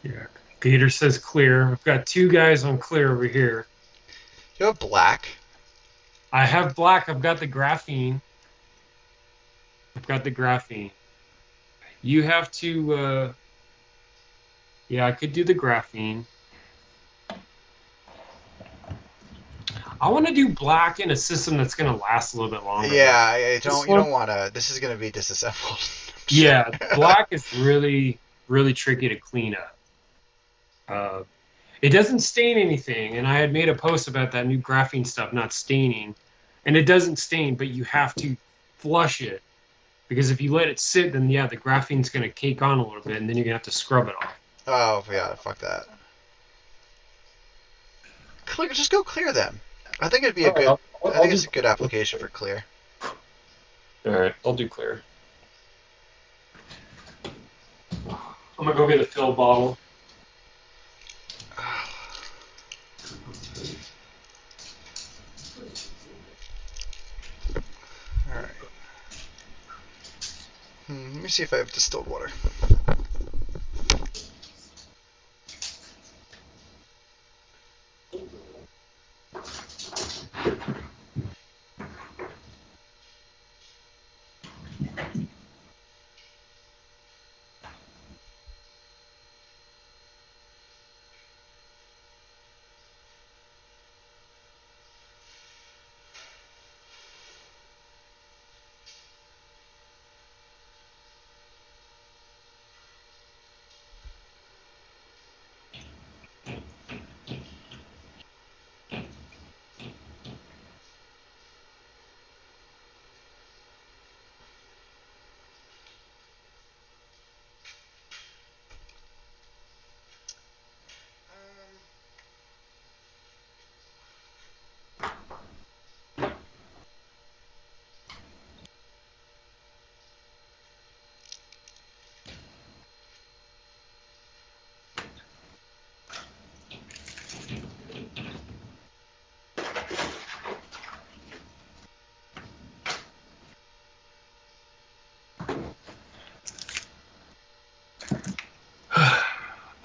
Yeah. Peter says clear. I've got 2 guys on clear over here. You have black. I have black. I've got the graphene. You have to, yeah, I could do the graphene. I want to do black in a system that's going to last a little bit longer. Yeah, I don't. You one- don't want to. This is gonna be disassembled. Yeah, black is really, really tricky to clean up. It doesn't stain anything, and I had made a post about that new graphene stuff not staining, and it doesn't stain, but you have to flush it, because if you let it sit, then yeah, the graphene's going to cake on a little bit, and then you're going to have to scrub it off. Oh yeah, fuck that. Clear. Just go clear them. I think it'd be a good. I think it's a good application for clear. All right, I'll do clear. I'm gonna go get a fill bottle. All right. Let me see if I have distilled water.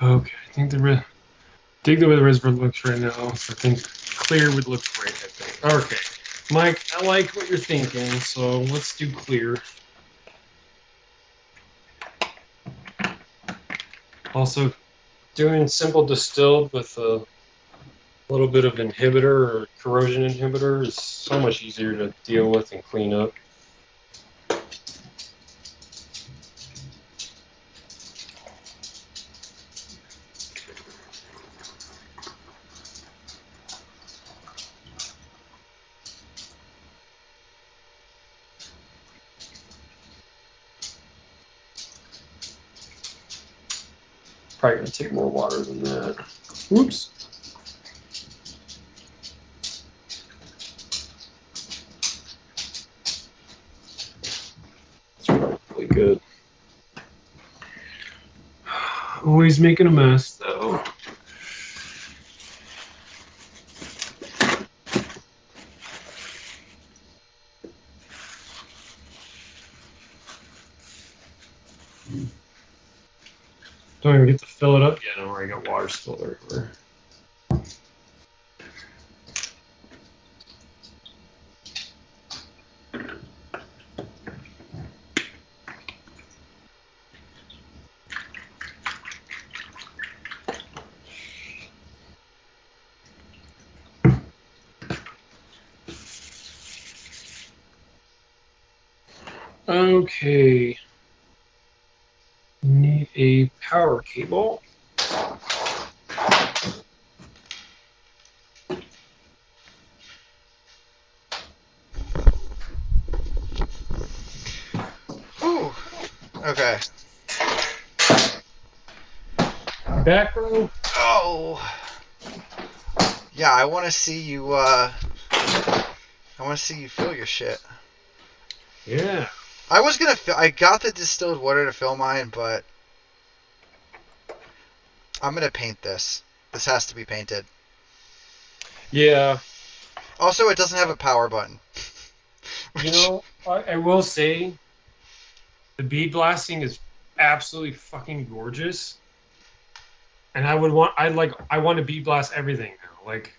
Okay, I think dig the way the reservoir looks right now. So I think clear would look great, I think. Okay. Mike, I like what you're thinking, so let's do clear. Also, doing simple distilled with a little bit of inhibitor or corrosion inhibitor is so much easier to deal with and clean up. Probably gonna take more water than that. Whoops. It's probably good. Always making a mess, though. Don't even get to fill it up yet. Don't worry, I got water spilled everywhere. Okay. Need a power cable. Ooh. Okay. Back row. Oh. Yeah, I want to see you. I want to see you fill your shit. Yeah. I was gonna. I got the distilled water to fill mine, but I'm gonna paint this. This has to be painted. Yeah. Also, it doesn't have a power button. You know, I will say the bead blasting is absolutely fucking gorgeous. And I want to bead blast everything now. Like,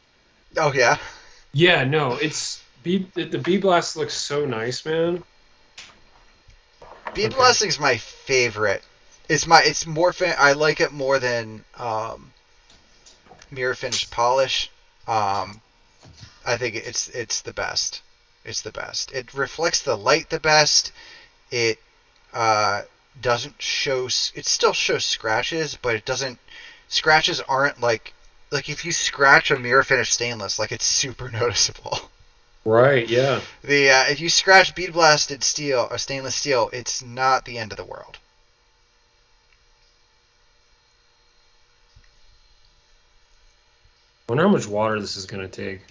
Oh yeah. yeah, no, the bead blast looks so nice, man. Bead Okay. blasting's my favorite. It's more I like it more than mirror finish polish. I think it's the best. It's the best. It reflects the light the best. It doesn't show. It still shows scratches, but it doesn't. Scratches aren't like if you scratch a mirror finish stainless, like it's super noticeable. Right, yeah. If you scratch bead blasted steel or stainless steel, it's not the end of the world. I wonder how much water this is going to take.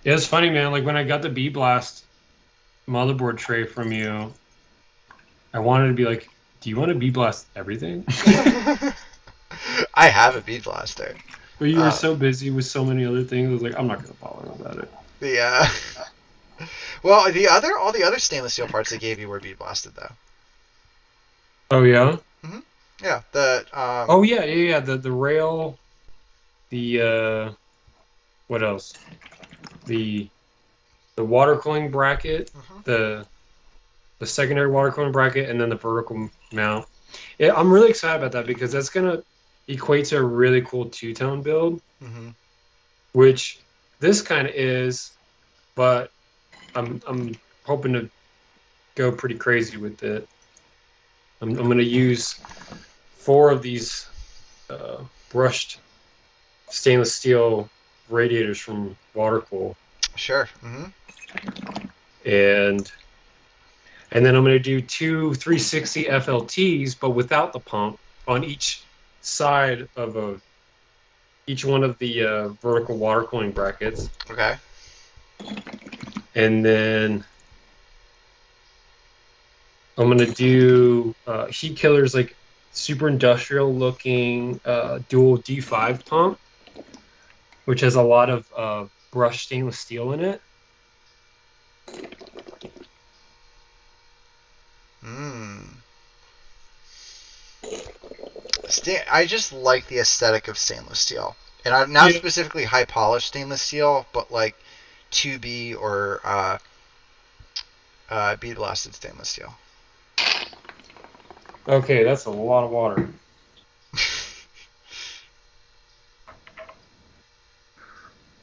Yeah, it's funny, man. Like when I got the bead blast motherboard tray from you, I wanted to be like, do you want to bead blast everything? I have a bead blaster. But you were so busy with so many other things. I was like, I'm not gonna bother about it. The well, all the other stainless steel parts they gave you were bead blasted though. Oh yeah. Yeah. The Oh yeah. The rail. The what else? The water cooling bracket. The secondary water cooling bracket, and then the vertical mount. Yeah, I'm really excited about that because that's gonna equate to a really cool two-tone build, which this kind of is, but I'm hoping to go pretty crazy with it. I'm gonna use 4 of these brushed stainless steel radiators from Watercool. Sure. And then I'm going to do 2 360 FLTs, but without the pump, on each side of each one of the vertical water cooling brackets. Okay. And then I'm going to do Heat Killer's like super industrial looking dual D5 pump, which has a lot of brushed stainless steel in it. I just like the aesthetic of stainless steel, and I'm not specifically high polished stainless steel, but like 2B or bead blasted stainless steel. Okay, that's a lot of water.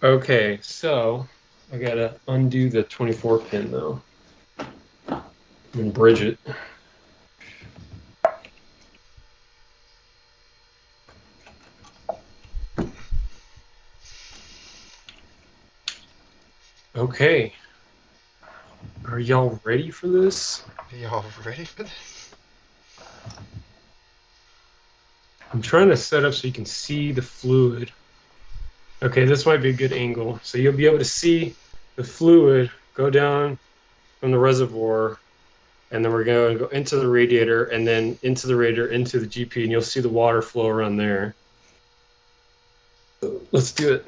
Okay, so I gotta undo the 24 pin though and bridge it. Okay, are y'all ready for this? Are y'all ready for this? I'm trying to set up so you can see the fluid. Okay, this might be a good angle. So you'll be able to see the fluid go down from the reservoir, and then we're going to go into the radiator, and then into the radiator, into the GP, and you'll see the water flow around there. Let's do it.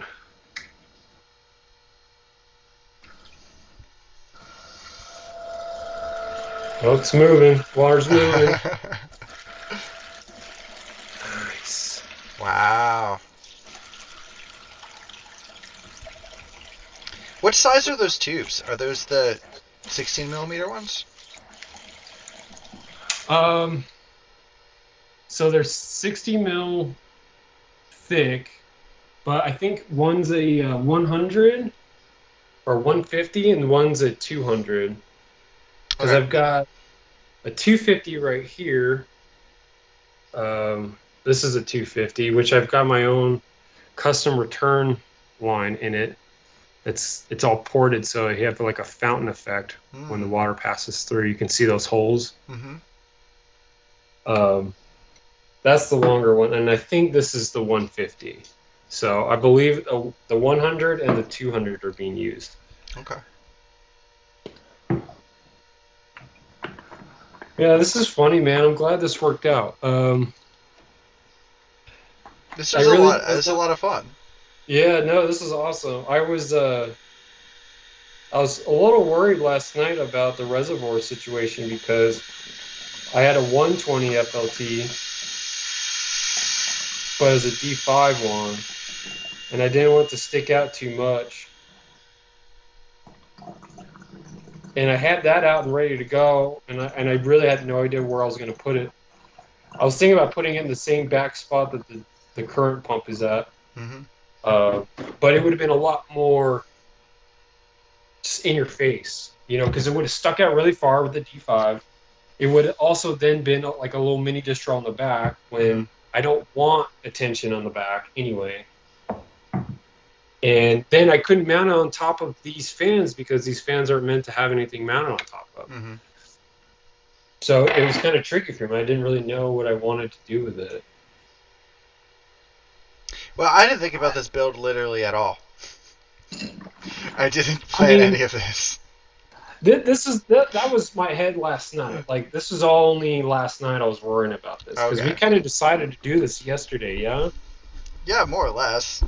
Oh, it's moving. Water's moving. Nice. Wow. What size are those tubes? Are those the 16 millimeter ones? So they're 60 mil thick, but I think one's a 100 or 150 and one's a 200. Because I've got a 250 right here. This is a 250, which I've got my own custom return line in it. It's all ported, so you have like a fountain effect when the water passes through. You can see those holes. That's the longer one, and I think this is the 150. So I believe the 100 and the 200 are being used. Okay. Yeah, this is funny, man. I'm glad this worked out. This is a lot of fun. Yeah, no, this is awesome. I was a little worried last night about the reservoir situation because I had a 120 FLT, but as a D5 one, and I didn't want it to stick out too much. And I had that out and ready to go, and I really had no idea where I was going to put it. I was thinking about putting it in the same back spot that the current pump is at. But it would have been a lot more just in your face, because it would have stuck out really far with the D5. It would have also then been like a little mini distro on the back when I don't want attention on the back anyway. And then I couldn't mount it on top of these fans because these fans aren't meant to have anything mounted on top of. So it was kind of tricky for me. I didn't really know what I wanted to do with it. Well, I didn't think about this build literally at all. I didn't plan any of this. That was my head last night. Like this was all only last night I was worrying about this because we Okay. kind of decided to do this yesterday. Yeah. Yeah, more or less.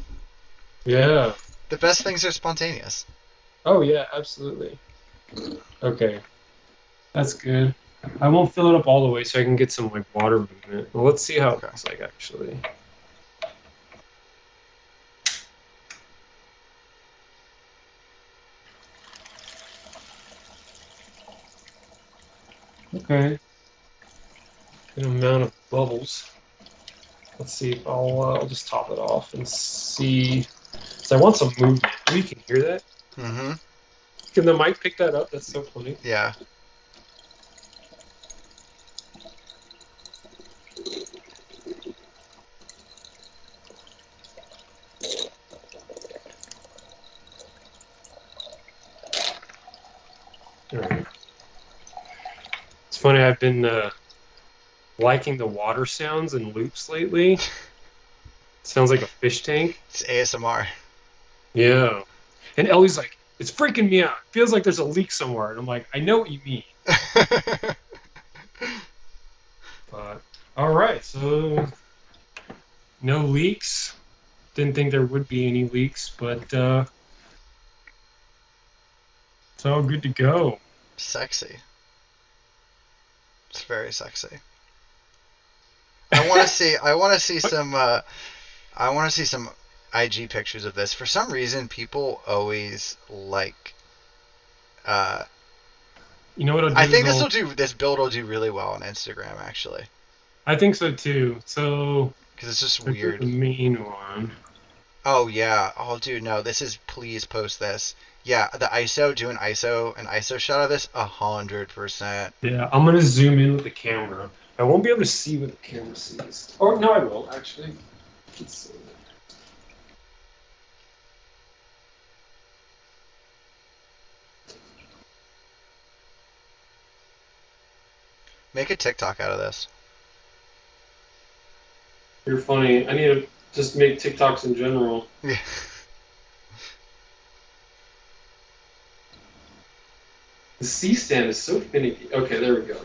Yeah. The best things are spontaneous. Oh yeah, absolutely. Okay, that's good. I won't fill it up all the way so I can get some like water movement. Well, let's see how it Okay. looks like actually. Okay. Good amount of bubbles. Let's see if I'll just top it off and see. So I want some movement. Oh, you can hear that? Mm-hmm. Can the mic pick that up? That's so funny. Yeah. All right. It's funny. I've been liking the water sounds and loops lately. Sounds like a fish tank. It's ASMR. Yeah. And Ellie's like, it's freaking me out. Feels like there's a leak somewhere. And I'm like, I know what you mean. But all right, so no leaks. Didn't think there would be any leaks, but it's all good to go. Sexy. It's very sexy. I want to see. I want to see some. I want to see some IG pictures of this. For some reason, people always like. You know what I'll do? I think this will do. This build will do really well on Instagram, actually, I think so too. So because it's just let's do weird. the main one. Oh yeah. Oh dude, no. This is. Please post this. Yeah, the ISO. Do an ISO shot of this. 100%. Yeah, I'm gonna zoom in with the camera. I won't be able to see what the camera sees. Or no, I will actually. Let's see. Make a TikTok out of this. You're funny. I need to just make TikToks in general. Yeah. The C stand is so finicky. Okay, there we go.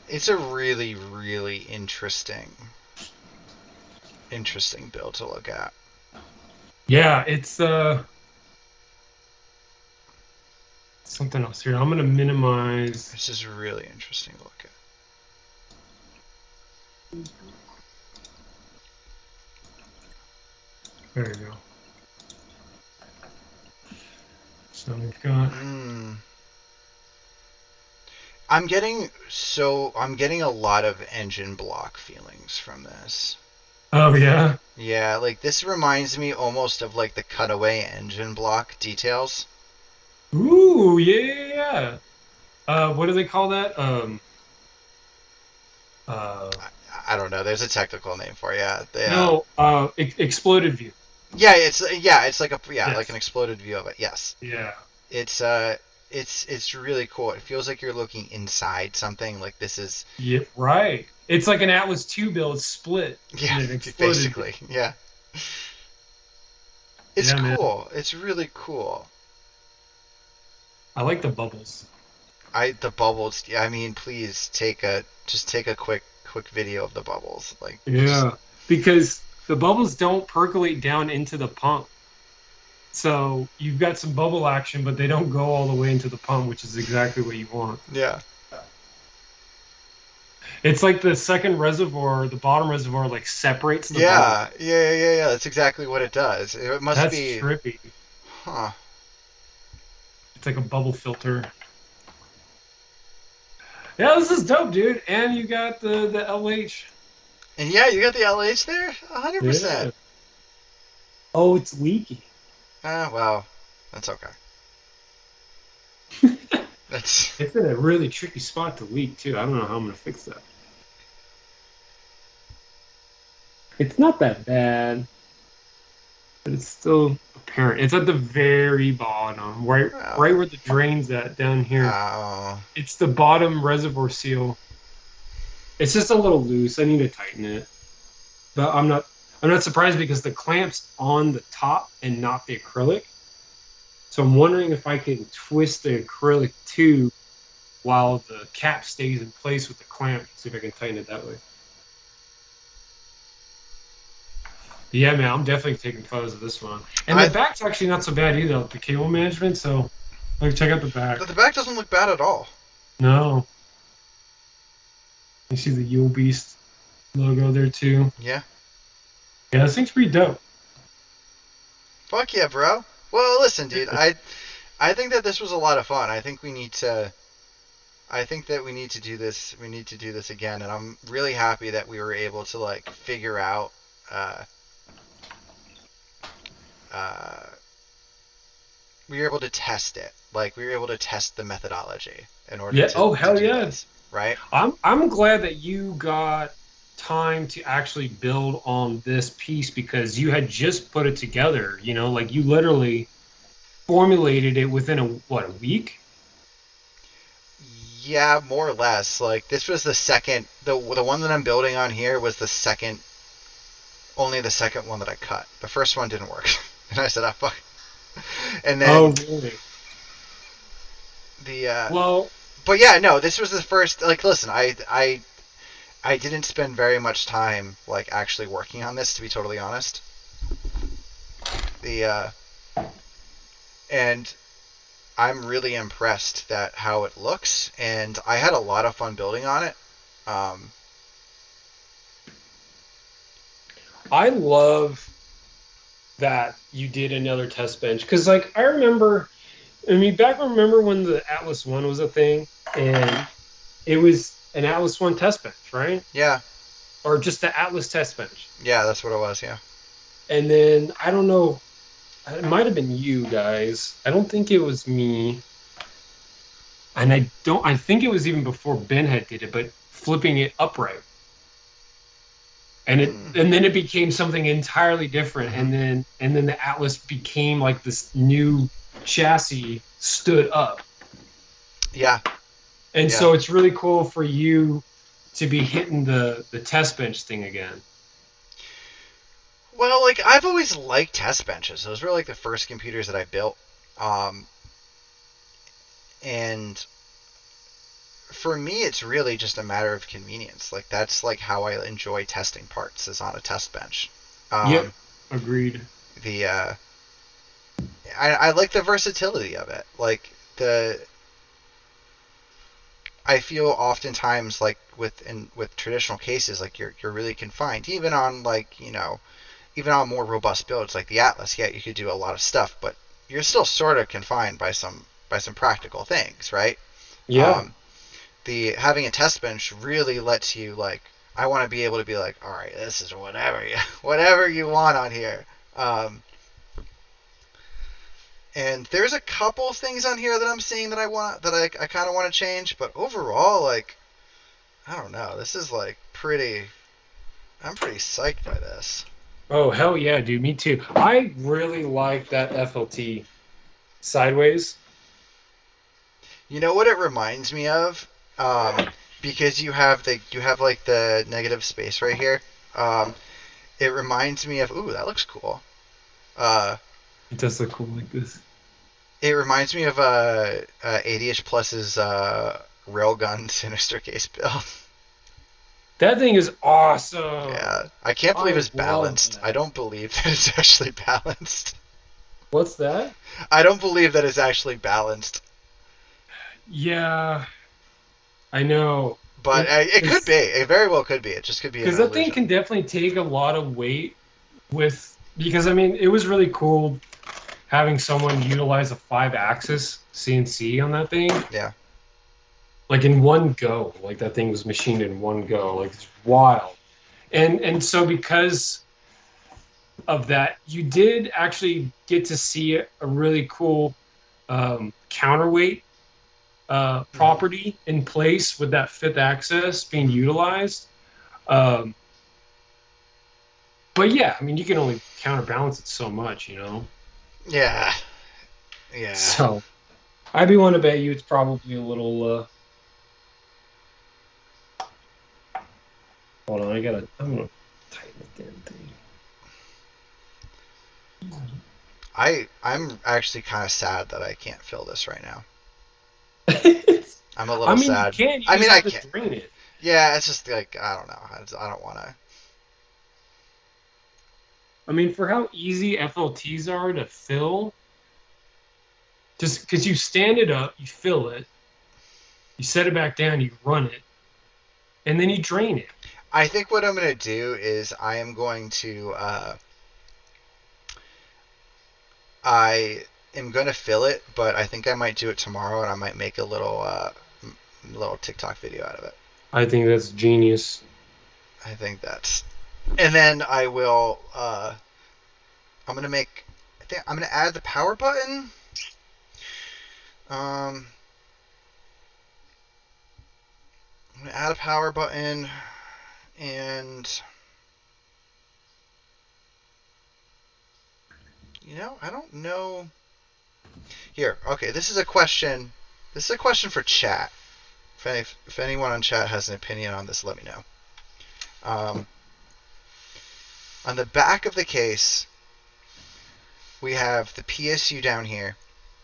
It's a really, really interesting build to look at. Yeah, it's something else here. I'm gonna minimize. This is really interesting to look at. There you go. So we've got. I'm getting a lot of engine block feelings from this. Oh yeah. Yeah, like this reminds me almost of like the cutaway engine block details. Ooh, yeah. What do they call that? I don't know. There's a technical name for it. Yeah. No. Exploded view. Yeah, it's like Yes. like an exploded view of it. Yes. Yeah. It's really cool. It feels like you're looking inside something. Like this is. Yeah. Right. It's like an Atlas 2 build split. Yeah. And it exploded. Basically. Yeah. It's Yeah, cool. Man. It's really cool. I like the bubbles. The bubbles. Yeah, I mean, please take a quick video of the bubbles. Like. Yeah. Because the bubbles don't percolate down into the pump. So you've got some bubble action, but they don't go all the way into the pump, which is exactly what you want. Yeah. It's like the second reservoir, the bottom reservoir, like separates the bubble. Yeah. That's exactly what it does. It must That's be. trippy. Huh. It's like a bubble filter. Yeah, this is dope, dude. And you got the LH. And yeah, you got the LH there? 100%. Yeah. Oh, it's leaky. Well, that's okay. It's in a really tricky spot to leak, too. I don't know how I'm going to fix that. It's not that bad, but it's still apparent. It's at the very bottom, right where the drain's at down here. Oh. It's the bottom reservoir seal. It's just a little loose. I need to tighten it. But I'm not surprised because the clamp's on the top and not the acrylic. So I'm wondering if I can twist the acrylic tube while the cap stays in place with the clamp. See if I can tighten it that way. But yeah, man, I'm definitely taking photos of this one. And the back's actually not so bad either, the cable management. So, like, check out the back. The back doesn't look bad at all. No. You see the Yule Beast logo there too. Yeah. Yeah, this thing's pretty dope. Fuck yeah, bro. Well, listen, dude. I think that this was a lot of fun. I think we need to. I think that we need to do this. We need to do this again, and I'm really happy that we were able to like figure out. We were able to test it. Like we were able to test the methodology in order to. Oh hell to do yeah! this, right. I'm glad that you got time to actually build on this piece because you had just put it together. You know, like you literally formulated it within a week. Yeah, more or less. Like this was the second. The one that I'm building on here was the second. Only the second one that I cut. The first one didn't work, and I said, "Ah, fuck." And then. Oh really? Well. But yeah, no. This was the first. Like, listen, I didn't spend very much time like actually working on this, to be totally honest. And I'm really impressed at how it looks, and I had a lot of fun building on it. I love that you did another test bench because, like, I remember when the Atlas One was a thing, and it was an Atlas One test bench, right? Yeah. Or just the Atlas test bench. Yeah, that's what it was. Yeah. And then I don't know. It might have been you guys. I don't think it was me. And I think it was even before Ben had did it, but flipping it upright. And then it became something entirely different. And then the Atlas became like this new chassis stood up. Yeah. And so it's really cool for you to be hitting the test bench thing again. Well, like, I've always liked test benches. Those were like the first computers that I built. And for me, it's really just a matter of convenience. Like, that's like how I enjoy testing parts, is on a test bench. Yep, agreed. I like the versatility of it. Like, I feel oftentimes like with traditional cases, like you're really confined, even on like, you know, even on more robust builds like the Atlas. Yeah, you could do a lot of stuff, but you're still sort of confined by some practical things, right? Yeah. Having a test bench really lets you, like, I want to be able to be like, all right, this is whatever you want on here. And there's a couple things on here that I'm seeing that I kind of want to change, but overall, like, I don't know. This is like I'm pretty psyched by this. Oh, hell yeah, dude. Me too. I really like that FLT sideways. You know what it reminds me of? Because you have like the negative space right here. It reminds me of, ooh, that looks cool. It does look cool like this. It reminds me of 80ish Plus's Railgun Sinister Case build. That thing is awesome. Yeah, I can't believe it's balanced. I don't believe that it's actually balanced. What's that? I don't believe that it's actually balanced. Yeah, I know. But it could be. It very well could be. It just could be. Because that thing can definitely take a lot of weight because, I mean, it was really cool having someone utilize a 5-axis CNC on that thing. Yeah. Like in one go. Like that thing was machined in one go. Like it's wild. And so because of that, you did actually get to see a really cool counterweight property in place with that 5th axis being utilized. But yeah, I mean, you can only counterbalance it so much, you know? Yeah. Yeah. So I'd be willing to bet you it's probably a little... Hold on, I'm going to tighten the damn thing. I'm actually kind of sad that I can't fill this right now. I'm a little I mean, sad. you can. You I just mean, I have to can't. drain it. Yeah, it's just like I don't know. I don't want to. I mean, for how easy FLTs are to fill, just because you stand it up, you fill it, you set it back down, you run it, and then you drain it. I think what I'm gonna do is I am going to I am gonna fill it, but I think I might do it tomorrow, and I might make a little TikTok video out of it. I think that's genius. I think that's, and then I will. I'm gonna make. I think I'm gonna add the power button. I'm gonna add a power button, and I don't know. Here, okay. This is a question. This is a question for chat. If anyone on chat has an opinion on this, let me know. On the back of the case, we have the PSU down here,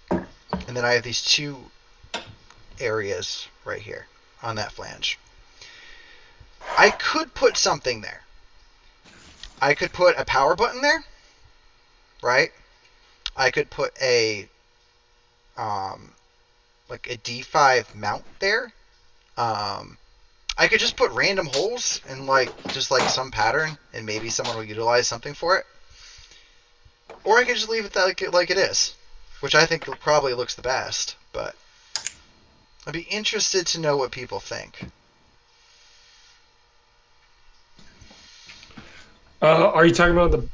and then I have these two areas right here on that flange. I could put something there. I could put a power button there, right? I could put a like a D5 mount there. I could just put random holes in just some pattern, and maybe someone will utilize something for it. Or I could just leave it like it is, which I think probably looks the best. But I'd be interested to know what people think. Are you talking about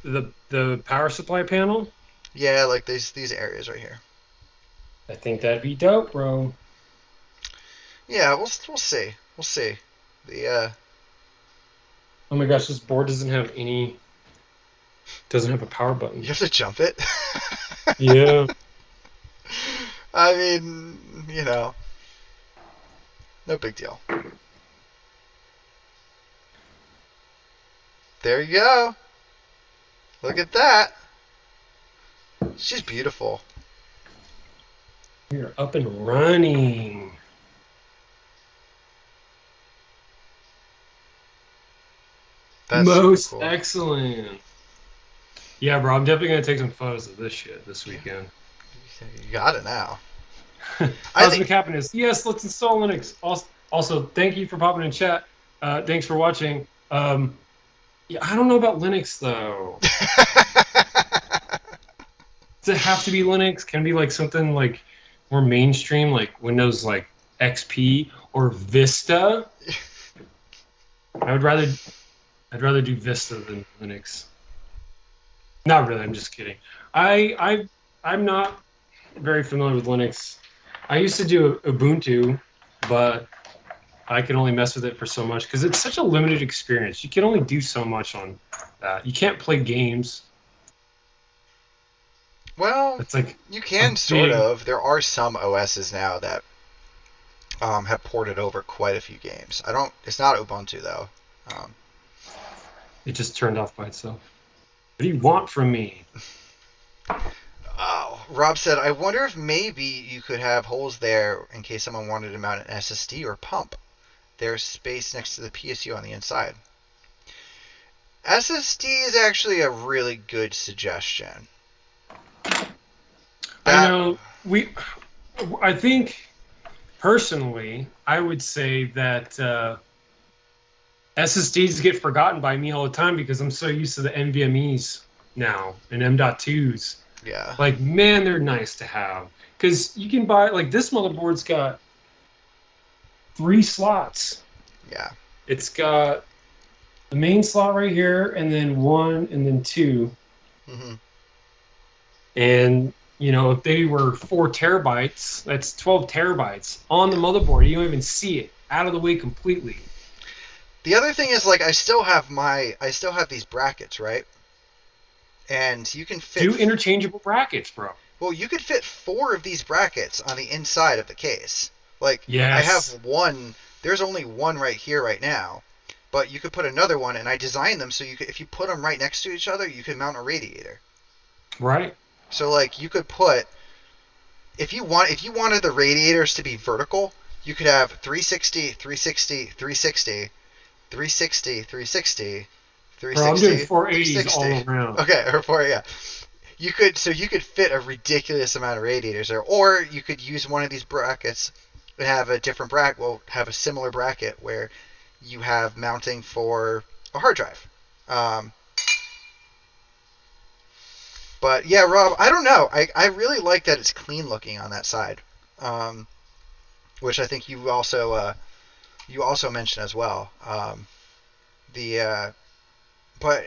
the power supply panel? Yeah, like these areas right here. I think that'd be dope, bro. Yeah, we'll see. We'll see. Oh my gosh, this board doesn't have a power button. You have to jump it. Yeah. I mean, no big deal. There you go. Look at that. She's beautiful. We're up and running. That's Most super cool. excellent. Yeah, bro, I'm definitely gonna take some photos of this shit this weekend. You got it now. Cosmic Happiness. Yes, let's install Linux. Also, thank you for popping in chat. Thanks for watching. Yeah, I don't know about Linux though. Does it have to be Linux? Can it be like something like more mainstream, like Windows, like XP or Vista? I'd rather do Vista than Linux. Not really. I'm just kidding. I'm not very familiar with Linux. I used to do Ubuntu, but I can only mess with it for so much because it's such a limited experience. You can only do so much on that. You can't play games. Well, It's like you can sort of. There are some OSs now that have ported over quite a few games. It's not Ubuntu though. it just turned off by itself. What do you want from me? Oh, Rob said, I wonder if maybe you could have holes there in case someone wanted to mount an SSD or pump. There's space next to the PSU on the inside. SSD is actually a really good suggestion. I know I think personally, I would say that SSDs get forgotten by me all the time because I'm so used to the NVMe's now and M.2s. Yeah. Like, man, they're nice to have because you can buy this motherboard's got 3 slots. Yeah. It's got the main slot right here, and then 1, and then 2. Mm-hmm. And if they were 4 terabytes, that's 12 terabytes on the motherboard. You don't even see it out of the way completely. The other thing is, I still have these brackets, right? And you can fit 2 interchangeable brackets, bro. Well, you could fit 4 of these brackets on the inside of the case. Yes. I have one. There's only one right here right now, but you could put another one, and I designed them so if you put them right next to each other, you can mount a radiator. Right. So like you could put if you wanted the radiators to be vertical, you could have 360, 360, 360, 360, 360, Bro, I'm doing 360, 480s 360. all around. Okay, or four, yeah. You could fit a ridiculous amount of radiators there, or you could use one of these brackets and have a different bracket. Well, have a similar bracket where you have mounting for a hard drive. But yeah, Rob, I don't know. I really like that it's clean looking on that side, which I think you also mentioned as well. The but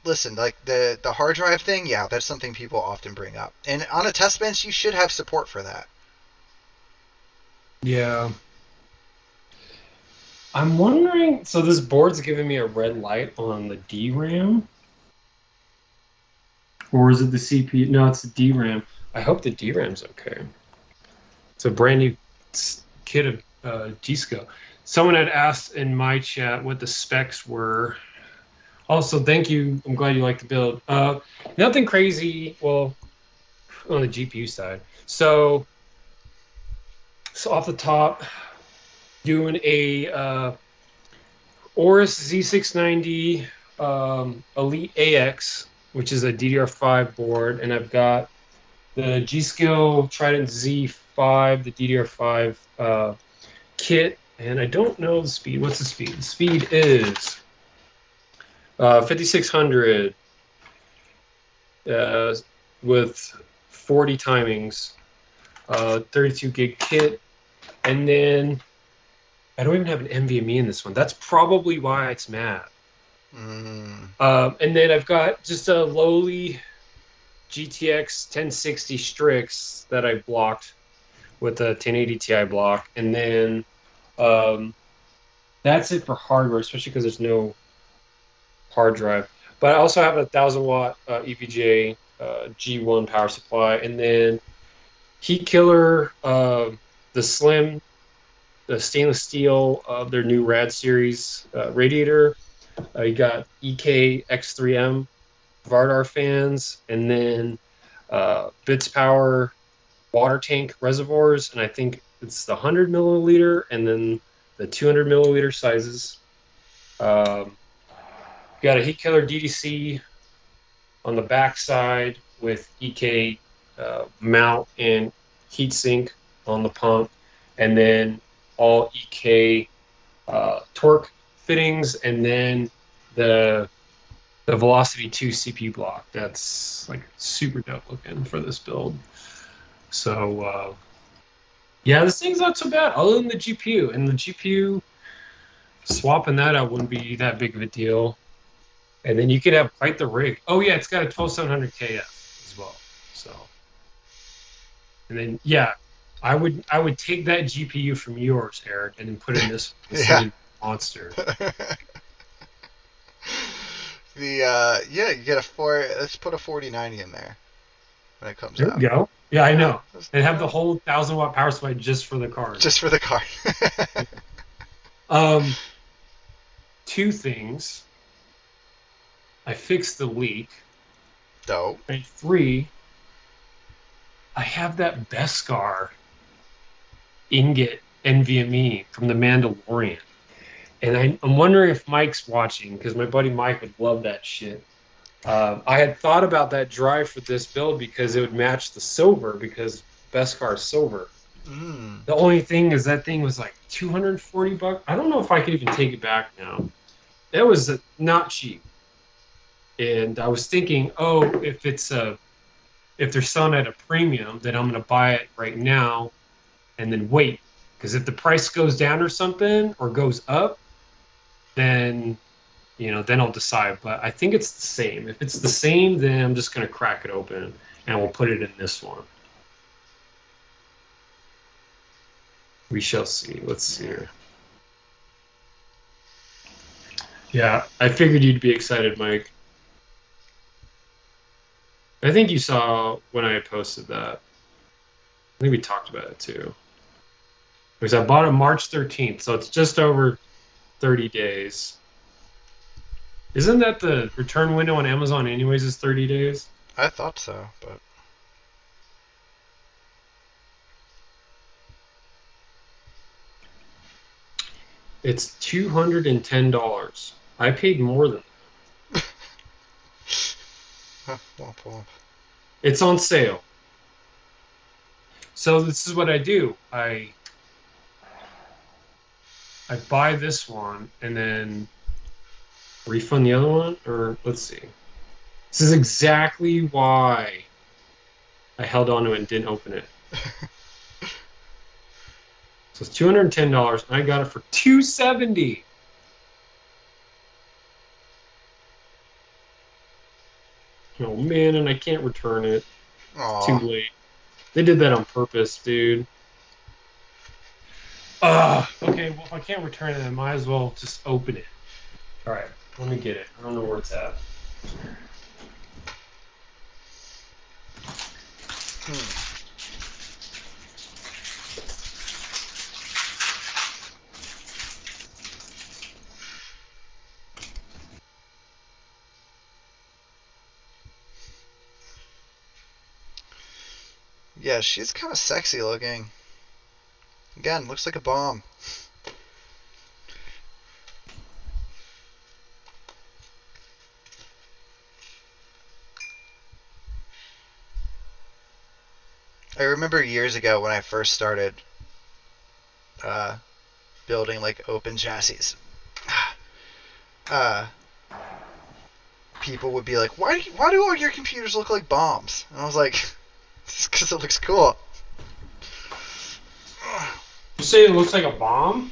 listen, like the hard drive thing, yeah, that's something people often bring up, and on a test bench, you should have support for that. Yeah. I'm wondering, so this board's giving me a red light on the DRAM? Or is it the CPU? No, it's the DRAM. I hope the DRAM's okay. It's a brand new kit of G-Skill. Someone had asked in my chat what the specs were. Also, thank you. I'm glad you like the build. Nothing crazy, well, on the GPU side. So off the top, doing a Aorus Z690 Elite AX, which is a DDR5 board, and I've got the G-Skill Trident Z5, the DDR5 kit, and I don't know the speed. What's the speed? The speed is 5600 with 40 timings, 32 gig kit, and then I don't even have an NVMe in this one. That's probably why it's mad. And then I've got just a lowly GTX 1060 Strix that I blocked with a 1080 Ti block, and then that's it for hardware, especially because there's no hard drive. But I also have a 1000-watt EVGA G1 power supply, and then heat killer, the stainless steel of their new Rad series radiator. You got EK X3M Vardar fans, and then Bits Power water tank reservoirs, and I think it's the 100 milliliter and then the 200 milliliter sizes. Got a heat killer DDC on the back side with EK mount and heatsink on the pump, and then all EK torque fittings, and then the Velocity 2 CPU block. That's like super dope looking for this build. So yeah, this thing's not so bad other than the GPU, and the GPU swapping that out wouldn't be that big of a deal. And then you could have quite the rig. Oh yeah, it's got a 12700 KF as well. So, and then yeah, I would take that GPU from yours, Eric, and then put it in this monster. Yeah, you get let's put a 4090 in there when it comes out. There we go. Yeah, I know. And have the whole 1000-watt power supply just for the card. Just for the card. Two things. I fixed the leak. Dope. And 3, I have that Beskar ingot NVMe from the Mandalorian. And I'm wondering if Mike's watching, because my buddy Mike would love that shit. I had thought about that drive for this build because it would match the silver, because Beskar is silver. The only thing is that thing was like $240. I don't know if I could even take it back now. It was not cheap. And I was thinking, if they're selling at a premium, then I'm going to buy it right now and then wait. Because if the price goes down or something, or goes up, then, then I'll decide. But I think it's the same. If it's the same, then I'm just going to crack it open and we'll put it in this one. We shall see. Let's see here. Yeah, I figured you'd be excited, Mike. I think you saw when I posted that. I think we talked about it too. Because I bought it March 13th, so it's just over 30 days. Isn't that the return window on Amazon anyways, is 30 days? I thought so, but It's $210. I paid more than Womp womp. it's on sale. So this is what I do. I buy this one and then refund the other one, or let's see. This is exactly why I held on to it and didn't open it. So it's $210, and I got it for $270. Oh man, and I can't return it. It's too Aw. late. They did that on purpose, dude. Okay, well if I can't return it, I might as well just open it. Alright, let me get it. I don't know where it's at. Yeah, she's kind of sexy looking. Again, looks like a bomb. I remember years ago when I first started building like open chassis. People would be like, why do all your computers look like bombs? And I was like, it's because it looks cool. You say it looks like a bomb?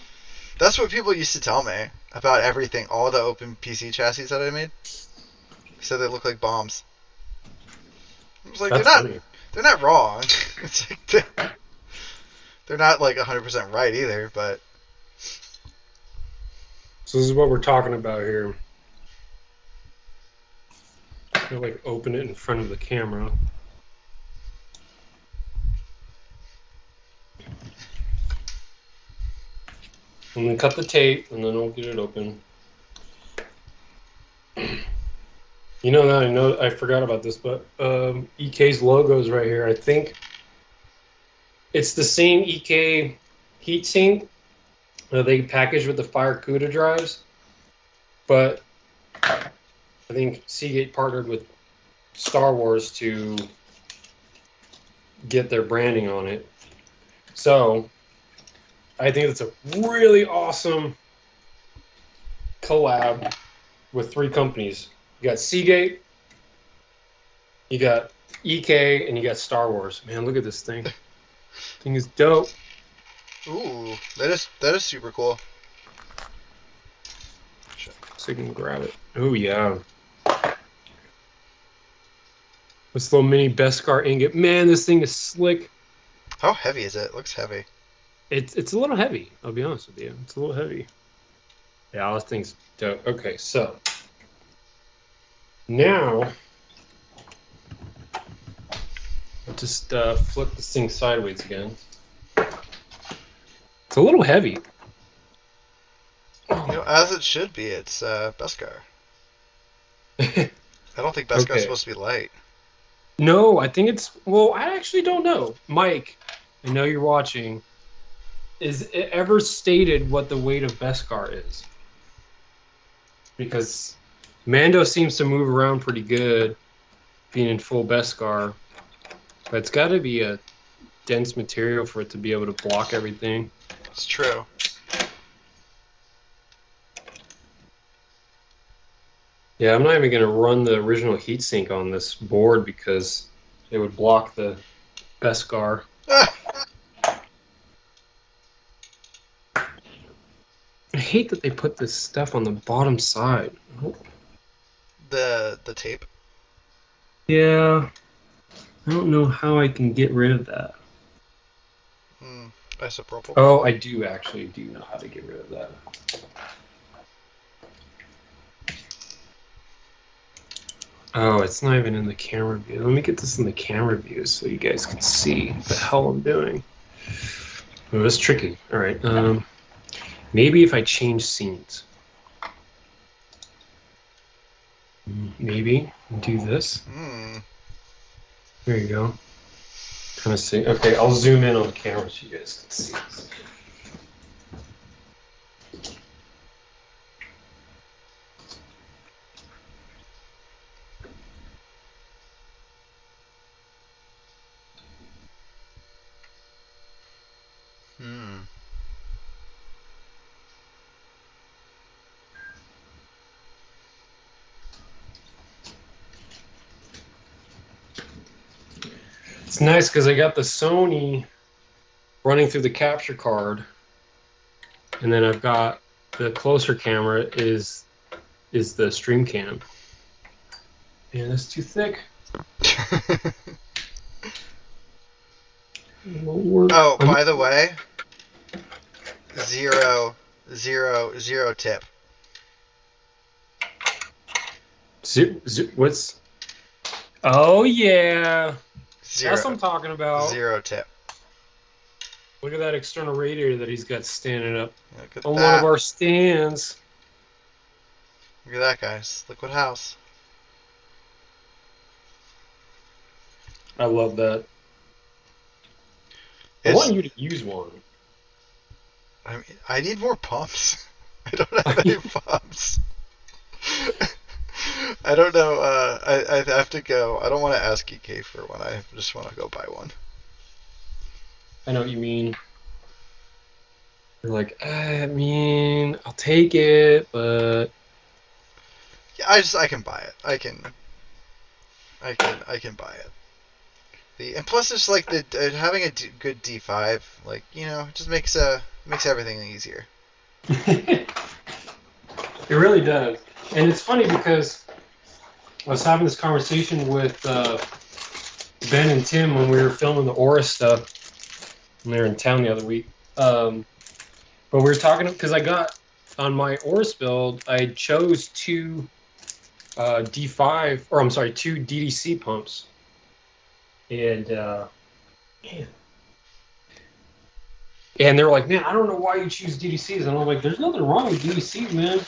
That's what people used to tell me about everything, all the open PC chassis that I made. Said they look like bombs. I was like, That's funny. they're not wrong. It's like they're not like 100% right either, but So this is what we're talking about here. I'll like open it in front of the camera. And then cut the tape, and then I'll get it open. You know, I forgot about this, but EK's logo is right here. I think it's the same EK heatsink that they packaged with the Fire CUDA drives, but I think Seagate partnered with Star Wars to get their branding on it. So I think it's a really awesome collab with 3 companies. You got Seagate, you got EK, and you got Star Wars. Man, look at this thing. Thing is dope. ooh, that is super cool. So you can grab it. Oh yeah. This little mini Beskar ingot. Man, this thing is slick. How heavy is it? It looks heavy. It's a little heavy, I'll be honest with you. It's a little heavy. Yeah, this thing's dope. Okay, so now I'll just flip this thing sideways again. It's a little heavy. You know, as it should be. It's Beskar. I don't think Beskar's Okay. supposed to be light. No, I think it's... Well, I actually don't know. Mike, I know you're watching. Is it ever stated what the weight of Beskar is? Because Mando seems to move around pretty good, being in full Beskar. But it's got to be a dense material for it to be able to block everything. It's true. Yeah, I'm not even going to run the original heatsink on this board because it would block the Beskar. I hate that they put this stuff on the bottom side. The tape. Yeah, I don't know how I can get rid of that. Isopropyl. Oh, I do actually know how to get rid of that. Oh, it's not even in the camera view. Let me get this in the camera view so you guys can see what the hell I'm doing. Oh, that's tricky. All right. Maybe if I change scenes. Maybe do this. There you go. Kind of see. Okay, I'll zoom in on the camera so you guys can see this. It's nice because I got the Sony running through the capture card, and then I've got the closer camera is the stream cam. And it's too thick. It won't work. Oh, by the way, zero tip. What's? Oh yeah, Zero. that's what I'm talking about. Zero tip. Look at that external radiator that he's got standing up Look at on that. one of our stands. Look at that, guys. LiquidHaus. I love that. I want you to use one. I need more pumps. I don't have any pumps. I don't know. I have to go. I don't want to ask EK for one. I just want to go buy one. I know what you mean. You're like, I mean, I'll take it, but Yeah, I can buy it. I can buy it. And plus, it's like having a good D5, like, you know, just makes everything easier. it really does. And it's funny because I was having this conversation with Ben and Tim when we were filming the Aura stuff, and they were in town the other week. But we were talking because I got on my Aura build, I chose two D5, or I'm sorry, two DDC pumps. And man. And they were like, man, I don't know why you choose DDCs. And I'm like, there's nothing wrong with DDCs, man.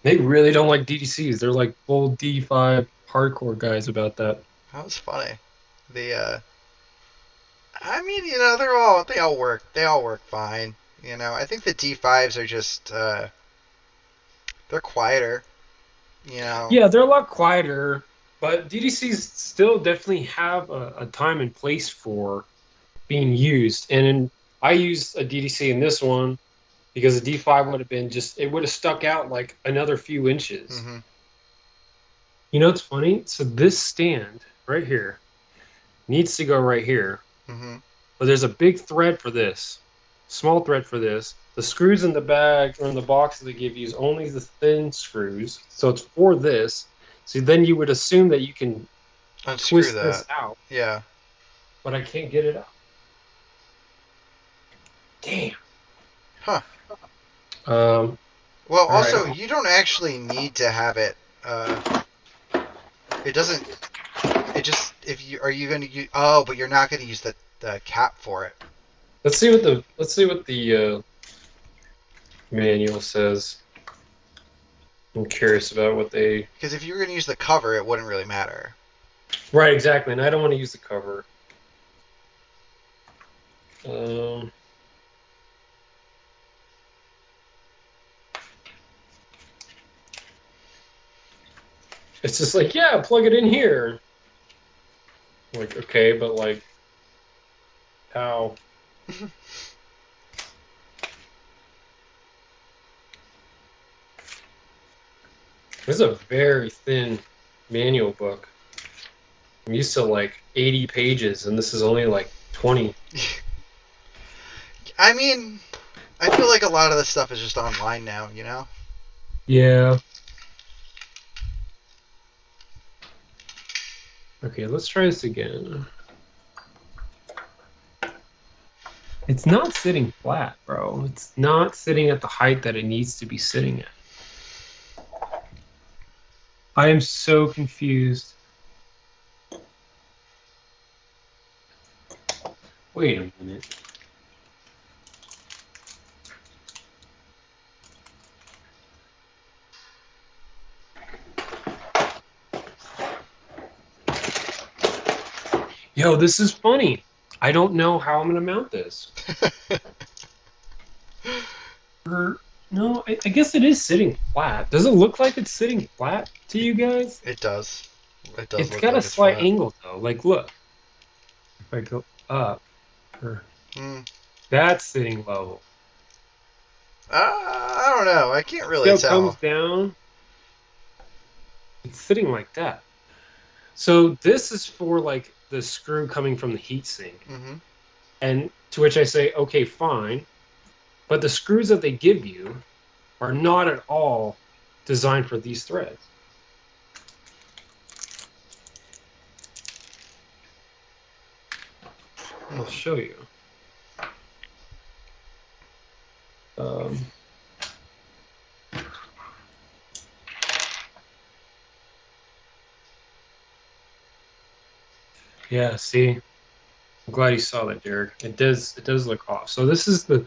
They really don't like DDCs. They're like full D5 hardcore guys about that. That was funny. I mean, you know, they all work fine. You know, I think the D5s are just they're quieter. You know. Yeah, they're a lot quieter, but DDCs still definitely have a time and place for being used. And I used a DDC in this one because the D5 would have been it would have stuck out like another few inches. Mm-hmm. You know what's funny? So this stand right here needs to go right here. Mm-hmm. But there's a big thread for this, small thread for this. The screws in the bag or in the box that they give you is only the thin screws. So it's for this. So then you would assume that you can Unscrew twist that. this out. Yeah. But I can't get it out. Damn. Huh. Well, also, right. you don't actually need to have it. It doesn't. It just are you going to use? Oh, but you're not going to use the cap for it. Let's see what the manual says. I'm curious about what they. Because if you were going to use the cover, it wouldn't really matter. Right, exactly, and I don't want to use the cover. It's just like, yeah, plug it in here. Like, okay, but like, how? This is a very thin manual book. I'm used to like 80 pages, and this is only like 20. I mean, I feel like a lot of this stuff is just online now, you know? Yeah. Okay, let's try this again. It's not sitting flat, bro. It's not sitting at the height that it needs to be sitting at. I am so confused. Wait a minute. Yo, this is funny. I don't know how I'm going to mount this. No, I guess it is sitting flat. Does it look like it's sitting flat to you guys? It does. It does. It's look got like a slight flat. angle though. Like, look. If I go up, that's sitting level. I don't know. I can't really See how it tell. comes down? It's sitting like that. So this is for like the screw coming from the heatsink. Mm-hmm. And to which I say, okay, fine. But the screws that they give you are not at all designed for these threads. I'll show you. Yeah, see, I'm glad you saw that, Derek. It does look off. So this is the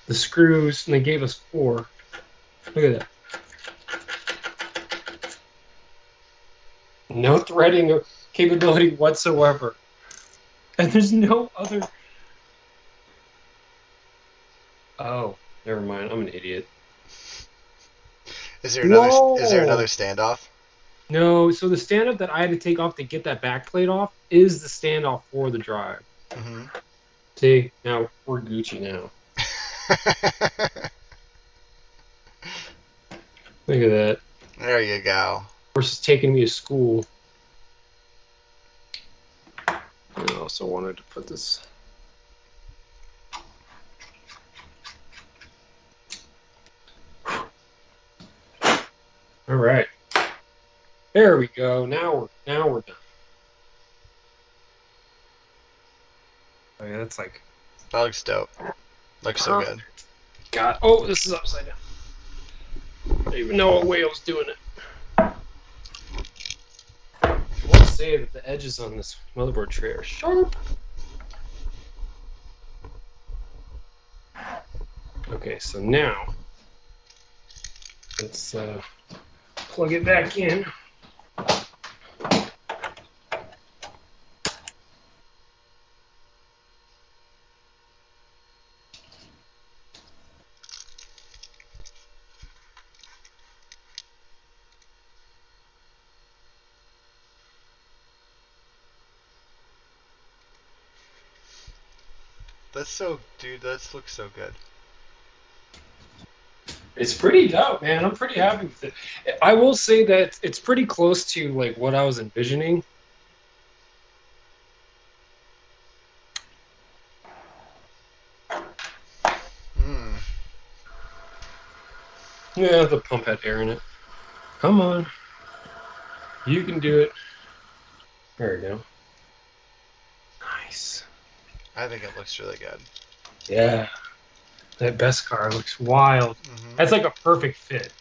screws, and they gave us 4. Look at that. No threading capability whatsoever. And there's no other. Oh, never mind. I'm an idiot. Is there another Whoa! standoff? No, so the standoff that I had to take off to get that back plate off is the standoff for the drive. Mm-hmm. See, now we're Gucci now. Look at that. There you go. Versus taking me to school. I also wanted to put this. All right. There we go. Now we're done. Oh yeah, that's like. That looks dope. Looks so good. God. Oh, this is upside down. I didn't even know what way I was doing it. I will say that the edges on this motherboard tray are sharp. Okay, so now let's plug it back in. Dude, that looks so good. It's pretty dope, man. I'm pretty happy with it. I will say that it's pretty close to like what I was envisioning. Hmm. Yeah, the pump had air in it. Come on. You can do it. There we go. Nice. I think it looks really good. Yeah. That best car looks wild. Mm-hmm. That's like a perfect fit.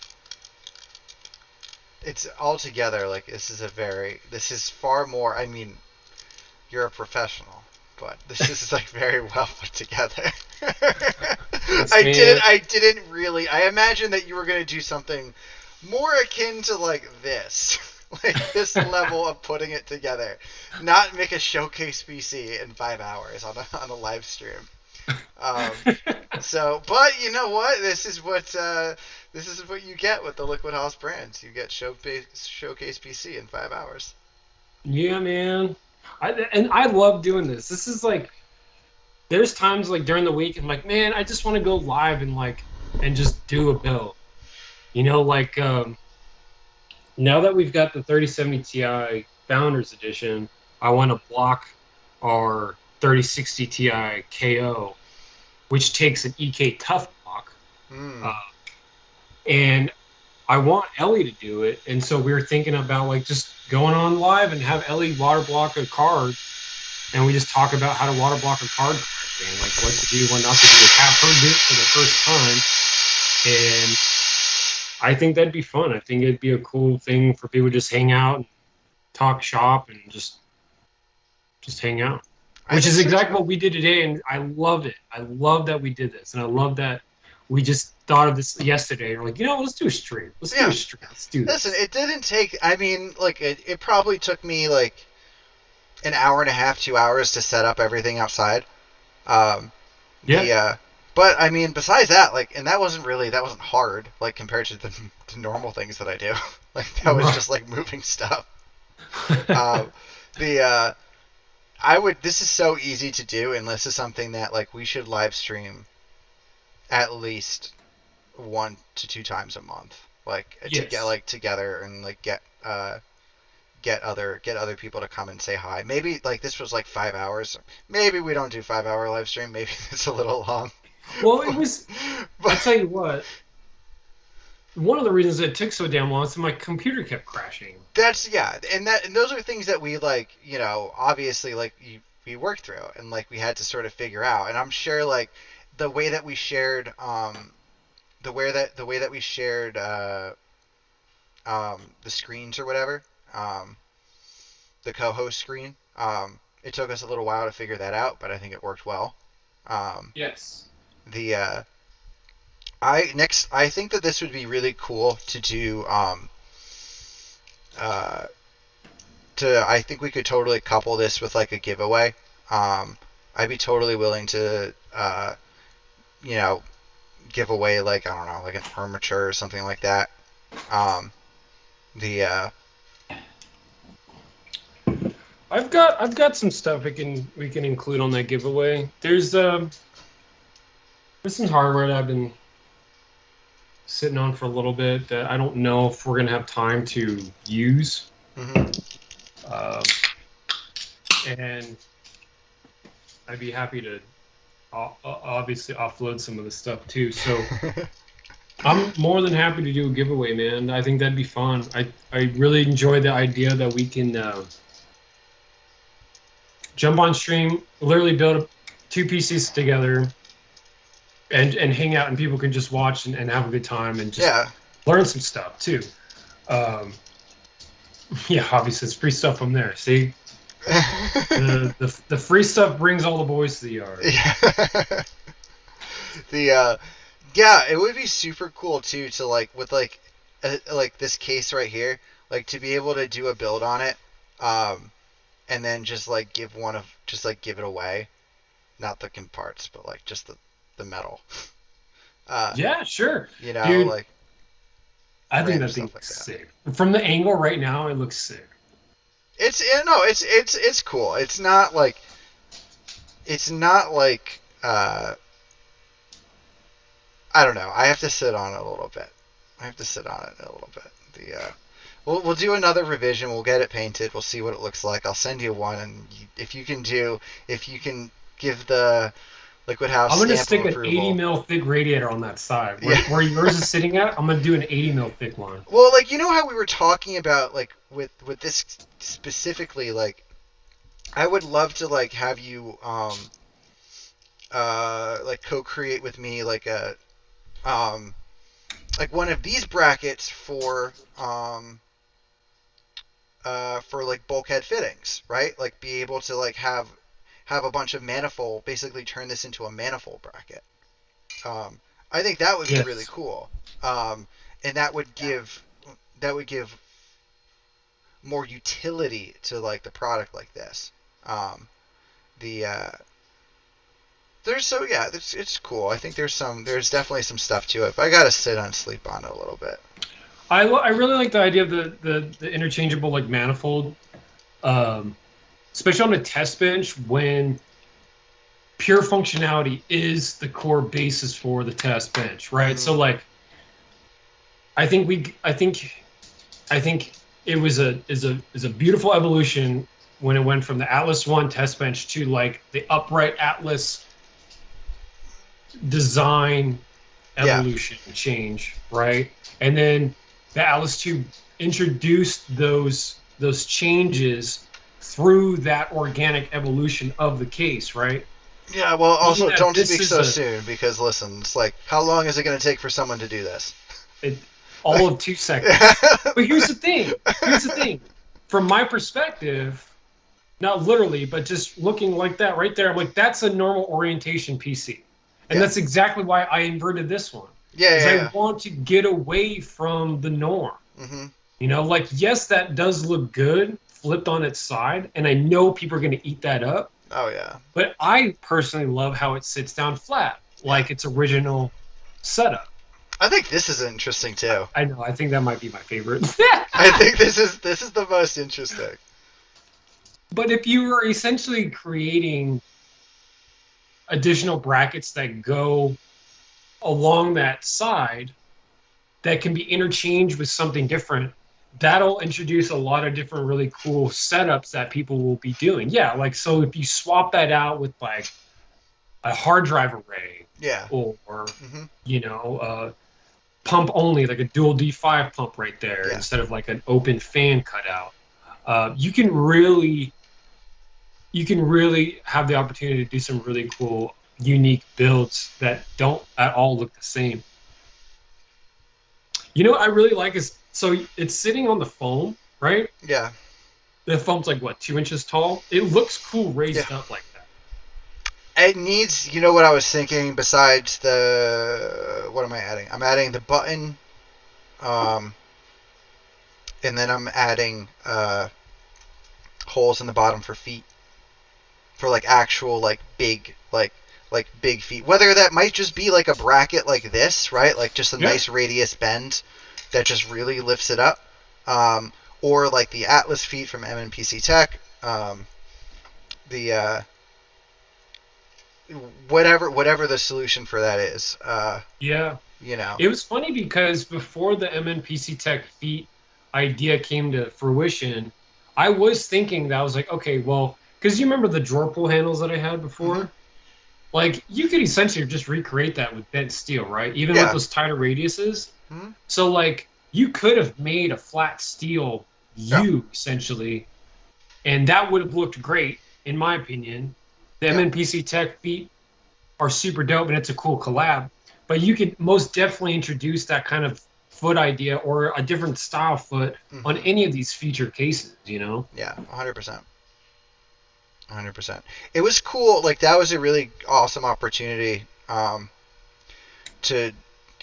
It's all together, like, this is far more, I mean, you're a professional, but this is like very well put together. I didn't really, I imagined that you were going to do something more akin to like this. Like this level of putting it together. Not make a showcase PC in 5 hours on a live stream. But you know what? This is what you get with the LiquidHaus brands. You get showcase PC in 5 hours. Yeah, man. I love doing this. This is like, there's times like during the week I'm like, man, I just want to go live and just do a build. You know, like now that we've got the 3070 Ti Founders Edition, I want to block our 3060 Ti KO, which takes an EK Tough block. And I want Ellie to do it, and so we were thinking about like just going on live and have Ellie water block a card, and we just talk about how to water block a card correctly and like what to do, what not to do, have her do it for the first time. And I think that'd be fun. I think it'd be a cool thing for people to just hang out and talk shop and just hang out. Which is exactly what we did today, and I love it. I love that we did this, and I love that we just thought of this yesterday. We're like, you know, let's do a stream. Let's do a stream. Let's do this. Listen, it didn't take, I mean, like, it probably took me, like, an hour and a half, 2 hours to set up everything outside. But, I mean, besides that, like, and that wasn't hard, like, compared to the normal things that I do. Like, that was just, like, moving stuff. This is so easy to do, and this is something that, like, we should live stream at least 1 to 2 times a month, like to get like together and like get get other people to come and say hi. Maybe like this was like 5 hours. Maybe we don't do 5 hour live stream. Maybe it's a little long. Well, it was. But I'll tell you what. One of the reasons it took so damn long is my computer kept crashing. that's and those are things that we like, obviously like we worked through and like we had to sort of figure out. And I'm sure like the way that we shared the screens or whatever, the co-host screen, it took us a little while to figure that out, but I think it worked well. Yes. The I think that this would be really cool to do. I think we could totally couple this with like a giveaway. I'd be totally willing to, give away like, I don't know, like an armature or something like that. I've got some stuff we can include on that giveaway. There's some hardware that I've been sitting on for a little bit that I don't know if we're gonna have time to use. And I'd be happy to obviously offload some of the stuff too. So I'm more than happy to do a giveaway, man. I think that'd be fun. I really enjoy the idea that we can jump on stream, literally build two PCs together, and hang out, and people can just watch and have a good time and just learn some stuff too. Yeah, obviously it's free stuff from there. See, the free stuff brings all the boys to the yard. It would be super cool too to like with like this case right here, like to be able to do a build on it, and then just like give it away, not the parts, but like just the metal. Yeah, sure. Dude, like I think that thing looks sick. From the angle right now, it looks sick. It's cool. It's not like I don't know. I have to sit on it a little bit. We'll do another revision. We'll get it painted. We'll see what it looks like. I'll send you one, and if you can give the LiquidHaus I'm gonna stick an 80 mil thick radiator on that side. Where yours is sitting at, I'm gonna do an 80 mil thick one. Well, like how we were talking about like with this specifically, like I would love to like have you like co-create with me like a like one of these brackets for like bulkhead fittings, right? Like be able to like have a bunch of manifold, basically turn this into a manifold bracket. I think that would be really cool. And that would give more utility to like the product like this. It's cool. I think there's definitely some stuff to it, but I gotta sit and sleep on it a little bit. I really like the idea of the interchangeable like manifold, especially on a test bench when pure functionality is the core basis for the test bench, right? So like, I think it was a beautiful evolution when it went from the Atlas 1 test bench to like the upright Atlas design evolution change, right? And then the Atlas 2 introduced those changes through that organic evolution of the case, right? Yeah, well, also don't speak so soon because listen, it's like how long is it going to take for someone to do this? All of 2 seconds. But here's the thing. From my perspective, not literally, but just looking like that right there, I'm like, that's a normal orientation PC. And that's exactly why I inverted this one. I want to get away from the norm. Mm-hmm. Like, yes, that does look good flipped on its side, and I know people are going to eat that up. Oh, yeah. But I personally love how it sits down flat, like its original setup. I think this is interesting, too. I know. I think that might be my favorite. I think this is the most interesting. But if you were essentially creating additional brackets that go along that side that can be interchanged with something different, that'll introduce a lot of different really cool setups that people will be doing. Yeah, like so if you swap that out with like a hard drive array Yeah. or Hmm. pump only, like a dual D5 pump right there Yeah. instead of like an open fan cutout. You can really have the opportunity to do some really cool, unique builds that don't at all look the same. You know what I really like is so it's sitting on the foam, right? Yeah. The foam's like what, 2 inches tall? It looks cool Yeah. raised up like that. It needs, you know what I was thinking besides what am I adding? I'm adding the button, and then I'm adding holes in the bottom for feet, for like actual like big big feet. Whether that might just be like a bracket like this, right? Like just a nice radius bend that just really lifts it up, or like the Atlas feet from MNPC Tech, the whatever the solution for that is. Yeah. You know. It was funny because before the MNPC Tech feet idea came to fruition, I was thinking that I was like, okay, well, because you remember the drawer pull handles that I had before? Mhm. Like, you could essentially just recreate that with bent steel, right? Even Yeah. with those tighter radiuses. Mhm. So, like, you could have made a flat steel U, essentially, and that would have looked great, in my opinion. The Yeah. MNPC Tech feet are super dope, and it's a cool collab. But you could most definitely introduce that kind of foot idea or a different style foot on Mhm. any of these feature cases, you know? Yeah, 100%. 100%. It was cool. Like that was a really awesome opportunity to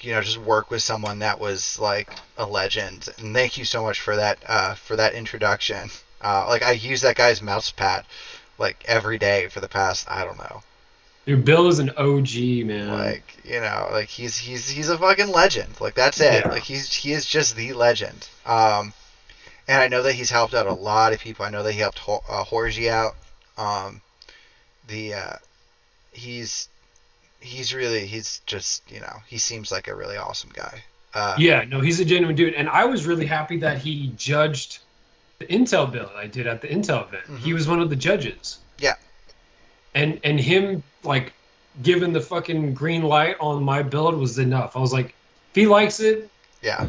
just work with someone that was like a legend. And thank you so much for that introduction. Like I use that guy's mouse pad like every day for the past, I don't know. Dude, Bill is an OG, man. Like, like he's a fucking legend. Like that's it. Yeah. Like he is just the legend. And I know that he's helped out a lot of people. I know that he helped Horgy out. Um, the he's just he seems like a really awesome guy. Yeah, no, he's a genuine dude. And I was really happy that he judged the Intel build I did at the Intel event. Mhm. He was one of the judges. Yeah. And him, like, giving the fucking green light on my build was enough. I was like, if he likes it, Yeah.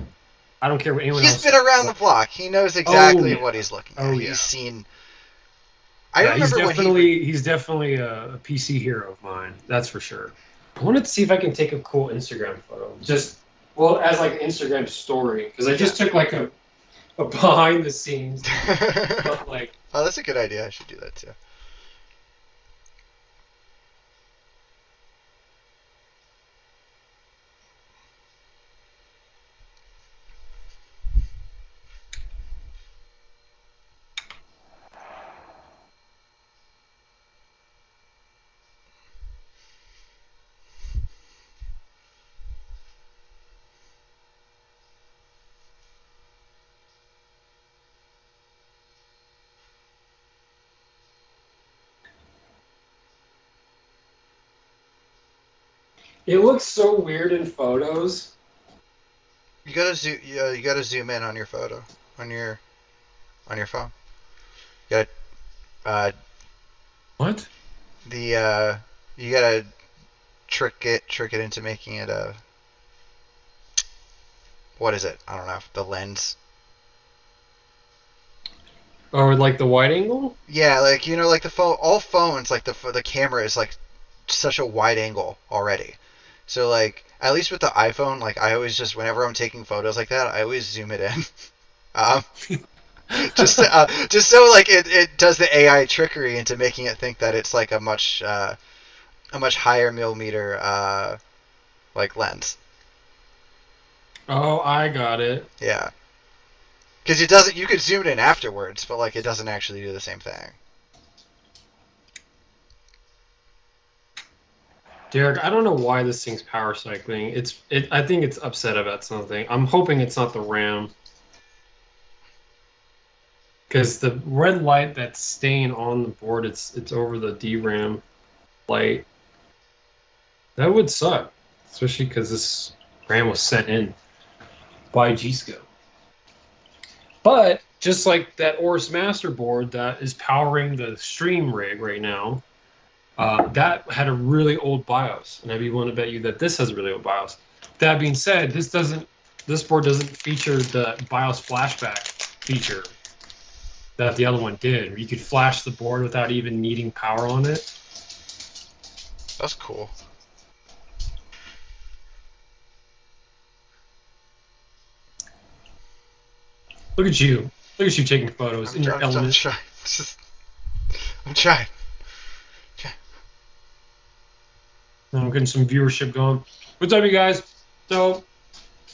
I don't care what anyone else He's been around the block. He knows exactly what he's looking at. He's seen. I remember he's definitely a PC hero of mine. That's for sure. I wanted to see if I can take a cool Instagram photo. As like an Instagram story, because I just took like a behind the scenes. But like, oh, that's a good idea. I should do that too. it looks so weird in photos. You gotta zoom. You gotta zoom in on your photo, on your phone. You gotta. What? You gotta trick it into making it a. What is it? I don't know. The lens. Or like the wide angle? Yeah, like like the phone. All phones, like the camera is like such a wide angle already. So like at least with the iPhone, like I always just whenever I'm taking photos like that, I always zoom it in. um, just so like it does the AI trickery into making it think that it's like a much higher millimeter like lens. Oh, I got it. Yeah. Because it doesn't. You could zoom it in afterwards, but like it doesn't actually do the same thing. Derek, I don't know why this thing's power cycling. I think it's upset about something. I'm hoping it's not the RAM. Because the red light that's staying on the board, it's over the DRAM light. That would suck. Especially because this RAM was sent in by G-Scope. But just like that Oris Master board that is powering the stream rig right now, that had a really old BIOS, and I'd be willing to bet you that this has a really old BIOS. That being said, this board doesn't feature the BIOS flashback feature that the other one did, where you could flash the board without even needing power on it. That's cool. Look at you. Look at you taking photos in your I'm element. trying. I'm trying. I'm getting some viewership going. What's up, you guys? So,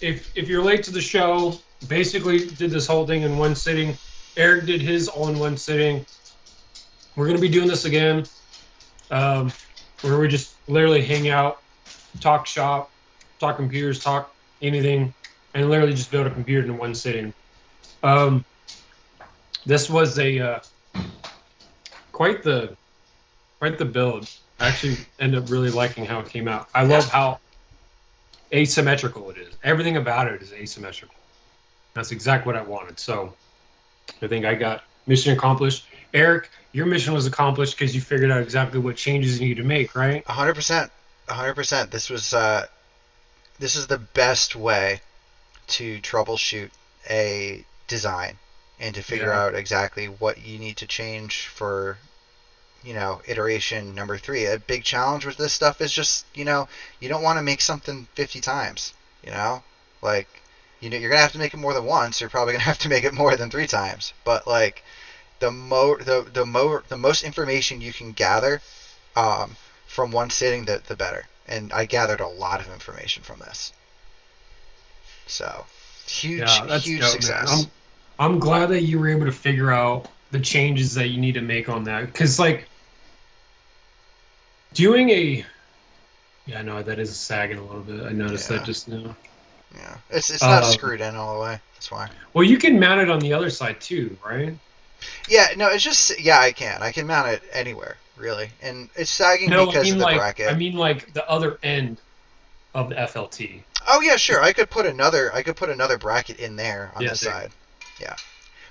if you're late to the show, basically did this whole thing in one sitting. Eric did his all in one sitting. We're gonna be doing this again, where we just literally hang out, talk shop, talk computers, talk anything, and literally just build a computer in one sitting. This was a quite the build. I actually ended up really liking how it came out. I love how asymmetrical it is. Everything about it is asymmetrical. That's exactly what I wanted. So I think I got mission accomplished. Eric, your mission was accomplished because you figured out exactly what changes you need to make, right? 100%. 100%. This is the best way to troubleshoot a design and to figure out exactly what you need to change for, iteration number 3. A big challenge with this stuff is just, you don't want to make something 50 times, like, you're going to have to make it more than once. You're probably going to have to make it more than 3 times. But, like, the most information you can gather from one sitting, the better. And I gathered a lot of information from this. So, huge dope, success. Man. I'm glad that you were able to figure out the changes that you need to make on that. Because, like, doing a... Yeah, no, that is sagging a little bit. I noticed that just now. Yeah, it's not screwed in all the way. That's why. Well, you can mount it on the other side too, right? Yeah, no, it's just I can mount it anywhere really, and it's sagging because of the bracket. I mean, like the other end of the FLT. Oh yeah, sure. I could put another bracket in there on the side. Yeah,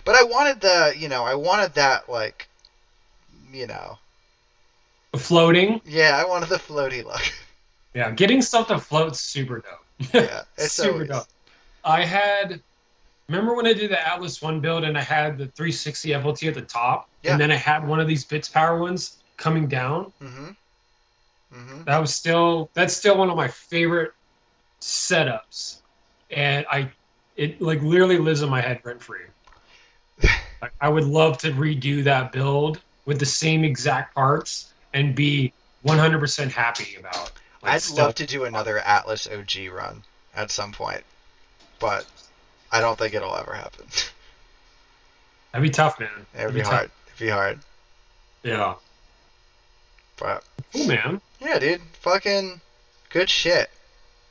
but I wanted that like, floating. Yeah, I wanted the floaty look. Yeah, getting stuff to float's super dope. Yeah, it's super dope. Remember when I did the Atlas 1 build and I had the 360 FLT at the top, and then I had one of these Bits Power ones coming down? That's still one of my favorite setups, and it like literally lives in my head rent free. I would love to redo that build with the same exact parts and be 100% happy about. I'd love to do another Atlas OG run at some point, but I don't think it'll ever happen. That'd be tough, man. It'd be hard. It'd be hard. Yeah. But cool, man. Yeah, dude. Fucking good shit.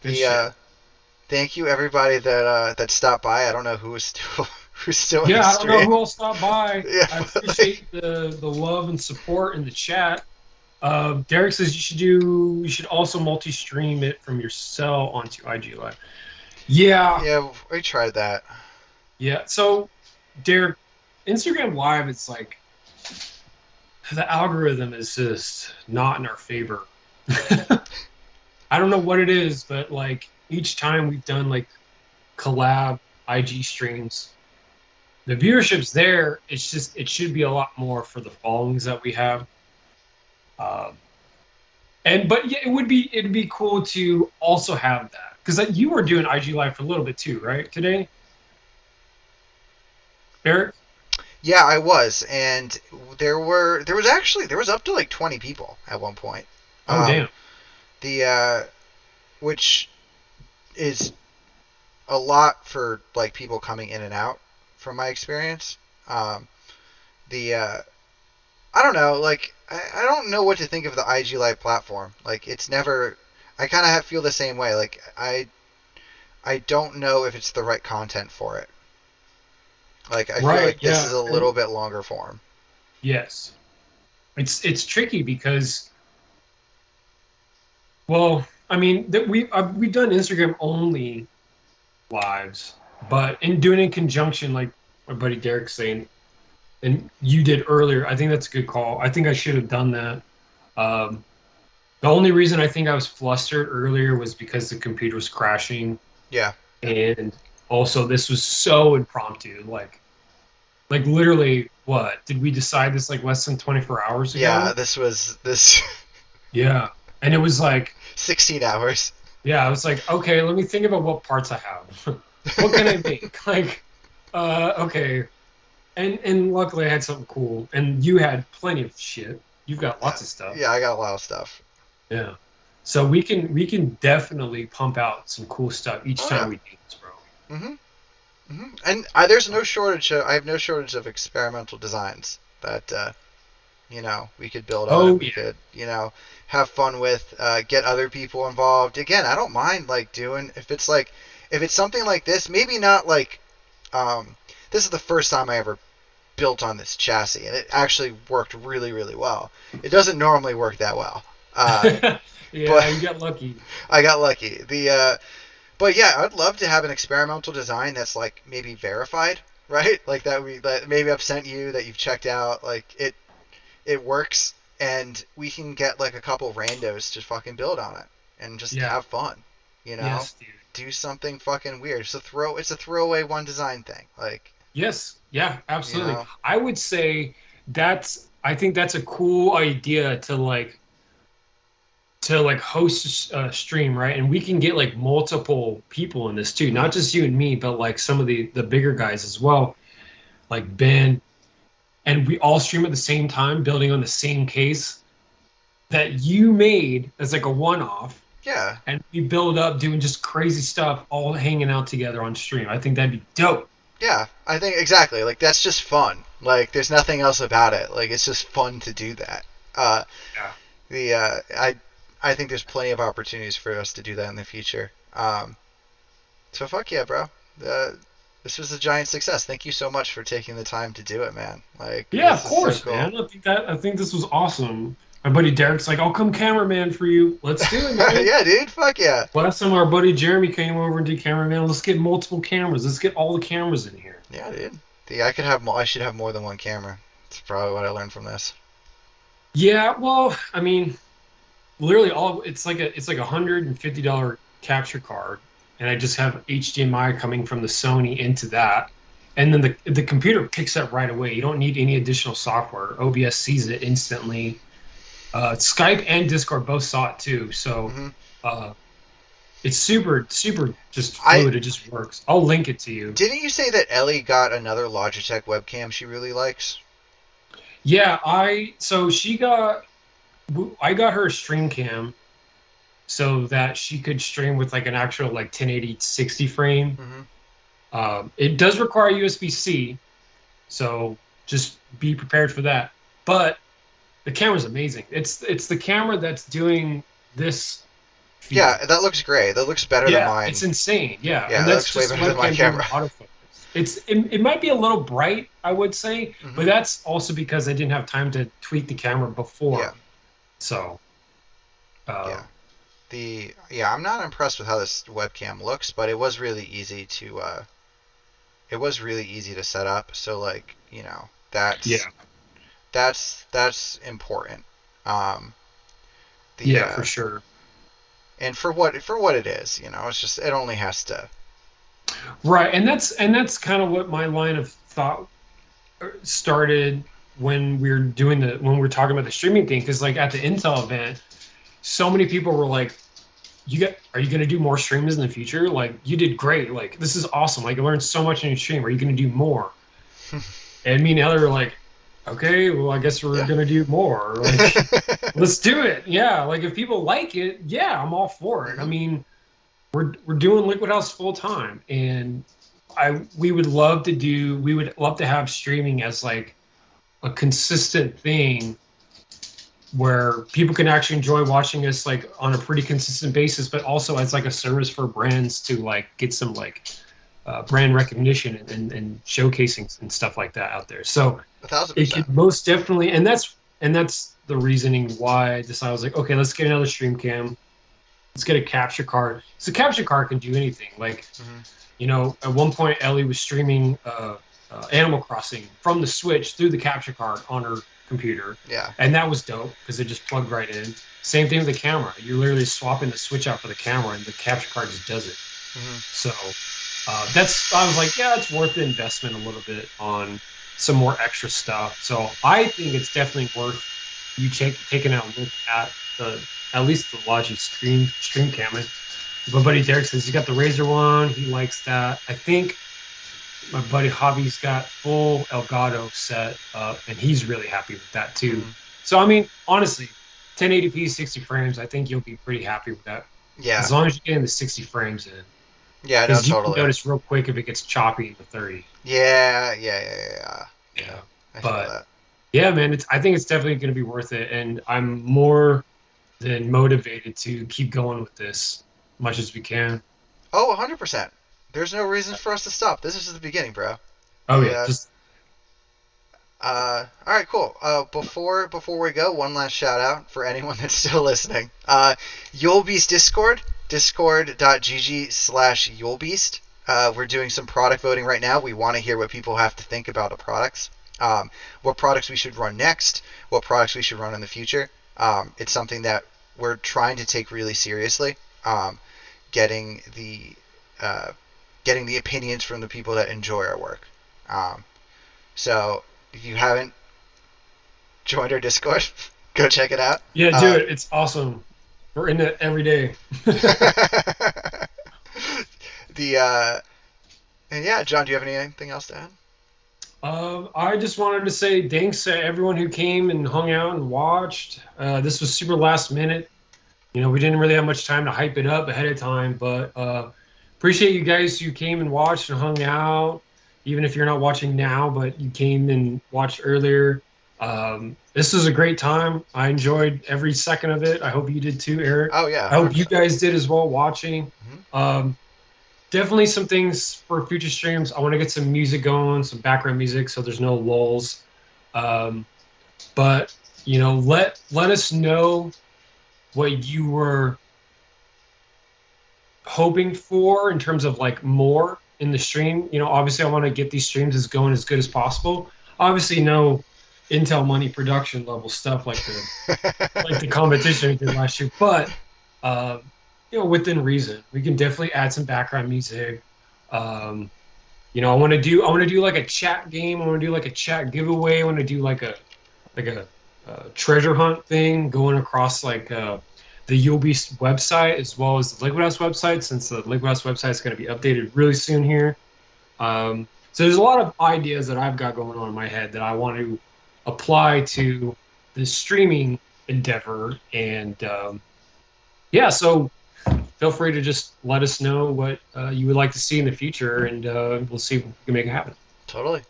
Thank you everybody that stopped by. I don't know who's still in the stream. I don't know who will stop by. Yeah, I appreciate the love and support in the chat. Derek says you should also multi-stream it from your cell onto IG Live. Yeah, we tried that. Yeah, so Derek, Instagram Live, it's like the algorithm is just not in our favor. I don't know what it is, but like each time we've done like collab IG streams, the viewership's there. It's just it should be a lot more for the followings that we have. But yeah, it'd be cool to also have that because you were doing IG Live for a little bit too, right? Today, Eric. Yeah, I was, and there was up to like 20 people at one point. Oh damn. Which is a lot for like people coming in and out from my experience. I don't know, like I don't know what to think of the IG Live platform. Like it's never. I kind of feel the same way. Like I don't know if it's the right content for it. Like I feel like this is a little bit longer form. Yes, it's tricky because, well, I mean we've done Instagram only lives, but in doing it in conjunction, like my buddy Derek saying, and you did earlier. I think that's a good call. I think I should have done that. Um, the only reason I think I was flustered earlier was because the computer was crashing, Yeah. and also this was so impromptu. Like literally, what did we decide this like less than 24 hours ago? Yeah, this Yeah, and it was like, 16 hours. yeah, I was like, okay, let me think about what parts I have. What can I make? Like, okay, and luckily I had something cool, and you had plenty of shit. You've got lots of stuff. Yeah, I got a lot of stuff. Yeah. So we can definitely pump out some cool stuff each time we do this, bro. Mhm. Mhm. And there's no shortage. I have no shortage of experimental designs that we could build on. Oh, We yeah. could have fun with. Get other people involved. Again, I don't mind like doing if it's something like this. Maybe not like this is the first time I ever built on this chassis, and it actually worked really, really well. It doesn't normally work that well. Yeah, but you got lucky. I got lucky. But yeah, I'd love to have an experimental design that's like maybe verified, right? Like that maybe I've sent you that you've checked out, like it works, and we can get like a couple randos to fucking build on it and just Yeah. have fun, Yes, dude. do something fucking weird. It's a throwaway one design thing, like Yes. Yeah, absolutely. You know? I would say I think that's a cool idea to host a stream, right? And we can get like multiple people in this too, not just you and me, but like some of the bigger guys as well, like Ben, and we all stream at the same time, building on the same case that you made as like a one-off, yeah. and we build up doing just crazy stuff, all hanging out together on stream. I think that'd be dope. Yeah, I think exactly. Like that's just fun. Like there's nothing else about it. Like it's just fun to do that. Yeah. I think there's plenty of opportunities for us to do that in the future. So fuck yeah, bro. This was a giant success. Thank you so much for taking the time to do it, man. Like Yeah, this of is so course, cool. man. I think this was awesome. My buddy Derek's like, "I'll come cameraman for you. Let's do it, man." Yeah, dude. Fuck yeah. Last time our buddy Jeremy came over and did cameraman. Let's get multiple cameras. Let's get all the cameras in here. Yeah, dude. I should have more than one camera. That's probably what I learned from this. Yeah, well, I mean, literally it's like a $150 capture card, and I just have HDMI coming from the Sony into that, and then the computer picks up right away. You don't need any additional software. OBS sees it instantly. Skype and Discord both saw it too, so it's super just fluid. It just works. I'll link it to you. Didn't you say that Ellie got another Logitech webcam she really likes? Yeah, I got her a stream cam so that she could stream with like an actual like 1080 60 frame. It does require USB-C, so just be prepared for that. But the camera's amazing. It's the camera that's doing this feed. Yeah, that looks great. That looks better than mine. It's insane. Yeah, Yeah, and that that's looks way just better than my webcam doing camera. autofocus. It might be a little bright, I would say, but that's also because I didn't have time to tweak the camera before. Yeah. So. I'm not impressed with how this webcam looks, but it was really easy to set up. So like, that's important. For sure. And for what it is, it's just it only has to. Right, and that's kind of what my line of thought started when we were talking about the streaming thing, because like at the Intel event, so many people were like, are you going to do more streams in the future? Like, you did great. Like, this is awesome. Like, I learned so much in your stream. Are you going to do more? And me and Ellie were like, okay, well, I guess we're going to do more. Like, let's do it. Yeah. Like, if people like it, yeah, I'm all for it. I mean, we're doing LiquidHaus full time, and we would love to have streaming as like a consistent thing where people can actually enjoy watching us like on a pretty consistent basis, but also as like a service for brands to like get some like brand recognition and showcasing and stuff like that out there. So 1,000%. it could most definitely, and that's the reasoning why I decided. I was like, okay, let's get another stream cam. Let's get a capture card. So capture card can do anything. Like, at one point Ellie was streaming a Animal Crossing from the Switch through the capture card on her computer. Yeah. And that was dope because it just plugged right in. Same thing with the camera. You're literally swapping the Switch out for the camera, and the capture card just does it. Mm-hmm. So I was like, yeah, it's worth the investment a little bit on some more extra stuff. So I think it's definitely worth you taking out a look at least the Logi stream camera. My buddy Derek says he got the Razer one. He likes that. I think my buddy Hobby's got full Elgato set up, and he's really happy with that too. Mm-hmm. So I mean, honestly, 1080p 60 frames, I think you'll be pretty happy with that. Yeah. As long as you're getting the 60 frames in. Yeah, no, Because you totally. can notice real quick if it gets choppy in the 30. Yeah. Yeah. I feel But that. yeah, man, I think it's definitely going to be worth it, and I'm more than motivated to keep going with this much as we can. Oh, 100%. There's no reason for us to stop. This is just the beginning, bro. Oh yeah, just all right, cool. Before we go, one last shout out for anyone that's still listening. Yulebeast Discord, discord.gg/Yulebeast. We're doing some product voting right now. We want to hear what people have to think about the products. What products we should run next, what products we should run in the future. It's something that we're trying to take really seriously. Getting the opinions from the people that enjoy our work. So if you haven't joined our Discord, go check it out. yeah, do it. It's awesome. We're in it every day. And yeah, John, do you have anything else to add? I just wanted to say thanks to everyone who came and hung out and watched. This was super last minute. We didn't really have much time to hype it up ahead of time, but appreciate you guys who came and watched and hung out. Even if you're not watching now, but you came and watched earlier. This was a great time. I enjoyed every second of it. I hope you did too, Eric. Oh yeah. I hope you guys did as well watching. Mm-hmm. Definitely some things for future streams. I want to get some music going, some background music, so there's no lulls. But let us know what you were hoping for in terms of like more in the stream. Obviously I want to get these streams going as good as possible. Obviously no Intel money production level stuff like the competition we did last year, but within reason. We can definitely add some background music. I want to do like a chat game. I want to do like a chat giveaway. I want to do like a treasure hunt thing going across like the Yulebeast website as well as the LiquidHaus website, since the LiquidHaus website is going to be updated really soon here. So there's a lot of ideas that I've got going on in my head that I want to apply to the streaming endeavor. And so feel free to just let us know what you would like to see in the future, and we'll see if we can make it happen. Totally.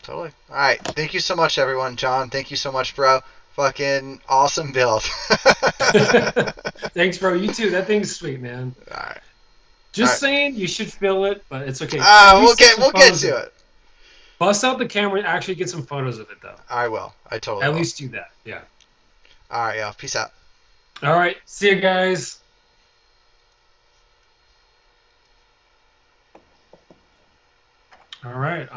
All right. Thank you so much, everyone. John, thank you so much, bro. Fucking awesome build. Thanks, bro. You too. That thing's sweet, man. All right. Just saying, you should feel it, but it's okay. We'll get to it. Bust out the camera and actually get some photos of it, though. I will. I totally At will. least do that. Yeah. All right, y'all. Peace out. All right. See you guys. All right.